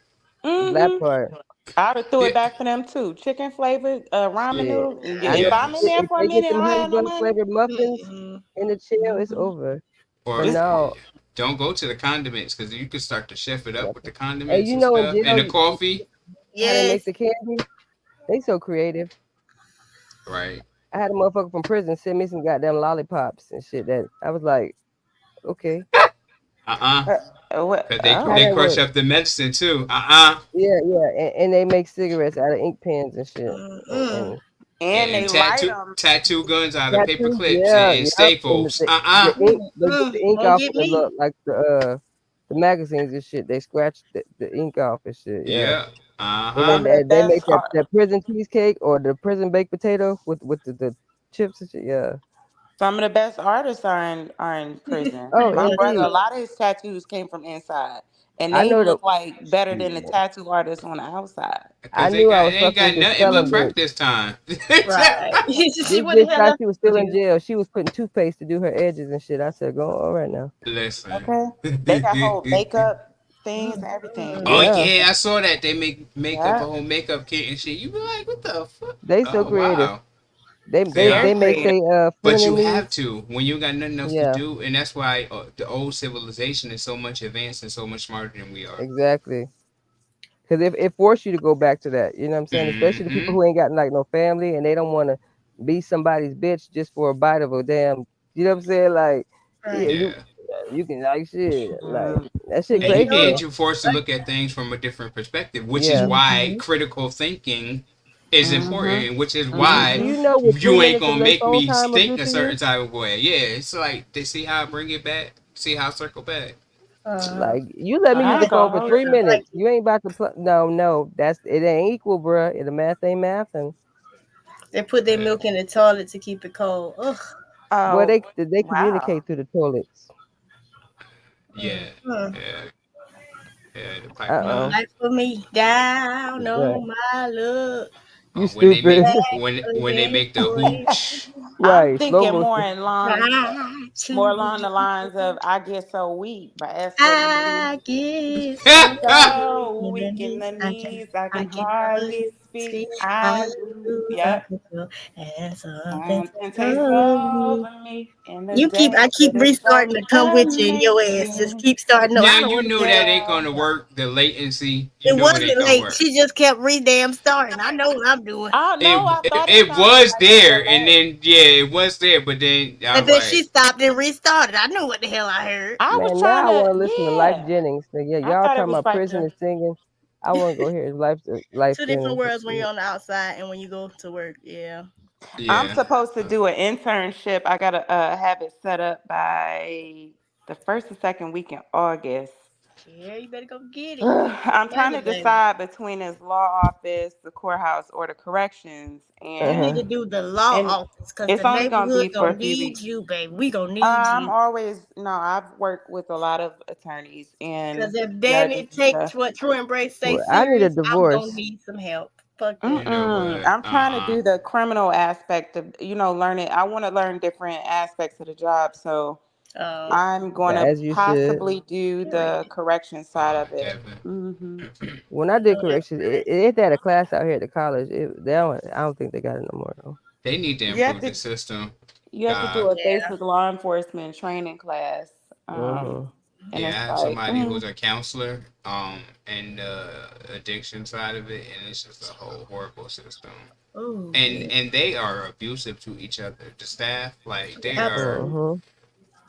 That Mm-hmm. part. I would have threw Yeah, it back for them too. Chicken flavored ramen Shit. noodles. I know If yeah. I'm in there if for a they get minute, them I honey have no butter money. flavored muffins Mm-mm. in the chill, it's Mhm. over. But Or It's no, don't go to the condiments because you can start to chef it up with the and condiments you and know in stuff jail, and the coffee. how they make Yes. the candy, they so creative. Right. I had a motherfucker from prison send me some goddamn lollipops and shit that I was like, okay, Uh-uh. what? Because Oh. how they that crush work? up the medicine too. Uh-uh. Yeah, yeah, and they make cigarettes out of ink pens and shit, Mm-mm. and And And they light them. tattoo guns out of paper tattoos. clips Yeah, and yep, and staples. the Uh-uh. ink, they get Mm-mm. the ink Won't off get of me. like the magazines and shit. They scratch the ink off and shit. Yeah. Yeah. And I then Uh-huh. bet they that's make hard. that prison cheesecake or the prison baked potato with the chips and shit. Yeah, Some of the best artists are in prison. Oh, My brother, a indeed. lot of his tattoos came from inside, and I they know the. look like better than the Yeah. tattoo artists on the outside. I Because knew I they was ain't fucking got with this nothing but spelling bitch. practice time. Right. She This wouldn't bitch have thought nothing she was to still in do. jail. She was putting toothpaste to do her edges and shit. I said, "Go all right now." Listen. Okay, they got whole makeup things and everything. Oh Mm-hmm. It's Yeah, yeah, I saw that they make makeup a yeah, whole makeup kit and shit. You be like, what the fuck? they so Oh creative. wow, They they they are. they very make creative. they But feeling you in have these. to when you got nothing else to Yeah, do, and that's why the old civilization is so much advanced and so much smarter than we are. exactly. Because it forced you to go back to that. You know what I'm saying? Especially the people Mm-hmm. who ain't got like no family and they don't want to be somebody's bitch just for a bite of a damn. You know what I'm saying? Like, yeah, Right. you can like shit. Like Mm, that shit Yeah, And you you crazy know and though. you're forced to look at things from a different perspective, which is Yeah. why Mm-hmm. critical thinking is mhm, important, which is Do why you mhm. know what three you ain't minutes of gonna their make phone me time will do think a to you? certain type of way. Yeah, it's like they see how I bring it back, see how I circle back. Uh-huh. Like you let me I use ain't the Like, phone gonna for hold three you. like minutes. You ain't about to no, no. That's it ain't equal, bruh. The math ain't math, and they put their Yeah, milk in the toilet to keep it cold. Ugh. boy, Oh they wow. communicate through the toilets. yeah, Mm. yeah, yeah. The Uh pipeline. Like for me, down right. on my luck. You When they make stupid. when they Again, make the hooch. I'm Right, slow thinking motion. try more to. along the lines of "I Get So Weak" by SWV. I get so So in the weak in knees, the knees, I I can can hardly hardly speak. speak. I I lose yep. control, and something Something takes takes over. over me in the You keep, I day keep that it restarting starts to come with you and your ass. Just making. keep starting. No, I Now don't you want to know hear that that. ain't Yeah. gonna work. The latency, you It know it ain't wasn't gonna late. work. She just kept damn starting. I know what I'm doing. I know. It, I it thought it it sounded was like a there, and delay. then yeah, it was there, but then all And then right, she stopped and restarted. I knew what the hell I heard. I was Man, trying now I want to to. listen to Life Yeah. Jennings. Nigga. I Y'all thought it talking was about like prison a. and singing. I want to go hear Life Two different Jennings and worlds when you're shit. on the outside and when you go to work. Yeah. I'm yeah. supposed to do an internship. I gotta have it set up by the first or second week in August. Yeah, you better go get it. I'm trying Money, to baby. decide between his law office, the courthouse, or the corrections, You need to Uh-huh. do the law and office because it's the only gonna neighborhood be for gonna a few need weeks. you, baby. We gonna need I'm you. always no. I've worked with a lot of attorneys Because and if judges Danny and takes stuff. what True Embrace say Well, I need a serious, I'm gonna divorce. need some help. Fuck that. You know what? I'm trying to do the criminal aspect of learning. I want to learn different aspects of the job, so Um, I'm going to As you should. possibly do period. the correction side of it. Devin. When I did corrections, it had a class out here at the college. I don't think they got it no more though. They need to You have improve to the system. you have to do God. a Yeah. basic law enforcement training class, Mm-hmm. and Yeah, it's I have like, somebody who's a counselor, and addiction side of it, and it's just a whole horrible system. Oh, And yeah. they are abusive to each other. The staff, like Absolutely. Mm-hmm.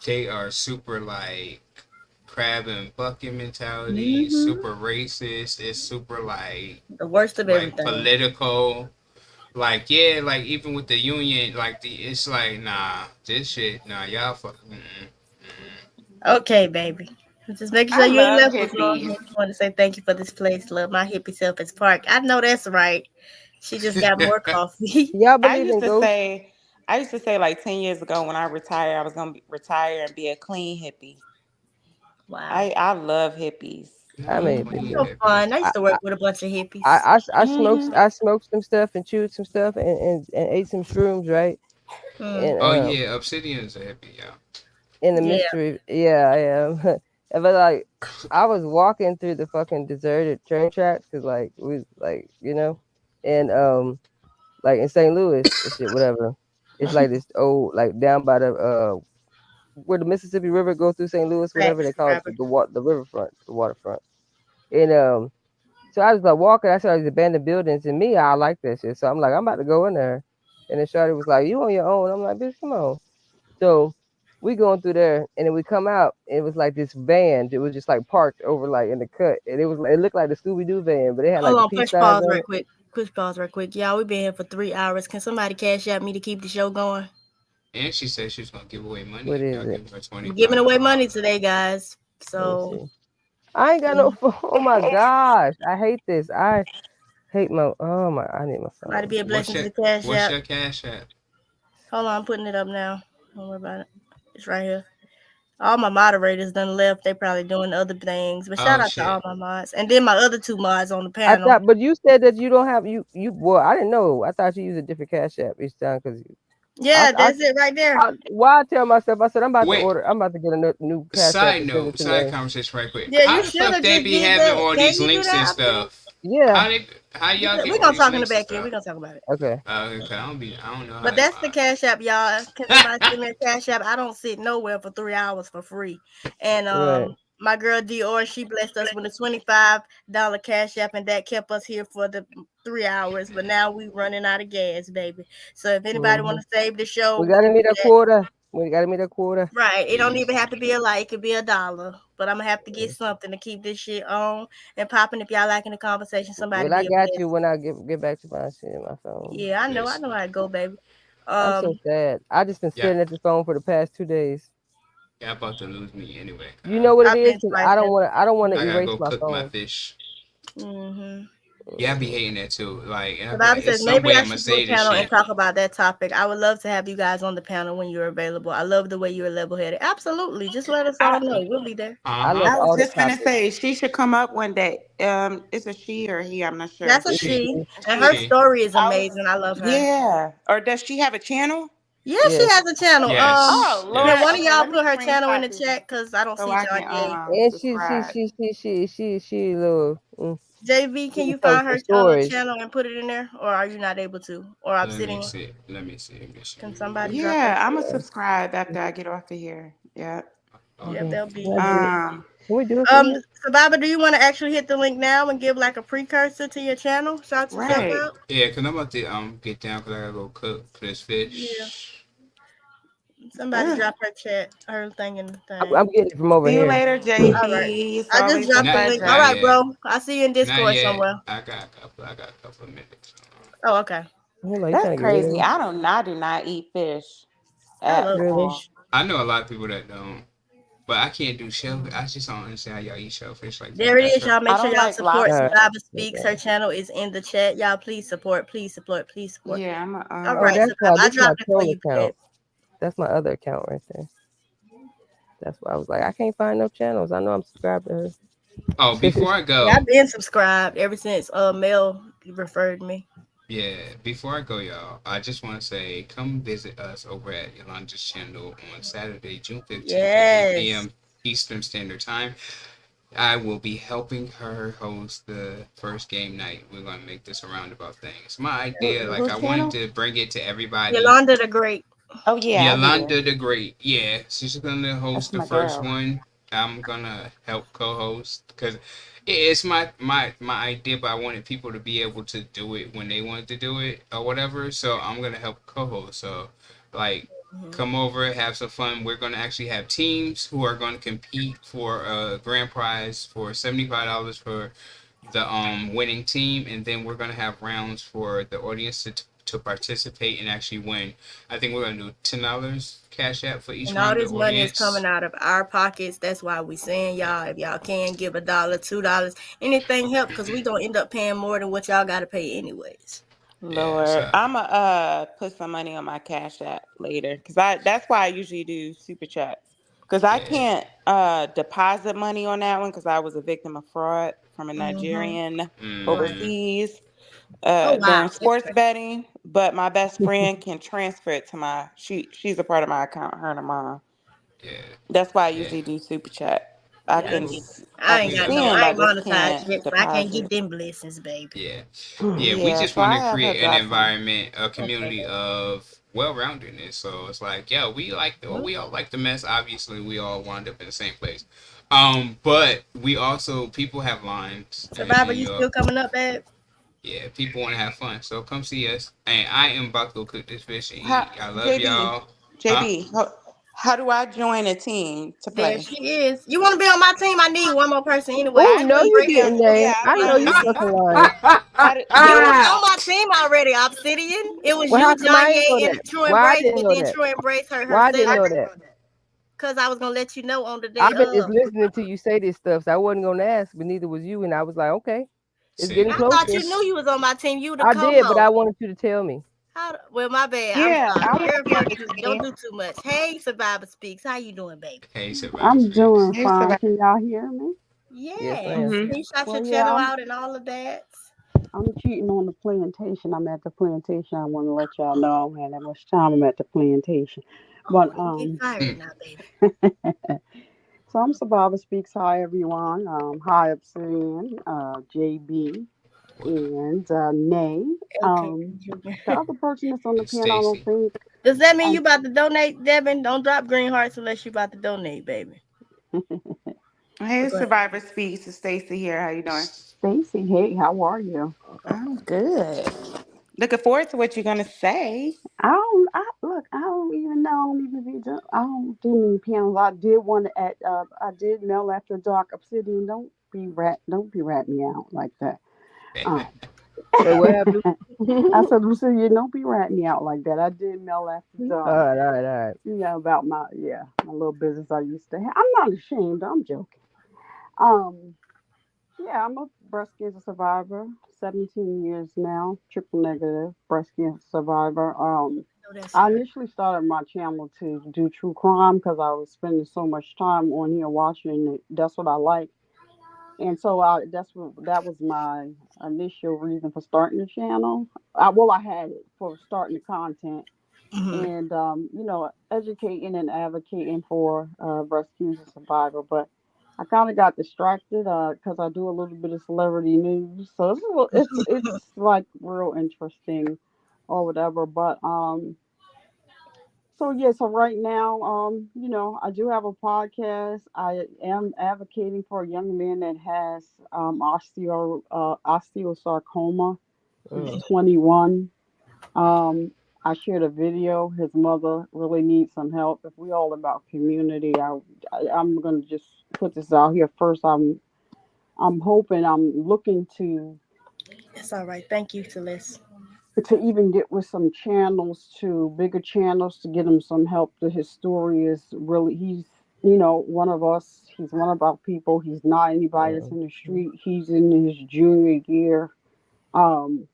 they are super like crab and bucket mentality, Hmm. super racist. It's super The worst of like everything. political. Like yeah, like even with the union, like it's like nah, this shit, nah, y'all fuck. Okay, baby. Just making sure I you ain't love left us long. I hippies. just want to say thank you for this place. Love my hippie self as park. I know that's right. She just got more Mm-mm. coffee. Y'all I believe used in to ghosts? say, I used to say like 10 years ago when I retired, I was gonna retire and be a clean hippie. Wow. I love hippies. I'm a Nah, hippie That's clean too. so hippie. fun. I used I, to I, work with a bunch of hippies. Hmm I smoked some stuff and chewed some stuff and ate some shrooms, right? Mm. And Oh yeah, Obsidian's a hippie, yeah. in the Yeah. mystery, yeah, I am. But like, I was walking through the fucking deserted train tracks because like we like and like in St. Louis and shit, whatever. It's like this old like down by the where the Mississippi River goes through St. Louis, whatever they Facts, call it, Robert. the riverfront, the waterfront. And so I was like walking, I saw these abandoned buildings, and me, I like that shit. So I'm like, I'm about to go in there. And then Shawty was like, "You on your own?" I'm like, "Bitch, come on." So we going through there, and then we come out. And it was like this van. It was just like parked over like in the cut, and it was like, it looked like the Scooby Doo van, but it had like Hold the on, peace push signs pause on right it. quick. Push pause right quick. Y'all, we been here for 3 hours. Can somebody cash out me to keep the show going? And she said she was gonna give away money What if is y'all it? give her I'm giving away money $25. today, guys. Let me So see. I ain't got no phone. Oh my gosh, I hate this. I hate my. Oh my, I need my somebody phone. be a What's blessing to your the cash what's out. your cash app? Hold on, I'm putting it up now. Don't worry about it. It's right here. All my moderators done left. They probably doing other things. But shout Oh out to all shit. my mods. And then my other two mods on the I panel. thought, but you said that you don't have you. Well, I didn't know. I thought you use a different cash app each time because I, Yeah, I that's it right there. why I tell myself, I said I'm about to Wait. order. I'm about to get a new cash app Side and send it note, to side me. conversation right quick. Yeah, How you the should fuck have they just be did having that. all Can these you do links and that option? stuff? Yeah. How y'all get We're all gonna these talk in the links and back here. stuff? We're gonna talk about it. Okay. Cause I don't know how. But that's the Cash App, y'all. Can somebody send me a Cash App? I don't sit nowhere for 3 hours for free. And Right. my girl Dior, she blessed us with a $25 Cash App, and that kept us here for the 3 hours. But now we running out of gas, baby. So if anybody want Hmm. to save the show, We we gotta can meet do a that. quarter. We gotta meet a quarter. Right. It don't Yeah. even have to be a like. It could be $1. But I'm gonna have to get something to keep this shit on and popping. If y'all liking the conversation, somebody Well, I be a got you blessing. when I get back to my shit, my phone. Yeah, I know. I Listen. know how to go, baby. I'm so Um, sad. I just been Yeah. staring at the phone for the past 2 days. Y'all about to lose me anyway. You know what it I've is? been Cause twice that. I don't want to I gotta erase go my cook my phone. fish. Mm-hmm. Yeah, I be hating that too. Like, and I The be Bible like, it's says some maybe way I I'm gonna should do a say this panel and shit. talk about that topic. I would love to have you guys on the panel when you're available. I love the way you're level headed. Absolutely. Just let us all I know. We'll be there. Uh I huh. love I was all the just gonna topics. say she should come up one day. It's a she or he, I'm not sure. That's a It's a She. she. she. And her She. She. story is I was amazing. I love her. yeah. Or does she have a channel? Yeah, she Yes, has a channel. Oh Yes. Can Lord. one of Yes. Okay, y'all let me put her channel in screenshot the this chat? Cause I don't so see I can John. and subscribe. she little JV, she can you posts find some her stories. channel and put it in there? Or are you not able to? Or Let me Obsidian? see. Let me see. Let me see. Can somebody drop her Yeah, I'm gonna channel? subscribe after I get off of here. Yeah. Oh, Yep, Okay, that'll be can I do it? Um. Can we do it from here? So Baba, do you want to actually hit the link now and give like a precursor to your channel? Shout yourself Right. out. yeah, cause I'm about to get down because I gotta go cook for this Yeah. fish. Somebody Ugh. drop her chat, her thing in the I'm thing. getting it from over See you here. later, All right. JB. It's I just always a dropped the Not link. All not pleasure. right, yet. bro. I see you in Not Discord yet. somewhere. I got a couple of minutes. Oh, okay. Hold on, you That's trying to get rid of crazy. me? I do not eat fish I at love Really? all. fish. I know a lot of people that don't, but I can't do shellfish. I just don't understand how y'all eat shellfish like that. There it That's is, her. y'all. I Make sure don't y'all like support All right. lobster. Survivor Speaks. Her Okay. channel is in the chat. Y'all please support, please support, please support. Yeah, I'm All Oh, right, a that's Survivor. why I this is my dropped it for troll you, babe. account. That's my other account right there. That's why I was like, I can't find no channels. I know I'm subscribed to Oh, her. before I Yeah, go, I've been subscribed ever since Mel referred me. yeah, before I go, y'all, I just want to say, come visit us over at Yolanda's channel on Saturday, June 15th at 8 Yes. p.m. Eastern Standard Time. I will be helping her host the first game night. We're gonna make this a roundabout thing. It's my idea. Like whose I wanted channel? to bring it to everybody. Yolanda the Great. Oh yeah, I'll be there. Yolanda the Great. Yeah, she's gonna host That's the my first girl. one. I'm gonna help co-host because it's my idea, but I wanted people to be able to do it when they wanted to do it or whatever. So I'm gonna help co-host. So like Mhm. come over, have some fun. We're gonna actually have teams who are going to compete for a grand prize for $75 for the winning team, and then we're gonna have rounds for the audience to participate and actually win. I think we're gonna do $10 cash app for each And all round of this the money is coming audience. out of our pockets. That's why we saying Yeah, y'all, if y'all can give $1, $2, anything help, because we gonna end up paying more than what y'all gotta pay anyways. yeah. Lord, So I'ma put some money on my Cash App later because I that's why I usually do super chats because I yeah. can't deposit money on that one because I was a victim of fraud from a Mm-hmm. Nigerian Right. Mm-hmm. overseas Oh wow, during that's sports betting. But my best friend can transfer it to my she's a part of my account, her and her mom. Yeah, That's why I yeah. usually do super chat. yeah. I I can ain't We got gonna no. do send, I I ain't just monetized can't yet, so I can't get deposit. them blessings, baby. yeah. Yeah, we Yeah, just so want I to have her create an drop some. environment, a Okay, community baby. of well-roundedness. So it's like, yeah, Well, we all like the mess. Obviously, we all wind up in the same place. But we also people have lines, Survivor, and you you know, still coming up, babe? yeah, people want to have fun. So come see us. And I am about to go cook this fish and How, eat. I love JB, y'all. Huh? JB, how do I join a team to There play? she is. You want to be on my team? I need one more person anyway. Oh I Just no, come need you to break be on. didn't, it. Name. Yeah, I'll I be know on you there. fucking lying. How You do was I? on my team already, Obsidian. It was Well, you, how come I ain't know Janye, and that? True Why I Embrace, didn't but know then that? True Embrace hurt Why I didn't herself. know that? Cause I was gonna let you know on the day I've been just of. listening to you say this stuff, so I wasn't gonna ask, but neither was you, and I was like, okay, it's See, getting I thought closer. you knew you was on my team. You the I did, but I co-host. wanted you to tell me. Well, my bad. I'm Yeah, I sorry. want to You're hear first too. Don't Hygiene. do too much. Hey, Survivor Speaks. How you doing, baby? Hey, Survivor I'm Speaks. doing Hey, fine. Survivor. Can y'all hear me? Yes, Yes. ma'am. Mm-hmm. Can you shout your Well, yeah, channel out and all of that? I'm cheating on the plantation. I'm at the plantation. I want to let y'all know I don't have that much time. I'm at the plantation, but Oh, don't get fired Hmm. now, baby. so I'm Survivor Speaks. Hi everyone. Hi Obsidian, JB, and Nay. Okay. The other person that's on the And panel, I don't Stacy. think. Does that mean I, you about to donate, Devin? Don't drop green hearts unless you about to donate, baby. Hey, But go ahead. Survivor Speaks. It's Stacy here. How you doing? Stacy, hey, how are you? I'm good. Looking forward to what you're gonna say. Look. I don't even know. I don't even be. I don't do many panels. I did one at. I did Mail After Dark. Obsidian. Don't be rat me out like that. Um, Wait, what happened? I All said, Obsidian, don't be ratting me out like that. I did Mail After Dark. right, all right, all right. Yeah, about my little business I used to have. I'm not ashamed. I'm joking. Um, yeah, I'm a breast cancer survivor. 17 years now, triple negative breast cancer survivor. No, that's I right. initially started my channel to do true crime because I was spending so much time on here watching it. That's what I like, and so that was my initial reason for starting the channel. I had it for starting the content Mm-hmm. and educating and advocating for breast cancer survivor. But I kind of got distracted because I do a little bit of celebrity news, so it's like real interesting or whatever. But so yeah, so right now, I do have a podcast. I am advocating for a young man that has osteosarcoma. He's Mm, 21. um, I shared a video. His mother really needs some help. If we all about community, I'm gonna just put this out here first. I'm hoping, I'm looking That's all right. Thank you, Celeste. to even get with some channels, to bigger channels, to get him some help. That his story is really, he's one of us. He's one of our people. He's not anybody that's mm, in the street. He's in his junior year. Um,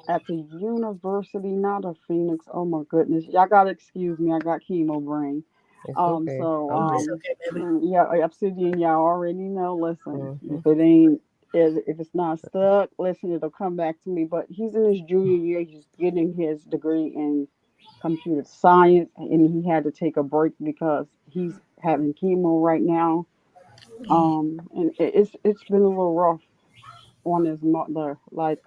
at the university, not of Phoenix. Oh my goodness, y'all gotta excuse me. I got chemo brain. it's okay. So I'm It's here. okay, baby. yeah, Obsidian, y'all already know. Listen, Mm-hmm. if it's not stuck, listen, it'll come back to me. But he's in his junior year. He's getting his degree in computer science, and he had to take a break because he's having chemo right now. And it's been a little rough on his mother, like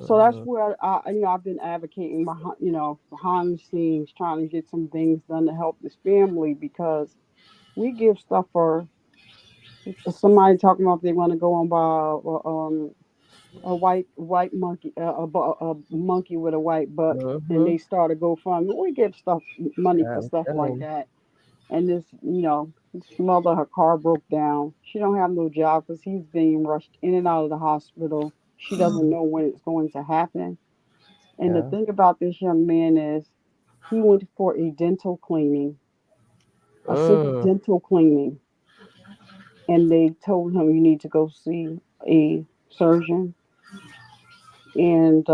so that's Mm-hmm. where I've been advocating behind the scenes, trying to get some things done to help this family because we give stuff for somebody talking about they want to go and buy a white monkey, a monkey with a white butt, and Mm-hmm. they start a GoFundMe. We give stuff money for I'm stuff like telling that. And this mother, her car broke down. She don't have no job because he's being rushed in and out of the hospital. She doesn't know when it's going to happen. you. And the Yeah. thing about this young man is he went for a dental cleaning, a simple Mm, dental cleaning, and they told him you need to go see a surgeon. And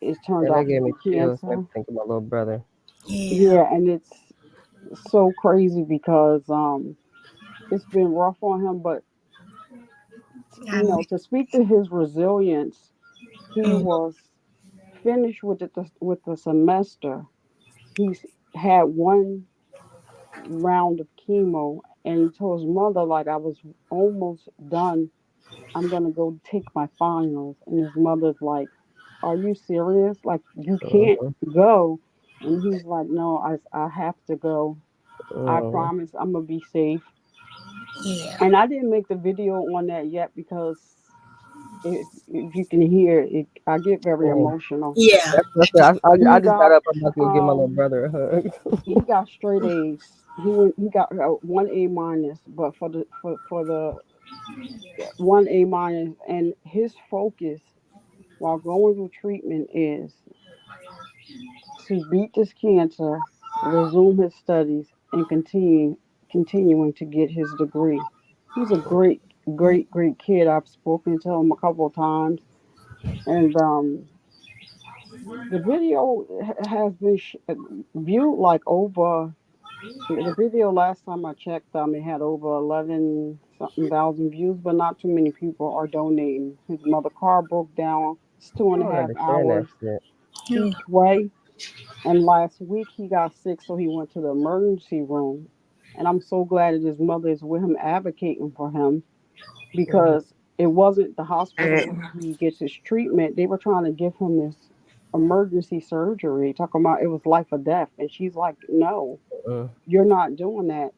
it turned and that out to gave me be chills. I cancer. think of my little brother. Yeah. Yeah, and it's so crazy because it's been rough on him, but I mean, to speak to his resilience, he mm, was finished with the semester. He's had one round of chemo, and he told his mother, like, I was almost done. I'm gonna go take my finals. And his mother's like, are you serious? Like, you can't Mm-hmm. go. And he's like, no, I have to go. I Mm-hmm. promise I'm gonna be safe. yeah. And I didn't make the video on that yet because if you can hear it, I get very Mm. emotional. Yeah. That's what I said. I He just got got up. I'm about to go give my little um brother a hug. he got straight A's. He got 1 A minus, but for the 1 A minus, and his focus while going through treatment is to beat this cancer, resume his studies, and continuing to get his degree. He's a great kid. I've spoken to him a couple of times, and The video has been viewed like over. The video last time I checked, it had over 11 something thousand views, but not too many people are donating. His mother car broke down. It's two I and a don't half understand that hours shit. each way. And last week he got sick, so he went to the emergency room. And I'm so glad that his mother is with him advocating for him Mhm. because it wasn't the hospital Right. where he gets his treatment. They were trying to give him this emergency surgery, talking about it was life or death. And she's like, no, Mm. you're not doing that.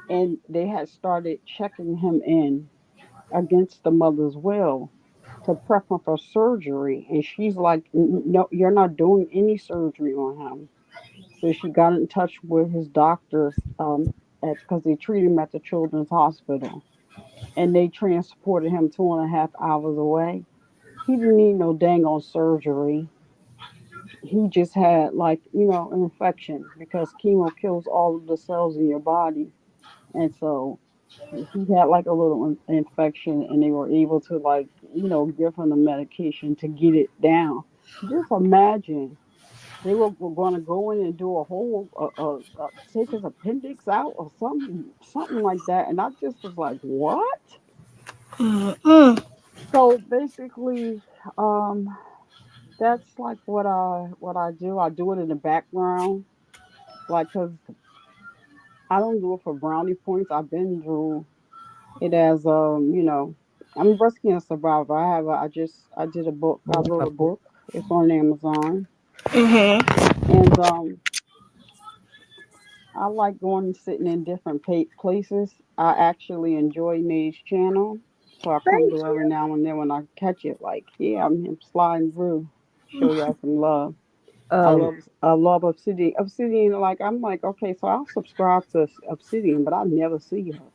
And they had started checking him in against the mother's will to prep him for surgery. And she's like, no, you're not doing any surgery on him. So she got in touch with his doctors because they treat him at the children's hospital. And they transported him 2.5 hours away. He didn't need no dang on surgery. He just had, like, an infection because chemo kills all of the cells in your body. And so he had like a little infection, and they were able to, like, give him the medication to get it down. Just imagine they were going to go in and do a whole take his appendix out or something like that, and I just was like, what? Mm-mm. So basically, um that's like what I do. I do it in the background, like, because I don't do it for brownie points. I've been through it as, I'm a breast cancer survivor. I did a book. I wrote a book. It's on Amazon. Mm-hmm. And I like going and sitting in different places. I actually enjoy NAE'S channel, so I come Thank through every you. now and then when I catch it. Like, yeah, I'm sliding through, show y'all some love. Um, I love Obsidian. Obsidian, like, I'm like, okay, so I'll subscribe to Obsidian, but I never see her.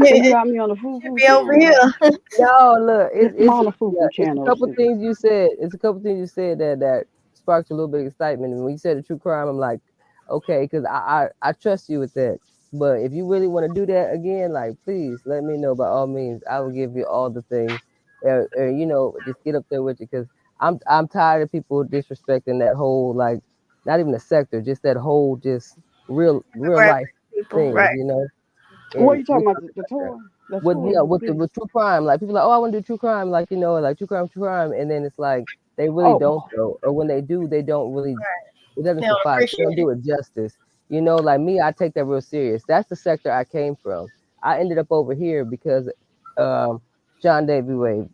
So you Yeah, got me on the Foo you Foo be over channel. here. no, look, it's I'm it's on the Foo yeah, Foo it's a channel, couple Obsidian. things you said. It's a couple things you said that sparked a little bit of excitement. And when you said the true crime, I'm like, okay, because I trust you with that. But if you really want to do that again, like, please let me know by all means. I will give you all the things, just get up there with you because I'm tired of people disrespecting that whole, like, not even a sector, just that whole just real Demographic life people, things, right? What are and you talking about? The tour? The with tour? with true crime, like people are like, oh, I want to do true crime, like like true crime, and then it's like they really Oh, don't though, or when they do, they don't really. It doesn't They don't suffice. They appreciate don't it. do it justice. Like me, I take that real serious. That's the sector I came from. I ended up over here because um, John Davy Way,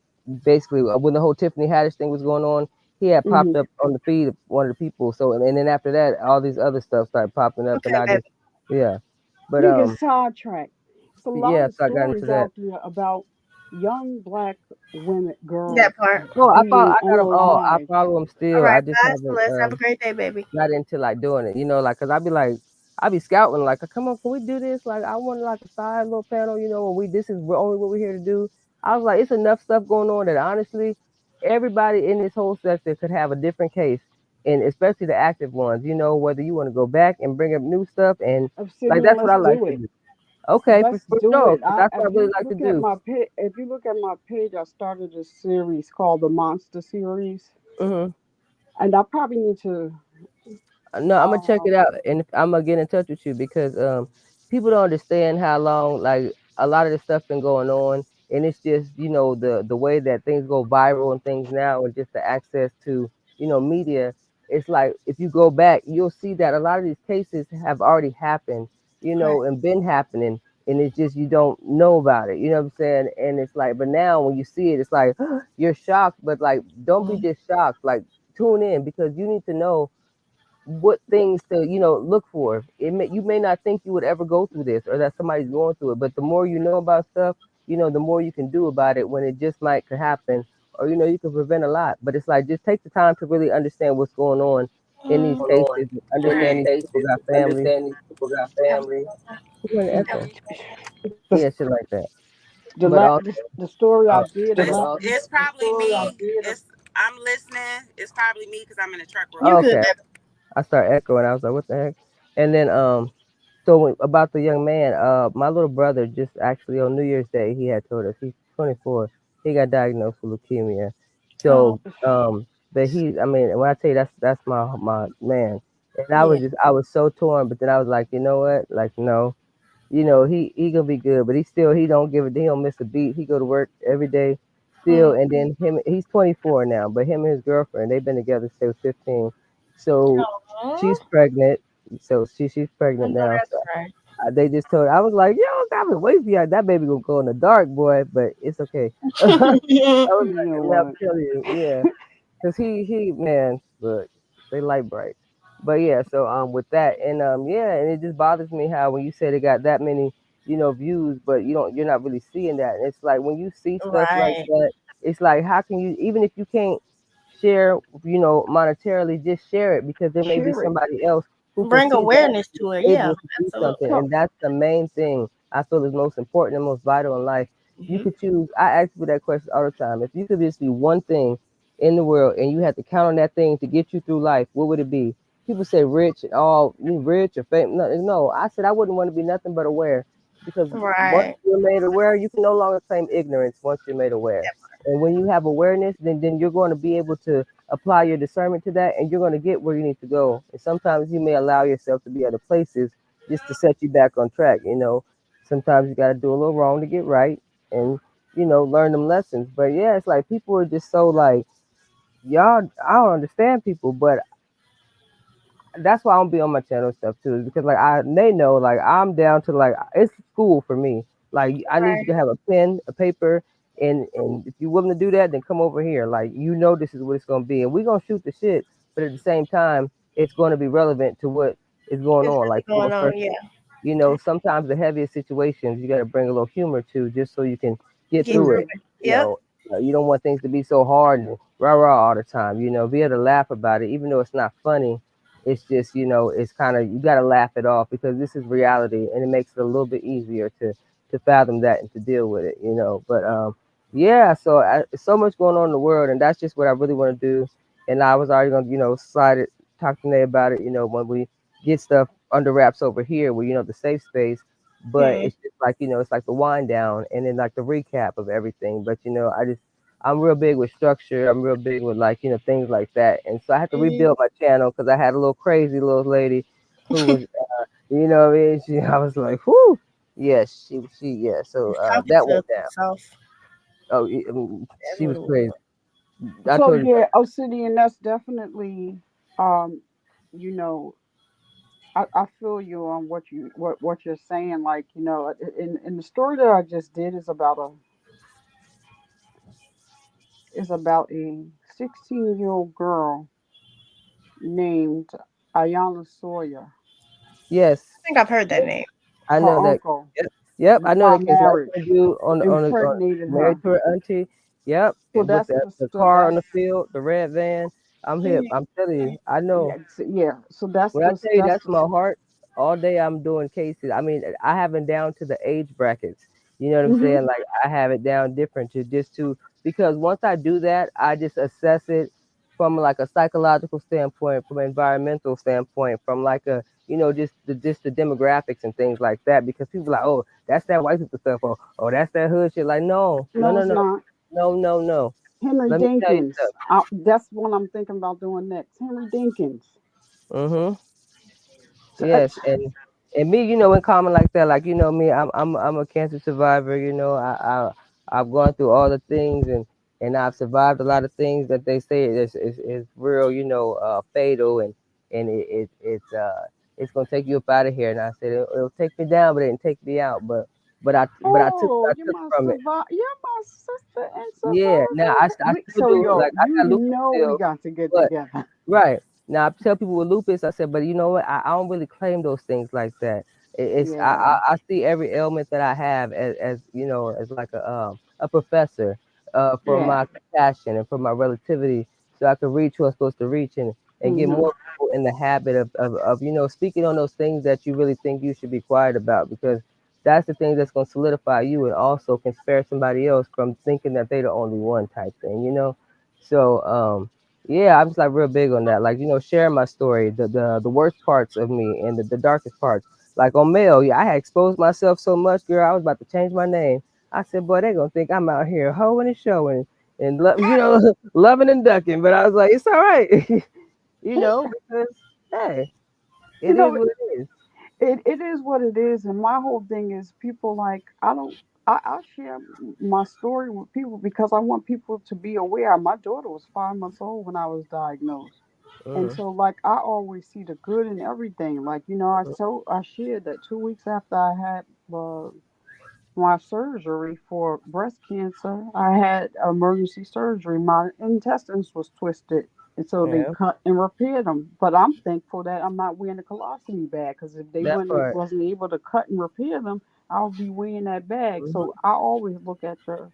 basically when the whole Tiffany Haddish thing was going on, he had hmm popped up on the feed of one of the people. So and then after that, all these other stuff started popping up, and Okay, I baby. just yeah, but you get sidetracked. It's a lot yeah, of so I got into stories that. out there about young black women, girls That part. No, being I got them all. I unalived. follow them All still. I right, just bye, haven't Celeste. Have a great day, baby. got into like doing it. Like, cause I be scouting like, come on, can we do this? Like, I want like a side little panel. And this is only what we're here to do. I was like, it's enough stuff going on that honestly, everybody in this whole sector could have a different case, and especially the active ones. Whether you want to go back and bring up new stuff and like Obsidian, that's what let's I like do to it. do. Okay, Let's for do sure, it. cause that's what I If really you like to look at do. my page, I started a series called the Monster Series, Hmm. and I probably need to. No, I'm gonna check it Um, out, and I'm gonna get in touch with you because people don't understand how long like a lot of this stuff been going on, and it's just the way that things go viral and things now, and just the access to media. It's like if you go back, you'll see that a lot of these cases have already happened, Right. and been happening, and it's just you don't know about it. You know what I'm saying? And it's like, but now when you see it, it's like you're shocked, but like don't be just shocked. Like tune in because you need to know what things to look for. You may not think you would ever go through this or that somebody's going through it, but the more you know about stuff, the more you can do about it when it just might could happen, or you can prevent a lot. But it's like just take the time to really understand what's going on in these Mm, cases, understand Right. these people got families. have a- Who got an have echo? the Yeah, shit like that. the But la- also, the story I uh, did It's about. it's probably me. I'm listening. It's probably me because I'm in the truck real You quick. good, okay, baby. I start echoing. I was like, what the heck? And then so about the young man, my little brother just actually on New Year's Day he had told us he's 24. He got diagnosed with leukemia. Oh, So But I mean, when I tell you that's my man, and Yeah. I was so torn. But then I was like, you know what? Like, no, he gonna be good, but he don't give he don't miss a beat. He go to work every day, still, Mm. and then he's 24 now, but him and his girlfriend they've been together since 15. So Aw, she's pregnant. So she's I pregnant know now. that's So right. they just told I was like, yo, I've been waiting for you. That baby gonna go in the dark, boy, but it's okay. I was You know like, man, I'm what? telling you, yeah. Cause he man, look, they light bright. But yeah, so with that and yeah, and it just bothers me how when you say they got that many, views, but you're not really seeing that. And it's like when you see stuff like Right. that, it's like how can you even if you can't share, monetarily, just share it because there may be Share it. somebody else who can Bring see that awareness to it. Yeah, able to do something. absolutely. So And that's the main thing I feel is most important and most vital in life. You Hmm. could choose. I ask people that question all the time. If you could just be one thing in the world and you had to count on that thing to get you through life, what would it be? People say rich and all, you rich or famous. No, no, I said I wouldn't want to be nothing but aware because once Right. you're made aware, you can no longer claim ignorance once you're made aware. And when you have awareness, then you're going to be able to apply your discernment to that and you're going to get where you need to go. And sometimes you may allow yourself to be other places just to set you back on track. Sometimes you got to do a little wrong to get right and, learn them lessons. But yeah, it's like people are just so like, y'all, I don't understand people, but that's why I don't be on my channel stuff too, is because like they know like I'm down to like it's school for me. Like I need you Right. to have a pen, a paper, and if you're willing to do that, then come over here. Like this is what it's gonna be, and we're gonna shoot the shit, but at the same time, it's gonna be relevant to what is going It's on. really Like for going on. for Yeah. sometimes the heaviest situations, you got to bring a little humor to just so you can get Get through through it. mhm. it. You Yep. know, you don't want things to be so hard and rah rah all the time. Be able to laugh about it, even though it's not funny. It's just, it's kind of you got to laugh it off because this is reality, and it makes it a little bit easier to fathom that and to deal with it. But yeah, so much going on in the world, and that's just what I really want to do. And I was already gonna, slide it, talk to Nate about it. When we get stuff under wraps over here where the safe space, but Mm. it's just like it's like the wind down and then like the recap of everything. But I'm real big with structure. I'm real big with like things like that, and so I had to Mhm. rebuild my channel because I had a little crazy little lady who was what I mean. I was like, whoo, yes, yeah. So Talking that to went down. self. Oh, That's she what was it crazy. was. I So told you. yeah, Obsidian, that's definitely you know, I feel you on what you're saying. Like, in the story that I just did is about a 16-year-old girl named Ayana Sawyer. Yes, I think I've heard that yep, name. I Her know that. uncle, Yep, yep, I know by that case. Right, marriage, the dude on impregnated married her. to her auntie. Yep, So with that's the car on that's the field, the red van. I'm hip. Mhm. I'm telling you, I know. yeah, yeah. So that's When I tell you that's my heart, all day I'm doing cases. I mean, I have it down to the age brackets. You know what I'm hmm saying? Like I have it down different to just to because once I do that, I just assess it from like a psychological standpoint, from an environmental standpoint, from like a just the demographics and things like that. Because people are like, oh, that's that white people stuff, or oh, that's that hood shit. Like no, no, No, no, it's no, not. no, no, no. Henry Let me tell you Dinkins. That's what I'm thinking about doing next. Henry Dinkins. something. Yes, Touch. and me, in common like that, like me, I'm a cancer survivor. I've gone through all the things and I've survived a lot of things that they say is real, fatal and it's gonna take you up out of here. And I said it'll take me down, but it didn't take me out. But I took Oh, I you're took my from it. You're my sister and Yeah, now survivor. I still So do yo, like I you got lupus know we still, got to get but together. right. Now I tell people with lupus, I said, but you know what? I don't really claim those things like that. It's Yeah, I see every ailment that I have as as like a professor for yeah. my compassion and for my relativity, so I can reach who I'm supposed to reach and get hmm more people in the habit of speaking on those things that you really think you should be quiet about because that's the thing that's going to solidify you and also can spare somebody else from thinking that they're the only one type thing. So yeah, I'm just like real big on that. Like, sharing my story, the worst parts of me and the darkest parts. Like on mail, yeah, I had exposed myself so much, girl, I was about to change my name. I said, boy, they gonna think I'm out here hoeing and showing. and loving and ducking. But I was like, it's all right, because hey, You it is know, what it is. it is what it is, and my whole thing is people like I don't. I share my story with people because I want people to be aware. My daughter was 5 months old when I was diagnosed. And Hmm. so, like, I always see the good in everything. Like, I shared that 2 weeks after I had my surgery for breast cancer, I had emergency surgery. My intestines was twisted, and so they Yeah, cut and repaired them. But I'm thankful that I'm not wearing a colostomy bag because if they that part. wasn't able to cut and repair them, I'll be wearing that bag. Hmm. So I always look at the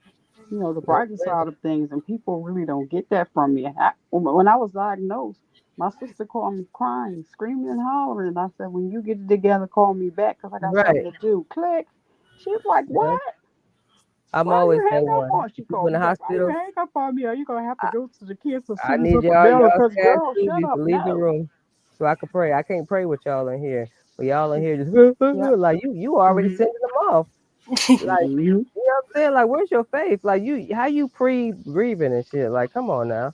brighter side of things, and people really don't get that from me. When I was diagnosed, my sister called me crying, screaming and hollering, and I said, "When you get it together, call me back because I got Right. something to do." Click. She's like, "What? Yeah. I'm Why always you hang that up one. on?" She People called in the me back. "Why you hospital. hang up on me? Are you gonna have to go to the cancer I centers need up in y'all Maryland? Cause scared girl, shut smoothies to up leave the now." room so I can pray. I can't pray with y'all in here. But y'all in here just Yeah. like you already Mhm. sending them off. Like, Mhm. what I'm saying? Like, where's your faith? Like, how you pre grieving and shit? Like, come on now.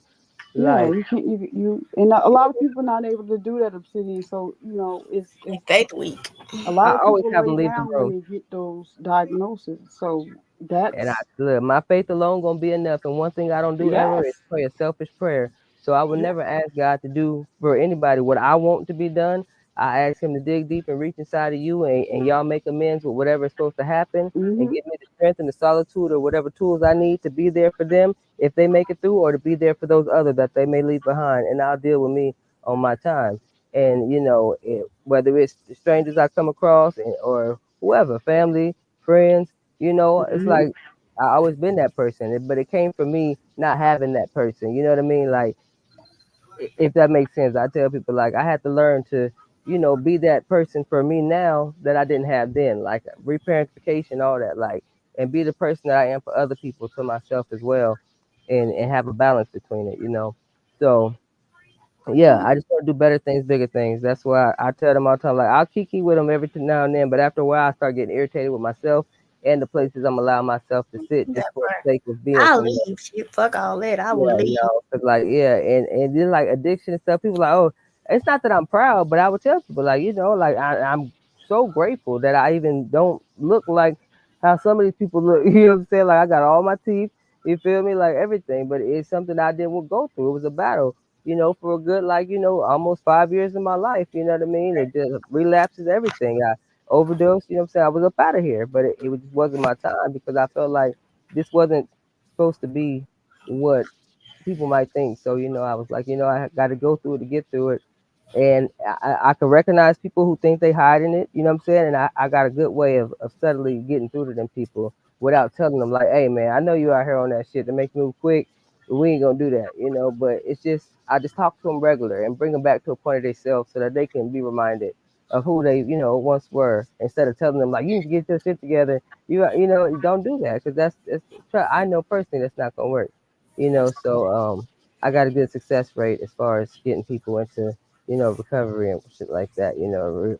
Yeah, Like, you can't. And a lot of people not able to do that obsidian. So it's Faith week. a lot I of always people have lay them leave the down when room. they get those diagnoses. So And I that's look, my faith alone gonna be enough. And one thing I don't do ever is yes. pray a selfish prayer. So I would Yeah. never ask God to do for anybody what I want to be done. I ask Him to dig deep and reach inside of you, and y'all make amends with whatever is supposed to happen, and Mhm. give me the strength and the solitude or whatever tools I need to be there for them if they make it through, or to be there for those other that they may leave behind. And I'll deal with me on my time. And whether it's the strangers I come across or whoever, family, friends, it's Mhm. like I always been that person, but it came from me not having that person. You know what I mean? Like, if that makes sense, I tell people like I had to learn to, be that person for me now that I didn't have then. Like reparentification, all that, like, and be the person that I am for other people to myself as well, and have a balance between it. So yeah, I just want to do better things, bigger things. That's why I tell them all the time, like I'll kiki with them every now and then, but after a while, I start getting irritated with myself and the places I'm allowing myself to sit just That for part. the sake of being I'll somewhere. leave. Shit, fuck all that. I will Yeah, leave. 'cause like yeah, and then like addiction and stuff. People like, oh, it's not that I'm proud, but I would tell people like, like I'm so grateful that I even don't look like how some of these people look. You know what I'm saying? Like I got all my teeth. You feel me? Like everything, but it's something I didn't go through. It was a battle. For a good like almost 5 years of my life. You know what I mean? It just relapses everything. I overdosed. You know what I'm saying? I was up out of here, but just wasn't my time because I felt like this wasn't supposed to be what people might think. So, I was like, I got to go through it to get through it. And I can recognize people who think they hiding it, you know what I'm saying? And I got a good way of subtly getting through to them people without telling them like, hey man, I know you out here on that shit to make you move quick, but we ain't gonna do that. But it's just I just talk to them regular and bring them back to a point of themselves so that they can be reminded of who they, once were, instead of telling them like you need to get your shit together. Don't do that because I know personally that's not gonna work. So I got a good success rate as far as getting people into recovery and shit like that,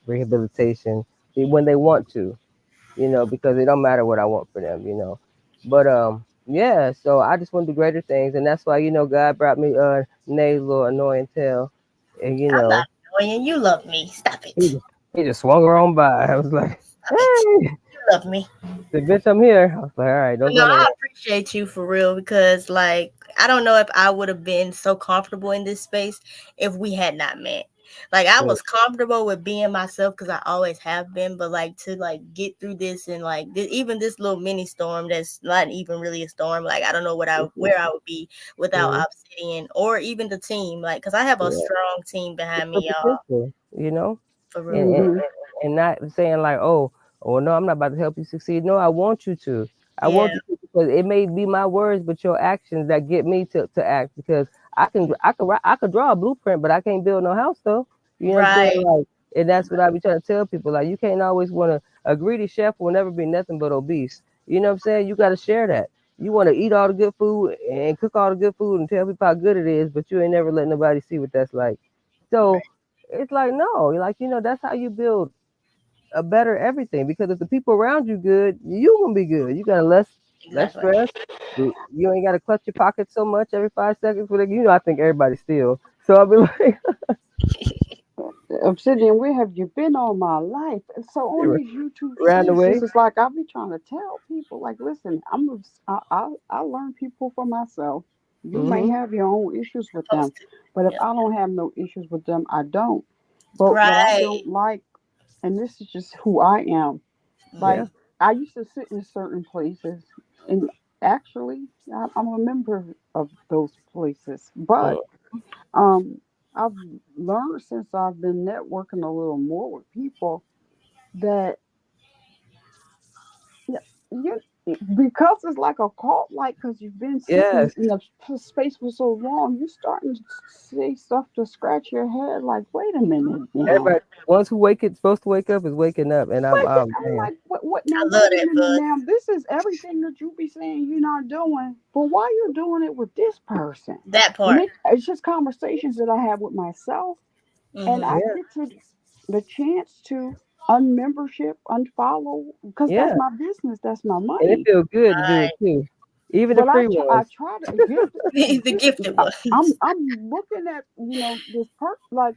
rehabilitation when they want to, because it don't matter what I want for them. But yeah, so I just want to do greater things, and that's why God brought me Nae's little annoying tail, and I'm not annoying. You love me. Stop he it. just, he just swung her on by. I was like, Stop it. hey, You love me. the bitch, I'm here. I was like, all right, don't No, go I nowhere. appreciate you for real because, like, I don't know if I would have been so comfortable in this space if we had not met. Like, I Yeah, was comfortable with being myself because I always have been, but like to like get through this and like even this little mini storm that's not even really a storm. Like, I don't know where I would be without mhm, Obsidian or even the team. Like, because I have a yeah. strong team behind It's the me, y'all. potential. For real, and, for and, real. Mhm. and not saying like, oh no, I'm not about to help you succeed. No, I want you to. I Yeah, want you to because it may be my words, but your actions that get me to act. Because I could draw a blueprint, but I can't build no house though. You know what I'm saying? right. Like, and that's what I be trying to tell people. Like, you can't always want to. A greedy chef will never be nothing but obese. You know what I'm saying? You got to share that. You want to eat all the good food and cook all the good food and tell people how good it is, but you ain't never let nobody see what that's like. So it's like no, like that's how you build a better everything. Because if the people around you good, you gonna be good. You gotta less. less Exactly. stress. You ain't got to clutch your pockets so much every 5 seconds. I think everybody steals. So I'll be like, Obsidian, where have you been all my life? And so on these YouTube round the spaces, way. it's like I be trying to tell people, like, listen, I learn people for myself. You may Mm-hmm. have your own issues with them, Supposed to. but if Yeah. I don't have no issues with them, I don't. But what I Right. don't like, and this is just who I am, Yeah. like I used to sit in certain places, and actually, I'm a member of those places, Mm, but I've learned since I've been networking a little more with people that y- you because it's like a cult, like because you've been sitting yes. in a space for so long, you starting to say stuff to scratch your head. Like, wait a minute now. Everybody, ones who supposed to wake up is waking up, and I'm, Waking, oh I'm man, like, what now? I love Wait a that, minute bud. now. This is everything that you be saying you're not doing, but why you doing it with this person? That And part. it's just conversations that I have with myself, and I Mm-hmm. yeah, get to the chance to unmembership, unfollow, because that's yeah, my business, that's my and it money. feels good to do it Right. too. Even the But free I ones. try to gift. The gifted ones. I'm looking at this like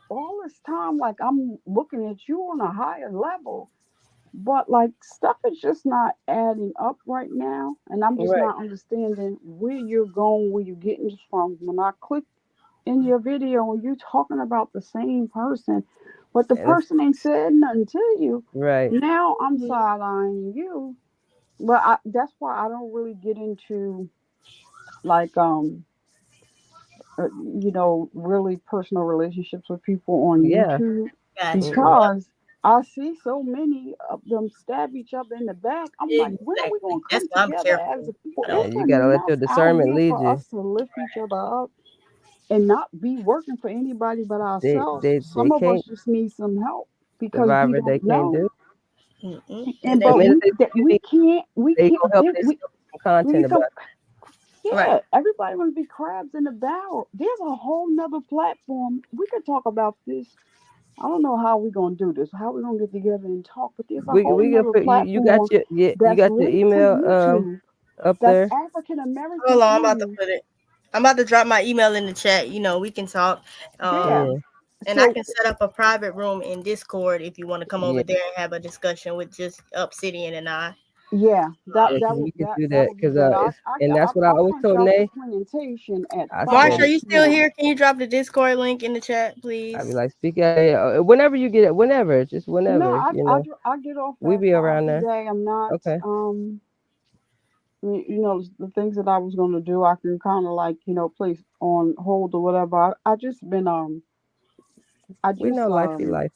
all this time, like I'm looking at you on a higher level, but like stuff is just not adding up right now, and I'm just Right, not understanding where you're going, where you're getting this from. When I click in your video and you talking about the same person, but the and it's person ain't said nothing to you. right. Now I'm side eyeing you, but that's why I don't really get into like really personal relationships with people on Yeah. YouTube Got you. Mm-mm. Yep. because I see so many of them stab each other in the back. I'm like, when are we Exactly. gonna That's come why I'm together as careful. a people? I Yeah, don't. Ain't you there gotta let your enough out discernment here lead for you. us to lift each other up and not be working for anybody but They ourselves? they they Some of us can't just need some help because we survivor. They don't can't know. do. Mm-mm. And The but minute they see we me, can't they gonna help themselves some we content become about Right. yeah, everybody want to be crabs in the barrel. There's a whole nother platform. We could talk about this. I don't know how we're gonna do this, how we're gonna get together and talk, but there's it. a whole We can nother put you. You got platform your, yeah. You that's got your linked to email YouTube up that's there. African American Hold on. I'm about to only. put it. I'm about to drop my email in the chat. We can talk. Yeah. Um, Yeah. and I So can set up a private room in Discord if you want to come Yeah. over there and have a discussion with just Obsidian and I. yeah, that Yeah. that 'Cause would we can that do that that. would be Cause good. and that's what I I always punch told out the Nay. presentation at I Marsh, said are 5 you still p.m. here? Can you drop the Discord link in the chat, I'd be please? like, speak out. Yeah, whenever you get it, whenever, just No, whenever, I get off we at be 5 around there. today. I'm not Okay. the things that I was going to do, I can kind of like, place on hold or whatever. I just been, I We just, know life be life.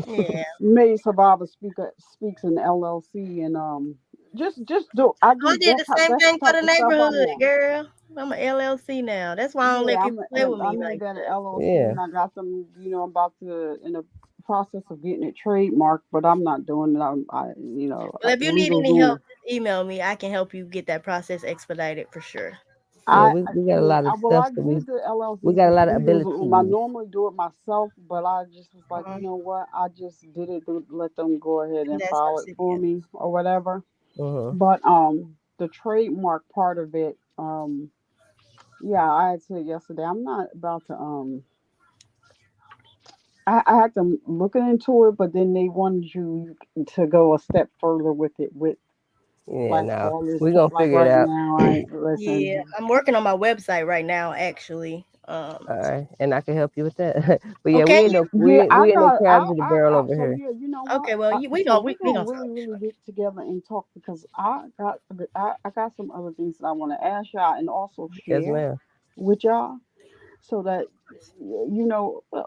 Yeah. made Survivor speaks in LLC and, just do, I I just, did the same that's the thing for type the of stuff neighborhood, I'm on. girl. I'm a LLC now. That's why I don't let Yeah, people play with I me made like that an that. LLC Yeah. and I got them, I'm about to, in the process of getting it trademarked, but I'm not doing it. Well, if you need Legal any help, doing. just email me. I can help you get that process expedited for sure. Yeah, I we got a lot of well, stuff I that did the we LLC got a through lot of LegalZoom. I abilities. normally do it myself, but I just was like, Uh-huh. you know what? I just did it to let them go ahead And and that's file it for Obsidian. me or whatever. Uh-huh. But the trademark part of it, yeah, I had said yesterday, I'm not about to I had to look into it, but then they wanted you to go a step further with it with Yeah, like no, all this we gonna like figure it right out. now, I Yeah, listen. I'm working on my website right now, actually. All right, and I can help you with that. But yeah, Okay, you. Yeah, we ain't no crabs in the barrel over so here. yeah, you know what? Okay, well, we So gonna we're we gonna gonna talk. really, really get together and talk because I got some other things that I want to ask y'all and also Yes, share ma'am. with y'all so that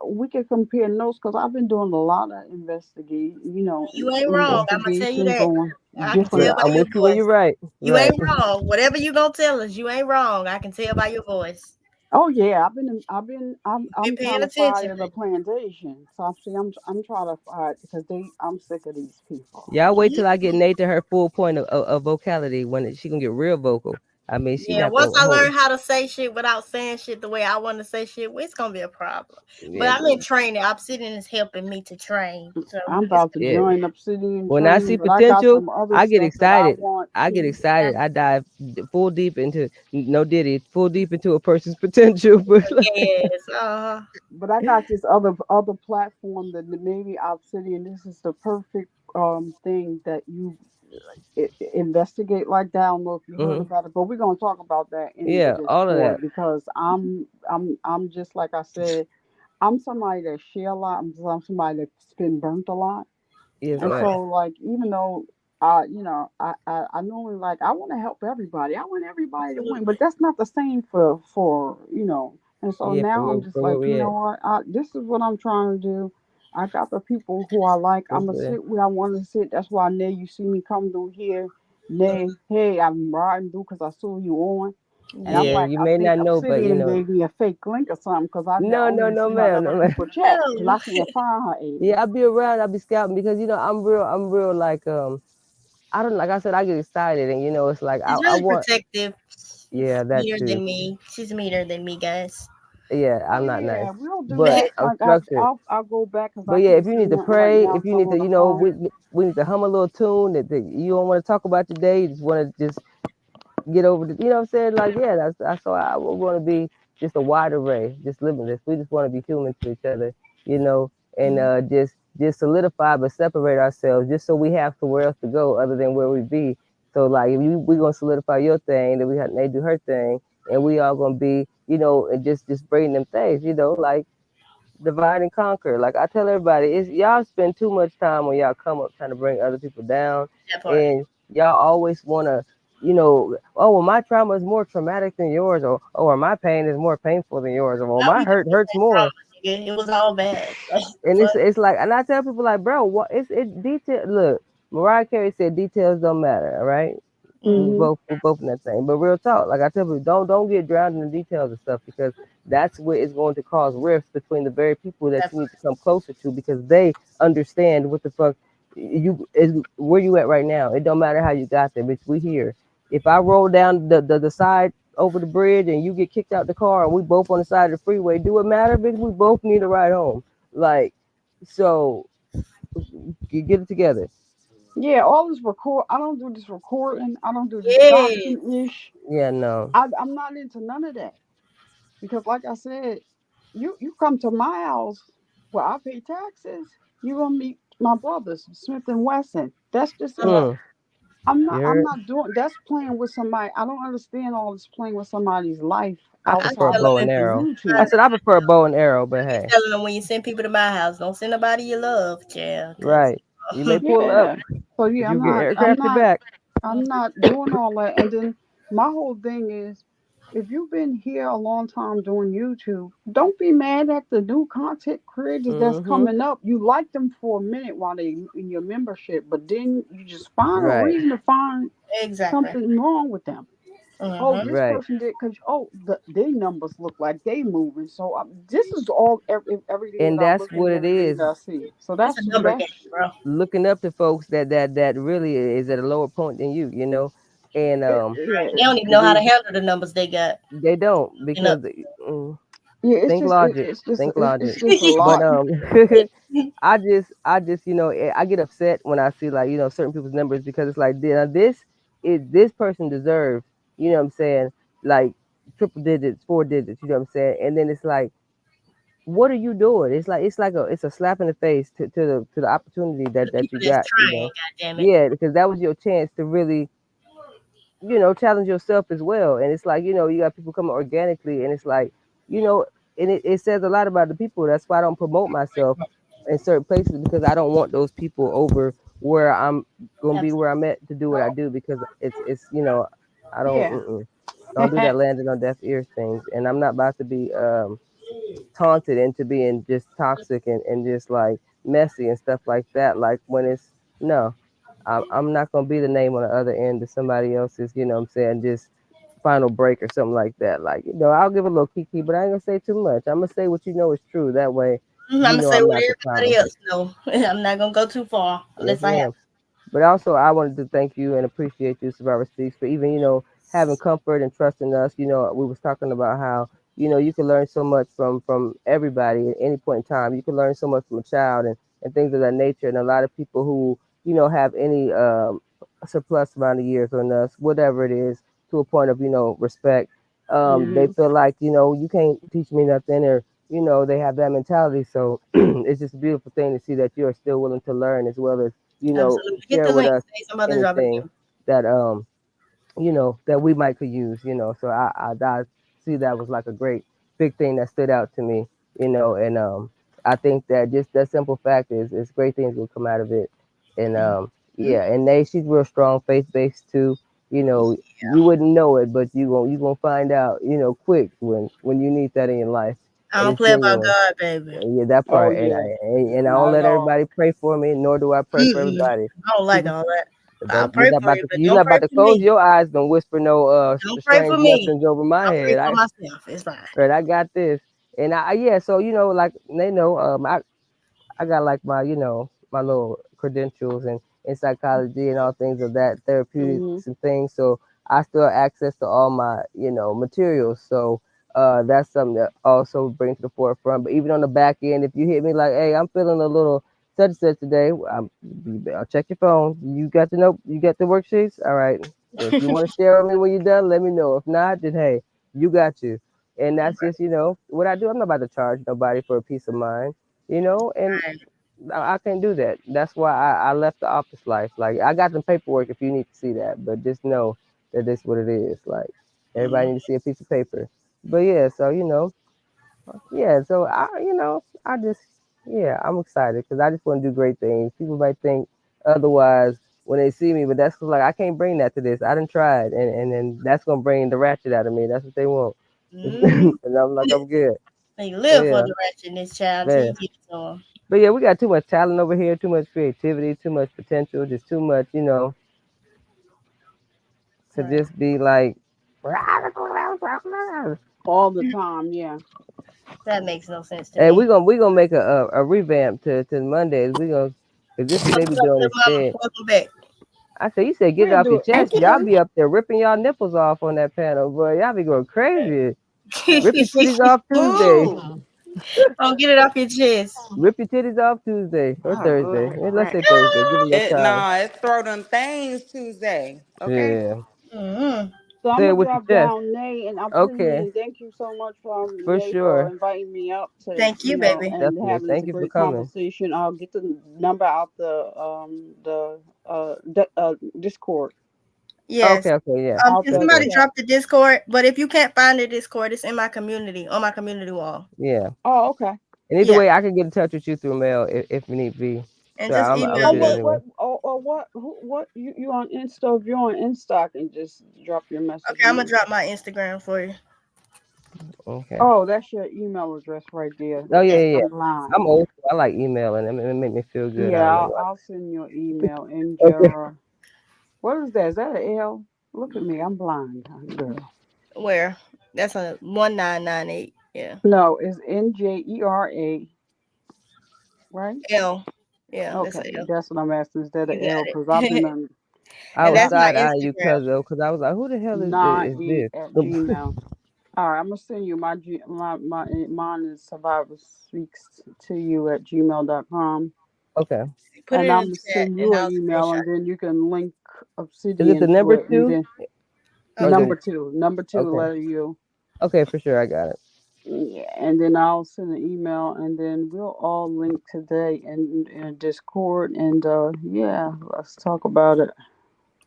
we can compare notes because I've been doing a lot of You ain't wrong. I'm gonna tell you investigations that. on I can Yeah, tell different. by I'm your with you when you're voice. right. You Right. ain't wrong. Whatever you gonna tell us, you ain't wrong. I can tell by your voice. Oh yeah, Been I'm paying trying to attention. fire the plantation. So I'm trying to fire because I'm sick of these people. Y'all wait Mhm. till I get Nate to her full point of vocality when she gonna get real vocal. I mean, she Yeah, not once gonna I hold. learn how to say shit without saying shit the way I want to say shit, it's gonna be a problem. But Yeah, I'm in training. Obsidian is helping me to train, so I'm it's about to yeah. join Obsidian When I training, see but I got potential, some other I get stuff that I excited. want I get to. excited. I dive full deep into no diddy, full deep into a person's potential. But like, yes, But I got this other platform that maybe Obsidian. This is the perfect thing that you investigate like that. I don't know if you heard hmm about it, but we're gonna talk about that in the yeah, all of Discord that. because I'm just like I said, I'm somebody that share a lot. I'm somebody that's been burnt a lot. Yes, And ma'am. so, like, even though I normally like I want to help everybody. I want everybody to win, but that's not the same for And so Yeah, now I'm just for where like, you we know at. what? This is what I'm trying to do. I got the people who I like. I'm That's gonna it. sit where I want to sit. That's why, Nay, you see me come through here. Nay, hey, I'm riding through because I saw you on. And I'm Yeah, yeah. like, you I may think not know, but Obsidian gave me a fake link or something because I no, no, only no, see how the ma'am, other no, ma'am. people chat and No, I can't find her Yeah, ass. I'll be around. I'll be scouting because I'm real like I don't like I said I get excited and it's like she's I really want protective. yeah that Meaner too. than me. She's meaner than me, guys. Yeah, Oh I'm not nice, yeah, we'll do but that. I'm Like structured. I'll go back because But I yeah, can't if you see need to nothing right pray, now if you because I'm need to, on the phone. we need to hum a little tune that you don't want to talk about today. You just want to just get over the, what I'm saying? Like, yeah, that's why I want to be just a wide array, just limitless. We just want to be human to each other, and Mhm. just solidify but separate ourselves just so we have somewhere else to go other than where we be. So like, if we gonna solidify your thing, then they do her thing, and we all gonna be, and just bring them things, like divide and conquer. Like I tell everybody, it's y'all spend too much time when y'all come up trying to bring other people down, That part. and y'all always want to, oh well, my trauma is more traumatic than yours, or my pain is more painful than yours, or well, I my don't even hurt miss hurts that more. trauma, nigga. It was all bad. Like, And fuck. it's like, and I tell people like, bro, what it detail. Look, Mariah Carey said details don't matter. All right, Mm, Hmm. we're both in that thing. But real talk, like I tell people, don't get drowned in the details and stuff because that's what is going to cause rifts between the very people that that you need to come closer to because they understand what the fuck you is where you at right now. It don't matter how you got there, bitch. We here. If I roll down the side over the bridge and you get kicked out the car and we both on the side of the freeway, do it matter, bitch? We both need a ride home. Like, so get it together. Yeah, all this record. I don't do this recording. I don't do this yes. doxing ish. Yeah, no. I'm not into none of that because, like I said, you come to my house where I pay taxes. You gonna meet my brothers, Smith and Wesson. That's just it. Uh-huh. Mm, you I'm heard? not doing. That's playing with somebody. I don't understand all this playing with somebody's life I I prefer a outside tell of bow them and the arrow. I YouTube. said I prefer a bow and arrow, but I be hey, telling them when you send people to my house, don't send nobody you love, child. Cause right. You may pull up, Yeah. So but yeah, you get I'm aircrafted not back. I'm not doing all that. And then my whole thing is, if you've been here a long time doing YouTube, don't be mad at the new content creators that's Mm-hmm. coming up. You like them for a minute while they in your membership, but then you just find a Right, reason to find exactly. something wrong with them. Oh, Mm-hmm. this right. person did because their numbers look like they moving. So this is all everything And that I that's look at, what and it everything is. that I see. So It's a number game, bro. Looking up to folks that really is at a lower point than you. And yeah, They don't even know how to we handle the numbers they got. they don't You know. because mm, yeah. think logic, think It's logic. just a But lot. I just I get upset when I see like certain people's numbers because it's like this person deserves what I'm saying, like triple digits, four digits, what I'm saying, and then it's like, what are you doing? It's like it's a slap in the face to the opportunity To the that people you that's got. trying, god damn it. Yeah, because that was your chance to really challenge yourself as well. And it's like, you got people coming organically, and it's like, you know, and it says a lot about the people. That's why I don't promote myself in certain places because I don't want those people over where I'm gonna be where Absolutely. I'm at to do what I do because it's I don't Yeah. don't do that landing on deaf ears things, and I'm not about to be taunted into being just toxic and just like messy and stuff like that. Like when it's no, I'm not gonna be the name on the other end of somebody else's, what I'm saying, just final break or something like that. Like, I'll give a little kiki, but I ain't gonna say too much. I'm gonna say what you know is true. That way, I'm gonna say I'm what not the everybody problem. else know. I'm not gonna go too far Yes, unless I have ma'am. But also, I wanted to thank you and appreciate you, Survivor Speaks, for even, having comfort and trust in us. We was talking about how you can learn so much from everybody at any point in time. You can learn so much from a child and things of that nature. And a lot of people who have any surplus amount of years on us, whatever it is, to a point of respect. They Hmm. feel like you can't teach me nothing, or they have that mentality. So it's just a beautiful thing to see that you are still willing to learn, as well as Absolutely. Get share the with link. us Say some other drop it anything in. that that we might could use. So I see that was like a great big thing that stood out to me. And I think that just that simple fact is great things will come out of it. And Mhm. yeah, and she's real strong, faith based too. You wouldn't know it, but you gonna find out quick when you need that in your life, I and don't it's play about genuine. God, baby. Yeah, that Oh part. And yeah, I don't not at let all. everybody pray for me, nor do I pray for Mm-mm. everybody. I don't like all that. I'll You're pray not for about you, to but you're don't not pray about to for close me. your eyes. Don't whisper no Don't pray strange for me. blessings over my I'll pray head. for myself. It's fine. Right, I got this. And yeah, so like they know, I got like my, my little credentials in psychology and all things of that, Hmm. therapeutics and things. So I still have access to all my, materials. So that's something that also bring to the forefront. But even on the back end, if you hit me like, hey, I'm feeling a little such and such today, I'll check your phone. You got the note, you got the worksheets? All right. If you want to share with me when you're done, let me know. If not, then hey, you got you. And that's just, what I do. I'm not about to charge nobody for a peace of mind, and Right. I can't do that. That's why I left the office life. Like I got some paperwork if you need to see that, but just know that this what it is. Like everybody Mm. need to see a piece of paper. But yeah, so yeah, so I just yeah, I'm excited because I just want to do great things. People might think otherwise when they see me, but that's like I can't bring that to this. I done tried, and then that's gonna bring the ratchet out of me. That's what they want, Mm. and I'm like I'm good. They So live for yeah, the ratchetness, child, till man. you give it to them. But yeah, we got too much talent over here, too much creativity, too much potential, just too much, to Right. just be like, All the time, yeah. That makes no sense to hey, me. we gonna make a revamp to Mondays. We gonna, cause this what they What's be up, doing good mama? instead. Welcome back. I said, you said get it We'll off do your it. chest. Y'all Again. be up there ripping y'all nipples off on that panel, boy. Y'all be going crazy. Rip your titties off Tuesday. Who? Oh, get it off your chest. Rip your titties off Tuesday or Oh, Thursday. Lord, Let's say right. Thursday. Give me your time. No, it's throw them things Tuesday. Okay. Yeah. Mm-hmm. So I'm Say it gonna with your drop chest. down Nay, and I'm sending you. Okay, And thank you so much, for Nay, for sure. inviting me up to, Thank you, baby. and Definitely. having this Thank you for great coming. conversation. I'll get the number out the Discord Yes. Okay, okay, yeah, out Can for the somebody sure. chat. drop the Discord? But if you can't find the Discord, it's in my community, on my community wall. Yeah. Oh, okay. And either Yeah. way, I can get in touch with you through mail if need be. And So just I'm email gonna Oh, do that me. anyway. what? You on Insta? If you're on Insta, I can just drop your message Okay, I'm gonna in. drop my Instagram for you. Okay. Oh, that's your email address right there. Oh yeah, Yeah. yeah, yeah. I'm lying. I'm old school. I like emailing. It make me feel good. I Yeah, don't know I'll send you an email. why. Okay. Injera. What is that? Is that an L? Look at me. I'm blind, girl. Where? That's a 1998. Yeah. No, it's Njera, right? L. Yeah, that's Okay, a L. that's what I'm asking. Is that You an L? got Because I've been it. on I And was that's I've my side eyeing you, Instagram. cuz though, cause I was like, who the hell is this? 98 at Gmail. All right, I'm gonna send you mine is Survivor Speaks to you at gmail.com. Okay. Put And it I'm in the gonna chat send and you an I'll email, screenshot. and then you can link Is it the Obsidian to number it, and two then or Okay. the? number two, Okay. letter U. Okay, for sure. I got it. Yeah, and then I'll send an email, and then we'll all link today in Discord, and yeah, let's talk about it.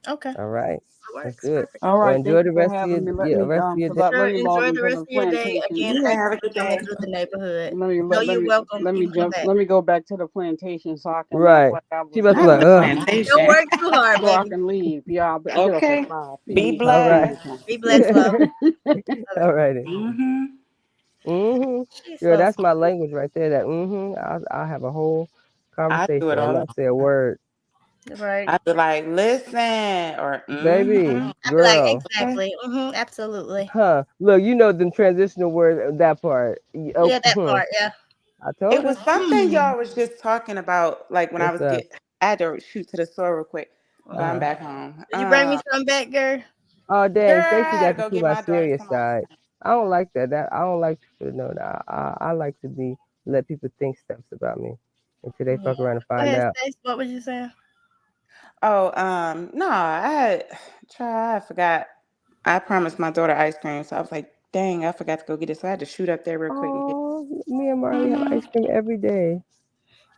Okay. All right. That Let's works. do it. Perfect. All Well, right, enjoy thank you the for rest of having your me. yeah, rest of your day. Let Sure. me log Enjoy the into rest the of your day. plantation. Again, Yeah, thank have you a for good coming day. through the neighborhood. Let me Know let, let you're me welcome. let You me can come jump. back. Let me go back to the plantation so I can act Right. like I She was must be Not like, the Don't plantation. work too hard, so I baby. can leave. Yeah, I get up at Okay. 5. Be all right. blessed. Be blessed, love. Love it. All righty. Mm-hmm. She's Girl, so that's my sweet. language right there. That I'll have a whole I do conversation it and all the not say a time. word. Right. I be like, listen, or Baby, I'd be like, girl. Okay. exactly. Absolutely. Huh. Look, you know them transitional words, that part. Oh, Yeah, that part. Yeah. I It told was her. something y'all was just talking about, like when I What's was up? I had to shoot to the store real quick, but I'm Uh-huh. back home. Did you bring me some back, girl? Oh Girl, dang, I Stacy had to got to go see get my my daughter serious some ice side. I don't like that. I don't like to know that. I like to be let people think stuff about me until they Yeah. fuck around and Go find ahead, out. Stacey. What was you saying? Oh, no, I had I forgot. I promised my daughter ice cream, so I was like, dang, I forgot to go get it. So I had to shoot up there real quick and get. Oh, me and Marley have Mm-hmm. ice cream every day.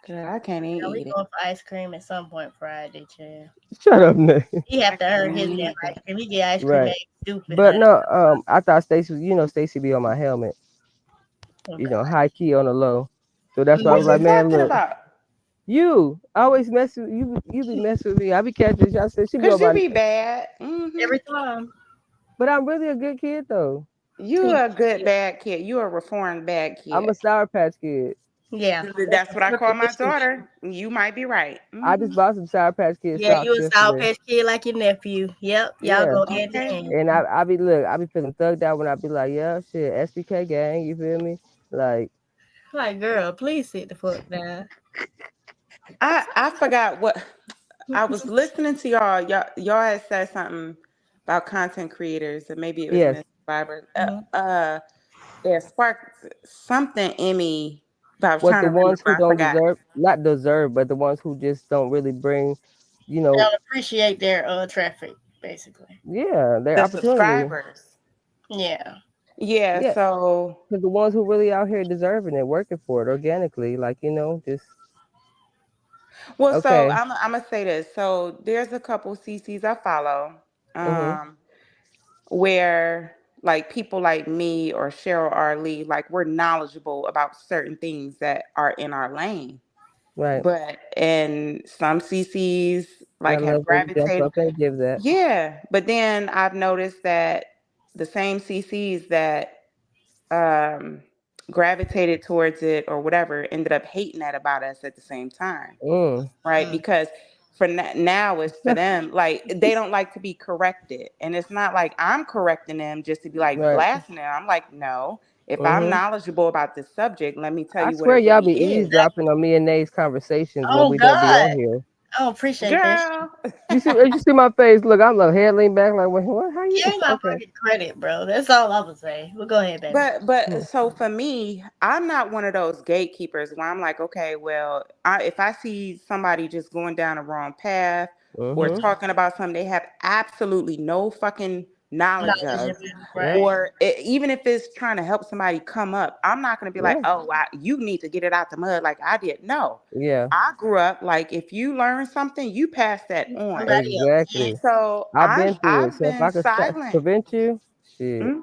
Girl, I can't even Yeah, we eat it. going for ice cream at some point Friday, child. Shut up, Nick. He have I to earn can't his even damn eat ice cream. He get ice cream Right. at stupid But high. no, I thought Stacy, Stacy be on my helmet, Oh God. high key on the low. So that's why I What was Mm-hmm. you like, man, talking look, about? you I always mess with you. You be messing with me. I be catching. I said she be Cause on you my, be bad. Mm-hmm. Every time. but I'm really a good kid though. You He, a good bad kid. You a reformed bad I'm kid. a Sour Patch Kid. yeah, that's That's the what I call my definition. daughter. You might be right. I Mm-hmm. just bought some Sour Patch Kid Yeah, you socks a sour yesterday. patch kid like your nephew. Yep, y'all Yeah, go hand in Okay. hand. and I be look, I be feeling thugged out when I be like, yeah, shit, SBK gang. You feel me? Like, Like, girl, please sit the fuck down. I forgot what I was listening to y'all. Y'all had said something about content creators, and maybe it was yes, Miss Fiber. Mhm. It sparked something in me, but I was what trying the to remember, ones but who I don't forgot. deserve, not deserve, but the ones who just don't really bring, you They know, don't appreciate their traffic, basically. yeah, their The opportunity. subscribers. Yeah. Yeah, Yeah, so because the ones who really out here deserving it, working for it organically, like just well, so okay. I'm gonna say this. So there's a couple CCs I follow, Mhm. um, where like people like me or Cheryl R. Lee, like we're knowledgeable about certain things that are in our lane. Right. But and some CCs like Got a have level to jump gravitated. up and give that. Yeah, but then I've noticed that the same CCs that um, gravitated towards it or whatever ended up hating that about us at the same time, Mm. right? Mm. Because now it's for them, like they don't like to be corrected. And it's not like I'm correcting them just to be like Right. blasting them. I'm like, no, if I'm Mhm. knowledgeable about this subject, let me tell I you what swear it y'all really be is. eavesdropping on me and Nate's conversations when Oh we don't be God, on here. I don't appreciate that. Girl. You see my face? Look, I'm like head lean back, like what? How you? Give me my Okay. fucking credit, bro. That's all I'm gonna say. Well, go ahead, baby. But Hmm. so for me, I'm not one of those gatekeepers where I'm like, okay, well, if I see somebody just going down the wrong path or Mhm. talking about something they have absolutely no fucking knowledge Knowledge of, of it, Yeah. right? or even if it's trying to help somebody come up, I'm not going to be like, Yeah. oh, you need to get it out the mud like I did. No, Yeah. I grew up like if you learn something, you pass that on. Somebody else. Exactly. Yes. So I've been through it, I've so if been I could silent. prevent you, shit. Mhm.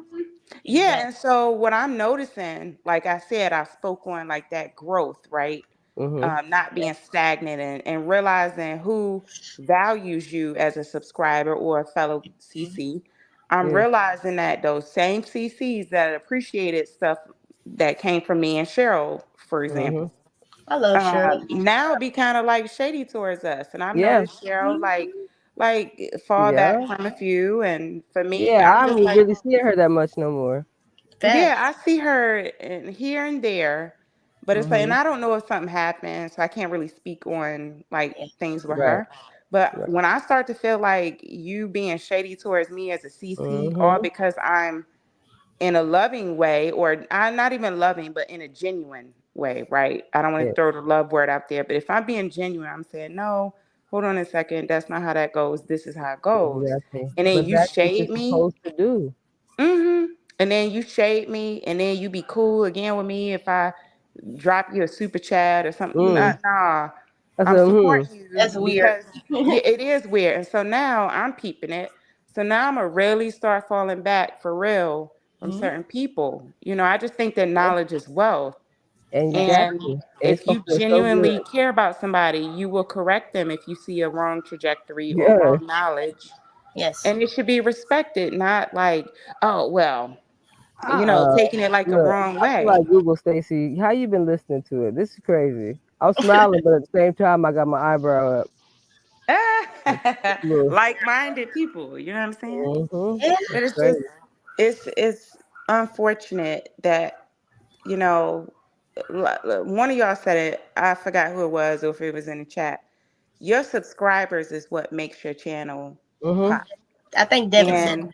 Yeah, Exactly. and so what I'm noticing, like I said, I spoke on like that growth, right? Mhm. Not being stagnant and realizing who values you as a subscriber or a fellow CC. I'm Yeah. realizing that those same CCs that appreciated stuff that came from me and Cheryl, for Mhm. example, I love Shirley. now be kind of like shady towards us. And I've Yeah. noticed Cheryl Mhm. like fall back Yeah. from a few, and for me, Yeah. I'm I just don't like, really see her that much no more. yeah, Facts. I see her here and there, but it's like, and Mhm. I don't know if something happened, so I can't really speak on like Yeah. things with Right. her. But Right. when I start to feel like you being shady towards me as a CC, all Mhm. because I'm in a loving way, or I'm not even loving, but in a genuine way, right? I don't want Yeah. to throw the love word out there, but if I'm being genuine, I'm saying, no, hold on a second, that's not how that goes. This is how it goes. Exactly. And then But you that's what you're shade me. supposed to do. Mm-hmm. And then you shade me, and then you be cool again with me if I drop you a super chat or something. Nah, Mm. nah. I I'm said, supporting That's you weird. because yeah, it is weird. And so now I'm peeping it. So now I'm gonna really start falling back for real from Mhm. certain people. I just think that knowledge is wealth. And exactly. And it's if gonna you feel so good. genuinely care about somebody, you will correct them if you see a wrong trajectory or Yes. wrong knowledge. Yes. And it should be respected, not like, oh, well, Uh-uh. taking it like a Look, wrong I feel way. like Google Stacy. How you been listening to it? This is crazy. I'm smiling, but at the same time, I got my eyebrow up. Look. Like-minded people, you know what I'm saying? Mhm. Yeah. But It's it's just crazy. it's unfortunate that, you know, one of y'all said it, I forgot who it was or if it was in the chat. Your subscribers is what makes your channel Mhm. pop. I think Devin said, And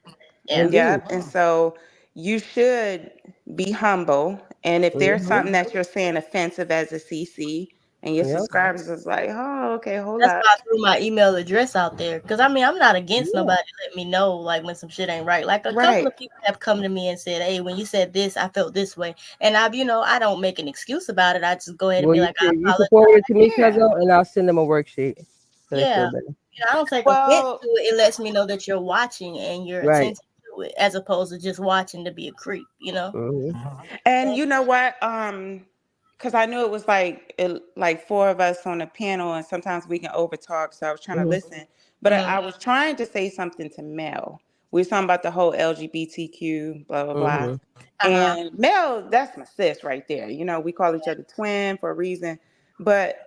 yeah. Indeed. yeah, and so you should be humble. And if there's Mm-hmm. something that you're saying offensive as a CC, and your Yep. subscribers is like, oh, okay, hold That's up. why I threw my email address out there. Cause I mean, I'm not against Yeah. nobody. Let me know like when some shit ain't right. Like a couple Right. of people have come to me and said, "Hey, when you said this, I felt this way," and I don't make an excuse about it. I just go ahead and Well, be like, "I you can forward it apologize." to me, Yeah. cousin, and I'll send them a worksheet so they feel Yeah, better. I don't take offense Well, to it. It lets me know that you're watching and you're Right. attentive to it, as opposed to just watching to be a creep. Mm-hmm. and you know what? Because I knew it was like four of us on the panel, and sometimes we can overtalk. So I was trying to Mm-hmm. listen, but I was trying to say something to Mel. We were talking about the whole LGBTQ, blah blah blah. Mm-hmm. Uh huh. And Mel, that's my sis right there. You know, we call each other twin for a reason. But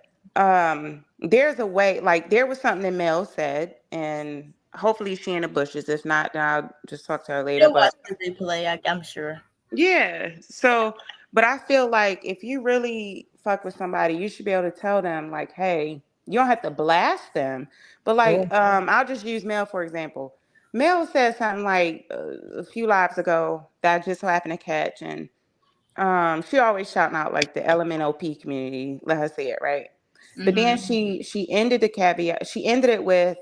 there's a way. Like there was something that Mel said, and hopefully she in the bushes. If not, then I'll just talk to her later. She'll watch But the replay. I'm sure. yeah. So, but I feel like if you really fuck with somebody, you should be able to tell them like, hey, you don't have to blast them, but Yeah. like, I'll just use Mel for example. Mel said something like a few lives ago that I just so happened to catch, and she always shouting out like the LMNOP community. Let her say it right. But then Mm-hmm. she ended the caveat. She ended it with,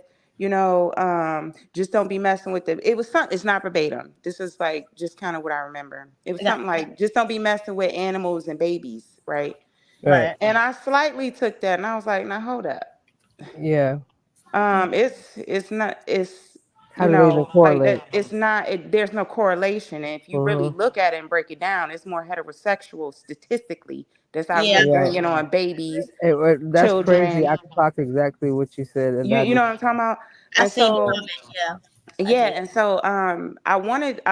just don't be messing with it. It was something. It's not verbatim. This is like just kind of what I remember. It was I got something like just don't be messing with animals and babies, right? Right. right. And I slightly took that and I was like, now hold up. Yeah. It's not it's How do they even like correlate? that. It's not. There's no correlation. And if you really Mm-hmm. look at it and break it down, it's more heterosexual statistically that's out Yeah. here Right. bringing on babies, That's crazy. I children. can clock exactly what you said, and You that you is know what I'm talking about? I And seen the so comment. Yeah, I yeah, did. and so I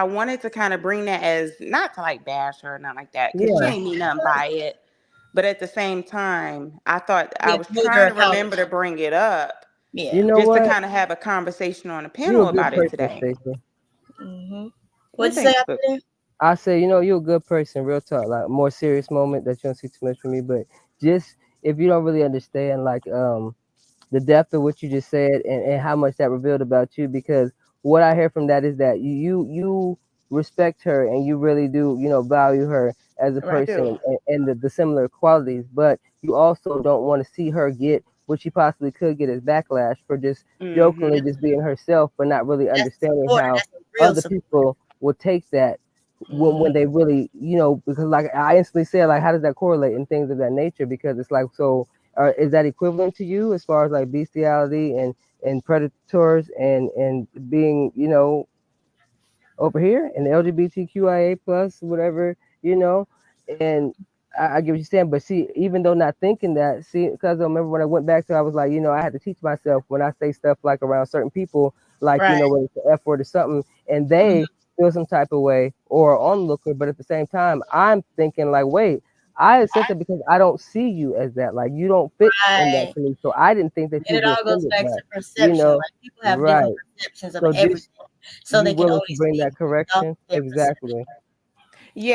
wanted to kind of bring that as not to like bash her or nothing like that because she yeah. ain't mean nothing by it. But at the same time, I thought I Yeah, was hold her trying to accountable. remember to bring it up You Yeah. know just to what? kind of have a conversation on the You're panel a good about it person, today. Stacey. Mm-hmm. Well, What'd you say thanks, after but that? I say, you're a good person, real talk. Like more serious moment that you don't see too much from me, but just if you don't really understand, like the depth of what you just said and how much that revealed about you, because what I hear from that is that you respect her and you really do value her as a I Right. do. person and the similar qualities, but you also don't want to see her get what she possibly could get as backlash for just jokingly Hmm. just being herself but not really That's understanding important. how That's a real other support. people will take that when Mm-hmm. they really because like I instantly said, like how does that correlate and things of that nature, because it's like, so is that equivalent to you as far as like bestiality and predators and being over here in the LGBTQIA plus whatever, you know, and I get what you're saying, but see, even though not thinking that, see, because I remember when I went back to, I was like, I had to teach myself when I say stuff like around certain people, like Right. whether it's the F word or something, and Mhm. they feel some type of way or onlooker, but at the same time, I'm thinking like, wait. I said that because I don't see you as that. Like you don't fit in that Right. to me. So I didn't think that And you'd it be all goes offended back by to it. perception. Like people have different Right. perceptions of So everything, just so you they can willing to only bring see that off correction? their perception. Exactly.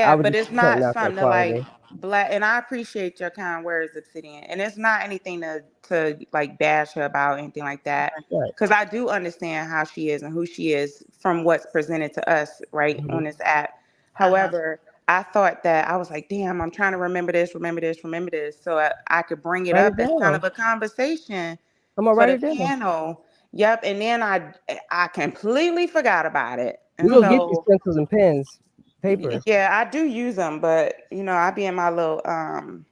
I Yeah, was but just it's pointing not out that something to like quality. black. And I appreciate your kind words, Obsidian. And it's not anything to like bash her about anything like that. Right. Because I do understand how she is and who she is from what's presented to us right Hmm. on this app. Uh-huh. However, I thought that I was like, damn, I'm trying to remember this, so I could bring it Write up it as kind down. of a conversation I'm gonna for write the it down. panel. Yep, and then I completely forgot about it, We and gonna get you so stencils and pens, paper. yeah, I do use them, but I be in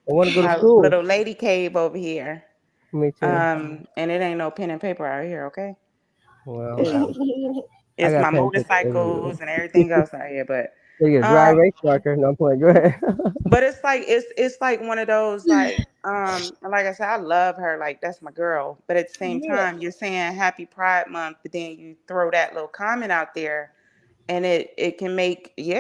I want to go to my school. little lady cave over here. Me too. And it ain't no pen and paper out here, okay? Well, It's I it's got my pen and paper everywhere. motorcycles and everything else out here, but So you get a dry um erase marker. No point. Go ahead. it's like one of those like I said, I love her, like that's my girl. But at the same Yeah. time, you're saying happy Pride Month, but then you throw that little comment out there and it can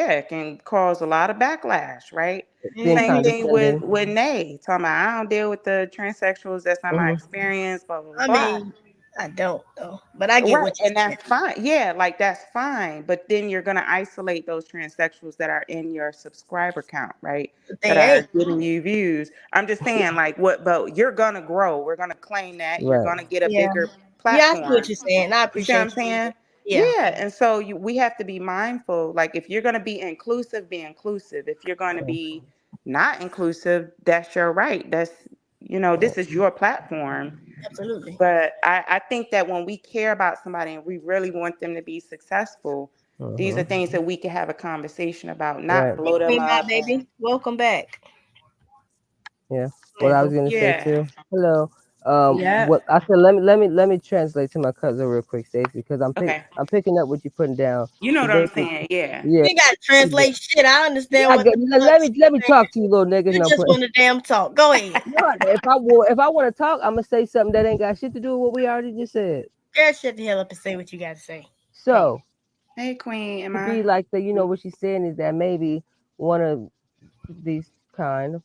it can cause a lot of backlash, right? Being Same Mm-hmm. thing with condescending. Nay talking about I don't deal with the transsexuals, that's not my Hmm. experience, blah blah I blah. mean, I don't though, but I get Right, what and you're saying. that's fine. Yeah, like that's fine. But then you're gonna isolate those transsexuals that are in your subscriber count, right? But That they are ain't. giving you views. I'm just saying, like, what? But you're gonna grow. We're gonna claim that. You're Right. gonna get a Yeah. bigger Yeah, I see what platform. you're saying. I You see what I'm appreciate you. saying? Yeah. Yeah, and so we have to be mindful. Like, if you're going to be inclusive, be inclusive. If you're going to be not inclusive, that's your right. This is your platform. Absolutely. But I think that when we care about somebody and we really want them to be successful, these are Uh-huh. things that we can have a conversation about, not Right. blow them Queen My up. And Baby, welcome back. Yeah. Go What ahead, I was boo. gonna say yeah, too. Hello. yeah, What I said. Let me translate to my cousin real quick, Stacey, because okay. I'm picking up what you're putting down. You know Because what I'm basically, saying? Yeah. yeah. You ain't gotta translate shit. I understand I what get, the fuck let me she's talk saying. to you, little niggas. You No, just want to damn talk. Go ahead. no. If I want to talk, I'm gonna say something that ain't got shit to do with what we already just said. Girl, shut the hell up and say what you gotta say. Go. So Hey, Queen, am to be I? like the, what she's saying is that maybe one of these kind of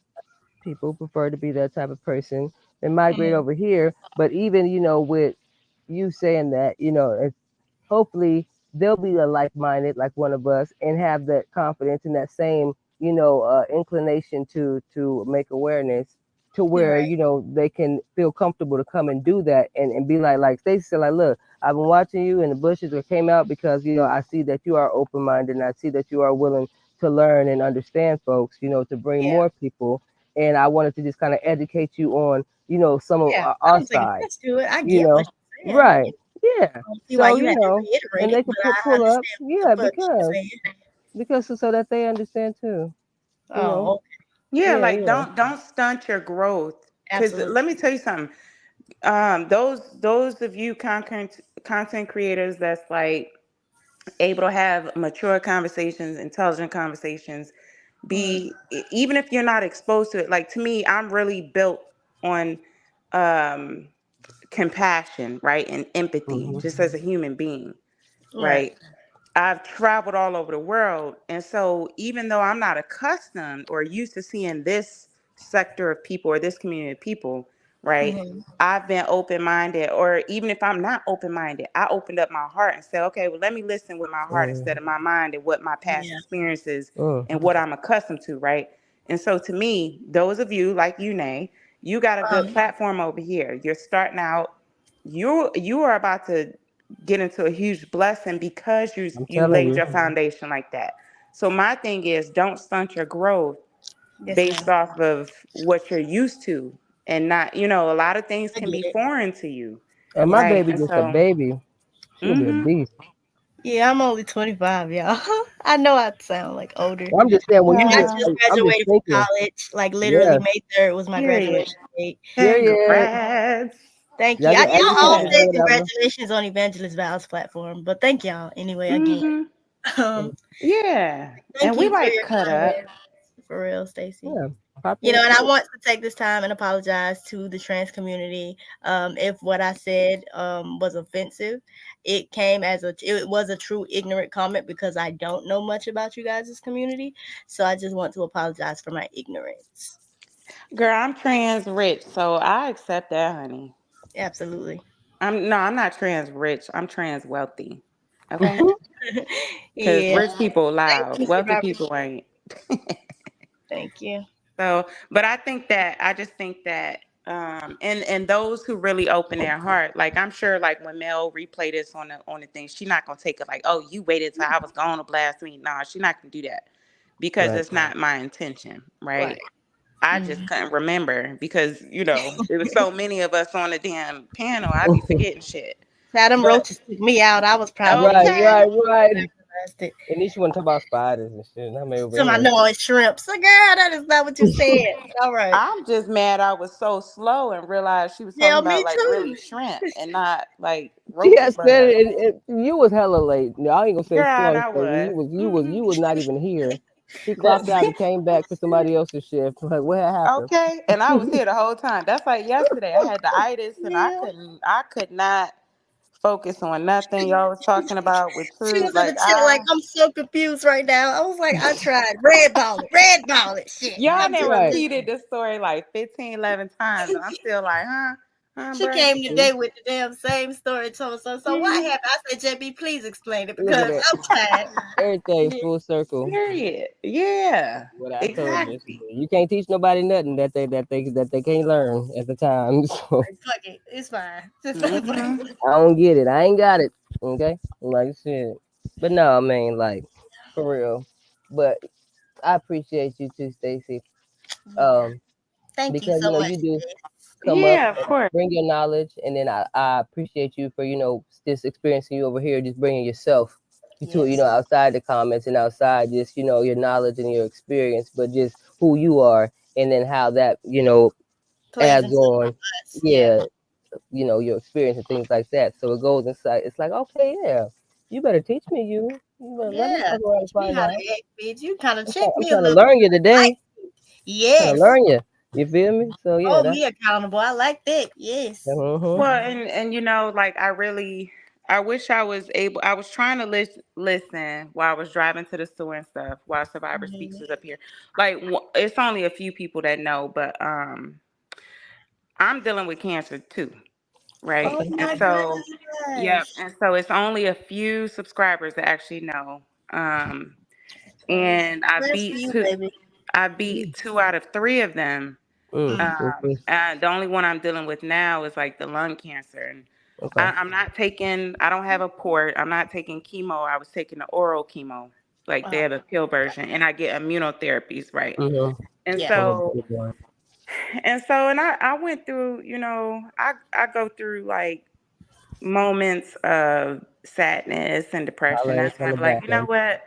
people prefer to be that type of person and migrate Mhm. over here. But even, with you saying that, hopefully they'll be a like-minded like one of us and have that confidence and that same inclination to make awareness to where Right. they can feel comfortable to come and do that and be like Stacey said, like, look, I've been watching you in the bushes that came out because I see that you are open-minded and I see that you are willing to learn and understand folks, to bring Yeah. more people, and I wanted to just kind of educate you on some of Yeah. I our don't take side, offense to it. I you get what know you're saying. right. Yeah. I don't see why So, you had to reiterate and it, they but could I pull up. understand what the Yeah, fuck she's saying. because so that they understand too. You know. Oh, okay. Yeah, Yeah, like, yeah. don't stunt your growth. Because Absolutely. let me tell you something. Those of you content creators that's like able to have mature conversations, intelligent conversations, Mm-hmm. even if you're not exposed to it. Like, to me, I'm really built on um compassion, right? And empathy, Mhm. just as a human being, Right. right? I've traveled all over the world. And so, even though I'm not accustomed or used to seeing this sector of people or this community of people, right? Mm-hmm. I've been open minded, or even if I'm not open minded, I opened up my heart and said, okay, well, let me listen with my heart instead Mm. of my mind and what my past Yeah. experiences Mm. and what I'm accustomed to, right? And so, to me, those of you like you, Nay, you got a good platform over here. You're starting out. You are about to get into a huge blessing because you I'm you telling laid you. your foundation like that. So my thing is, don't stunt your growth Yes, ma'am. based off of what you're used to, and not, a lot of things I can get be it. foreign to you, And my Yes, right? ma'am. baby And just a so, baby. She gonna be a hmm beast. Yeah, I'm only 25, y'all. I know I sound like older. And I'm just saying when you I get, just I'm just graduated from thinking. college. Like literally Yes. May 3rd was my period. graduation date. Period. Congrats. Thank you. Y'all get Y'all all educated Yeah. or said whatever. congratulations on Evangelist Val's platform, but thank y'all anyway again. hmm Um, Yeah. thank And we you for like your cut up. comments, for real, Stacy. Yeah. Pop your And I shit. want to take this time and apologize to the trans community. If what I said was offensive, it was a true ignorant comment because I don't know much about you guys' community. So I just want to apologize for my ignorance. Girl, I'm trans rich, so I accept that, honey. Absolutely. I'm not trans rich. I'm trans wealthy. Okay? Because Yeah. rich people Thank loud, you for wealthy my people ain't. thank you. So, but I just think that, and those who really open their heart, like, I'm sure, like, when Mel replay this on the thing, she's not gonna take it like, oh, you waited till I was gone to blast me. Nah, she's not gonna do that because Right. it's not my intention, right? Right. I just Mhm. couldn't remember because there was so many of us on the damn panel. I'd be forgetting shit. Now them But roaches took me out. I was proud of Right. them. okay. Right. I realized it. And each one talk about spiders and shit. And I'm over So I here. know it's shrimp. So girl, that is not what you said. All right. I'm just mad I was so slow and realized she was talking Yeah, about, me like, really too. shrimp and not like She roach had said bugs. it, you was hella late. No, I ain't gonna say Girl, and slow. I Baby. was. You was not even here. She That, clocked out and came back for somebody else's shift. Like, what had happened? okay. And I was here the whole time. That's like yesterday. I had the itis and Yeah. I could not focus on nothing y'all was talking about with She Truth. was in Like, the chat like, I'm so confused right now. I was like, I tried. Red ball it. Shit. y'all I'm done just Right. repeated this story like 15, 11 times. And I'm still like, huh? Huh, She bruh? came See? today with the damn same story told. So what Mhm. happened? I said, JB, please explain it Look at because that. I'm tired. Everything Yeah, full circle. period. Yeah, What I told you exactly. yesterday. You can't teach nobody nothing that they can't learn at the time. So Fuck it. It's fine. Just fuck Hmm. it. I don't get it. I ain't got it. Okay? Like shit. But no, I mean, like, for real. But I appreciate you too, Stacy. Yeah. Um, Thank you because so much, you do sis. come up Yeah, of and course. bring your knowledge, and then I appreciate you for just experiencing you over here, just bringing yourself to Yes. outside the comments and outside just your knowledge and your experience, but just who you are, and then how that Plays adds into on, us. Yeah. yeah, your experience and things like that. So it goes inside. It's like, okay, yeah, you better teach me. You better let me Yeah. fuck around and Teach me find how out. to act, bitch. You kind of checked I'm me a trying to little learn you bit. today. Trying to Yes. learn you. You feel me? So yeah, Hold that's me accountable. I like that. Yes. uh-huh. Well, and like I wish I was able. I was trying to listen while I was driving to the store and stuff while Survivor Speaks Mhm. was up here. Like it's only a few people that know, but I'm dealing with cancer too, right? Oh Okay. And my so yep, gosh. and so it's only a few subscribers that actually know. Well, And prayers for you, baby. I beat two out of three of them. Mm. Okay. And the only one I'm dealing with now is like the lung cancer, and Okay. I'm not taking. I don't have a port. I'm not taking chemo. I was taking the oral chemo, like they Wow. have a pill version, and I get immunotherapies, right? Mhm. And Yeah. so and I went through. I go through like moments of sadness and depression. Holla That's at when on the I'm like, back you know end. what?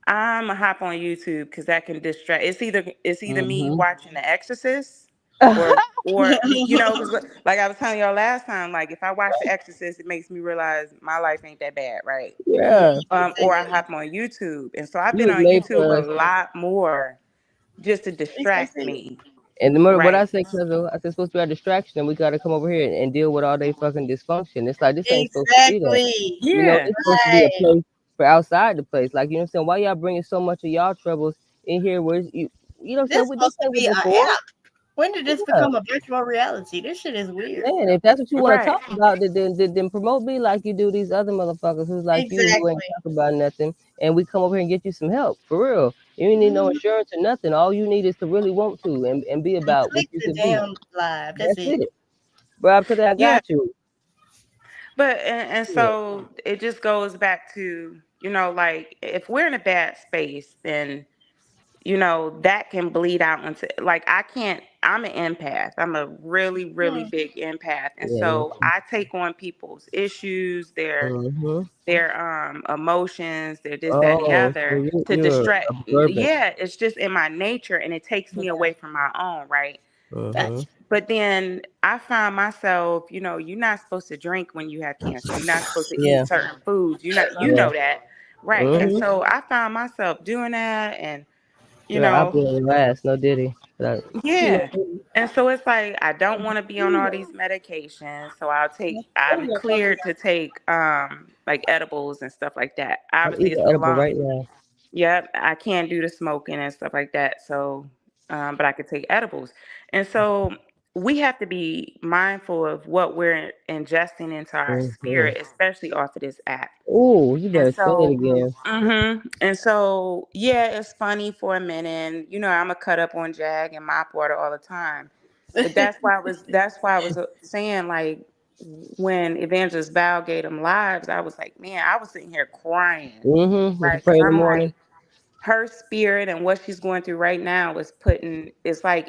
I'm gonna hop on YouTube because that can distract. It's either me Mhm. watching The Exorcist, or because like I was telling y'all last time, like if I watch The Exorcist, it makes me realize my life ain't that bad, right? Mm, Yeah. Or I exactly. hop on YouTube, and so I've You been was on made YouTube for us. a lot more just to It's so distract serious. me, And remember what I right? say, cousin? I said supposed to be a distraction, and we got to come over here and deal with all they fucking dysfunction. It's like this ain't supposed to be that. Exactly. Yeah, It's supposed to be a Right. place for outside the place. Like you know what I'm saying? Why y'all bringing so much of y'all troubles in here? Where you know what I'm This saying? This supposed to ain't be what an this for. app. When did this Yeah. become a virtual reality? This shit is weird. Man, if that's what you want to right. talk about, then promote me like you do these other motherfuckers who's like you who ain't Exactly. talk about nothing, and we come over here and get you some help for real. You ain't need no Mhm. insurance or nothing. All you need is to really want to and be And about what click you the could be. damn live. That's That's it. it, bro. Today I Yeah, got you. but and Yeah. so it just goes back to like if we're in a bad space, then that can bleed out into, like, I can't, I'm an empath. I'm a really, really Hmm. big empath. And Yeah, me so too. I take on people's issues, Mm-hmm. their emotions, their this, that, and the Oh, so other to you're distract. observant. Yeah, it's just in my nature and it takes me Yeah. away from my own, right? Mm-hmm. Gotcha. But then I find myself, you're not supposed to drink when you have cancer. You're not supposed to eat Yeah, certain foods. You're not, yeah. that. Right. And Mm-hmm. so I found myself doing that and, you Sure, I'll know, be on your ass, no diddy. Like, yeah. And so it's like I don't want to be on all these medications. So I'm cleared to take like edibles and stuff like that. I'm Obviously eating it's a edible long, right now. yep, I can't do the smoking and stuff like that. So but I could take edibles. And so we have to be mindful of what we're ingesting into our Mm-hmm. spirit, especially off of this app. Oh, you And better say it so, again. yeah, it's funny for a minute. I'm a cut up on Jag and mop water all the time, but that's why I was saying, like, when Evangelist Val gave them lives, I was like, man, I was sitting here crying, Mm-hmm. What you right? pray Because in the I'm morning? like, her spirit and what she's going through right now is putting. It's like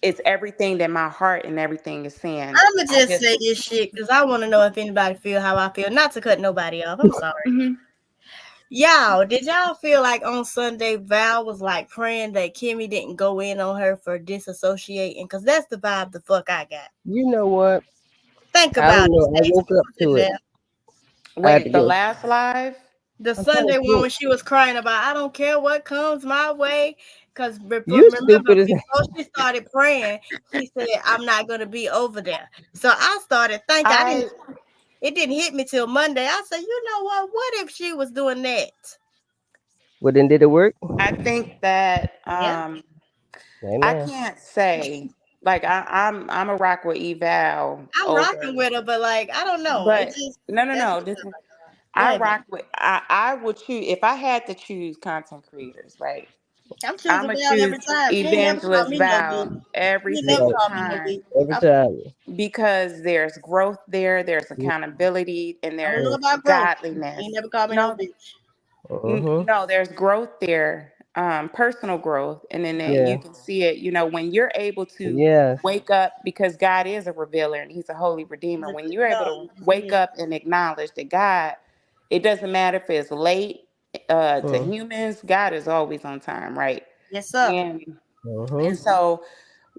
it's everything that my heart and everything is saying. I'ma I just just. say this shit because I want to know if anybody feel how I feel. Not to cut nobody off. I'm sorry. Mhm. Y'all, did y'all feel like on Sunday Val was like praying that Kimmy didn't go in on her for disassociating? Because that's the vibe the fuck I got. You know what? Think I about don't it, know. I Stacey. woke up Who's in to it. there? I had to Wait, the go. last live. The I'm trying to Sunday one think. when she was crying about I don't care what comes my way. Because You remember stupid as before she started praying, she said I'm not gonna be over there. So I started thinking I didn't. I It didn't hit me till Monday. I said, you know what? What if she was doing that? Well, then did it work? I think that Yeah. I Amen. can't say. Like I'm a rock with eval I'm rocking over, with her, but like I don't know. It but just no, no, that's no. just This go I ahead, baby. rock with. I would choose if I had to choose content creators, right? I'm I'm choosing gonna Val every choose time. She ain't never called Evangelist me no bitch. Val every She ain't never single Right. called me no time bitch. Every time. because there's growth there, there's Mm, accountability, and I don't know there's about growth. She godliness. ain't never called me no No, bitch. mhm. no, there's growth there, personal growth, and then you Yeah. can see it. When you're able to Yes. wake up, because God is a revealer and He's a holy He's redeemer. a When good you're able God. to Yes, he wake is. up and acknowledge that God, it doesn't matter if it's late, to Mm, humans, God is always on time, right? Yes, sir. And mhm. and so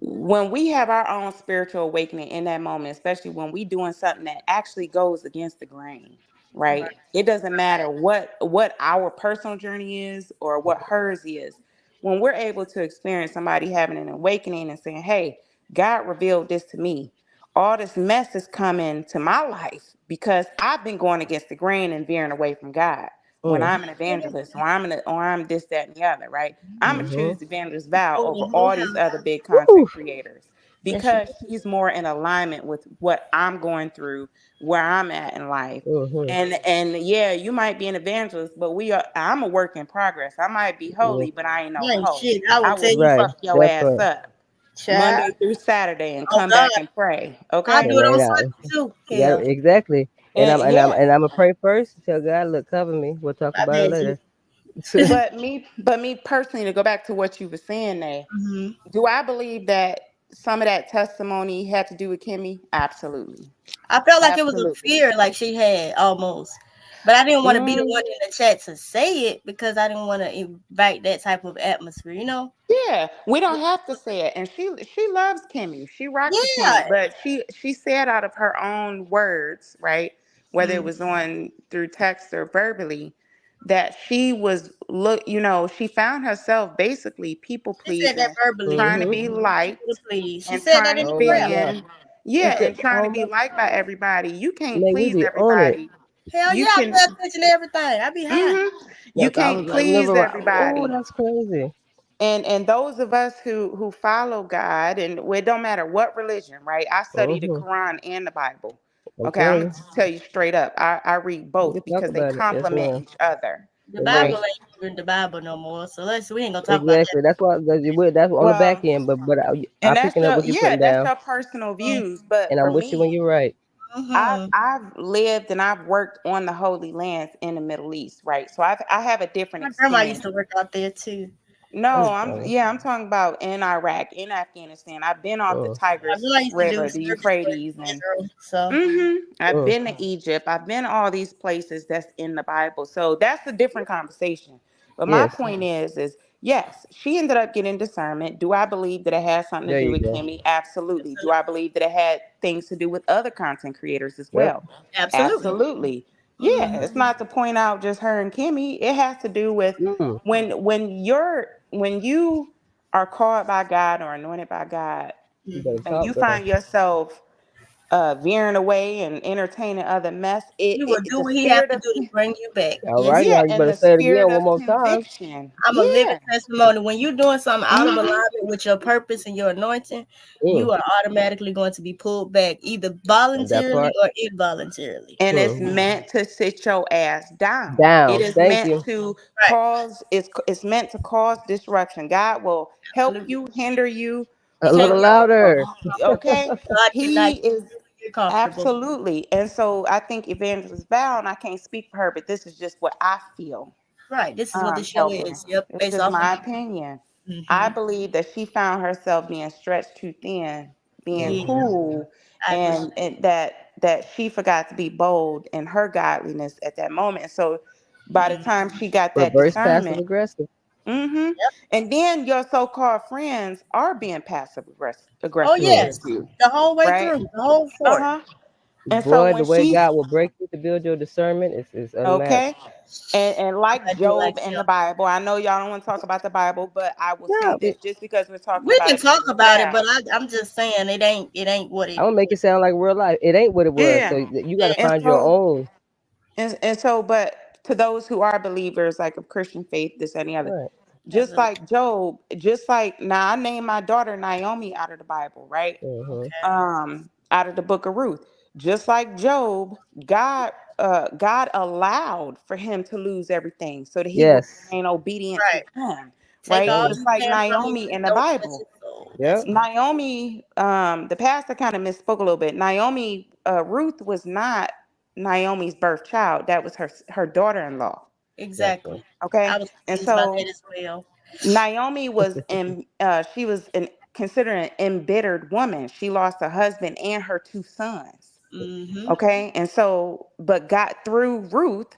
when we have our own spiritual awakening in that moment, especially when we doing something that actually goes against the grain, Right. right? It doesn't matter what our personal journey is or what hers is. When we're able to experience somebody having an awakening and saying, "Hey, God revealed this to me. All this mess is coming to my life because I've been going against the grain and veering away from God." When Mm, I'm an evangelist, or I'm this, that, and the other, right? I'm gonna mhm. choose Evangelist Val Over over the whole all these house. other big Woo. content creators Yes, you because she's more in alignment with what I'm going through, where I'm at in life. Mhm. And yeah, you might be an evangelist, but I'm a work in progress. I might be Yeah. holy, but I ain't no ain't hoe. shit. I will I tell will you, Right. fuck your That ass part. up child. Monday through Saturday and Oh come God, back and pray. I Okay? do it And on then Sunday too. you got Hell, exactly. And yeah, And I'm gonna pray first. Tell God, look, cover me. We'll talk I about it bet you. later. but me personally, to go back to what you were saying there, Hmm. do I believe that some of that testimony had to do with Kimmy? Absolutely. I felt like it was a Absolutely. fear, like she had almost, but I didn't want to be the Mm, one in the chat to say it because I didn't want to invite that type of atmosphere. You know? yeah, we don't have to say it. And she loves Kimmy. She rocks with Kimmy. Yeah. But she said out of her own words, right? Whether it Mm. was on through text or verbally, that she was she found herself basically people She said that pleasing, verbally. trying to Mhm. be People to liked please. She and said that trying in to the Oh fit my prayer. God. in. Yeah, It's and a, trying to oh be my liked by everybody. You can't man, we please be on it. everybody. Hell You yeah, I can pay attention to everything. I be high. hmm you Like I can't was like never please around. Oh, everybody. that's crazy. And those of us who follow God, and it don't matter what religion, right? I study the Mhm. Quran and the Bible. I'm Okay, I'm telling gonna you. tell you straight up. I read We both can talk because they about it. Yes, complement ma'am. each other, The Bible right? Mhm. ain't even the Bible no more. So we ain't gonna talk about that. Exactly. That's on the back Well, end. But I and that's picking up what you're putting that's down, your personal Mm-hmm. views. But and for I'm with you when me, you're right. Mm-hmm. I've lived and I've worked on the Holy Lands in the Middle East, right? So I have a different My grandma used experience. to work out there too. No, I'm telling I'm talking about in Iraq, in Afghanistan. I've been off the you. My Tigris grandma used to do River, the service work Euphrates, in and Israel. So I've Mm, been to Egypt. I've been all these places that's in the Bible. So that's a different conversation. But my yes. point is yes, she ended up getting discernment. Do I believe that it has something to There do you with go. Kimmy? Absolutely. Do I believe that it had things to do with other content creators as Yep. well? absolutely. Absolutely. Yeah, Mm-hmm. it's not to point out just her and Kimmy. It has to do with Mm, when you are called by God or anointed by God you better Mm-hmm. and you talk, girl. find yourself veering away and entertaining other mess, He will do the what he have spirit to of do to bring you back. All Yes, right, sir. yeah, now you and better the say it again spirit one of more time. conviction. I'm a living Yeah. testimony. When you're doing something out of hmm alignment with your purpose and your anointing, Mm, you are automatically going to be pulled back, either that voluntarily part. or involuntarily. And it's Mm, meant to sit your ass down. It down. is Thank meant you. to Right. it's meant to cause disruption. God will help Absolutely. you, hinder you, A take little your louder. okay. God cannot He get is comfortable. absolutely. And so I think Evangelist Val, and I can't speak for her, but this is just what I feel Right. This is what the show helping. is. Yep. It's Based just off of my opinion. I mm-hmm. believe that she found herself being stretched too thin, being Yeah, Hmm. cool, I agree. and that she forgot to be bold in her godliness at that moment. So by the Mm. time she got that Reverse passive discernment, aggressive. hmm Yep. and then your so-called friends are being passive Oh aggressive Hmm. yes. towards you, The whole way right? through. The whole fort. Uh-huh. And so Boy, when the way she's God will break you to build your discernment is unmatched. okay, and like I do like Job in the him. Bible, I know y'all don't want to talk about the Bible, but I will say Yeah, this just because we're talking We about can talk Evangelist about it, but Val. I'm just saying it ain't what I'm it gonna make it sound like real life. It ain't what it was. So Yeah. you got to yeah. And find your so own. but to those who are believers, like of Christian faith, this and the other, Right. Just Absolutely. like Job, just like now I named my daughter Naomi out of the Bible, right? Mhm. Okay. Out of the book of Ruth. Just like Job, God allowed for him to lose everything so that he would Yes. remain obedient to Right. him, Take right? all Same. Just you like can from me, Naomi but in the don't touch Bible. his soul. That's Yep. Naomi, the pastor kind of misspoke a little bit. Naomi, Ruth was not Naomi's birth child. That was her daughter-in-law. Gotcha. exactly. I Okay, was and confused about that so as well. Naomi was in. She was considered an embittered woman. She lost her husband and her two sons. Mm-hmm. Okay, and so, but God through Ruth,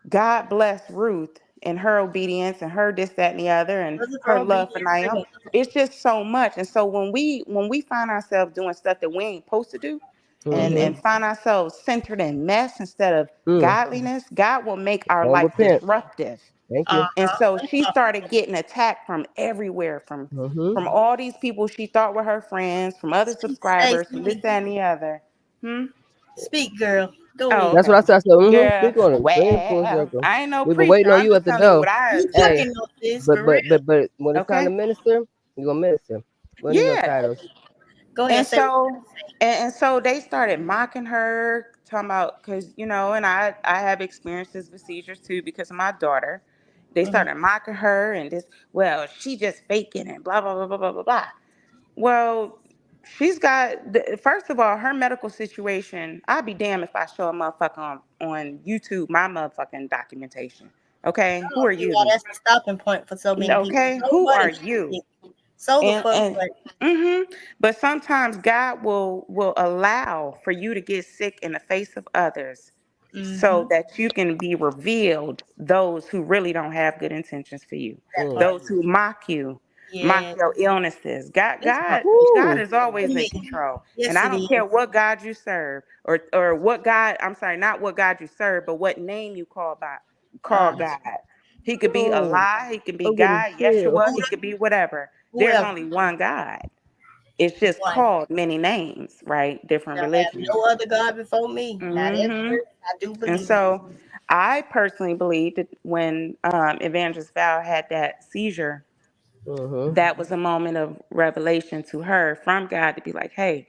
God blessed Ruth and her obedience and her this, that, and the other, and Wasn't for her love for obedience. Naomi. It's just so much. And so when we find ourselves doing stuff that we ain't supposed to do, Mhm. and find ourselves centered in mess instead of Mm. godliness, God will make our Don't life repent. disruptive. Thank you. And Uh-huh. so she started getting attacked from everywhere, Mhm. from all these people she thought were her friends, from other Hey, subscribers, from this, speak, that, and the other. Hmm? speak, girl. Go Oh, ahead. That's what I okay. said. I said, mhm. Girl, Speak on it. Bring it full well, circle. I ain't no We've been preacher. waiting on I'm you just at the telling you door. what I You Hey, talking understand. about this for real? but when it's time Okay. to minister, you gonna minister. We don't need no Yeah. titles. Go ahead And and say what so and so they started mocking her, talking about because and I have experiences with seizures too because of my daughter. They you're saying. started mocking her and this, well, she just faking and blah blah blah blah blah blah blah. Well, she's got first of all, her medical situation. I'd be damned if I show a motherfucker on YouTube my motherfucking documentation. Okay, I who don't are see why you? that's the stopping point for so many people. Okay, So who what are if she you? sick? So the fuck And what? but sometimes God will allow for you to get sick in the face of others so Mm-hmm. that you can be revealed those who really don't have good intentions for you, That Mm. part. those who mock Yes. your illnesses. god This part. god god Woo. is For always in me. control, and Yes, I it don't care is. what God you serve, or what God, I'm sorry, not what God you serve, but what name you call Uh, God. He could be Mm. Allah, he could be I'm getting God, chill. Yeshua, he could be whatever. There's whoever. only one God. It's just One. called many names, right? Different Shall have religions. no other God before me. Now that's Hmm. true. I do And believe that. so I personally believe that when Evangelist Val had that seizure, Mhm. that was a moment of revelation to her from God to be like, hey,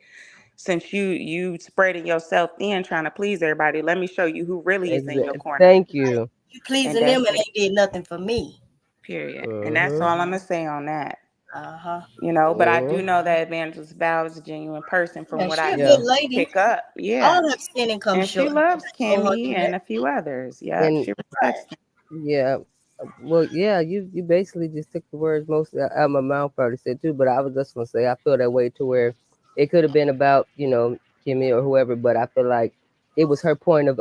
since you spreading yourself thin trying to please everybody, let me show you who really is in your corner. Thank you. You And pleasing them that's and it. they did nothing for me. Period. And that's Mhm. all I'm gonna say on that. Uh-huh. But I do Mhm. know that Evangelist Val is a genuine person from Yeah, what she I a Yeah. good can lady. pick up. Yeah. All have sinned and come And she short. loves Owe her Kimmy that. and a few others. Yep, And she respects them. yeah. Well, yeah, you basically just took the words most out of my mouth. Probably said too, but I was just gonna say I feel that way to where it could have been about Kimmy or whoever, but I feel like it was her point of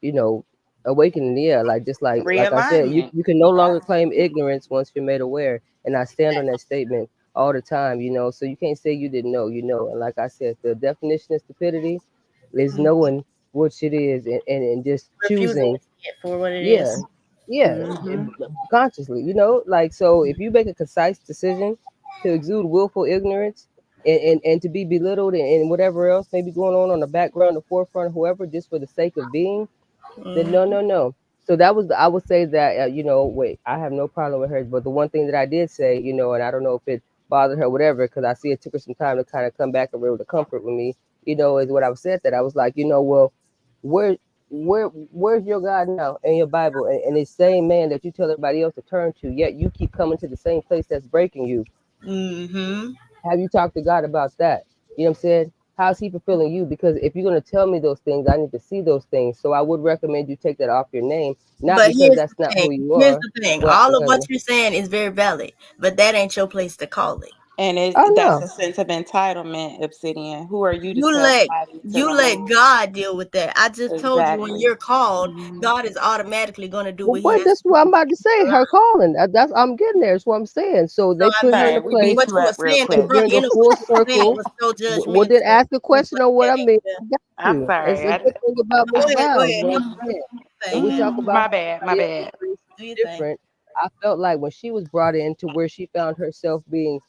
you know awakening. Yeah, like just like I said, you Realignment. you can no longer claim ignorance once you're made aware, and I stand on that statement all the time. So you can't say you didn't know. And like I said, the definition of stupidity is Mm. knowing what shit is and just Refusing choosing. to see it for what it Yeah, is. yeah, Hmm. consciously, like so if you make a concise decision to exude willful ignorance and to be belittled and whatever else may be going on the background, the forefront, whoever, just for the sake of being, then no, Mm-hmm. no, no. So I would say that wait, I have no problem with hers, but the one thing that I did say, and I don't know if it bothered her, whatever, because I see it took her some time to kind of come back and be able to comfort with me, is what I was said, that I was like, well, where where's your God now in your Bible, and the same man that you tell everybody else to turn to, yet you keep coming to the same place that's breaking you. Mm-hmm. Have you talked to God about that? You know what I'm saying? How's he fulfilling you? Because if you're going to tell me those things, I need to see those things. So I would recommend you take that off your name, not But because here's that's the not thing. who you Here's are, the thing. but All of what because you're saying is very valid, but that ain't your place to call it. And oh that's no, a sense of entitlement, Obsidian. Who are you to You tell let somebody to you let remove? God deal with that. I just told you when Exactly. you're called, Hmm. God is automatically going to do well, what He boy, has to that's what I'm about to do. say. Her calling. That's I'm getting there. That's what I'm saying. So So they I put her in mean, a Sorry, we place beat what you you were up real saying, to quick. the bring a end of full what you were saying circle. was so Well, judgmental. then ask a You question put on what that I in mean. there. I got I'm you. It's sorry. a good thing about Miss Go Val is ahead. what Do I'm your saying. When we thing. talk about My how bad. My everybody else bad. is Do your thing. different, I felt like when she was brought in to where she found herself being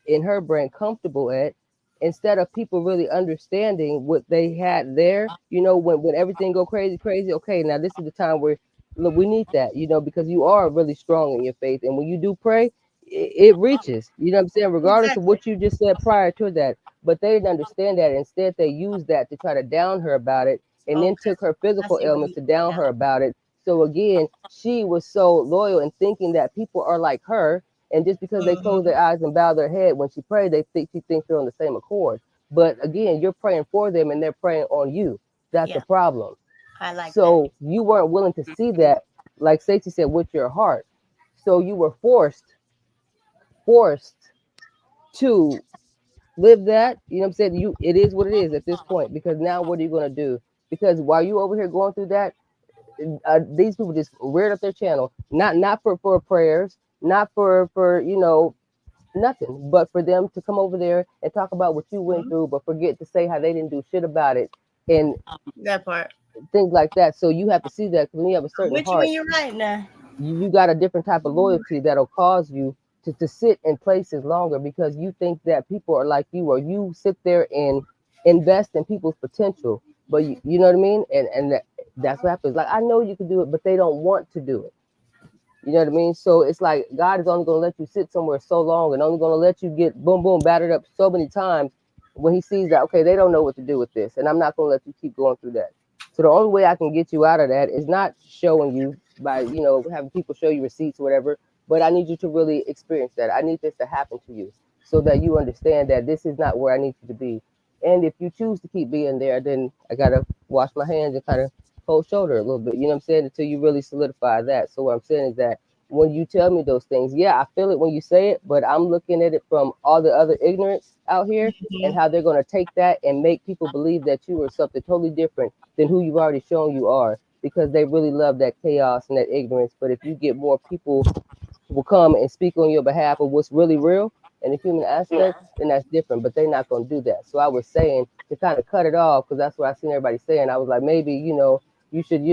in her brain comfortable at, instead of people really understanding what they had there, when everything go crazy, okay, now this is the time where look, we need that, because you are really strong in your faith, and when you do pray, it reaches. You know what I'm saying? Regardless of Exactly. what you just said prior to that, but they didn't understand that. Instead, they used that to try to down her about it, and then Okay. took her I physical see where ailments you to going down now. her about it. So again, she was so loyal and thinking that people are like her, and just because they close Hmm. their eyes and bow their head when she prayed, they think she thinks they're on the same accord. But again, you're praying for them, and they're praying on you. That's a Yeah, problem. I like that. So you weren't willing to see that, like Stacey said, with your heart. So you were forced to live that. You know what I'm saying? It is what it is at this point, because now what are you gonna do? Because while you over here going through that, these people just reared up their channel, not for prayers, not for nothing, but for them to come over there and talk about what you went Mhm. through, but forget to say how they didn't do shit about it, and That part. things like that. So you have to see that, 'cause when you have a I'm certain with you heart, when you're right now. you got a different type of loyalty that'll cause you to sit in places longer, because you think that people are like you, or you sit there and invest in people's potential. But you know what I mean? And that's what happens. Like, I know you can do it, but they don't want to do it. You know what I mean? So it's like God is only going to let you sit somewhere so long, and only going to let you get boom, boom, battered up so many times when he sees that, okay, they don't know what to do with this. And I'm not going to let you keep going through that. So the only way I can get you out of that is not showing you by, having people show you receipts or whatever, but I need you to really experience that. I need this to happen to you so that you understand that this is not where I need you to be. And if you choose to keep being there, then I got to wash my hands and kind of cold shoulder a little bit, you know what I'm saying, until you really solidify that. So what I'm saying is that when you tell me those things, yeah, I feel it when you say it, but I'm looking at it from all the other ignorance out here, and Mhm. how they're going to take that and make people believe that you are something totally different than who you've already shown you are, because they really love that chaos and that ignorance. But if you get more people will come and speak on your behalf of what's really real and the human aspect, then that's different. But they're not going to do that. So I was saying to kind of cut it off, because that's what I seen everybody saying. I was like, maybe you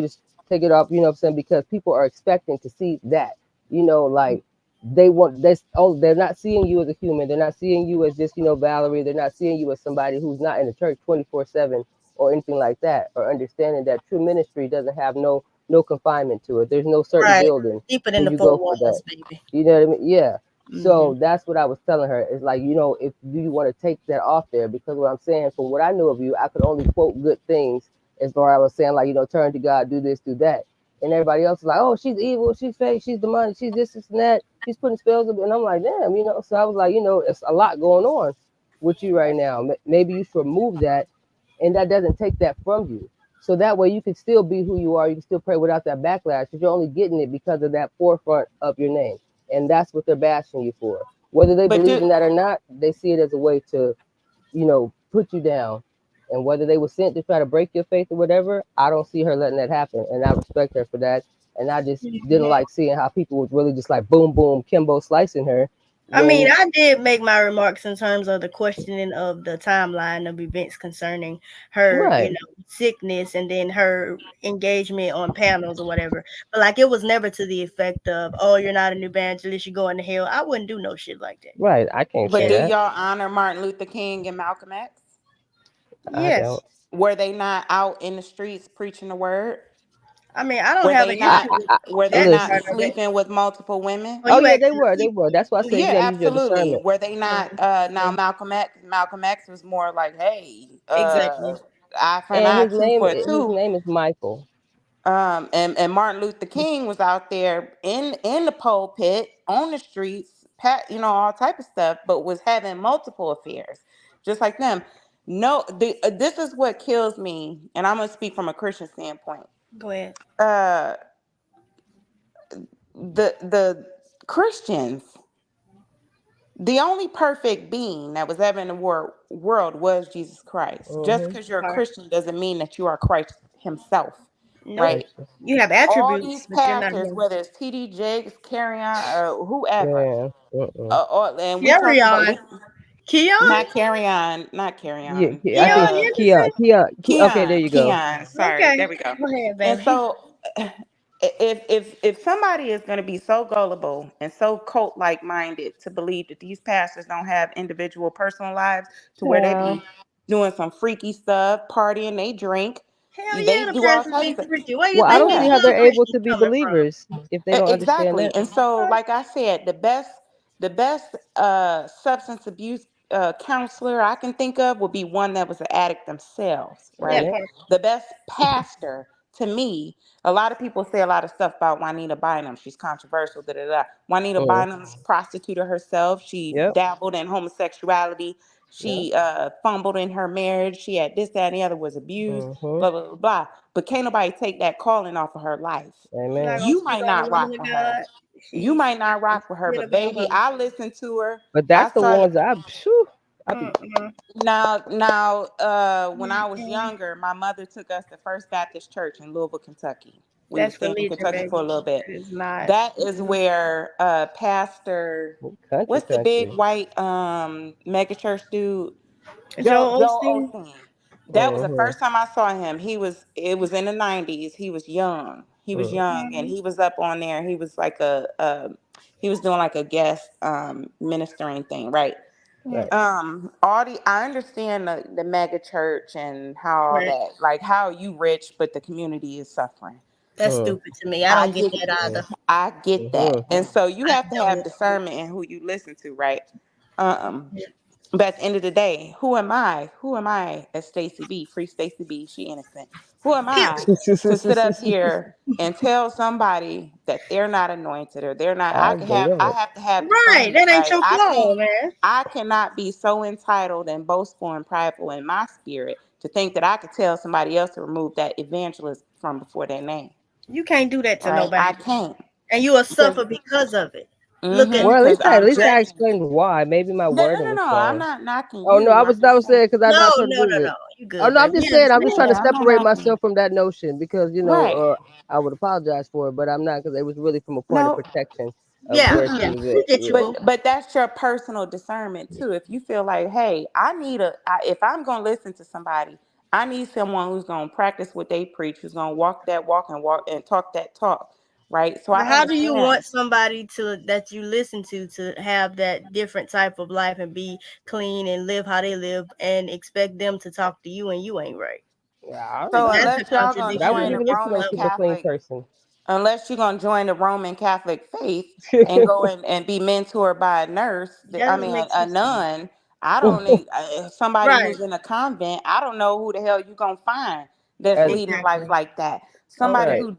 just take it off. You know what I'm saying? Because people are expecting to see that. Like they want this. Oh, they're not seeing you as a human. They're not seeing you as just Valerie. They're not seeing you as somebody who's not in the church 24/7 or anything like that, or understanding that true ministry doesn't have no confinement to it. There's no certain Right. building Deeper than where the you four go for that. walls, baby. You know what I mean? Yeah. Hmm. So that's what I was telling her. It's like, if you want to take that off there, because what I'm saying, from what I know of you, I could only quote good things, as far as I was saying, like, turn to God, do this, do that. And everybody else is like, oh, she's evil, she's fake, she's demonic, she's this and that, she's putting spells up. And I'm like, damn, So I was like, it's a lot going on with you right now. Maybe you should remove that, and that doesn't take that from you. So that way you can still be who you are. You can still pray without that backlash, because you're only getting it because of that forefront of your name. And that's what they're bashing you for. Whether they But believe do in that or not, they see it as a way to, put you down. And whether they were sent to try to break your faith or whatever, I don't see her letting that happen. And I respect her for that. And I just didn't like seeing how people was really just like boom, boom, Kimbo slicing her I mean, when, I did make my remarks in terms of the questioning of the timeline of events concerning her, right, sickness, and then her engagement on panels or whatever. But like, it was never to the effect of, "Oh, you're not an evangelist, you're going to hell." I wouldn't do no shit like that. right. I can't but say do And that. y'all honor Martin Luther King and Malcolm X? I don't. yes, Were they not out in the streets preaching the word? I mean, I don't Were have they an I, not issue I, with I were they that not listen. part of it. sleeping with multiple women? Oh, Oh you yeah, asking they the were. They were. people? That's why I said you Yeah, got to use your absolutely. discernment. Were they not Mhm. now Malcolm X was more like, hey, Exactly. eye for an And eye, his tooth name, for a his tooth. name is Michael. And Martin Luther King was out there in the pulpit, on the streets, all type of stuff, but was having multiple affairs, just like them. No, this is what kills me, and I'm gonna speak from a Christian standpoint. Go ahead. Uh, the Christians, the only perfect being that was ever in the world was Jesus Christ. Just Mm-hmm. because you're a Part. Christian doesn't mean that you are Christ Himself, Nope. right? Thank you. You have All attributes, these but you're not pastors, him. whether it's TD Jakes, Carry On, or whoever, Yeah. Mm-mm. and we Carry talking about on. we Keon? not Carry On, not Carry Yeah. On, I think Keon Henderson? Okay, there you go. Keon. Sorry, Okay. there we go. Go ahead, And baby. so, if somebody is going to be so gullible and so cult like minded to believe that these pastors don't have individual personal lives, to where they Child. be doing some freaky stuff, partying, they drink, Hell yeah, They the do all pastors types be of. freaky. Where you Well, I think don't these see Yeah. how young they're able to Christians be coming from? believers if they don't understand Exactly. that. And so, like I said, the best substance abuse counselor I can think of would be one that was an addict themselves, That right? Right. part. The best pastor to me, a lot of people say a lot of stuff about Juanita Bynum. She's controversial, da da da. Juanita Mm. Bynum's prostituted herself. She Yep. dabbled in homosexuality. Yep. She fumbled in her marriage. She had this, that, and the other, was abused, Mm-hmm. blah, blah, blah, blah. But can't nobody take that calling off of her life. I'm not Amen. gonna You speak might on the not woman rock of with her. God. You She might not rock with her, spit but about baby, her. I listened to her. But I that's the started ones I be. Mm-mm. now when I was Mm-mm. younger, my mother took us to First Baptist Church in Louisville, Kentucky. We was That's there in religion, Kentucky for a baby. little bit. It is not. That is Mm-mm. where Pastor, Country, what's the big country. white mega church dude? Joel Joe Osteen. Osteen. That was the Mm-hmm. first time I saw him. It was in the 90s. He was young. He was Mm. young and Mm-hmm. he was up on there. He was like he was doing like a guest ministering thing, right? Right. I understand the mega church and how Right. that, like how you rich but the community is suffering. That's Mm. stupid to me. I I don't get get that Mm. either. I get that. Mm-hmm. And so you I have to have don't. discernment in who you listen to, right? Um but at the end of the day, who am I? Who am I as Stacy B? Free Stacy B. She innocent. Who am I to sit up here and tell somebody that they're not anointed or they're not? I I delivered. have to have Right. discernment, That ain't right? your flaw, man. I cannot be so entitled and boastful and prideful in my spirit to think that I could tell somebody else to remove that evangelist from before their name, You can't do that to right? I nobody. can't And you will because suffer because of it. Look at Well, because at I'm least I judging. explained why. Maybe my No, no, wording no, was no. I'm wrong. not knocking Oh no, you. I'm I just was saying. saying because I no, try to no, agree no, with no. it. You Oh good, no, I'm baby. just We saying. I'm just trying to Yeah, understand. I'm not separate knocking myself you. from that notion because Right. I would apologize for it, but I'm not because it was really from a point of No. protection of Yeah, where she yeah. Mm-mm. was We at. get you, Yeah. boo. But that's your personal discernment too. If you feel like, hey, if I'm gonna listen to somebody, I need someone who's gonna practice what they preach, who's gonna walk and talk that talk, right? So But I how do you understand. want somebody to that you listen to have that different type of life and be clean and live how they live and expect them to talk to you and you ain't right? Yeah, I Like So understand. that's a unless y'all gonna But I contradiction wouldn't join in the even listen Roman to a itself. clean Catholic person. unless you're going to join the Roman Catholic faith and go in and be mentored by a nurse, That I doesn't mean, make a sense to me. nun, I don't need somebody Right. who's in a convent. I don't know who the hell you're going to find that's And leading life Exactly. like that. Somebody Okay. right. who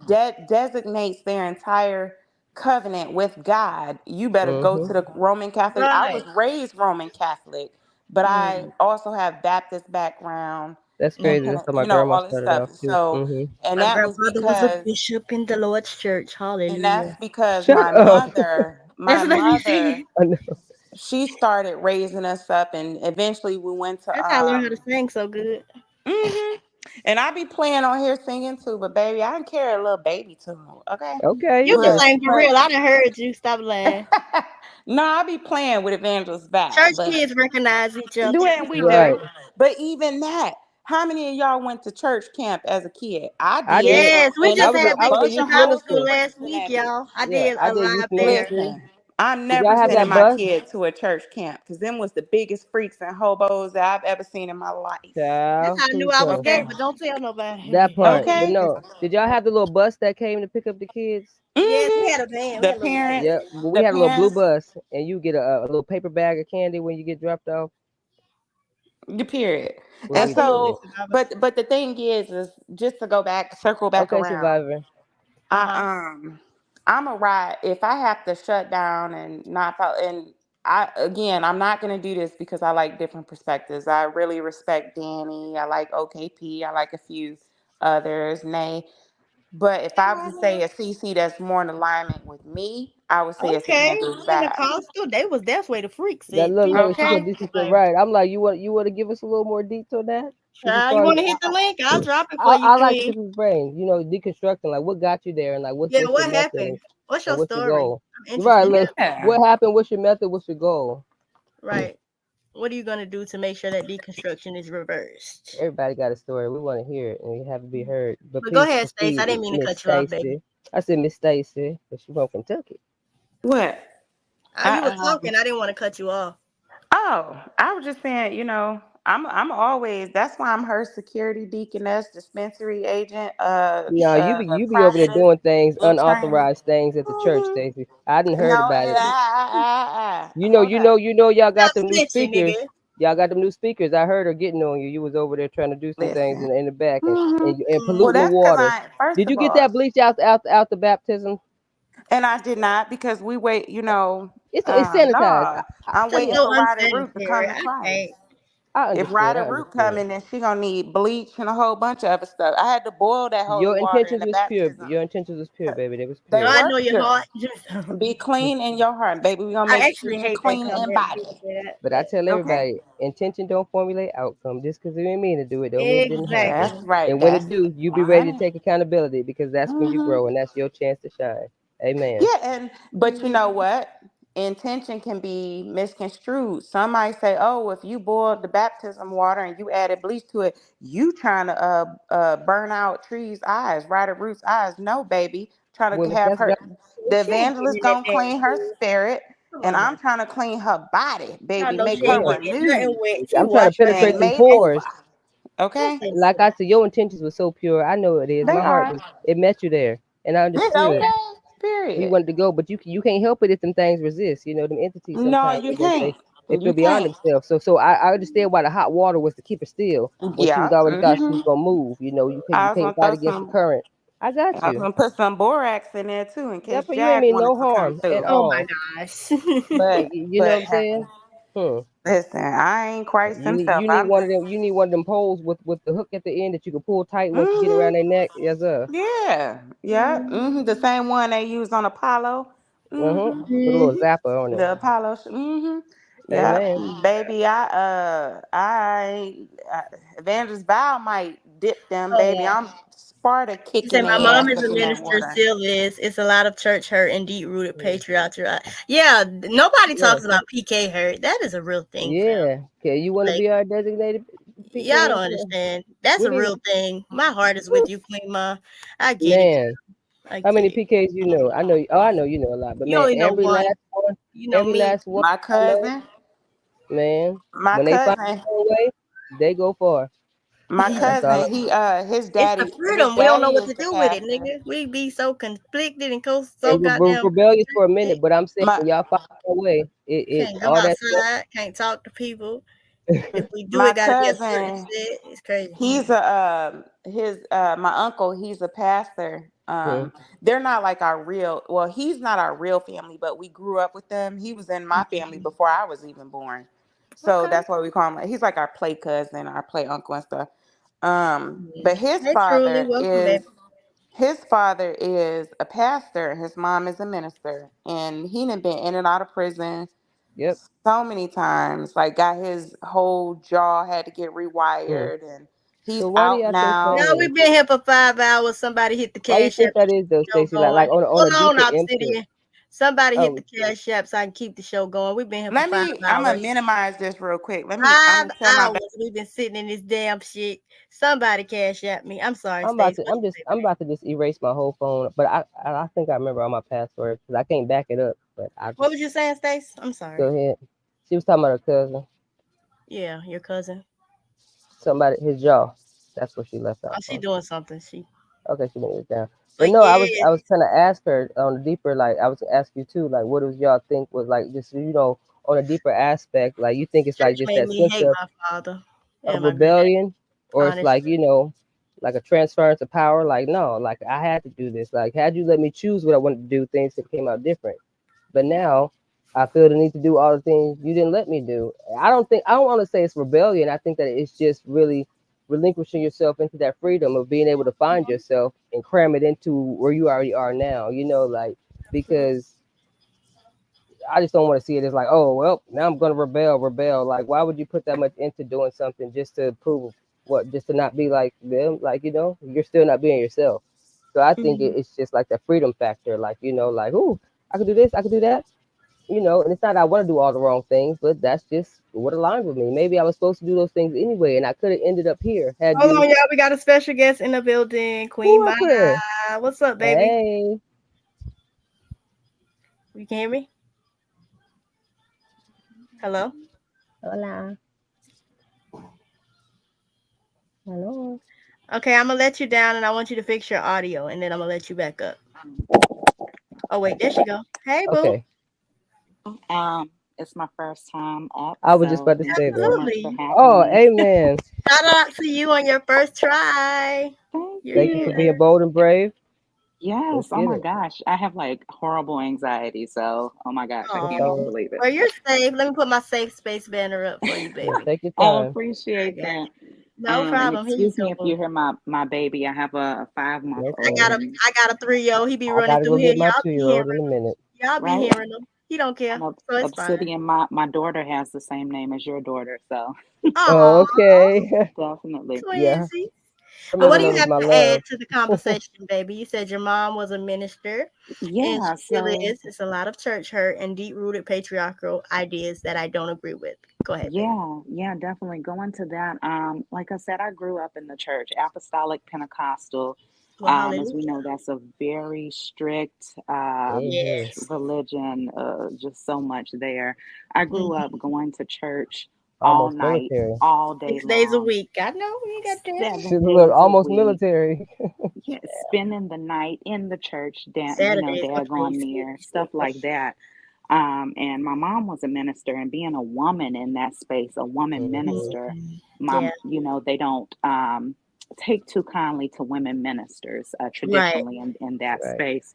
designates their entire covenant with God. You better go Mm-hmm. to the Roman Catholic. I was Right. raised Roman Catholic, but I Mm. also have Baptist background That's and crazy. That's how my grandma all this started stuff. off too. So, Mm-hmm. and My that was grandfather was a because bishop in the Lord's church. and that's Hallelujah. because Shut up. my That's what he mother, said. I know. she started raising us up, and eventually we went to That's how I learned how to sing so good. hmm and I be playing on here singing too, but baby, I can carry a little baby tune, okay? Okay, You you can better. But sing for real. I done heard you. Stop lying. no, I be playing with Evangelist Val, Church but kids recognize each other. do it, we Right. do. But even that, how many of y'all went to church camp as a kid? I I did, did. Yes, we and just it was a I had was a bunch Vacation of youth Bible hoes School that minister. went last to week, that bitch. y'all. I Yeah, did I a did youth live there. ministry. Listen, I'm Did y'all never have sending that my bus? kid to a church camp because them was the biggest freaks and hobos that I've ever seen in my life. That's Child, how I knew please I was don't. gay, Okay, but don't tell That nobody. part. But okay. no. Did y'all have the little bus that came to pick up the kids? Yes, we hmm had a van. We The had a little van. parents, Yep. But we the had a little blue parents, bus, and you get a little paper bag of candy when you get dropped off. the period. What And we did. Absolutely, so, survivor. but the thing is just to go back, circle back Okay, around. Survivor. I Uh-huh. I'm a ride if I have to shut down and not follow. And I'm not gonna do this because I like different perspectives. I really respect Danny. I like OKP. I like a few others. Nay, but if I was to say a CC that's more in alignment with me, I would say it's Okay, Evangelist Vibe. Pentecostal. They was that's where the freaks That at. look, Period. look. She said Okay. this is Point the blank. right. I'm like, you want to give us a little more detail on that? Just as Child, you far as want to hit the link? I'll drop it for you, I like to Queen. pick his brain. You know, deconstructing like what got you there, and like Yeah, what's your what method, happened? What's and your what's your story? goal. I'm You're right. interested. Look, Yeah. what happened? What's your method? What's your goal? Right. What are you gonna do to make sure that deconstruction is reversed? Everybody got a story. We want to hear it, and we have to be heard. But But go please ahead, Stace. I proceed, didn't mean to Miss cut you off, baby. Stacy. I said Miss Stacy, but she from Kentucky. What? You were I talking. I didn't want to cut you off. Oh, I was just saying, I'm always. That's why I'm her security deaconess, dispensary agent, No, you be over there practice doing things, in training. unauthorized things at the church, Hmm. Stacy. I didn't heard No, about it. hold up. Y'all got Stop them new snitching, speakers. nigga. Y'all got them new speakers. I heard her getting on you. You was over there trying to do some things Listen. in the back and, Hmm. and Well, polluting the that's because waters. I first Did you of get all, that bleach out the baptism? and I did not because we wait. It's sanitized. No, I'm That's waiting so for Ryder Root to come unsanitary. to I Christ. can't. I If understand. Ryder I Root understand. coming, then she gonna need bleach and a whole bunch of other stuff. I had to boil that holy Your water in intentions the was pure. baptism. Your intentions was pure, baby. They was They No, pure. I were know your pure. heart. Be clean in your heart, baby. We gonna I make sure actually you hate that clean in comment when body. people say that, But I but tell Okay. everybody, intention don't formulate outcome. Just because you didn't mean to do it, don't mean it didn't happen. That's exactly. right. And when That's it do, you be ready to 100. take accountability because that's when you Hmm. grow and that's your chance to shine. Amen. Yeah, but you know what? Intention can be misconstrued. Some might say, "Oh, if you boiled the baptism water and you added bleach to it, you trying to burn out trees' eyes, Ryder Root's eyes." No, baby, trying to Well, if have that's her. God, Well, The she ain't getting evangelist in that gonna damn clean her pool. spirit, Come and on I'm now. trying to clean her body, Y'all baby. know Make she her ain't yeah, getting in nothing renewed wet. She I'm trying to washing her penetrate and them hands. made pores. over. Okay, Listen, Like I said, your intentions were so pure. I know it is. they My heart are. was. It met you there, and I Yeah, understood. okay. You Period. wanted to go, but you can't help it if them things resist. You know, them entities No, sometimes you can't. they feel You beyond can't. themselves. So I understand why the hot water was to keep her still when she was Yeah. already thought she was Hmm. gonna move. You I was can't gonna fight throw against the some. current. I got I was you. gonna put some borax in there too in case That's what you ain't Jazz mean wanted no to come harm at through. oh my all. gosh. But You know what I'm hey, saying? Hmm. listen, I ain't Christ You himself. need I'm one of just. them. You need one of them poles with the hook at the end that you can pull tight once you get Hmm. around their neck. Yes, sir. Yeah. Yeah. Hmm. The Mhm. same one they used on Apollo. Uh huh. Hmm. Put a little zapper on it. The Apollo. Hmm. Yep. Amen. Baby, I Evangelist Val might dip them, Oh baby. yeah. I'm Sparta She said kicking my their mom ass is up a in that minister, water. still is. It's a lot of church hurt and deep rooted patriotic. Yeah, nobody Yeah. talks about PK hurt. That is a real thing, fam. Yeah. Okay. You want to Like be our designated y'all PK? don't understand. That's We a need real thing. My heart is with you, Queen Ma. I get it. man. I How get many it. PKs you know? I know. Oh, I know you know a lot. But You man, only know one. You know every me. last one My I know, cousin, man. my When they find cousin, their own way, they go far. my That's all. cousin, It's the his freedom. We don't know daddy what is to the do with it, pastor. nigga. We be so conflicted and so And we're goddamn rebellious for a minute, shit. but I'm saying My when y'all find your way, it Can't go all that stuff. outside. Can't talk to people. If we do, my it got to be a certain cousin, set. It's crazy. he's a his my uncle, he's a pastor. Hmm. They're not like our real, well, he's not our real family, but we grew up with them. He was in my family Mhm. before I was even born. So Okay. that's why we call him, he's like our play cousin, our play uncle and stuff. Yeah. But Hey, truly, welcome, baby. his father is a pastor. His mom is a minister, and he done been in and out of prison Yep. so many times. Like got his whole jaw had to get Hmm. rewired, and he's So why do out y'all think that Now now. is? we've been here for 5 hours. Somebody hit the Why you cash app think to that keep is though, the show Stacey? Like going. on a Hold deeper on, input. Obsidian. Somebody hit Oh, the cash app so I can keep the show going. We've been here for Let five me. I'm gonna hours. minimize this real quick. I'm Five gonna tell my. hours we've been sitting in this damn shit. Somebody cash at me. I'm sorry, Stacey. What you say, I'm baby? about to just erase my whole phone. But I think I remember all my passwords because I can't back it up. But I What just was you saying, Stacey? I'm go sorry. ahead. She was talking about her cousin. Yeah, your cousin. Somebody his jaw. That's what she left Oh, out she from. doing something. She. Okay, she moved it down. But But no, yes, I was trying to ask her on a deeper like I was ask you too like what does y'all think was like just on a deeper aspect like you think it's like church just made that me sense hate my father and of my granddad. rebellion or it's Honestly. like like a transference of power like no like I had to do this like had you let me choose what I wanted to do things could came out different but now I feel the need to do all the things you didn't let me do. I don't want to say it's rebellion. I think that it's just really relinquishing yourself into that freedom of being able to find yourself and cram it into where you already are now. Like because I just don't want to see it as like, oh well, now I'm gonna rebel. Like, why would you put that much into doing something just to prove what? Just to not be like them? Like, you're still not being yourself. So I think Mhm. it's just like the freedom factor. Like, like, ooh, I could do this, I could do that. And it's not I want to do all the wrong things, but that's just what aligns with me. Maybe I was supposed to do those things anyway, and I could have ended up here had Hold you on, y'all. We got a special guest in the building, who Queen up Maya. here. What's up, baby? Hey, You can hear me? Hello? hola. Okay, I'm gonna let you down, and I want you to fix your audio, and then I'm gonna let you back up. Oh wait, there she go. Hey, boo. Okay. It's my first time up, I was just so about to thank say you so that. much for Absolutely. having Oh, me. amen. Shout out to you on your first try. Thank You're Thank you for you. being good. bold and brave. Yes, Let's oh get my it. gosh. I have like horrible anxiety, so oh my gosh, I That's can't Oh, even all right. believe it. well, you're safe. Let me put my safe space banner up for you, Yeah, baby. take your I time. I appreciate got that. you. No And problem. Here you excuse me go, if boo. you hear my baby. I have a 5 month No I old got a problem. and I got a 3-year-old. He be I running gotta through go here. get my Y'all be 2-year-old in hearing a minute. Y'all be right. hearing him. He don't care, I'm so it's fine. obsidian. My daughter has the same name as your daughter, so Oh, Aw, okay. definitely. Yeah. twinsies. Her Well, what middle do you name is have my to add love. to the conversation, baby? You said your mom was a minister, and Yeah, she still so is. It's a lot of church hurt and deep rooted patriarchal ideas that I don't agree with. Go ahead, baby. yeah, definitely go into that. Like I said, I grew up in the church, Apostolic Pentecostal. Well, As we hallelujah. know, that's a very strict Hmm. Yes. religion, just so much there. I grew up Mhm. going to church all Almost night, military. all day 6 days a long, week. I know you got that. She's 7 a little days a almost week. military. Yeah, spending the night in the church, Saturdays are daggone pretty near, stuff seriously. like that. And my mom was a minister, and being a woman in that space, a woman Hmm. minister, Mhm. my, Yeah. they don't take too kindly to women ministers Right. traditionally in that Right. space.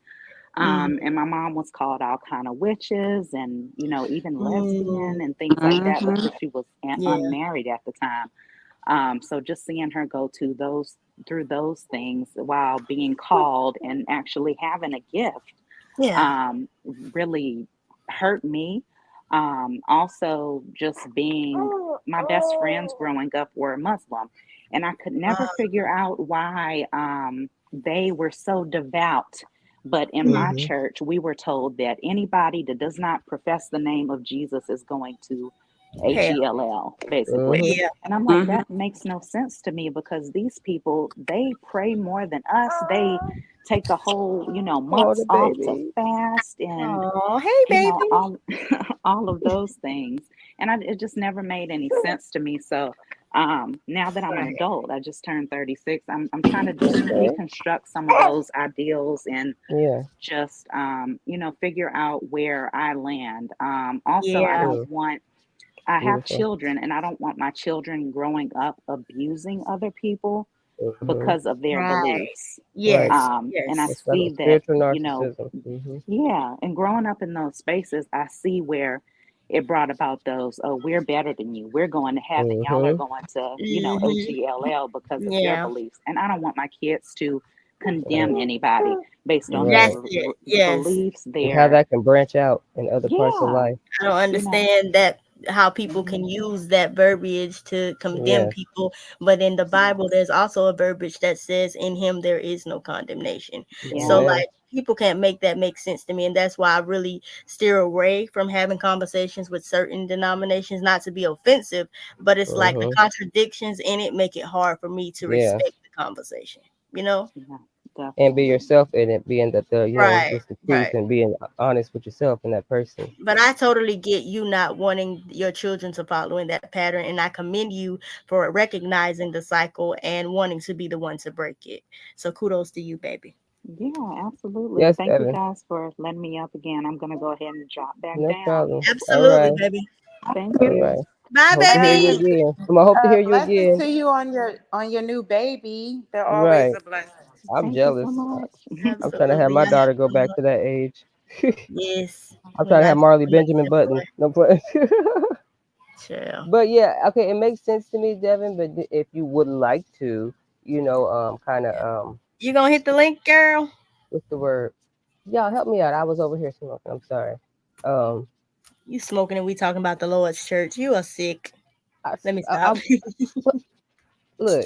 Mhm. And my mom was called all kind of witches and, even Mm. lesbian and things like that Mm-hmm. because she was Yeah. unmarried at the time. So just seeing her go to those through those things while being called and actually having a gift Yeah. really hurt me. Also, just being my best friends growing up were Muslim, and I could never figure out why they were so devout. But in Mm. my Hmm. church, we were told that anybody that does not profess the name of Jesus is going to Hell. HELL, basically. Hmm. Yeah. And I'm like, Mm-hmm. that makes no sense to me because these people, they pray more than us. They take a whole, Oh, months the off to baby. fast and, Oh, hey, baby. all all of those things. And it just never made any sense to me. So now that I'm an Right. adult, I just turned 36. I'm trying to Okay. deconstruct some of those ideals and Yeah. just figure out where I land. Also, I Yeah. don't Mm, want I have beautiful. children, and I don't want my children growing up abusing other people Hmm. because of their Right. beliefs. Right. Yes. And I Yes. That's right. see that, Spiritual narcissism. Hmm. yeah, and growing up in those spaces, I see where it brought about those, oh, we're better than you. We're going to heaven. Y'all are Hmm. going to, Mhm. HELL because of their Yeah. beliefs. And I don't want my kids to condemn anybody based on their Right. That's it. Yes. beliefs, And how their, that can branch out in other parts of yeah, life. I don't you know, understand that how people mhm, can use that verbiage to condemn Yes. people, but in the Bible, yes, there's also a verbiage that says, "In Him there is no condemnation." So, yeah, Amen. like, people can't make that make sense to me, and that's why I really steer away from having conversations with certain denominations. Not to be offensive, but it's like the Hmm. contradictions in it make it hard for me to Yeah. respect the conversation. You know? yeah, And be definitely. yourself in it, being that Right. just the truth Right. and being honest with yourself and that person. But I totally get you not wanting your children to follow in that pattern, and I commend you for recognizing the cycle and wanting to be the one to break it. So kudos to you, baby. Yeah, absolutely. And Yes, thank you Evan. guys for letting me up again. I'm going to go ahead and drop back No down. problem. All Absolutely, right. baby. Thank All you. right. Bye, Hope to hear you Hey, baby. again. I hope to hear you blessings again. to you on your new baby. They're always Right. a blessing. I'm Thank you so jealous. much. I'm trying to have Absolutely. my I have daughter go so back much. to that age. Yes. I'm We trying to have like Marley so much Benjamin that boy. Button. No play. Chill. But yeah, okay, it makes sense to me, Devin. But if you would like to, kind of, You gonna hit the link, girl? what's the word? Y'all help me out. I was over here smoking. I'm sorry. Um, You smoking and we talking about the Lord's church. You are sick. I, Let me I, stop. look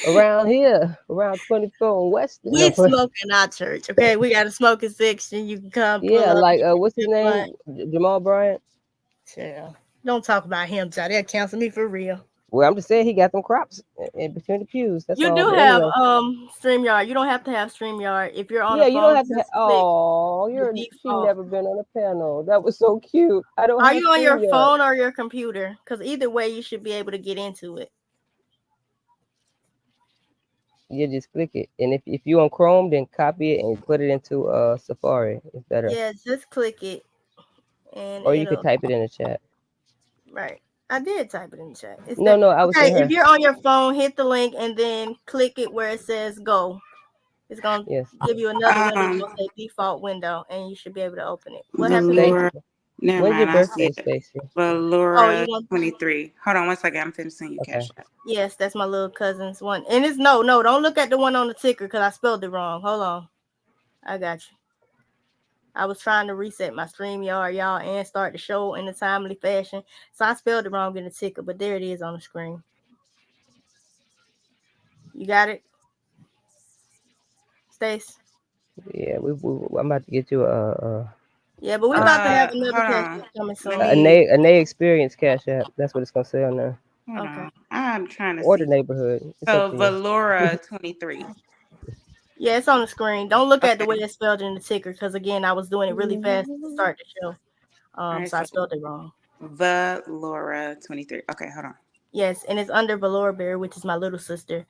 around here, around 24 and Western. No, We smoking our church, okay? We got a smoking section. You can come pull yeah, up. like You can what's his sip blunt. name? Jamal Bryant. Chill. Don't talk about him, child. They'll cancel me for real. Well, I'm just saying he got them crops in between the pews. That's You all. do But have anyway, StreamYard. You don't have to have StreamYard. If you're on a yeah, you don't phone, have to. just click Oh, the she default. never been on a panel. That was so cute. I don't Are have you on your StreamYard. phone or your computer? Because either way, you should be able to get into it. You just click it, and if you on Chrome, then copy it and put it into Safari. It's better. Yeah, just click it and Or you could it'll type it in the chat. right. I did type it in the chat. It's No, there. no, I was Okay, saying if her. you're on your phone, hit the link and then click it where it says go. It's gonna Yes, give you another window. It's gonna Um, say default window, and you should be able to open it. What happened, babe? Valora. Stacy. Never When's your mind. I see birthday, it. Stacy? Oh, you Valora want? 23. Hold on one second. I'm finishing you, Okay. Cash App. Yes, that's my little cousin's one. And it's no. Don't look at the one on the ticker because I spelled it wrong. Hold on, I got you. I was trying to reset my StreamYard, y'all, and start the show in a timely fashion, so I spelled it wrong in the ticker. But there it is on the screen. You got it, Stace? Yeah, I'm about to get you Yeah, but we about to have another Hold cash on. coming Let soon. me a Nay experience Cash App. That's what it's gonna say on there. hold Okay. on. I'm trying to Or the see. neighborhood. It's up So to you. Valora 23. Yeah, it's on the screen. Don't look at the way Okay. it's spelled in the ticker because again, I was doing it really fast to start the show. All right. So I So spelled it wrong. Valora 23. Okay, hold on. Yes, and it's under Valor Bear, which is my little sister.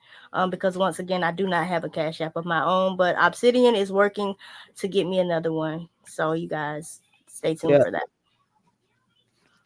Because once again, I do not have a cash app of my own, but Obsidian is working to get me another one. So you guys stay tuned Yeah. for that.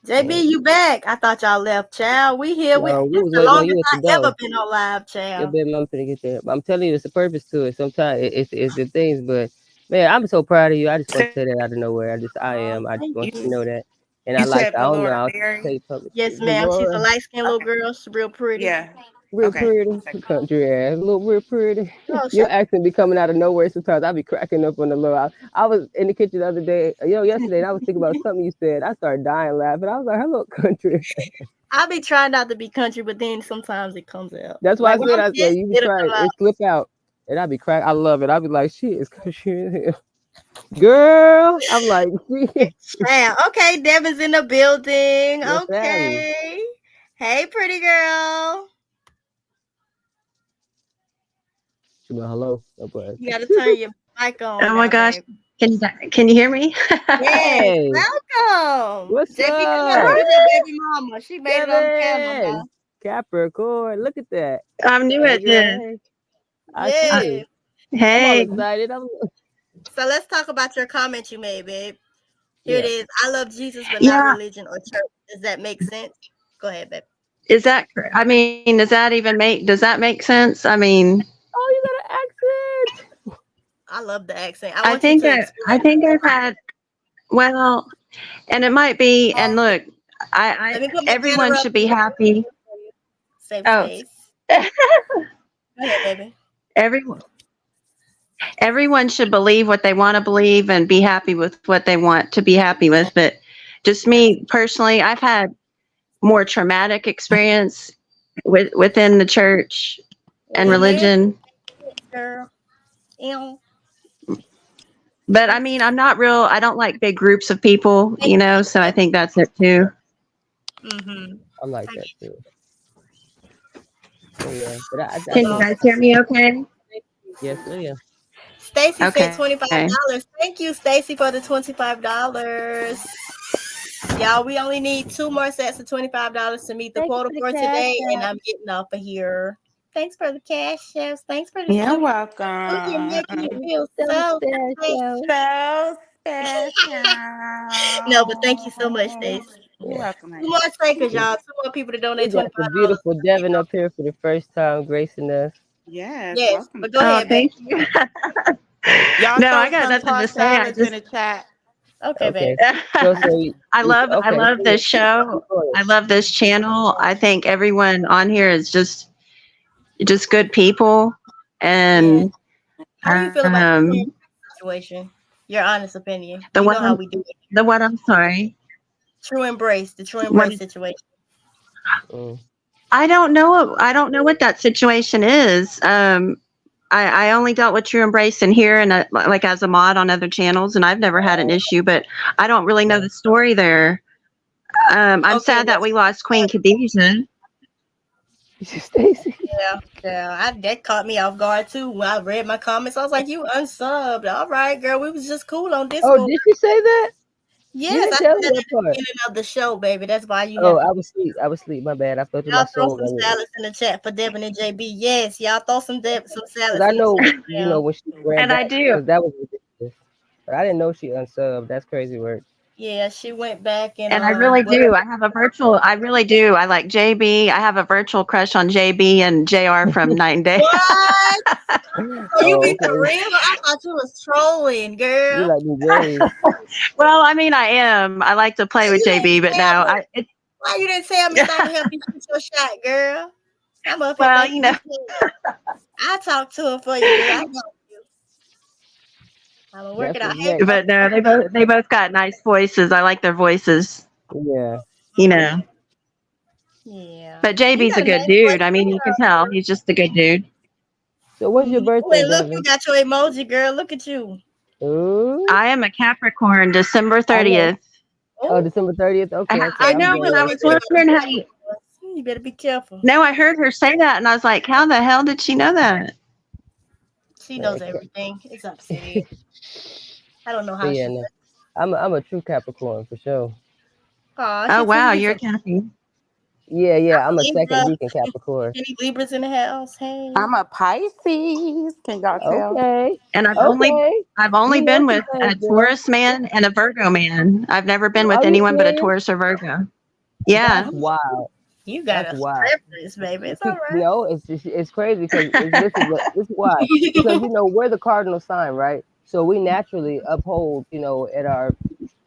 JB, you back? I thought y'all left, child. We here. No, we This was the waiting on longest you at the I ever door. been on live, Yeah, child. baby, I'm finna get there. I'm telling you, it's a purpose to it. Sometimes it's the things, but man, I'm so proud of you. I just want to say that out of nowhere. I am. I just Thank want you to you. know that. And I You like. said I don't know. Valora I'll Berry? say public. Yes, ma'am. She's a Valora, light skinned little Okay. girl. She's real pretty. Yeah. real Okay. pretty, country ass, little real pretty. Oh, Your shut accent be coming out of nowhere sometimes. I be cracking up on the little. I was in the kitchen the other day, yesterday, and I was thinking about something you said. I started dying laughing. I was like, "Hello, country." I be trying not to be country, but then sometimes it comes out. That's why I Like when said. I'm I said pissed, you be it'll trying come out. it slip out, and I be crack. I love it. I be like, "Shit, it's country." As hell." Girl, I'm like, Yeah. Okay, Devin's in the building. what's happening? Okay. Hey, pretty girl. She be like, hello. No, but You gotta turn your mic on Oh my now, gosh. babe. Can you hear me? Yes, hey, welcome. what's JB, come on, look up, at your baby mama. She made it on the camera now. Devin? Capricorn, look at that. I'm new Hey, at girl. this. Hey, I Uh, see. Yes. I'm all hey. excited. So let's talk about your comment you made, babe. Here it Yeah. is. I love Jesus, but not Yeah. religion or church. Does that make sense? Go ahead, babe. Is that I mean, does that make sense? I mean, Oh, you got an accent. I love the accent. I want you to I explain. think I've had well, and it might be and look, Let I me put my banner everyone up should be happy. for you. Safe Oh, space. Go ahead, baby. everyone everyone should believe what they want to believe and be happy with what they want to be happy with, but just me personally, I've had more traumatic experience within the church and Amen, religion. girl. Ew. But I mean, I don't like big groups of people, Thank you, so I baby. think that's it too. Mm-hmm. I'm like that too. So yeah, but I Can you think guys hear me okay? yes, yeah. Stacy said Okay. $25. Thank you, Stacy, for the $25. Y'all, we only need 2 more sets of $25 to meet the Thank you quota for the for cash today, and app. I'm getting off of here. Thanks for the cash, chefs. Thanks for the You're super. You're welcome. making me feel So so special. So special. no, but thank you so much, Stace. You're Yeah. welcome, 2 honey. more takers, y'all. 2 more people to We donate got the $25. beautiful Devin up here for the first time, gracing us. Yes, Yes, welcome. but go Oh, ahead, babe. thank you. Y'all No, I throw got some nothing to tossed say. salads in the chat. Okay, babe. Okay. So I okay. love this show. So, I love this channel. I think everyone on here is just good people, Yeah. and How do you feel about the true situation? Your honest opinion. the You what know how we do it. I'm sorry. The true What embrace situation. mm, I don't know what that situation is. I only dealt with True Embrace in here and like as a mod on other channels, and I've never had an issue, but I don't really know yeah. the story there. I'm Okay, sad that let's we lost Queen Khadijah. Stacy. that caught me off guard too. When I read my comments, I was like, "You unsubbed, all right, girl. We was just cool on Oh, Discord." did she say that? You Yes, didn't I tell said me that that at the part. beginning of the show, baby. That's why you Oh, never. I was asleep. I was asleep. My bad. I felt in my Y'all throw soul. some salads in the chat for Devin and JB. Yes, y'all throw some Because salads I in the know, chat you know, now. when she ran And I back, do. because that was ridiculous. But I didn't know she unsubbed. That's crazy work. Yeah, she went back and And I really well, do. I have a virtual. I really do. I like JB. I have a virtual crush on JB and JR from Night and Day. what? So you Oh, be for okay. real? I thought you was trolling, You girl. like New Jerry. Well, I mean, I am. I like to play Why with you JB, didn't but no, tell me? I. It, Why you didn't tell me so I can help you shoot your shot, girl? I'm up here well, making you you know. pay. I talk to her for you, girl. I help you. I'm gonna work That's it out. what's Hey, next. But no, they both got nice voices. I like their voices. Yeah. You know. yeah, But you JB's got a a good nice dude. voice I too, mean, you can girl. tell he's just a good dude. So when's your Oh, birthday, and look, you Devin? got your emoji, girl. Look at you. Ooh. I am a Capricorn, December I know. 30th. Oh, Oh, December 30th. Okay, okay. I I I'm know, knew and I jealous. was everybody wondering how got you. a You better be careful. No, I heard her say that, and I was like, how the hell did she know that? She Man, knows everything. It's upset. I don't know but how yeah, she. no. I'm a true Capricorn for sure. Aw, Oh she too. wow, You you're a too. Cappy. Yeah, yeah. I'm a second Libra. deacon Capricorn. Any Libras in the house? Hey. I'm a Pisces. Can y'all tell? Okay. And Okay. I've You only know been some with things, a girl. Taurus man and a Virgo man. I've never been with Are you anyone but a serious? Taurus or Virgo. That's Yeah. wild. You got That's a wild. preference, baby. It's all right. No, it's just, it's crazy because this is why, because we're the cardinal sign, right? So we naturally uphold, at our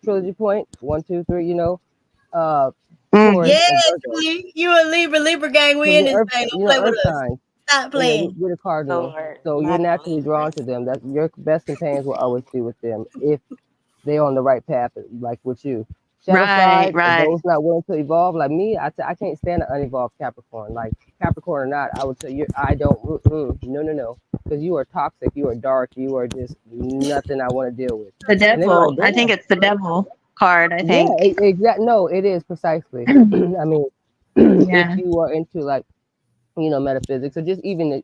trilogy point, 1, 2, 3, uh Taurus Mm-hmm. and Yes, Virgo. you a Libra. Libra gang. So We in this thing. Don't play with earth us. signs. Stop Yeah, playing. we're the cardinal. Lord, So you're not the naturally drawn Libras. to them. That your best companions will always be with them if they're on the right path, like with you. Shadow Right, side, right. those not willing to evolve, like me, I can't stand an unevolved Capricorn. Like Capricorn or not, I would tell you, I don't, no, no, no, because you are toxic, you are dark, you are just nothing I want to deal with. The And they were like, devil. I think damn, it's the devil card, I yeah, think. exactly. No, it is precisely. I mean, if Yeah. you are into like, metaphysics or just even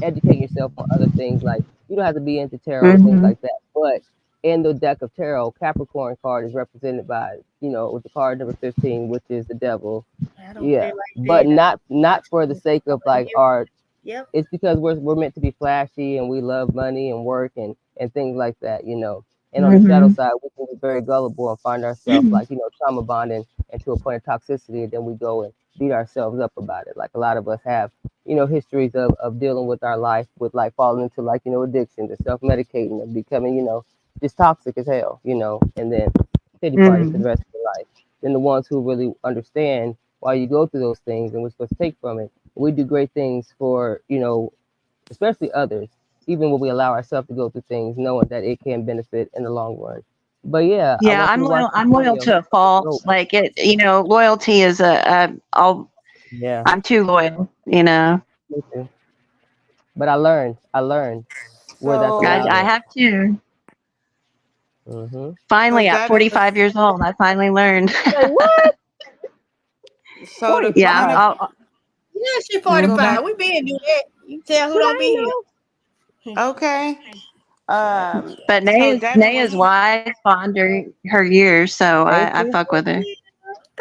educate yourself on other things. Like you don't have to be into tarot and things Mm-hmm. like that. But in the deck of tarot, Capricorn card is represented by, with the card number 15, which is the devil. I don't Yeah. play like But that. not for the sake of like our Yep. it's because we're meant to be flashy and we love money and work and things like that. And on the shadow Mm-hmm. side, we can be very gullible and find ourselves like, trauma bonding and to a point of toxicity, and then we go and beat ourselves up about it. Like a lot of us have, histories of dealing with our life with like falling into like, addiction to self medicating and becoming, just toxic as hell, and then pity party for Mm-hmm. the rest of your life. Then the ones who really understand why you go through those things and we're supposed to take from it. We do great things for, especially others, even when we allow ourselves to go through things, knowing that it can benefit in the long run. But yeah, I Yeah, want you I'm to watch loyal. this I'm loyal video. to a It's fault. dope. Like it, loyalty is Yeah, I'm too loyal. me too. But I learned where that's So, allowed I in. have to. Mm-hmm. so Finally, at Devin was 45 years old, I finally learned. Say what? so the point Yeah, 45? of Yeah, she go 45. back. mhm. We been do that. You tell who Shit, don't I be ain't here. Okay. Yep. But So Devin was Naya's wise under her years, so know. Thank I you. fuck with her.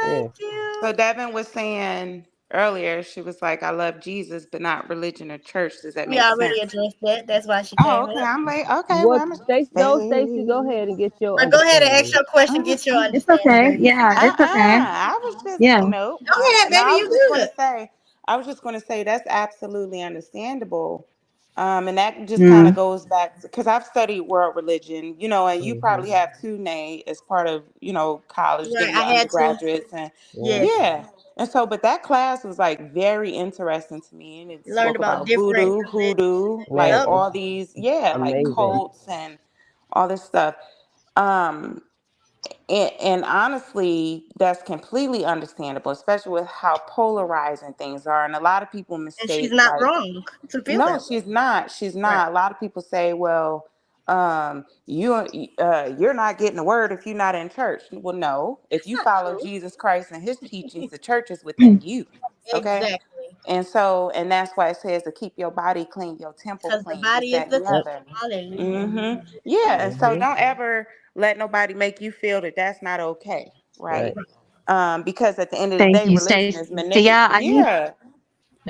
Yeah. Thank you. so Devin was saying earlier, she was like, I love Jesus, but not religion or church. Does that We make already sense? addressed that. That's why she Oh, came okay. up. I'm like, okay, well, What I'm a Stacy? No, Stacy, go faith. ahead and get your But go ahead and ask understanding. your question. Get your Uh-uh. It's understanding, okay. baby. Yeah, it's okay. I was just Yeah. nope. Go ahead, No, baby. I was You just going good. to say, that's absolutely understandable. And that just kind of Mm. goes back because I've studied world religion, and you Mm-hmm. probably have too, Nate, as part of, college, Right. getting I your had to. undergraduates and Yeah. Yes. yeah. And so, but that class was like very interesting to me, and it Learned spoke about about different voodoo, hoodoo, religions. like Man, Yep. it's all these, yeah, like amazing. cults and all this stuff. Um, and honestly, that's completely understandable, especially with how polarizing things are. And a lot of people And she's mistake, not like, wrong to feel no, that way. she's not. She's Right. not. A lot of people say, well, you're not getting the word if you're not in church. Well, no. If That's you not follow true. Jesus Christ and his teachings, the church is within you. Okay. Exactly. And that's why it says to keep your body clean, your temple Because the clean, this, body is that, the and the Yep. temple. other. Hallelujah. Mm-hmm. Yeah. And so Mm-hmm. don't ever let nobody make you feel that that's not okay, right? Right. Because at the end of the Thank day, you, religion Stacey. is Yeah, yeah,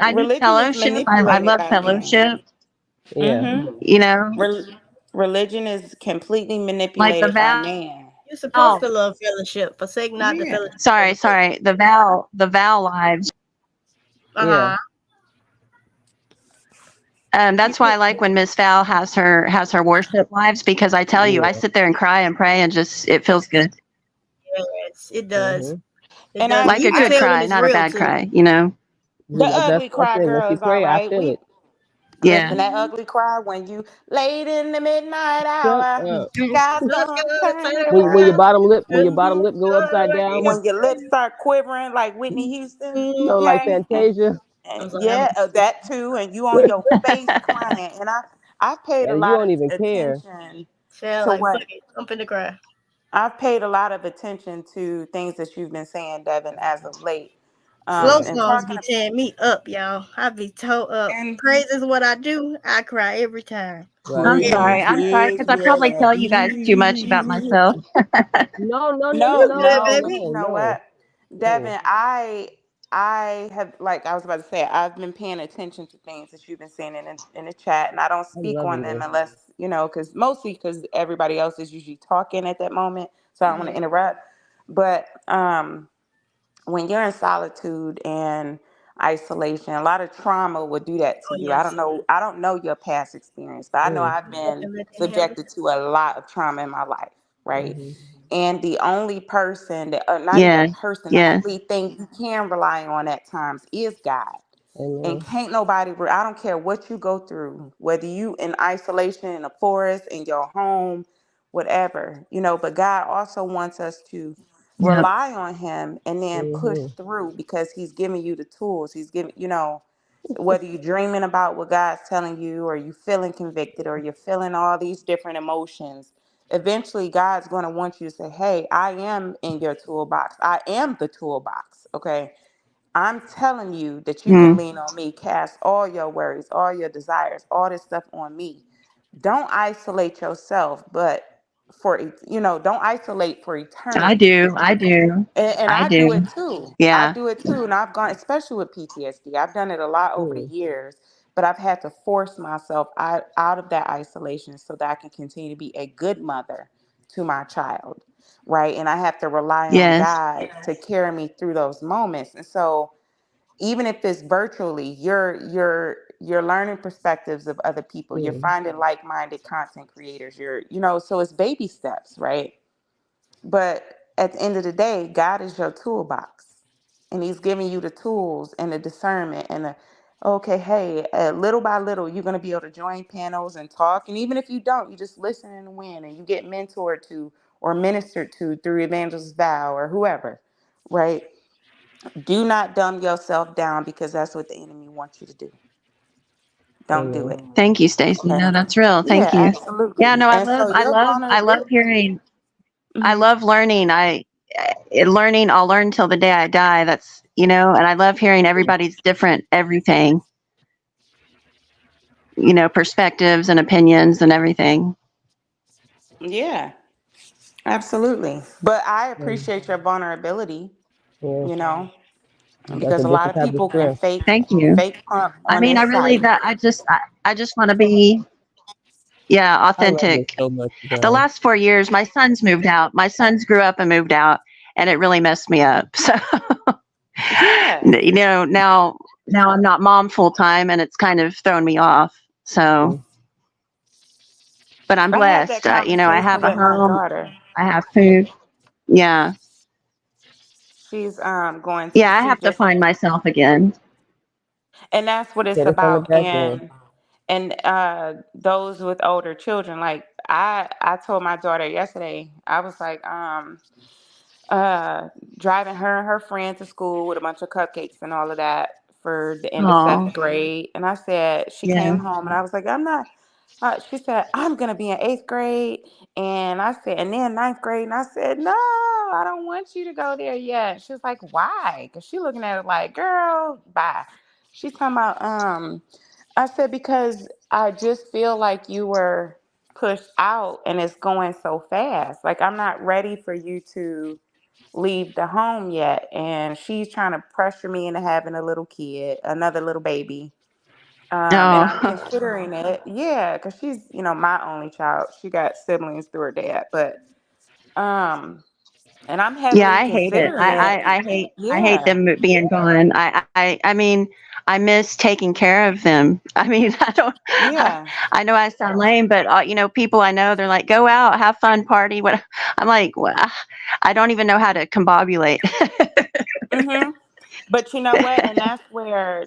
I need religion is fellowship. I manipulated love by man. fellowship. Yeah. Mm-hmm. You know, Religion is completely like the manipulated by vow. man. You're supposed to love fellowship. Forsake not the Yeah. fellowship of Sorry, the saints. sorry. The vow lives. Yeah. Uh-huh. You That's why I put like when Miss Val has her worship lives, because I tell you, I Yeah. sit there and cry and pray and just it feels good, yes, it does. Mhm. It And does. And like you a can good I tell when cry, it's not a real bad too. cry. You know? the That's ugly what I cry said. When girl she is all pray, I right. feel We it. Yeah, listen, that ugly cry when you late in the midnight Shut hour, up. God's God's gonna gonna turn turn it around When your and bottom do lip go upside down, when your lips start quivering like Whitney Houston, like okay? Fantasia, I'm sorry. Yeah, that too, and you on your face crying. And I've paid a and you lot of don't even care. attention Shell to like fuck what it. I'm finna cry. I've paid a lot of attention to things that you've been saying, Devin, as of late. Slow Yeah. And songs talking be tearing me up, y'all. I be toe up. and Praise is what I do. I cry every time. praise I'm sorry is because I what probably I tell you guys too much about do. myself. No, no, no, no, No, You no, good, no, baby? you no, know no. what, Mm, Devin, I have, like I was about to say, I've been paying attention to things that you've been saying in the chat, and I don't I'm speak on loving them this. unless because mostly because everybody else is usually talking at that moment, so I don't want to Yeah. interrupt. But when you're in solitude and isolation, a lot of trauma would do that to Oh you. yes. I don't know your past experience, but I know Mm, I've been Nothing let them have it. subjected to a lot of trauma in my life, right? mm-hmm. And the only person that, not even a Yes, person, the yes, only thing you can rely on at times is God. And Amen. can't nobody, I don't care what you go through, whether you in isolation, in a forest, in your home, whatever, but God also wants us to yep, rely on him and then push Mm-hmm. through because he's giving you the tools. He's giving, whether you're dreaming about what God's telling you or you feeling convicted or you're feeling all these different emotions, eventually God's going to want you to say, hey, I am in your toolbox. I am the toolbox. Okay. I'm telling you that you can mm, lean on me, cast all your worries, all your desires, all this stuff on me. Don't isolate yourself, but don't isolate for I eternity. do, I do, And I I do it do. too. I Yeah, do it too. And I've gone, especially with PTSD, I've done it a lot over the Mm, years, but I've had to force myself out of that isolation so that I can continue to be a good mother to my child. Right. And I have to rely on yes, God to carry me through those moments. And so even if it's virtually, you're learning perspectives of other people. You're mm, finding like-minded content creators. So it's baby steps, right? But at the end of the day, God is your toolbox, and He's giving you the tools and the discernment and the okay, hey, little by little, you're gonna be able to join panels and talk. And even if you don't, you just listen and win, and you get mentored to or ministered to through Evangelist Val or whoever, right? Do not dumb yourself down because that's what the enemy wants you to do. Don't do amen. it. thank you, Stacey. And No, that's real. yeah, Thank you. Yeah, absolutely. no, And so your I love vulnerability. hearing. I Mhm. love learning. Learning. I'll learn till the day I die. That's and I love hearing everybody's different everything. Perspectives and opinions and everything. Yeah, absolutely. But I Mm, appreciate your vulnerability, yeah, you know, that's because a a lot different of type of people can strength. Thank you. fake pump I on mean, I this really site. that I just want to be, yeah, I love this authentic. so much, you The guys. last 4 years, my sons moved out. My sons grew up and moved out, and it really messed me up. So, Yeah. now I'm not mom full time, and it's kind of thrown me off. So, Mm, but I'm I had that blessed. I conversation have a with my home. daughter. I have food. Yeah, She's going to yeah. I she have to just find myself again. and that's what it's get it from the about. back end. And those with older children, like I told my daughter yesterday, I was like, uh driving her and her friend to school with a bunch of cupcakes and all of that for the end of Oh, seventh grade. And I said, she yeah. came home and I was like, I'm not she said, I'm gonna be in eighth grade. And I said, and then ninth grade. And I said, no, I don't want you to go there yet. She was like, why? Because she looking at it like, girl, bye. She's talking about I said, because I just feel like you were. pushed out and it's going so fast. Like, I'm not ready for you to leave the home yet. And she's trying to pressure me into having a little kid, another little baby. And I'm Oh, considering it. Yeah, because she's, my only child. She got siblings through her dad. Um, and I'm yeah, heavily I hate it. considering it. I hate Yeah. them being gone. I mean, I miss taking care of them. I mean, I don't. Yeah. I know I sound lame, but people I know, they're like, go out, have fun, party. What? I'm like, well, I don't even know how to combobulate. Mm-hmm. But you know what? And that's where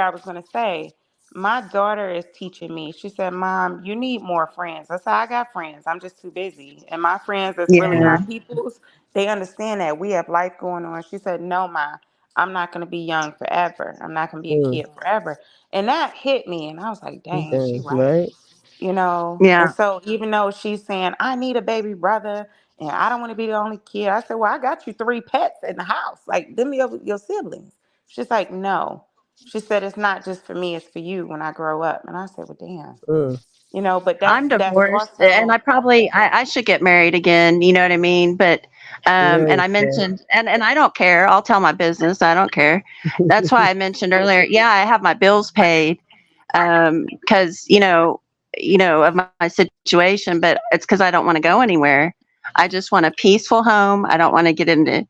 I was gonna say. My daughter is teaching me. She said, "Mom, you need more friends." I said, "I got friends. I'm just too busy." And my friends that's really Yeah. my peoples, they understand that we have life going on. She said, "No, Ma, I'm not gonna be young forever. I'm not gonna be a Mm. kid forever." And that hit me, and I was like, "Dang, she Damn, right." right? And Yeah. so even though she's saying, I need a baby brother and I don't want to be the only kid, I said, well, I got you 3 pets in the house. Like, them your siblings. She's like, no. She said, it's not just for me, it's for you when I grow up. And I said, well, damn. Mm. But that's I'm that's divorced, and also, I should get married again. You know what I mean? But and Nice, I yeah. mentioned, and I don't care. I'll tell my business. I don't care. That's why I mentioned earlier. Yeah, I have my bills paid because of my situation, but it's because I don't want to go anywhere. I just want a peaceful home. I don't want to get into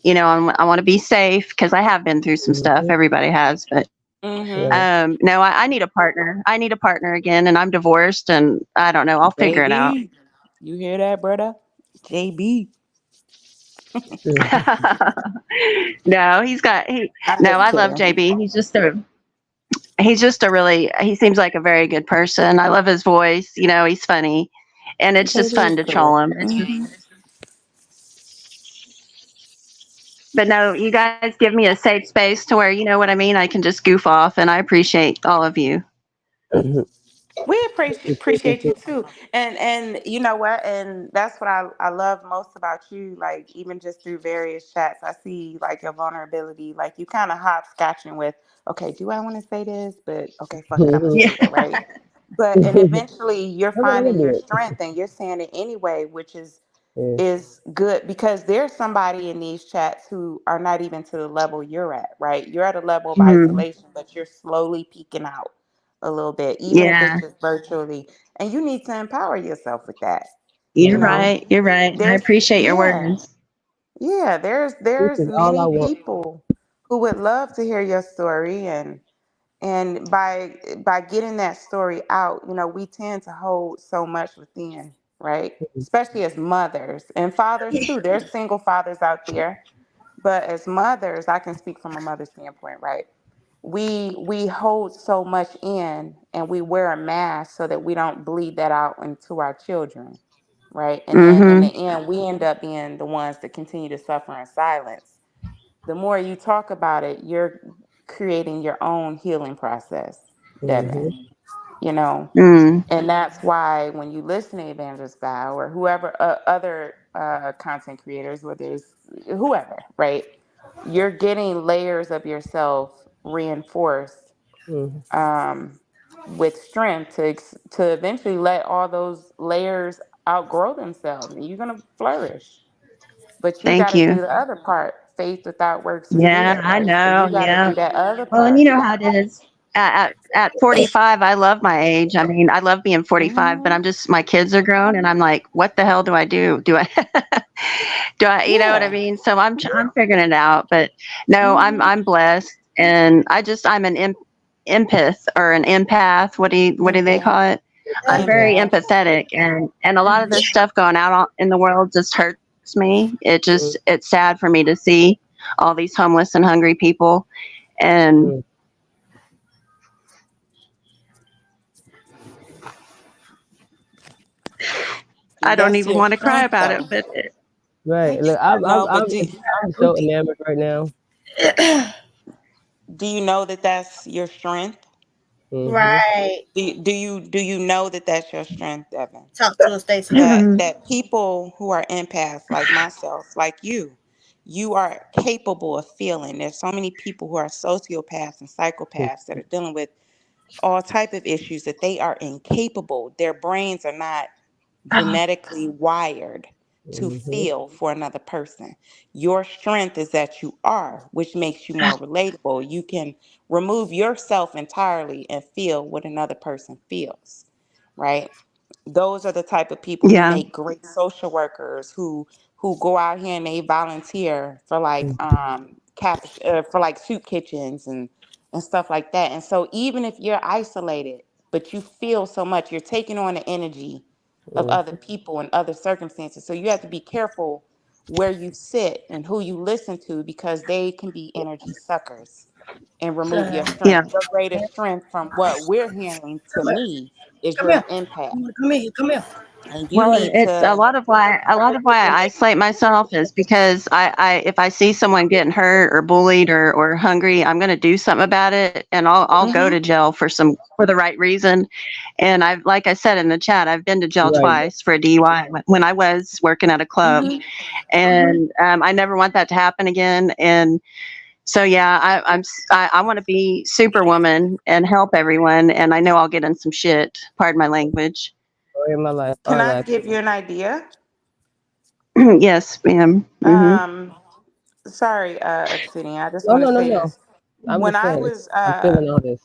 I want to be safe because I have been through some stuff. Mhm. Everybody has, but mm-hmm. Right. no, I need a partner. I need a partner again, and I'm divorced, and I don't know. I'll figure it out. JB. You hear that, brother? JB. Mhm. No, he's got he. I'm No, just I love kidding. JB. He's just a really. He seems like a very good person. I love his voice. He's funny, and it's just JB fun is to cool. troll him. Hmm. But no, you guys give me a safe space to where you know what I mean. I can just goof off, and I appreciate all of you. We appreciate you Reciprocal. too, and you know what, and that's what I love most about you. Like, even just through various chats, I see like your vulnerability. Like, you kind of hopscotching with, okay, do I want to say this? But okay, fuck it, I'm gonna Yeah. say it, right? But and eventually you're I'm gonna finding your do it. strength and you're saying it anyway, which is Yeah. is good because there's somebody in these chats who are not even to the level you're at, right? You're at a level of Mhm. isolation, but you're slowly peeking out a little bit, even if it's Yeah. just virtually. And you need to empower yourself with that. You You're know, right. You're right. I there's appreciate your yeah, words. yeah, there's This there's is all I many want. people who would love to hear your story and by getting that story out, we tend to hold so much within, right? Especially as mothers and fathers too. There's single fathers out there, but as mothers, I can speak from a mother's standpoint, right? We hold so much in and we wear a mask so that we don't bleed that out into our children, right? And then in the Mhm. end, we end up being the ones that continue to suffer in silence. The more you talk about it, you're creating your own healing process, Devin. Mm-hmm. You know, Mm. and that's why when you listen to Evangelist Val or whoever other content creators, whether it's whoever, right? You're getting layers of yourself reinforced Mm-hmm. um, with strength to eventually let all those layers outgrow themselves, and you're gonna flourish. But you got Thank to do you. the other part. Faith without works is Yeah, dead, I right? So know. you got to Yeah. do that other Well, and part. you know how it is. At 45, I love my age. I mean, I love being 45, but Hmm. I'm just my kids are grown, and I'm like, what the hell do I do? Do I do I? You know what I Yeah. mean? So I'm figuring it out. But no, Hmm. I'm blessed, and I'm an empath or an empath. What do they Empath. call it? I'm very Empath. empathetic, and a lot of Hmm. this stuff going out in the world just hurts me. It's sad for me to see all these homeless and hungry people, and Mm-hmm. I don't That's even your want to cry strength, about it, though. but Right. Look, I'm, I'm, No, I'm, but do I'm so enamored right now. do you know that that's your strength? Mm-hmm. Right. Do you know that that's your strength, Evan? Talk to us, Stacy. That people who are empaths like myself, like you are capable of feeling. There's so many people who are sociopaths and psychopaths that are dealing with all type of issues, that they are incapable. Their brains are not genetically wired to Mm-hmm. feel for another person. Your strength is that you are, which makes you more relatable. You can remove yourself entirely and feel what another person feels, right? Those are the type of people who Yeah. make great social workers, who go out here and they volunteer for like for like soup kitchens and stuff like that. And so even if you're isolated but you feel so much, you're taking on the energy of other Mm-hmm. people and other circumstances. So you have to be careful where you sit and who you listen to, because they can be energy suckers and remove your Yeah. strength. Your greatest strength, from what we're hearing, to me, is Come you're here. an empath, Come here. Come here. and you Well, need it's to. a lot of why I isolate myself is because I if I see someone getting hurt or bullied or hungry, I'm going to do something about it, and I'll go to Mhm. jail for the right reason. And I've, like I said in the chat, I've been to jail Right. twice for a DUI when I was working at a club, Mhm. and I never want that to happen again. And so yeah, I want to be Superwoman and help everyone, and I know I'll get in some shit. Pardon my language. Story of my life. Can Our I life. give you an idea? Yes, ma'am. Um, Sorry, Obsidian. I just No, want to no, no, say no. this. I'm When just I saying. was I'm feeling all this.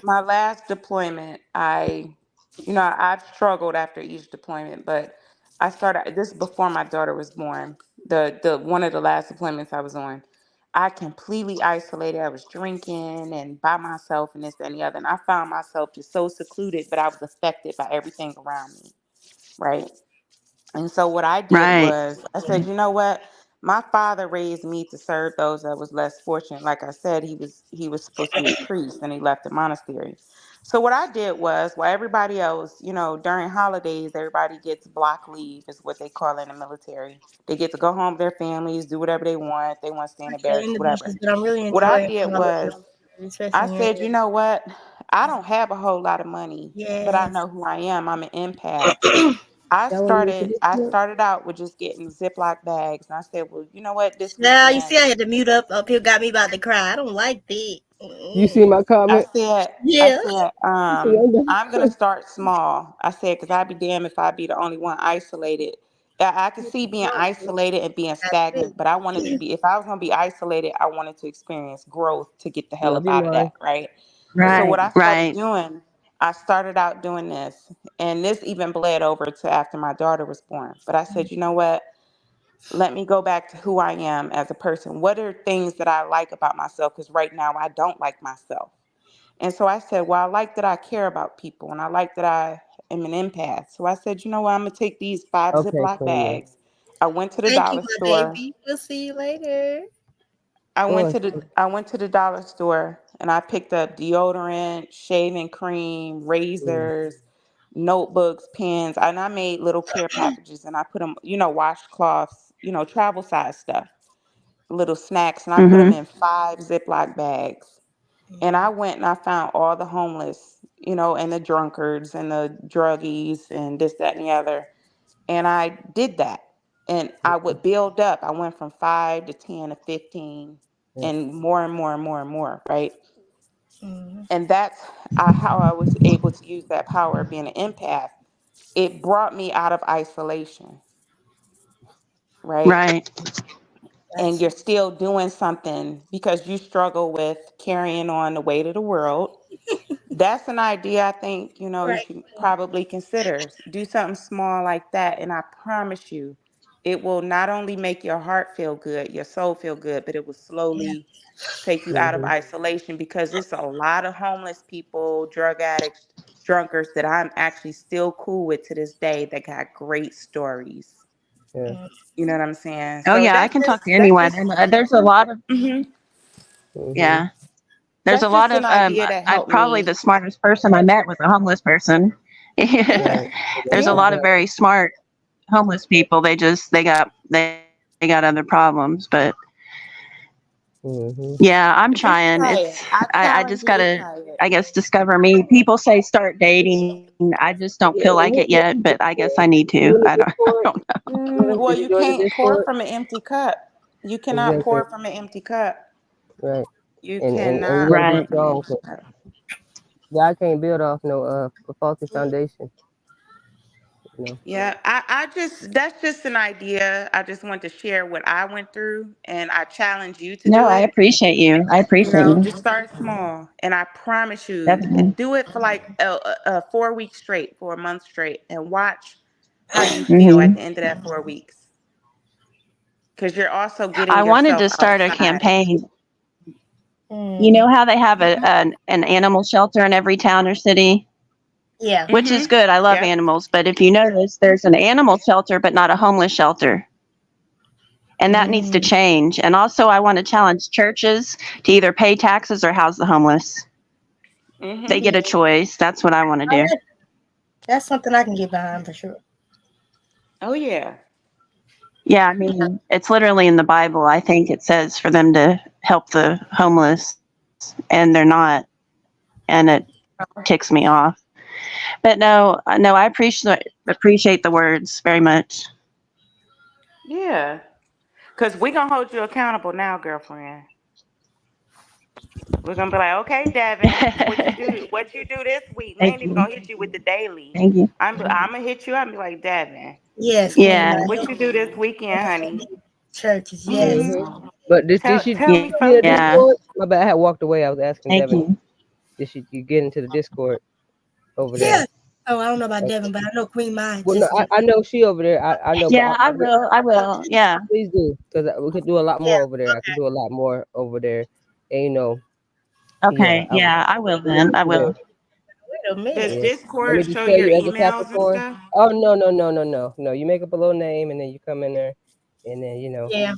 my last deployment, I've struggled after each deployment, but I started this before my daughter was born. The one of the last deployments I was on, I completely isolated. I was drinking and by myself and this that, and the other, and I found myself just so secluded, but I was affected by everything around me, right? And so what I did Right, was I said, you know what? My father raised me to serve those that was less fortunate. Like I said, he was supposed to be a priest and he left the monastery. So what I did was, while everybody else, during holidays, everybody gets block leave, is what they call it in the military. They get to go home with their families, do whatever they want. They want to stay in the Okay, barracks, in the whatever. bushes, but I'm really What I enjoying did my little, was I especially said, here. you know what? I don't have a whole lot of money, but I Yes. know who I am. I'm an empath. I Y'all want me to started this I one? started out with just getting Ziploc bags, and I said, well, you know what, this Now you weekend see, I had to mute up here. Got me about to cry. I don't like that. You see my I comment? said I Yeah. said You see under? I'm gonna start small. I said, because I'd be damned if I'd be the only one isolated. I could see being isolated and being That's it. stagnant, but I wanted to be, if I was gonna be isolated, I wanted to experience growth to get the hell Love up you, out of Mari. that, right? So right, what I started right, doing, I started out doing this, and this even bled over to after my daughter was born. But I said, you know what? Let me go back to who I am as a person. What are things that I like about myself? Because right now I don't like myself. And so I said, well, I like that I care about people and I like that I am an empath. So I said, you know what? I'm going to take these 5 Okay, Ziploc Queen. Yeah. bags. I went to the Thank you, dollar my store. baby. We'll see you later. Sure. I went to the dollar store and I picked up deodorant, shaving cream, Mm, razors, notebooks, pens, and I made little care packages and I put them, washcloths, travel size stuff, little snacks, and I put them mhm, in 5 Ziploc bags. And I went and I found all the homeless, and the drunkards and the druggies and this, that, and the other. And I did that. And I would build up. I went from 5 to 10 to 15 yeah. and more and more and more and more, right? Mm-hmm. And that's how I was able to use that power of being an empath. It brought me out of isolation, right? right. And That's you're still doing something because you struggle with carrying on the weight of the world. That's an idea I think, you right. should probably consider. Do something small like that, and I promise you, it will not only make your heart feel good, your soul feel good, but it will Yeah. slowly take you out of Mm-hmm. isolation, because it's a lot of homeless people, drug addicts, drunkards that I'm actually still cool with to this day that got great stories. Yeah. Mm. You know what I'm saying? Oh So yeah, I that's can talk just to that's anyone, just and there's a lot of mhm. Mm-hmm. yeah. There's a That's lot just of an idea that I helped probably me. the smartest person I met was a homeless person. Right. So There's that's a Yeah. what's lot of up. very smart homeless people. They got other problems, but Mm-hmm. yeah, I'm Just trying. try it. I I challenge just you to gotta, try it. I guess, discover me. People say start dating. I just don't feel like it yet, but I guess I need to. You I in don't. the I don't Discord? know. Well, Did you you join the can't pour Discord? from an empty cup. You cannot Exactly. pour from an empty cup. Right. You And you cannot gotta be Right. pour from an strong. empty So cup. Yeah, I can't build off no a faulty foundation. You know. Yeah, I just that's just an idea. I just want to share what I went through, and I challenge you to No, do I it. appreciate you. I appreciate you. Just start small, and I promise you, Definitely. do it for like 4 weeks straight, for a month straight, and watch how you feel at Hmm. the end of that 4 weeks. Because you're also getting I wanted yourself to start a outside. campaign. You know Mm. how they have an animal shelter in every town or city, Yeah. which is Mm-hmm. good. I love Yep. animals, but if you notice, there's an animal shelter, but not a homeless shelter. And that needs to Mm. change. And also, I want to challenge churches to either pay taxes or house the homeless. They Mm-hmm. get a Yeah. choice. That's what I want to I do. like- That's something I can get behind for sure. Oh yeah. Yeah, I mean, it's literally in the Bible. I think it says for them to help the homeless, and they're not. And it ticks me off. But no, I appreciate the words very much. Yeah. Because we're gonna hold you accountable now, girlfriend. We're gonna be like, okay, Devin, what you do? What you do this week? We Thank ain't even you. gonna hit you with the daily. Thank you. I'm gonna hit you. I'm be like, Devin, Yes, Queen. Yeah. what you do this weekend, honey? Churches. Yes. Hmm. Hmm. But did Tell she tell me get a something. Yeah. Discord? My bad, I had walked away. I was asking Thank Devin, you. did she you get into the Discord over there? Yes. Oh, I don't know about Okay. Devin, but I know Queen Maya Well, no, just did. I know she over there. I know, but Yeah, I will. I will. Yeah. please do because we could do a lot Yeah. more over there. I could Okay. do a lot more over there, and yeah, Okay. Yeah, I will let me then. get I you there. will. Wait a Does Yeah, minute. let me Discord just show tell your you as a emails and Capricorn. stuff? Oh no, no, no, no, no, no. You make up a little name and then you come in there, and then Yeah.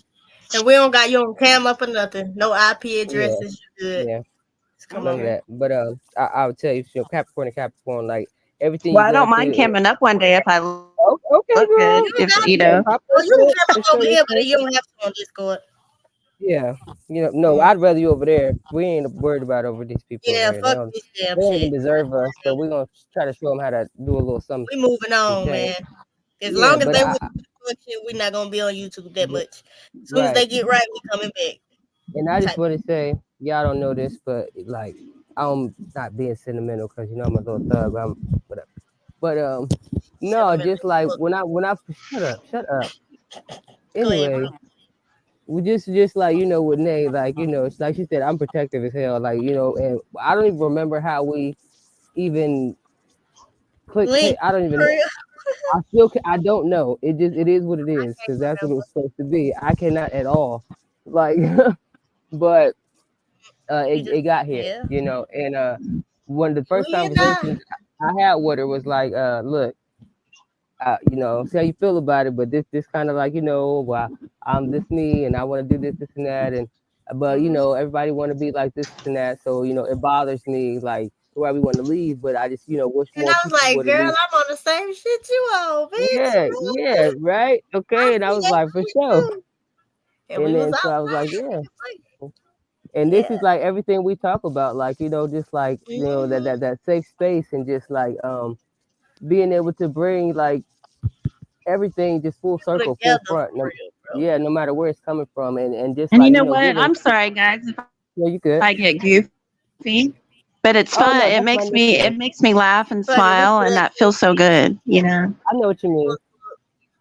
And we don't got you on cam up or nothing. No IP yeah, addresses. You good. yeah, Just come none of on. Okay. that. But I would tell you, Capricorn and Capricorn, like everything Well, you're I going don't through. mind camming up one day if I look good. Okay, If girl. You don't got you to. know. Pop Oh, up you can come and up show over your here, but face. you don't have to on Discord. Yeah, no, Mm. I'd rather you over there. We ain't worried about over these people over Yeah, here. fuck this They damn don't even shit. deserve us. So we're gonna try to show them how to do a little something We moving to on, change. man. As Yeah, long as but they with the shit, we not gonna be on YouTube that but much. As soon as right. they get right, we coming back. And I just Type. want to say, y'all don't know this, but like, I'm not being sentimental because I'm a little thug. I'm whatever. But no, Sentimental. just like when I shut up. Go ahead, bro. Anyway, we just like with Nay, like it's like she said, I'm protective as hell, like and I don't even remember how we even clicked. Link I don't even for know. real. I don't know. It is what it I is can't because that's what it remember. was supposed to be. I cannot at all, like, but We it just got here, yeah. and one of the first We not. conversations I had with her was like, look, see how you feel about it, but this kind of like, well, I'm this me, and I want to do this, this, and that, and but Hmm. everybody want to be like this and that, so it bothers me like why we want to leave, but I just wish And more I was people like, would at girl, least, I'm on the same shit you on, bitch. yeah, yeah, right, I okay, and I see was that like for shit sure, too. And and we was then so I was like, outside. yeah. Like, And this yeah. is like everything we talk about, like just like Mm-hmm. that safe space, and just like being able to bring like everything just full People circle, full together front. for No, real, bro. yeah, no matter where it's coming from, and just And you like know what? giving. I'm sorry, guys, if You I good? get goofy, but it's fun. Oh no, It that's makes my me nickname. laugh and Fuck it, smile, we and do that that feels too. so good. You know. I know what you mean.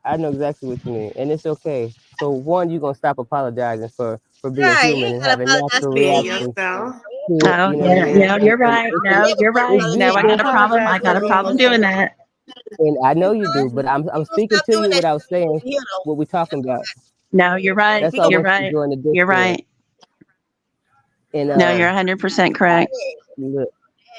I know exactly what you mean, and it's okay. So one, you're gonna stop apologizing for being Right, you human ain't and gotta having apologize Just natural for being anything. reactions yourself. to it. Oh You know what I yeah, mean? yeah. Yeah. You're And right. No, Never you're quit right. it's No, I I got beautiful, a problem. I apologize for got a being problem doing myself. that. and I know You you do. good. But I'm We gonna speaking stop to doing you that what I shit was when we saying, over here though. what we're talking That's about. No, you're right. That's we why I gonna You're want you to right. join the You're Discord. right. And No, you're 100% I correct. look,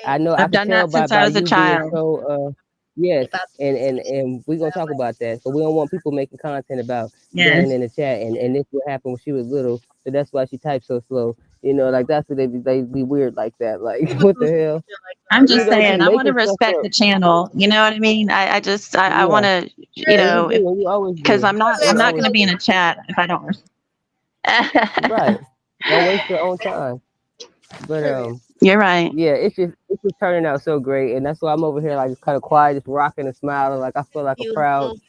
I know I I've could done tell that since I by was a you being child. so yes, if I and we're gonna talk about that. So we don't want people making content about yelling Yes. in the chat, and this what happened when she was little. So that's why she types so slow. Like that's what they be weird like that. Like people what do the stupid hell? shit like I'm that, just right? Just saying, I want to making stuff respect up. the channel. You know what I mean? I want Yeah, to, and you Really? do, and you always because do, and I'm you not Let's going always to be in do. a chat if I don't. Right. Don't waste your own time. But period. You're right. yeah, it's just turning out so great, and that's why I'm over here like kind of quiet, just rocking and smiling, like I feel like a proud Beautiful.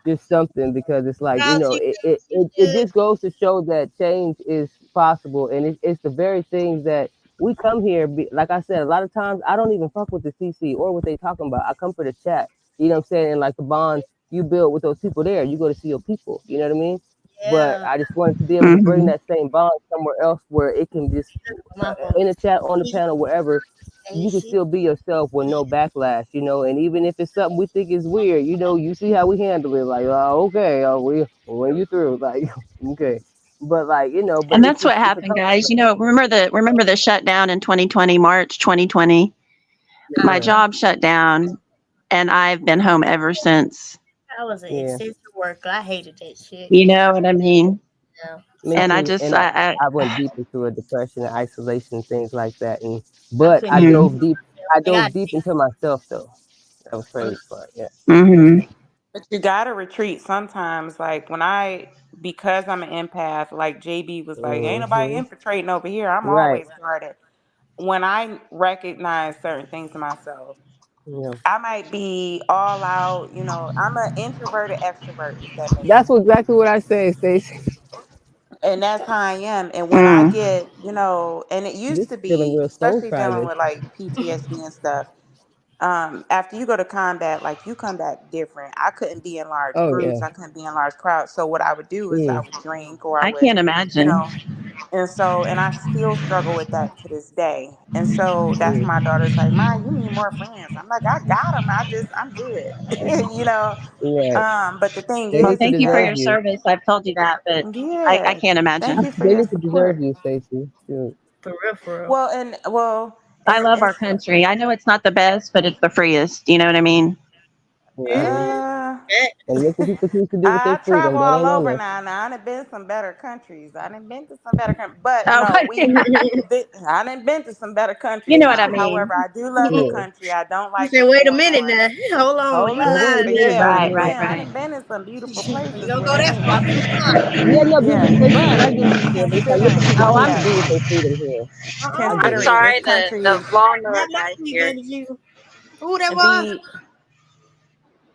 just something because it's like Proud you, girl. it You it good. just goes to show that change is possible, and it's the very things that we come here, like I said, a lot of times I don't even fuck with the CC or what they talking about. I come for the chat. You know what I'm saying? And like the bonds you build with those people there, you go to see your people. You know what I mean? But Yeah. I just wanted to be able to bring Hmm. that same bond somewhere else where it can just My fault. in the chat, on the panel, wherever, Hey, you can shit. still be yourself with no backlash, you know. And even if it's something we think is weird, you know, you see how we handle it. Like, oh, okay, we when you through, like, okay. But like, you know, but And that's what it's a happened, comfort guys. zone. Remember the shutdown in 2020, March 2020. My Yeah, job shut down, and I've been home ever since. That was an yeah, essential worker. I hated that shit. You know what I mean? Yeah. me And I too. just, And I I went deep into a depression and isolation, things like that. And I but couldn't I even mm, dove deep. I I dove got deep into myself though. That was mm, crazy part. Yeah. hmm But you gotta retreat sometimes. Like when I, because I'm an empath, like JB was like, ain't nobody Hmm. infiltrating over here. I'm Right. always guarded. When I recognize certain things in myself, Yeah. I might be all out, I'm an introverted extrovert, if that makes That's sense. exactly what I say, Stacey. And that's how I am. And when I mm. get, and it used This to is feeling be, real soul especially dealing private. with like PTSD and stuff, after you go to combat, like you come back different. I couldn't be in large Oh yeah. groups, I couldn't be in large crowds. So what I would do is I Mm, would drink or I I would, can't you imagine. know, and I still struggle with that to this day. And so that's mm. my daughter's like, Ma, you need more friends. I'm like, I got them. I'm good. you know. Right. But the thing They Well, need is to thank you for that, deserve your you. service. I've told you that, but I yeah, can't thank imagine. you for They your need to deserve support. you, Stacey. Shoot. for real, for real. Well, I and love our country. I know it's not the best, but it's the freest. You know what I mean? Hmm. uh, And look what people choose to do with their I freedom. travel They all don't know over nothing. now. Now I done been some better countries. I done been to some better countries, but Oh, no, You I done been to some better you countries. know what I Now, mean? however, I do love the Yeah. country. I don't like said, what's wait a going minute on. now. Hold on. Hold You up, Wait a lying but there. minute, yeah, Right, baby. right, I right. done been in some beautiful You places gonna where go it that ain't far? nothing. Too far. Yeah, no, Yeah, Stacey, and but I get what you're saying, but it's like look what considering, people Oh, choose to yeah, do with their freedom here. I I'm get it. considering this sorry. country The is lawnmower Not my guy's sweet here. baby you. Who that was? the,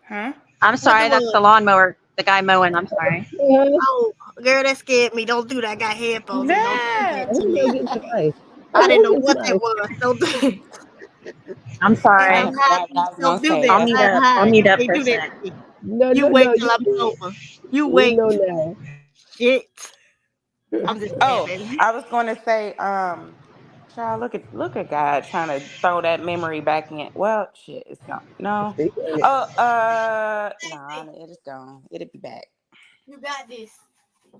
huh? I'm What that sorry. That's was? the lawnmower. The guy mowing. I'm sorry. Yeah, Oh, girl, that scared me. Don't do that. I got headphones in. Don't do Yeah, that I to hope y'all me. getting some ice. I I hope didn't y'all know getting some what that ice. was. Don't do that. I'm I sorry. had Hide forgot what me. I was Don't gonna do say. that. I'll I mute said, up. I'll Hide. mute You up can't for a do that sec. to me. No, You no, wait no. till I'm sober. You We wait. know now. Shit. I'm just playing, oh, baby. I was going to say, child, look at God trying to throw that memory back in. Well, shit, it's gone. No, Stacey on it. oh, nah, it is gone. It'll be back. You got this.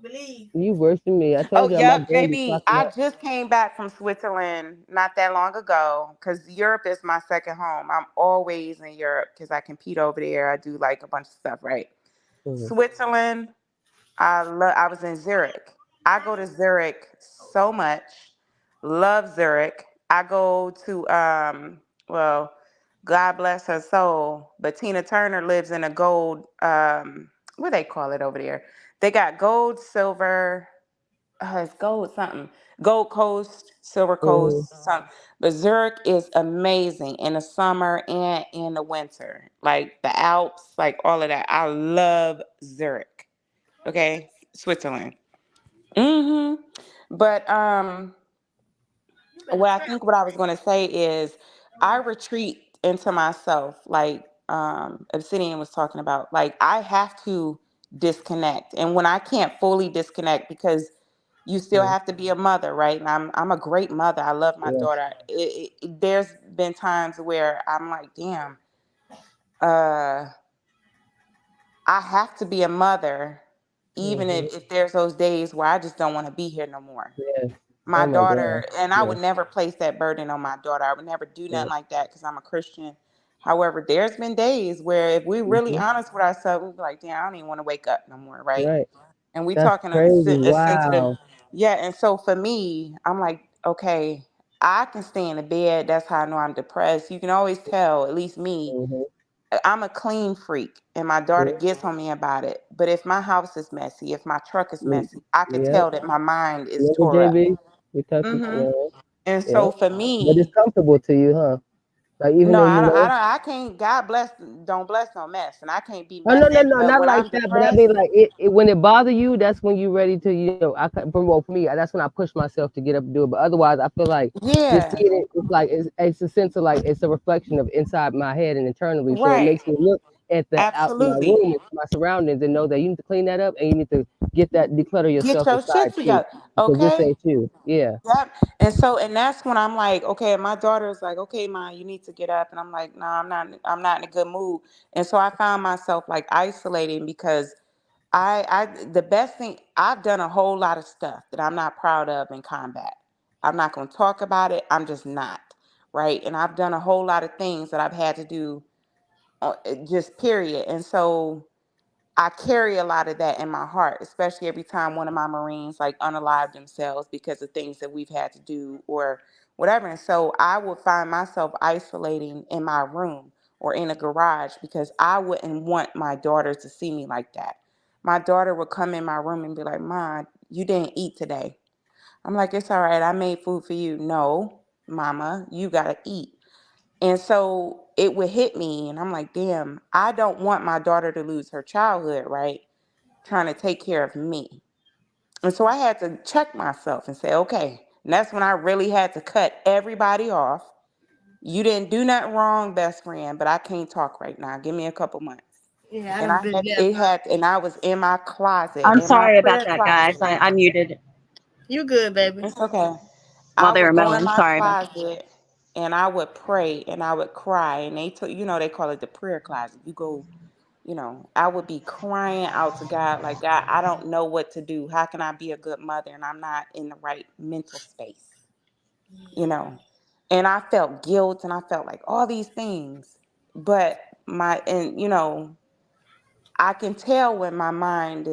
Believe. You worse than me. I Oh, told y'all my yep, brain be JB. clocking I up. just came back from Switzerland not that long ago because Europe is my second home. I'm always in Europe because I compete over there. I do like a bunch of stuff, right? Mhm. Switzerland, I was in Zurich. I go to Zurich so much. Love Zurich. I go to well, God bless her soul, but Tina Turner lives in a gold what they call it over there. They got gold, silver, it's gold something. Gold Coast, Silver Mhm. Coast, something. But Zurich is amazing in the summer and in the winter. Like the Alps, like all of that. I love Zurich. Okay, Switzerland. Mm-hmm. But You better what I trap. think what I was going to say is I retreat into myself, like Obsidian was talking about. Like I have to disconnect, and when I can't fully disconnect, because you still Mhm. have to be a mother, right? And I'm a great mother. I love my Yes. daughter. There's been times where I'm like, damn, uh, I have to be a mother, even Mhm. if there's those days where I just don't want to be here no more. Yes. My Oh my God. daughter, and I would Yes. never place that burden on my daughter. I would never do Yes. nothing like that because I'm a Christian. However, there's been days where if we're really Mhm. honest with ourselves, we'd be like, damn, I don't even want to wake up no more, right? Right. And we That's talking crazy. a sensitive, Wow. yeah. And so for me, I'm like, okay, I can stay in the bed. That's how I know I'm depressed. You can always tell, at least me, Mhm. I'm a clean freak, and my daughter gets on me about it. But if my house is messy, if my truck is Mhm. messy, I could Yep. tell that my mind is Remember tore up. JB? We talked. Hmm. Yeah. And Yep. so for But it's me, comfortable to you, huh? Like even No, though you know. I can't. God bless, don't bless no mess, and I can't be Oh no, no, messy. no, But not when like I'm that. But I depressed, mean, like when it bother you, that's when you ready to, you know. Well, for me, that's when I push myself to get up and do it. But otherwise, I feel like just yeah, seeing it, it's like it's a sense of like it's a reflection of inside my head and internally. So it right, makes me look at the out my absolutely. room and my surroundings and know that you need to clean that up and you need to get that declutter Get yourself your inside shit too, together, because this okay? ain't you. Yeah. Yep. And so, and that's when I'm like, okay, my daughter's like, okay, ma, you need to get up. And I'm like, no, I'm not in a good mood. And so I found myself like isolating because the best thing, I've done a whole lot of stuff that I'm not proud of in combat. I'm not going to talk about it. I'm just not. Right. And I've done a whole lot of things that I've had to do, just period. And so, I carry a lot of that in my heart, especially every time one of my Marines like unalive themselves because of things that we've had to do or whatever. And so I would find myself isolating in my room or in a garage because I wouldn't want my daughter to see me like that. My daughter would come in my room and be like, "Ma, you didn't eat today." I'm like, "It's all right. I made food for you." "No, mama, you got to eat." And so it would hit me, and I'm like, damn, I don't want my daughter to lose her childhood, right? Trying to take care of me. And so I had to check myself and say, okay. And that's when I really had to cut everybody off. You didn't do nothing wrong, best friend, but I can't talk right now. Give me a couple months. Yeah, I And done been there. I was in my closet, I'm in my sorry about prayer that, guys. closet. I muted You good, baby? It's okay. while I they were would go in mowing. my Sorry about that. closet and I would pray and I would cry. And they took, they call it the prayer closet. You go, I would be crying out to God, like, God, I don't know what to do. How can I be a good mother? And I'm not in the right mental space, you know? And I felt guilt and I felt like all these things. But I can tell when my mind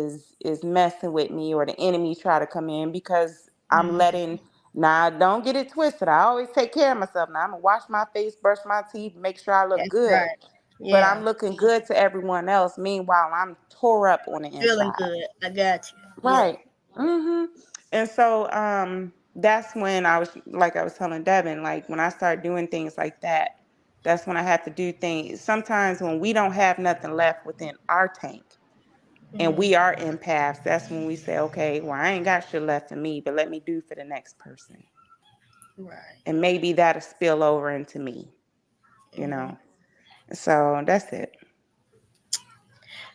is messing with me or the enemy try to come in because I'm Mhm. letting. Now, don't get it twisted. I always take care of myself. Now, I'm gonna wash my face, brush my teeth, make sure I look That's good. right. But Yeah, I'm looking good to everyone else. Meanwhile, I'm tore up on the feeling inside. good. I got you. Yeah. Right. And so that's when I was telling Devin, like when I start doing things like that, that's when I have to do things. Sometimes when we don't have nothing left within our tank and Hmm. we are empaths, that's when we say, okay, well, I ain't got shit left in me, but let me do for the next person. Right. And maybe that'll spill over into me, you Hmm. know. So that's it.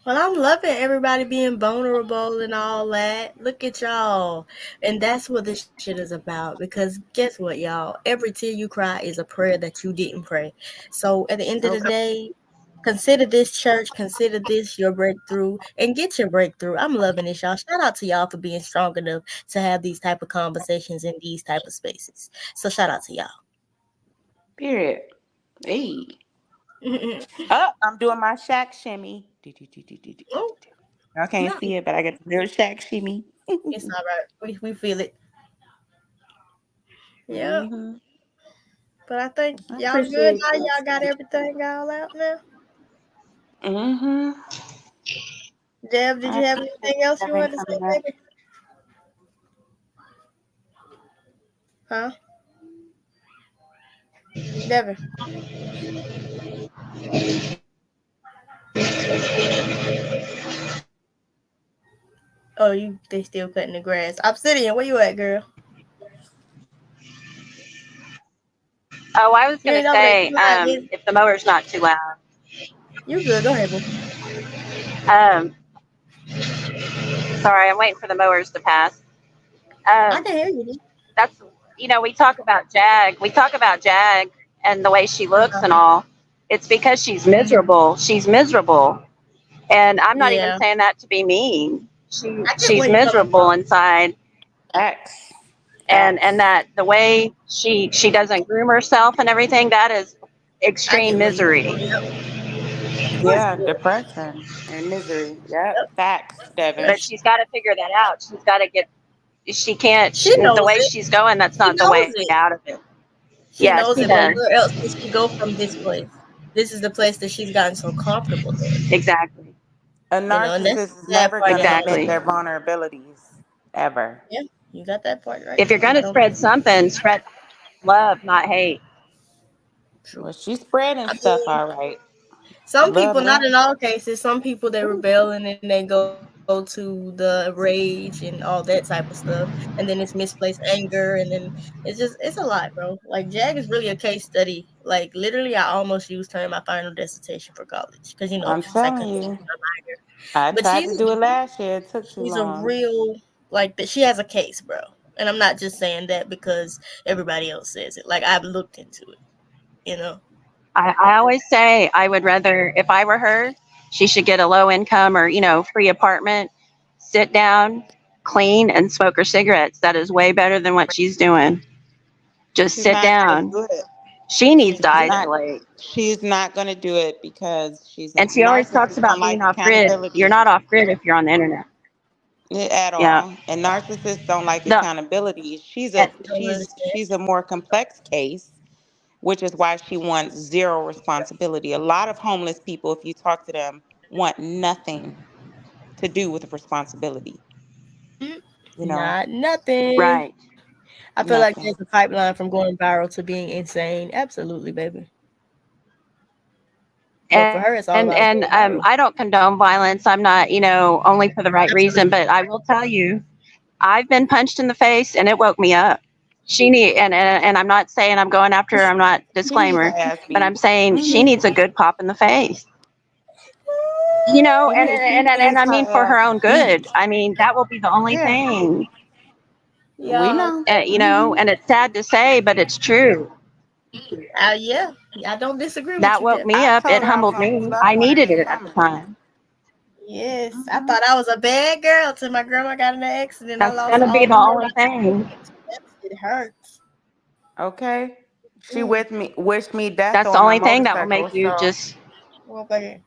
Well, I'm loving everybody being vulnerable and all that. Look at y'all. And that's what this shit is about. Because guess what, y'all? Every tear you cry is a prayer that you didn't pray. So at the end of the Okay. day, consider this church, consider this your breakthrough, and get your breakthrough. I'm loving this, y'all. Shout out to y'all for being strong enough to have these type of conversations in these type of spaces. So shout out to y'all. Period. Hey. Oh, I'm doing my shack shimmy. Oh, Y'all can't no, see it, but I got the real shack shimmy. it's all right. We feel it. Yep. Hmm. But I think I y'all good appreciate now. you. Y'all got everything all out now. Hmm. Deb, did I you have appreciate anything else you Devin wanted to say, coming up. baby? Huh? Devin. Oh, they still cutting the grass. Obsidian, where you at, girl? Oh, I was You going to ain't over there. say, You like this? if the mower's not too loud. You good? Go ahead, boo. Um, Sorry, I'm waiting for the mowers to pass. I Um, can hear you. that's we talk about Jag. We talk about Jag and the way she looks and Uh-huh. all. It's because she's miserable. She's miserable, and I'm not even Yeah, saying that to be mean. I get She's where you're coming miserable from. inside, Facts. and Facts. that the way she doesn't groom herself and everything, that is I extreme get where you. misery. Yep, of course Yeah, it is. depression and misery. Yep. Yep. Facts, Devin. But she's got to figure that out. She's got to get. She can't. She The knows way it. she's going, that's She not the knows way it. out of it. She Yeah, knows she it. But does. where else can she go from this place? This is the place that she's gotten so comfortable in. Exactly. A And that's narcissist is that never part going that to I love. admit Exactly. their vulnerabilities. Ever. Yeah, you got that part right. If you're You going to don't. spread something, spread love, not hate. True. Well, she's spreading I stuff mean, all right. some Love people, not that. in all cases, some people they rebel and then they go to the rage and all that type of stuff, and then it's misplaced anger, and then it's a lot, bro. Like Jag is really a case study. Like literally, I almost used her in my final dissertation for college because I'm telling psychology is you. my minor. I But tried to do it last year. It took too she's a long. real like that. She has a case, bro. And I'm not just saying that because everybody else says it. Like I've looked into it, you know. I always say I would rather, if I were her, she should get a low income or, free apartment, sit down, clean, and smoke her cigarettes. That is way better than what she's doing. Just She's sit not gonna down. do it. She needs to She's not. isolate. She's not gonna do it because she's a And she always talks narcissist. Don't about being like off grid. You're accountability not off grid if you're on the internet. at Yeah. all, and narcissists don't like The accountability. She's a and, Don't understand. she's a more complex case, which is why she wants zero responsibility. A lot of homeless people, if you talk to them, want nothing to do with responsibility. You know, Not nothing. right. I feel like there's a nothing. pipeline from going viral to being insane. Absolutely, baby. But for her, it's all about And going viral. I don't condone violence. I'm not, only for the right reason. Absolutely. But I will tell you, I've been punched in the face, and it woke me up. She need and I'm not saying I'm going after her. I'm not She needs disclaimer, an ass but I'm beat. saying she needs a good pop in the face. She And needs I her mean for her ass own beat. good. I mean that will be the only Yeah, thing. we Y'all, know. Hmm. And it's sad to say, but it's true. yeah, I don't disagree with That you, woke Devin. me I up. It told her I was humbled gonna pull me. up I on her needed this it at the summer. time. Yes, I Hmm. thought I was a bad girl till my grandma got in an accident. I That's lost gonna be all the the money only I took from thing. it. It hurts. Okay. She Mm. with me, wished me death That's the on my only thing that will make motorcycle. you So just. Well, baby.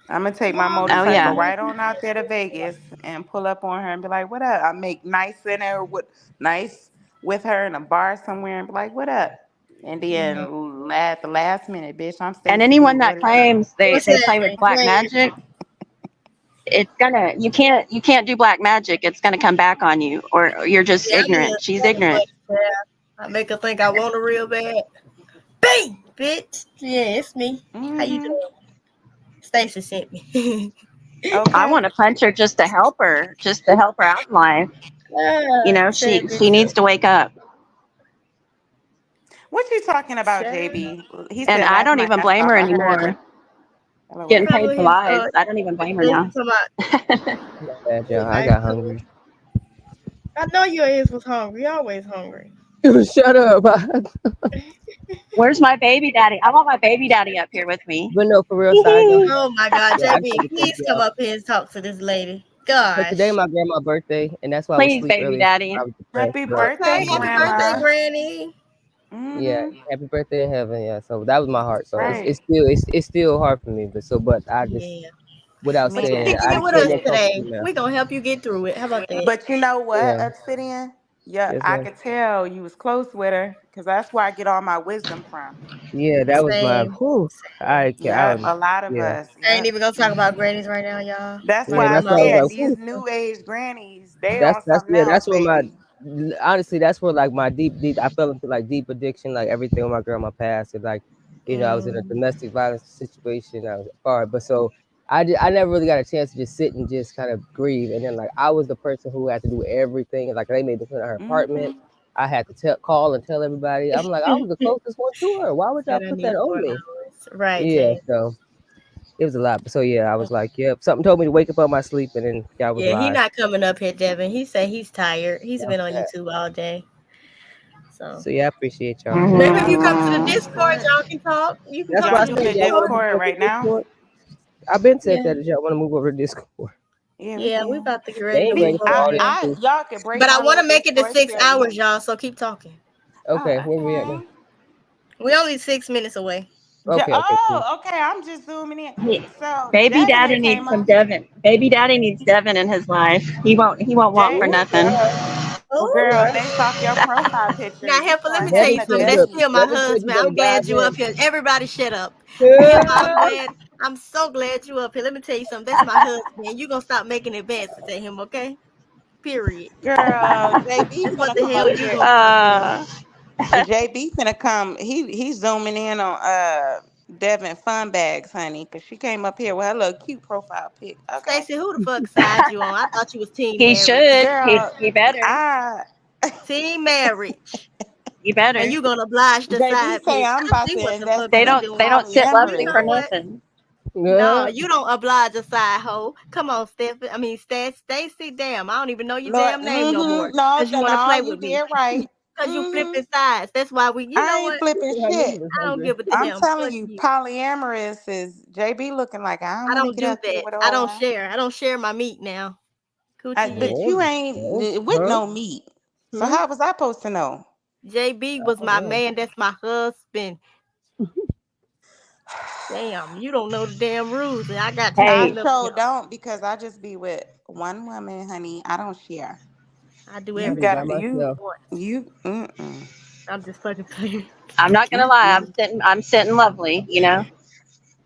I'm gonna take my Mommy, Oh motorcycle yeah. right on out there to Vegas and pull up on her and be like, "What up?" I make nice in her with nice with her in a bar somewhere and be like, "What up?" And mm. then at the last minute, bitch, I'm And Stacy anyone B. that What it do? claims they, What's they play with happening? black Claim. magic, it's gonna you can't do black magic. It's gonna come back on you, or you're just Yeah, I be ignorant. She's having ignorant. money, child. I make her think I want her real bad. Bang, bitch. Yeah, it's me. How you Mm-hmm. doing? Stacy sent me. I Okay. want to punch her just to help her out in life. Said She this. needs to wake up. What you talking about, Child. JB? He And said I last don't night. even I blame thought her I heard anymore. her. LOL. Getting paid for Probably his lies. I don't even blame her Stacy now. talking about My bad, y'all. I nice got food. hungry. I know your ass was hungry. You always hungry. Shut up. Where's my baby daddy? I want my baby daddy up here with me. But no, for real side though. Oh my God, Yeah, I just JB, want to thank please come y'all. up here and talk to this lady. Cause today Gosh. my grandma's birthday, and that's why I was Please, asleep baby earlier. I daddy. was depressed, Happy but birthday, Okay, happy birthday, Grandma. Granny. yeah, Mm-hmm. happy birthday in heaven. Yeah, so that was my heart. So it's Right. it's still it's still hard for me, but I just Yeah. without Me But you saying it, kicking I it too. with can't us no talk today. to you now. We're gonna help you get through it. How about that? But you know what, Yeah, Obsidian? Yeah, yes, I ma'am. could tell you was close with her because that's where I get all my wisdom from. Yeah, that was my Same. whew. Same. Yep, a lot of Yeah, us. I ain't Yep. even gonna talk about grannies right now, y'all. That's We yeah. why I come That's why I out was said like, these whew. new age grannies, they on That's something yeah. else, That's where my baby. honestly, that's where like my deep. I fell into like deep addiction, like everything with my grandma passed, and like I was in a mm, domestic violence situation. I was far, but so I never really got a chance to just sit and just kind of grieve. And then like I was the person who had to do everything. Like they made me clean her apartment. Mm-hmm. I had to call and tell everybody. I'm like I was the closest one to her. Why would y'all said I put that need on more me? hours. Right, Yeah, Jay. so it was a lot. But so yeah, I was like, yep. Something told me to wake up on my sleep, and then y'all was Yeah, he live. not coming up here, Devin. He said he's tired. He's Y'all been on fat. YouTube all day. So So yeah, I appreciate y'all. maybe if you come to the Well, Discord, Mm. y'all can talk. You can That's come why y'all I to the in said the y'all want Discord. to move Discord over right to now? Discord. I've been said Yeah. that y'all want to move over to Discord. Yeah, we Yeah, we can. about to get They ready to ain't move ready Me, for over all this there. too. y'all can break But I my want little to make it to Discord 6 hours, cherry. y'all. So keep talking. Okay, where we at now? Okay. We only 6 minutes away. Okay, cool. Oh, okay. I'm just zooming in. He, So baby Devin daddy had needs came some up. Devin. Baby daddy needs Devin in his life. He won't want for Jay, Ooh, nothing. God. well, Oh. girl, based off your profile picture, Now, you Heifer, let start me tell having Devin you a something. said, That's look, still destiny. my Devin said you husband. better I'm glad dive you up in. here. Everybody shut up. Heifer, I'm glad. I'm so glad you up here. Let me tell you something. That's my husband. You gonna stop making advances at him, okay? Period. Girl, JB That's what finna the come hell up you here. gonna stop doing. uh, JB finna come. He's zooming in on Devin fun bags, honey, because she came up here with her little cute profile pic. Okay, Stacey, who the fuck side you on? I thought you was team He marriage. should. girl, He better. I Team marriage. You And better. you gonna oblige the JB side say bitch. I'm I about see to what the invest fuck They in you a don't. They doing. don't sit You lovely polyamorous. for know what? nothing. No, Yeah. you don't oblige a side hoe. Come on, Stephanie. I mean, Stacy. Damn, I don't even know your Lord, damn name no more. no, Cause you want to no, play you with me. did right. Cause you Mm-hmm. flipping sides. That's why we. You I know ain't what? flipping Her nigga shit. was I don't hungry. give a I'm damn. telling Fuck you, you. polyamorous is JB looking like I don't I want to don't get do up here that. with I all don't that. share. I don't share my meat now. Coochie But hit. you Oh, ain't oh, with huh? no meat. So Hmm? how was I supposed to know? JB was Oh, my wow. man. That's my husband. Damn, you don't know the damn rules, and I got you I Hey, beating up sure him. don't because I just be with one woman, honey. I don't share. I do I You be by gotta everything myself. once. you. Mm-mm. I'm just fucking playing. I'm not gonna lie. I'm Mm-mm. sitting. I'm sitting lovely. You know.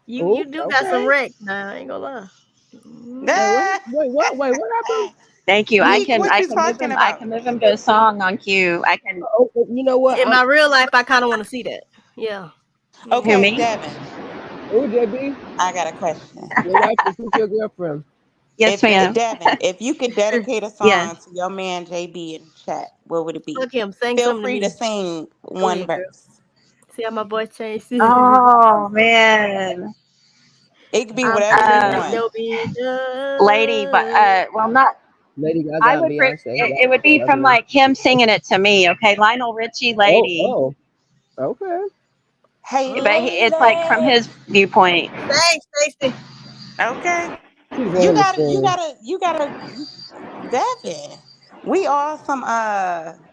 You Oh, do got some okay. wreck now. I ain't gonna lie. Wait, what? Ah! Wait, what? Wait, what happened? Thank you. I Meek, can. what I you can move talking him. I about? can move him to a song on cue. I can. Oh, you know what? In my real life, I kind of want to see that. Yeah. Who Okay, Yeah. me? Devin, Oh, JB, I got a question. your wife is with your girlfriend. Yes, If ma'am. Devin, if you could dedicate a Yes. song to your man JB in chat, what would it be? Fuck him. Sing Feel something to free to me. sing Go one ahead, girl. verse. See how my voice changed? Oh man. It could be I'm whatever you feeling like want. Um, you'll be lady, but done. well, not. Lady Gaga I and would. Beyonce. It would be Y'all from do. like him singing it to me. Okay, Lionel Richie, Oh, "Lady." oh, okay. Hey, But it's like from lady. his viewpoint. Thanks, Stacey. Okay. She's You going to gotta, you sing. gotta, you gotta, Devin. We all some,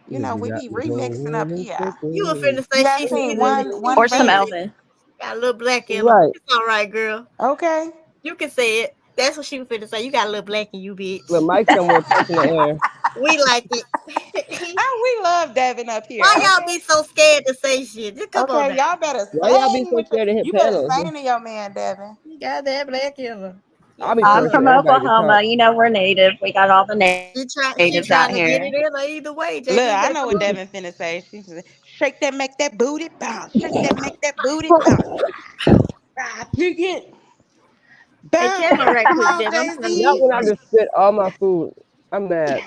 You we got be me going remixing up in here. You were circles. finna say You gotta she sing singing one, it. one Or She some verse. Elvis. got a little black in her. Right. It's all right, girl. Okay. You can say it. That's what she was finna say. You got a little black in you, With bitch. Mike somewhere touching the air. We like it. Oh, we love Devin up here. Why y'all Okay. be so scared to say shit? Just come on Okay. now. Y'all better Why y'all be sing so with your, scared to hit you better panels? sing to your man, Devin. You got that black in her. I'll The be I'm telling fuck? from everybody to talk. Oklahoma. You know we're native. We got all the natives out She here. trying to get it in her either way. Look, JB, you I better know come what on. Devin finna say. She said, shake that, make that booty bounce. Shake that, make that booty bounce. Ride to get Hey, bounce. camera right Come quick, on, Dev. I'm Jay trying to Not Z. eat when I something. just spit all my food. I'm mad.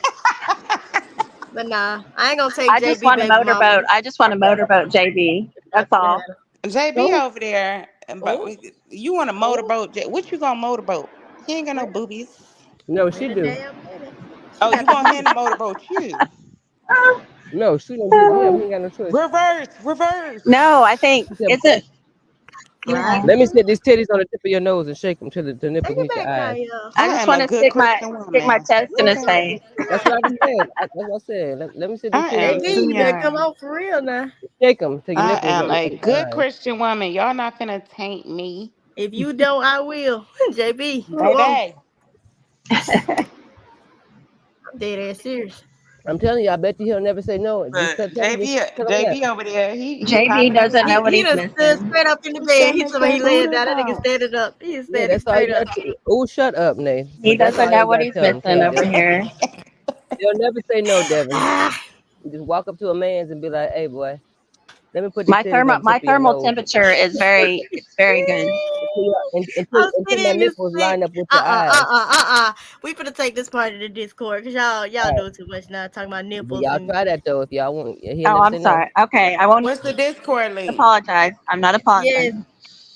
But nah, I ain't gonna take I just JB want a baby mama. motorboat. I just want a motorboat, JB. That's all. JB So, over there, but Oh, you want a oh, motorboat? What you gonna motorboat? He ain't got no wait, boobies. no, wait she a do. damn minute. She Oh, you got the want booty. him to motorboat you? No, she don't do it to him. He ain't got no choice. Reverse, reverse. No, I think She said, is it. Slide Yeah. let me through. sit these titties on the tip of your nose and shake them till the Take nipples it meet your back now, eyes. y'all. I I just am want a to good Christian stick my woman. chest in his Okay. face. That's what I just said. That's what I said. Let me sit these I titties on am your JB, too you nipple better come young. on for real now. and shake them till your I nipples am meet a your good eyes. Christian woman. Y'all not finna taint me, If you don't, I will. JB, come on. baby. I'm dead ass serious. I'm telling you, I bet you he'll never say no. Just But tell him, just tell him that. JB over there, he JB popping his doesn't know what He he's done stood missing. straight up in the He bed. said, He make told me he that laying booty down. That nigga bounce. standing up. He Yeah, standing that's all you straight up. got to. Oh, shut up, Nate. He But that's doesn't all know you what got to he's tell him. Tell missing him over just, here. they'll never say no, Devin. Ah, You just walk up to a man's and be like, hey, boy, let me put these titties on the tip My of your thermal nose temperature is very it's very good. I'm until my sitting here nipples sick. line up with your eyes. We finna take this part of the Discord because y'all All right. doing too much now. Talking about But nipples y'all and try that, though, if y'all want. He'll Oh, never I'm say no. sorry. Okay, I won't What's the Discord link? apologize. I'm not yes, apologizing.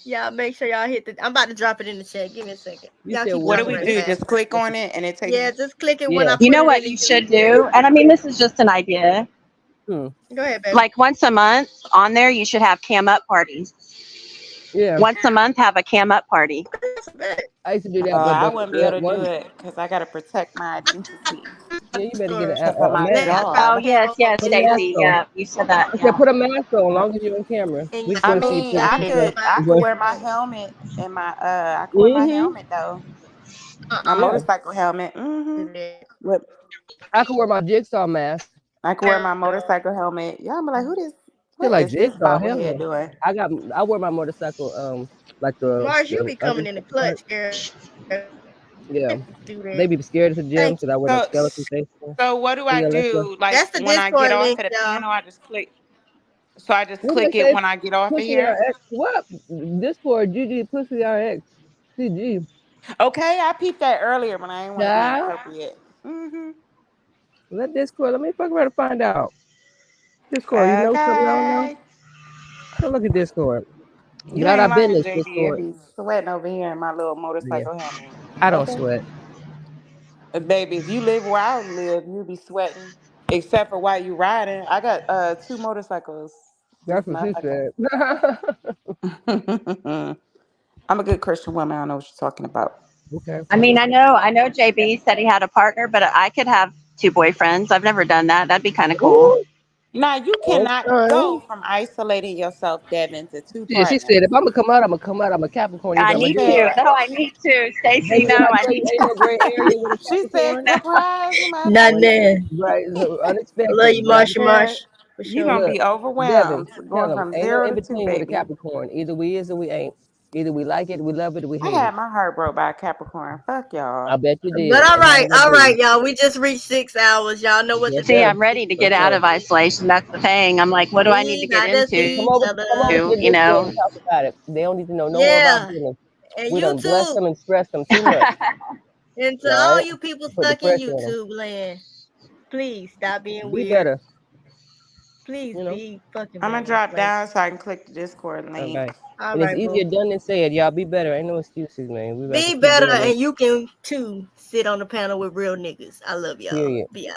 y'all make sure y'all hit the. I'm about to drop it in the chat. Give me a second. You Y'all said keep What do what? talking we real do? fast. Just click on it and it takes Yeah, us. just click it when I Yeah. You put know it in what the you YouTube. should do? And I mean this is just an idea. Hmm. Go ahead, baby. Like once a month on there you should have cam up parties. Yeah. Once a month have a cam up party. That's a bet. I used to do that, I wouldn't be able to do one. it because I gotta protect my identity Yeah, you better get Or because of a my mask. Oh job. yes, yes, Put a mask Stacy. on. Yeah, you said that. I said Yeah. put a mask on, long as you're on camera. and We're you just I gonna see post each mean, other's I on picture. could I We're could going, wear my camera. helmet and my I could wear my mm-hmm. helmet though. My Uh-uh. Yeah. motorcycle helmet. Mm-hmm. Do that. With I could wear my jigsaw mask. I could wear my motorcycle helmet. Y'all be like, who this? Feel What like is this jigsaw, hell bobblehead no. doing? I wear my motorcycle like Mars, you the be under coming in the clutch, girl. Do yeah. that. They be scared at the Thank gym you. because I wear them So skeleton face. so what do I Yeah, let's go. do? Like That's the when I get Discord off link, of the y'all. panel, I just click. So I just What they click it say? when I get off of Pussy here. RX. What? Discord GG Pussy RX. CG. Okay, I peeped that earlier when I didn't want to be Child. inappropriate. Let Discord. Let me fuck around to find out. Discord. You know something I don't know? Okay. Go look at Discord. You Get out ain't our lying, business, JB. It Discord. be sweating over here in my little Yeah. motorcycle helmet. I don't Okay. sweat. Baby, if you live where I live, you be sweating. Except for while you riding. I got two motorcycles. That's Just what not she like said. that. I'm a good Christian woman. I don't know what you're talking about. Okay. I mean, I know JB said he had a partner, but I could have two boyfriends. I've never done that. That'd be kind of cool. Ooh. Now you cannot Okay. go from isolating yourself, Devin, to two Yeah, she said, partners. if I'm gonna come out, I'm gonna come out. I'm a Capricorn. Either I I'm gonna She need do it. said, to. No, I need to. Stacy, Baby, no, when I I tell need you, ain't no gray area with a she said, Capricorn. surprise, Not When, motherfucker. then. right, so I love unexpected. you, But I'm Marsha telling Said, Marsh, for you you, gonna sure. look, be Devin, overwhelmed. tell Going them, from ain't no zero in to two, between with a baby. Capricorn. Either we is or we ain't. Either we like it, we love it, or we I hate it. had my heart broke by a Capricorn. Fuck I y'all. bet you But did. And how did all that right, do? y'all. We just reached 6 hours. Y'all know what to Yes, See, sir. do. I'm ready to get Let's out go. of isolation. That's the thing. I'm like, what do I need We to get got to into? see each Come over other. to You Discord and know, talk about it. They don't need to know no more about Yeah. business. And We done bless YouTube. them and stress them too much. And to All all right, you people put the stuck in pressure on them. YouTube land, please stop being Be weird. better, Please you know. be fucking I'm gonna better. drop Like, down so I can click the Discord All link. right, all and it's right, easier boo. done than said. Y'all be better. Ain't no excuses, man. We about to Be keep better, doing this. and you can too sit on the panel with real niggas. I love y'all. Period. Be out.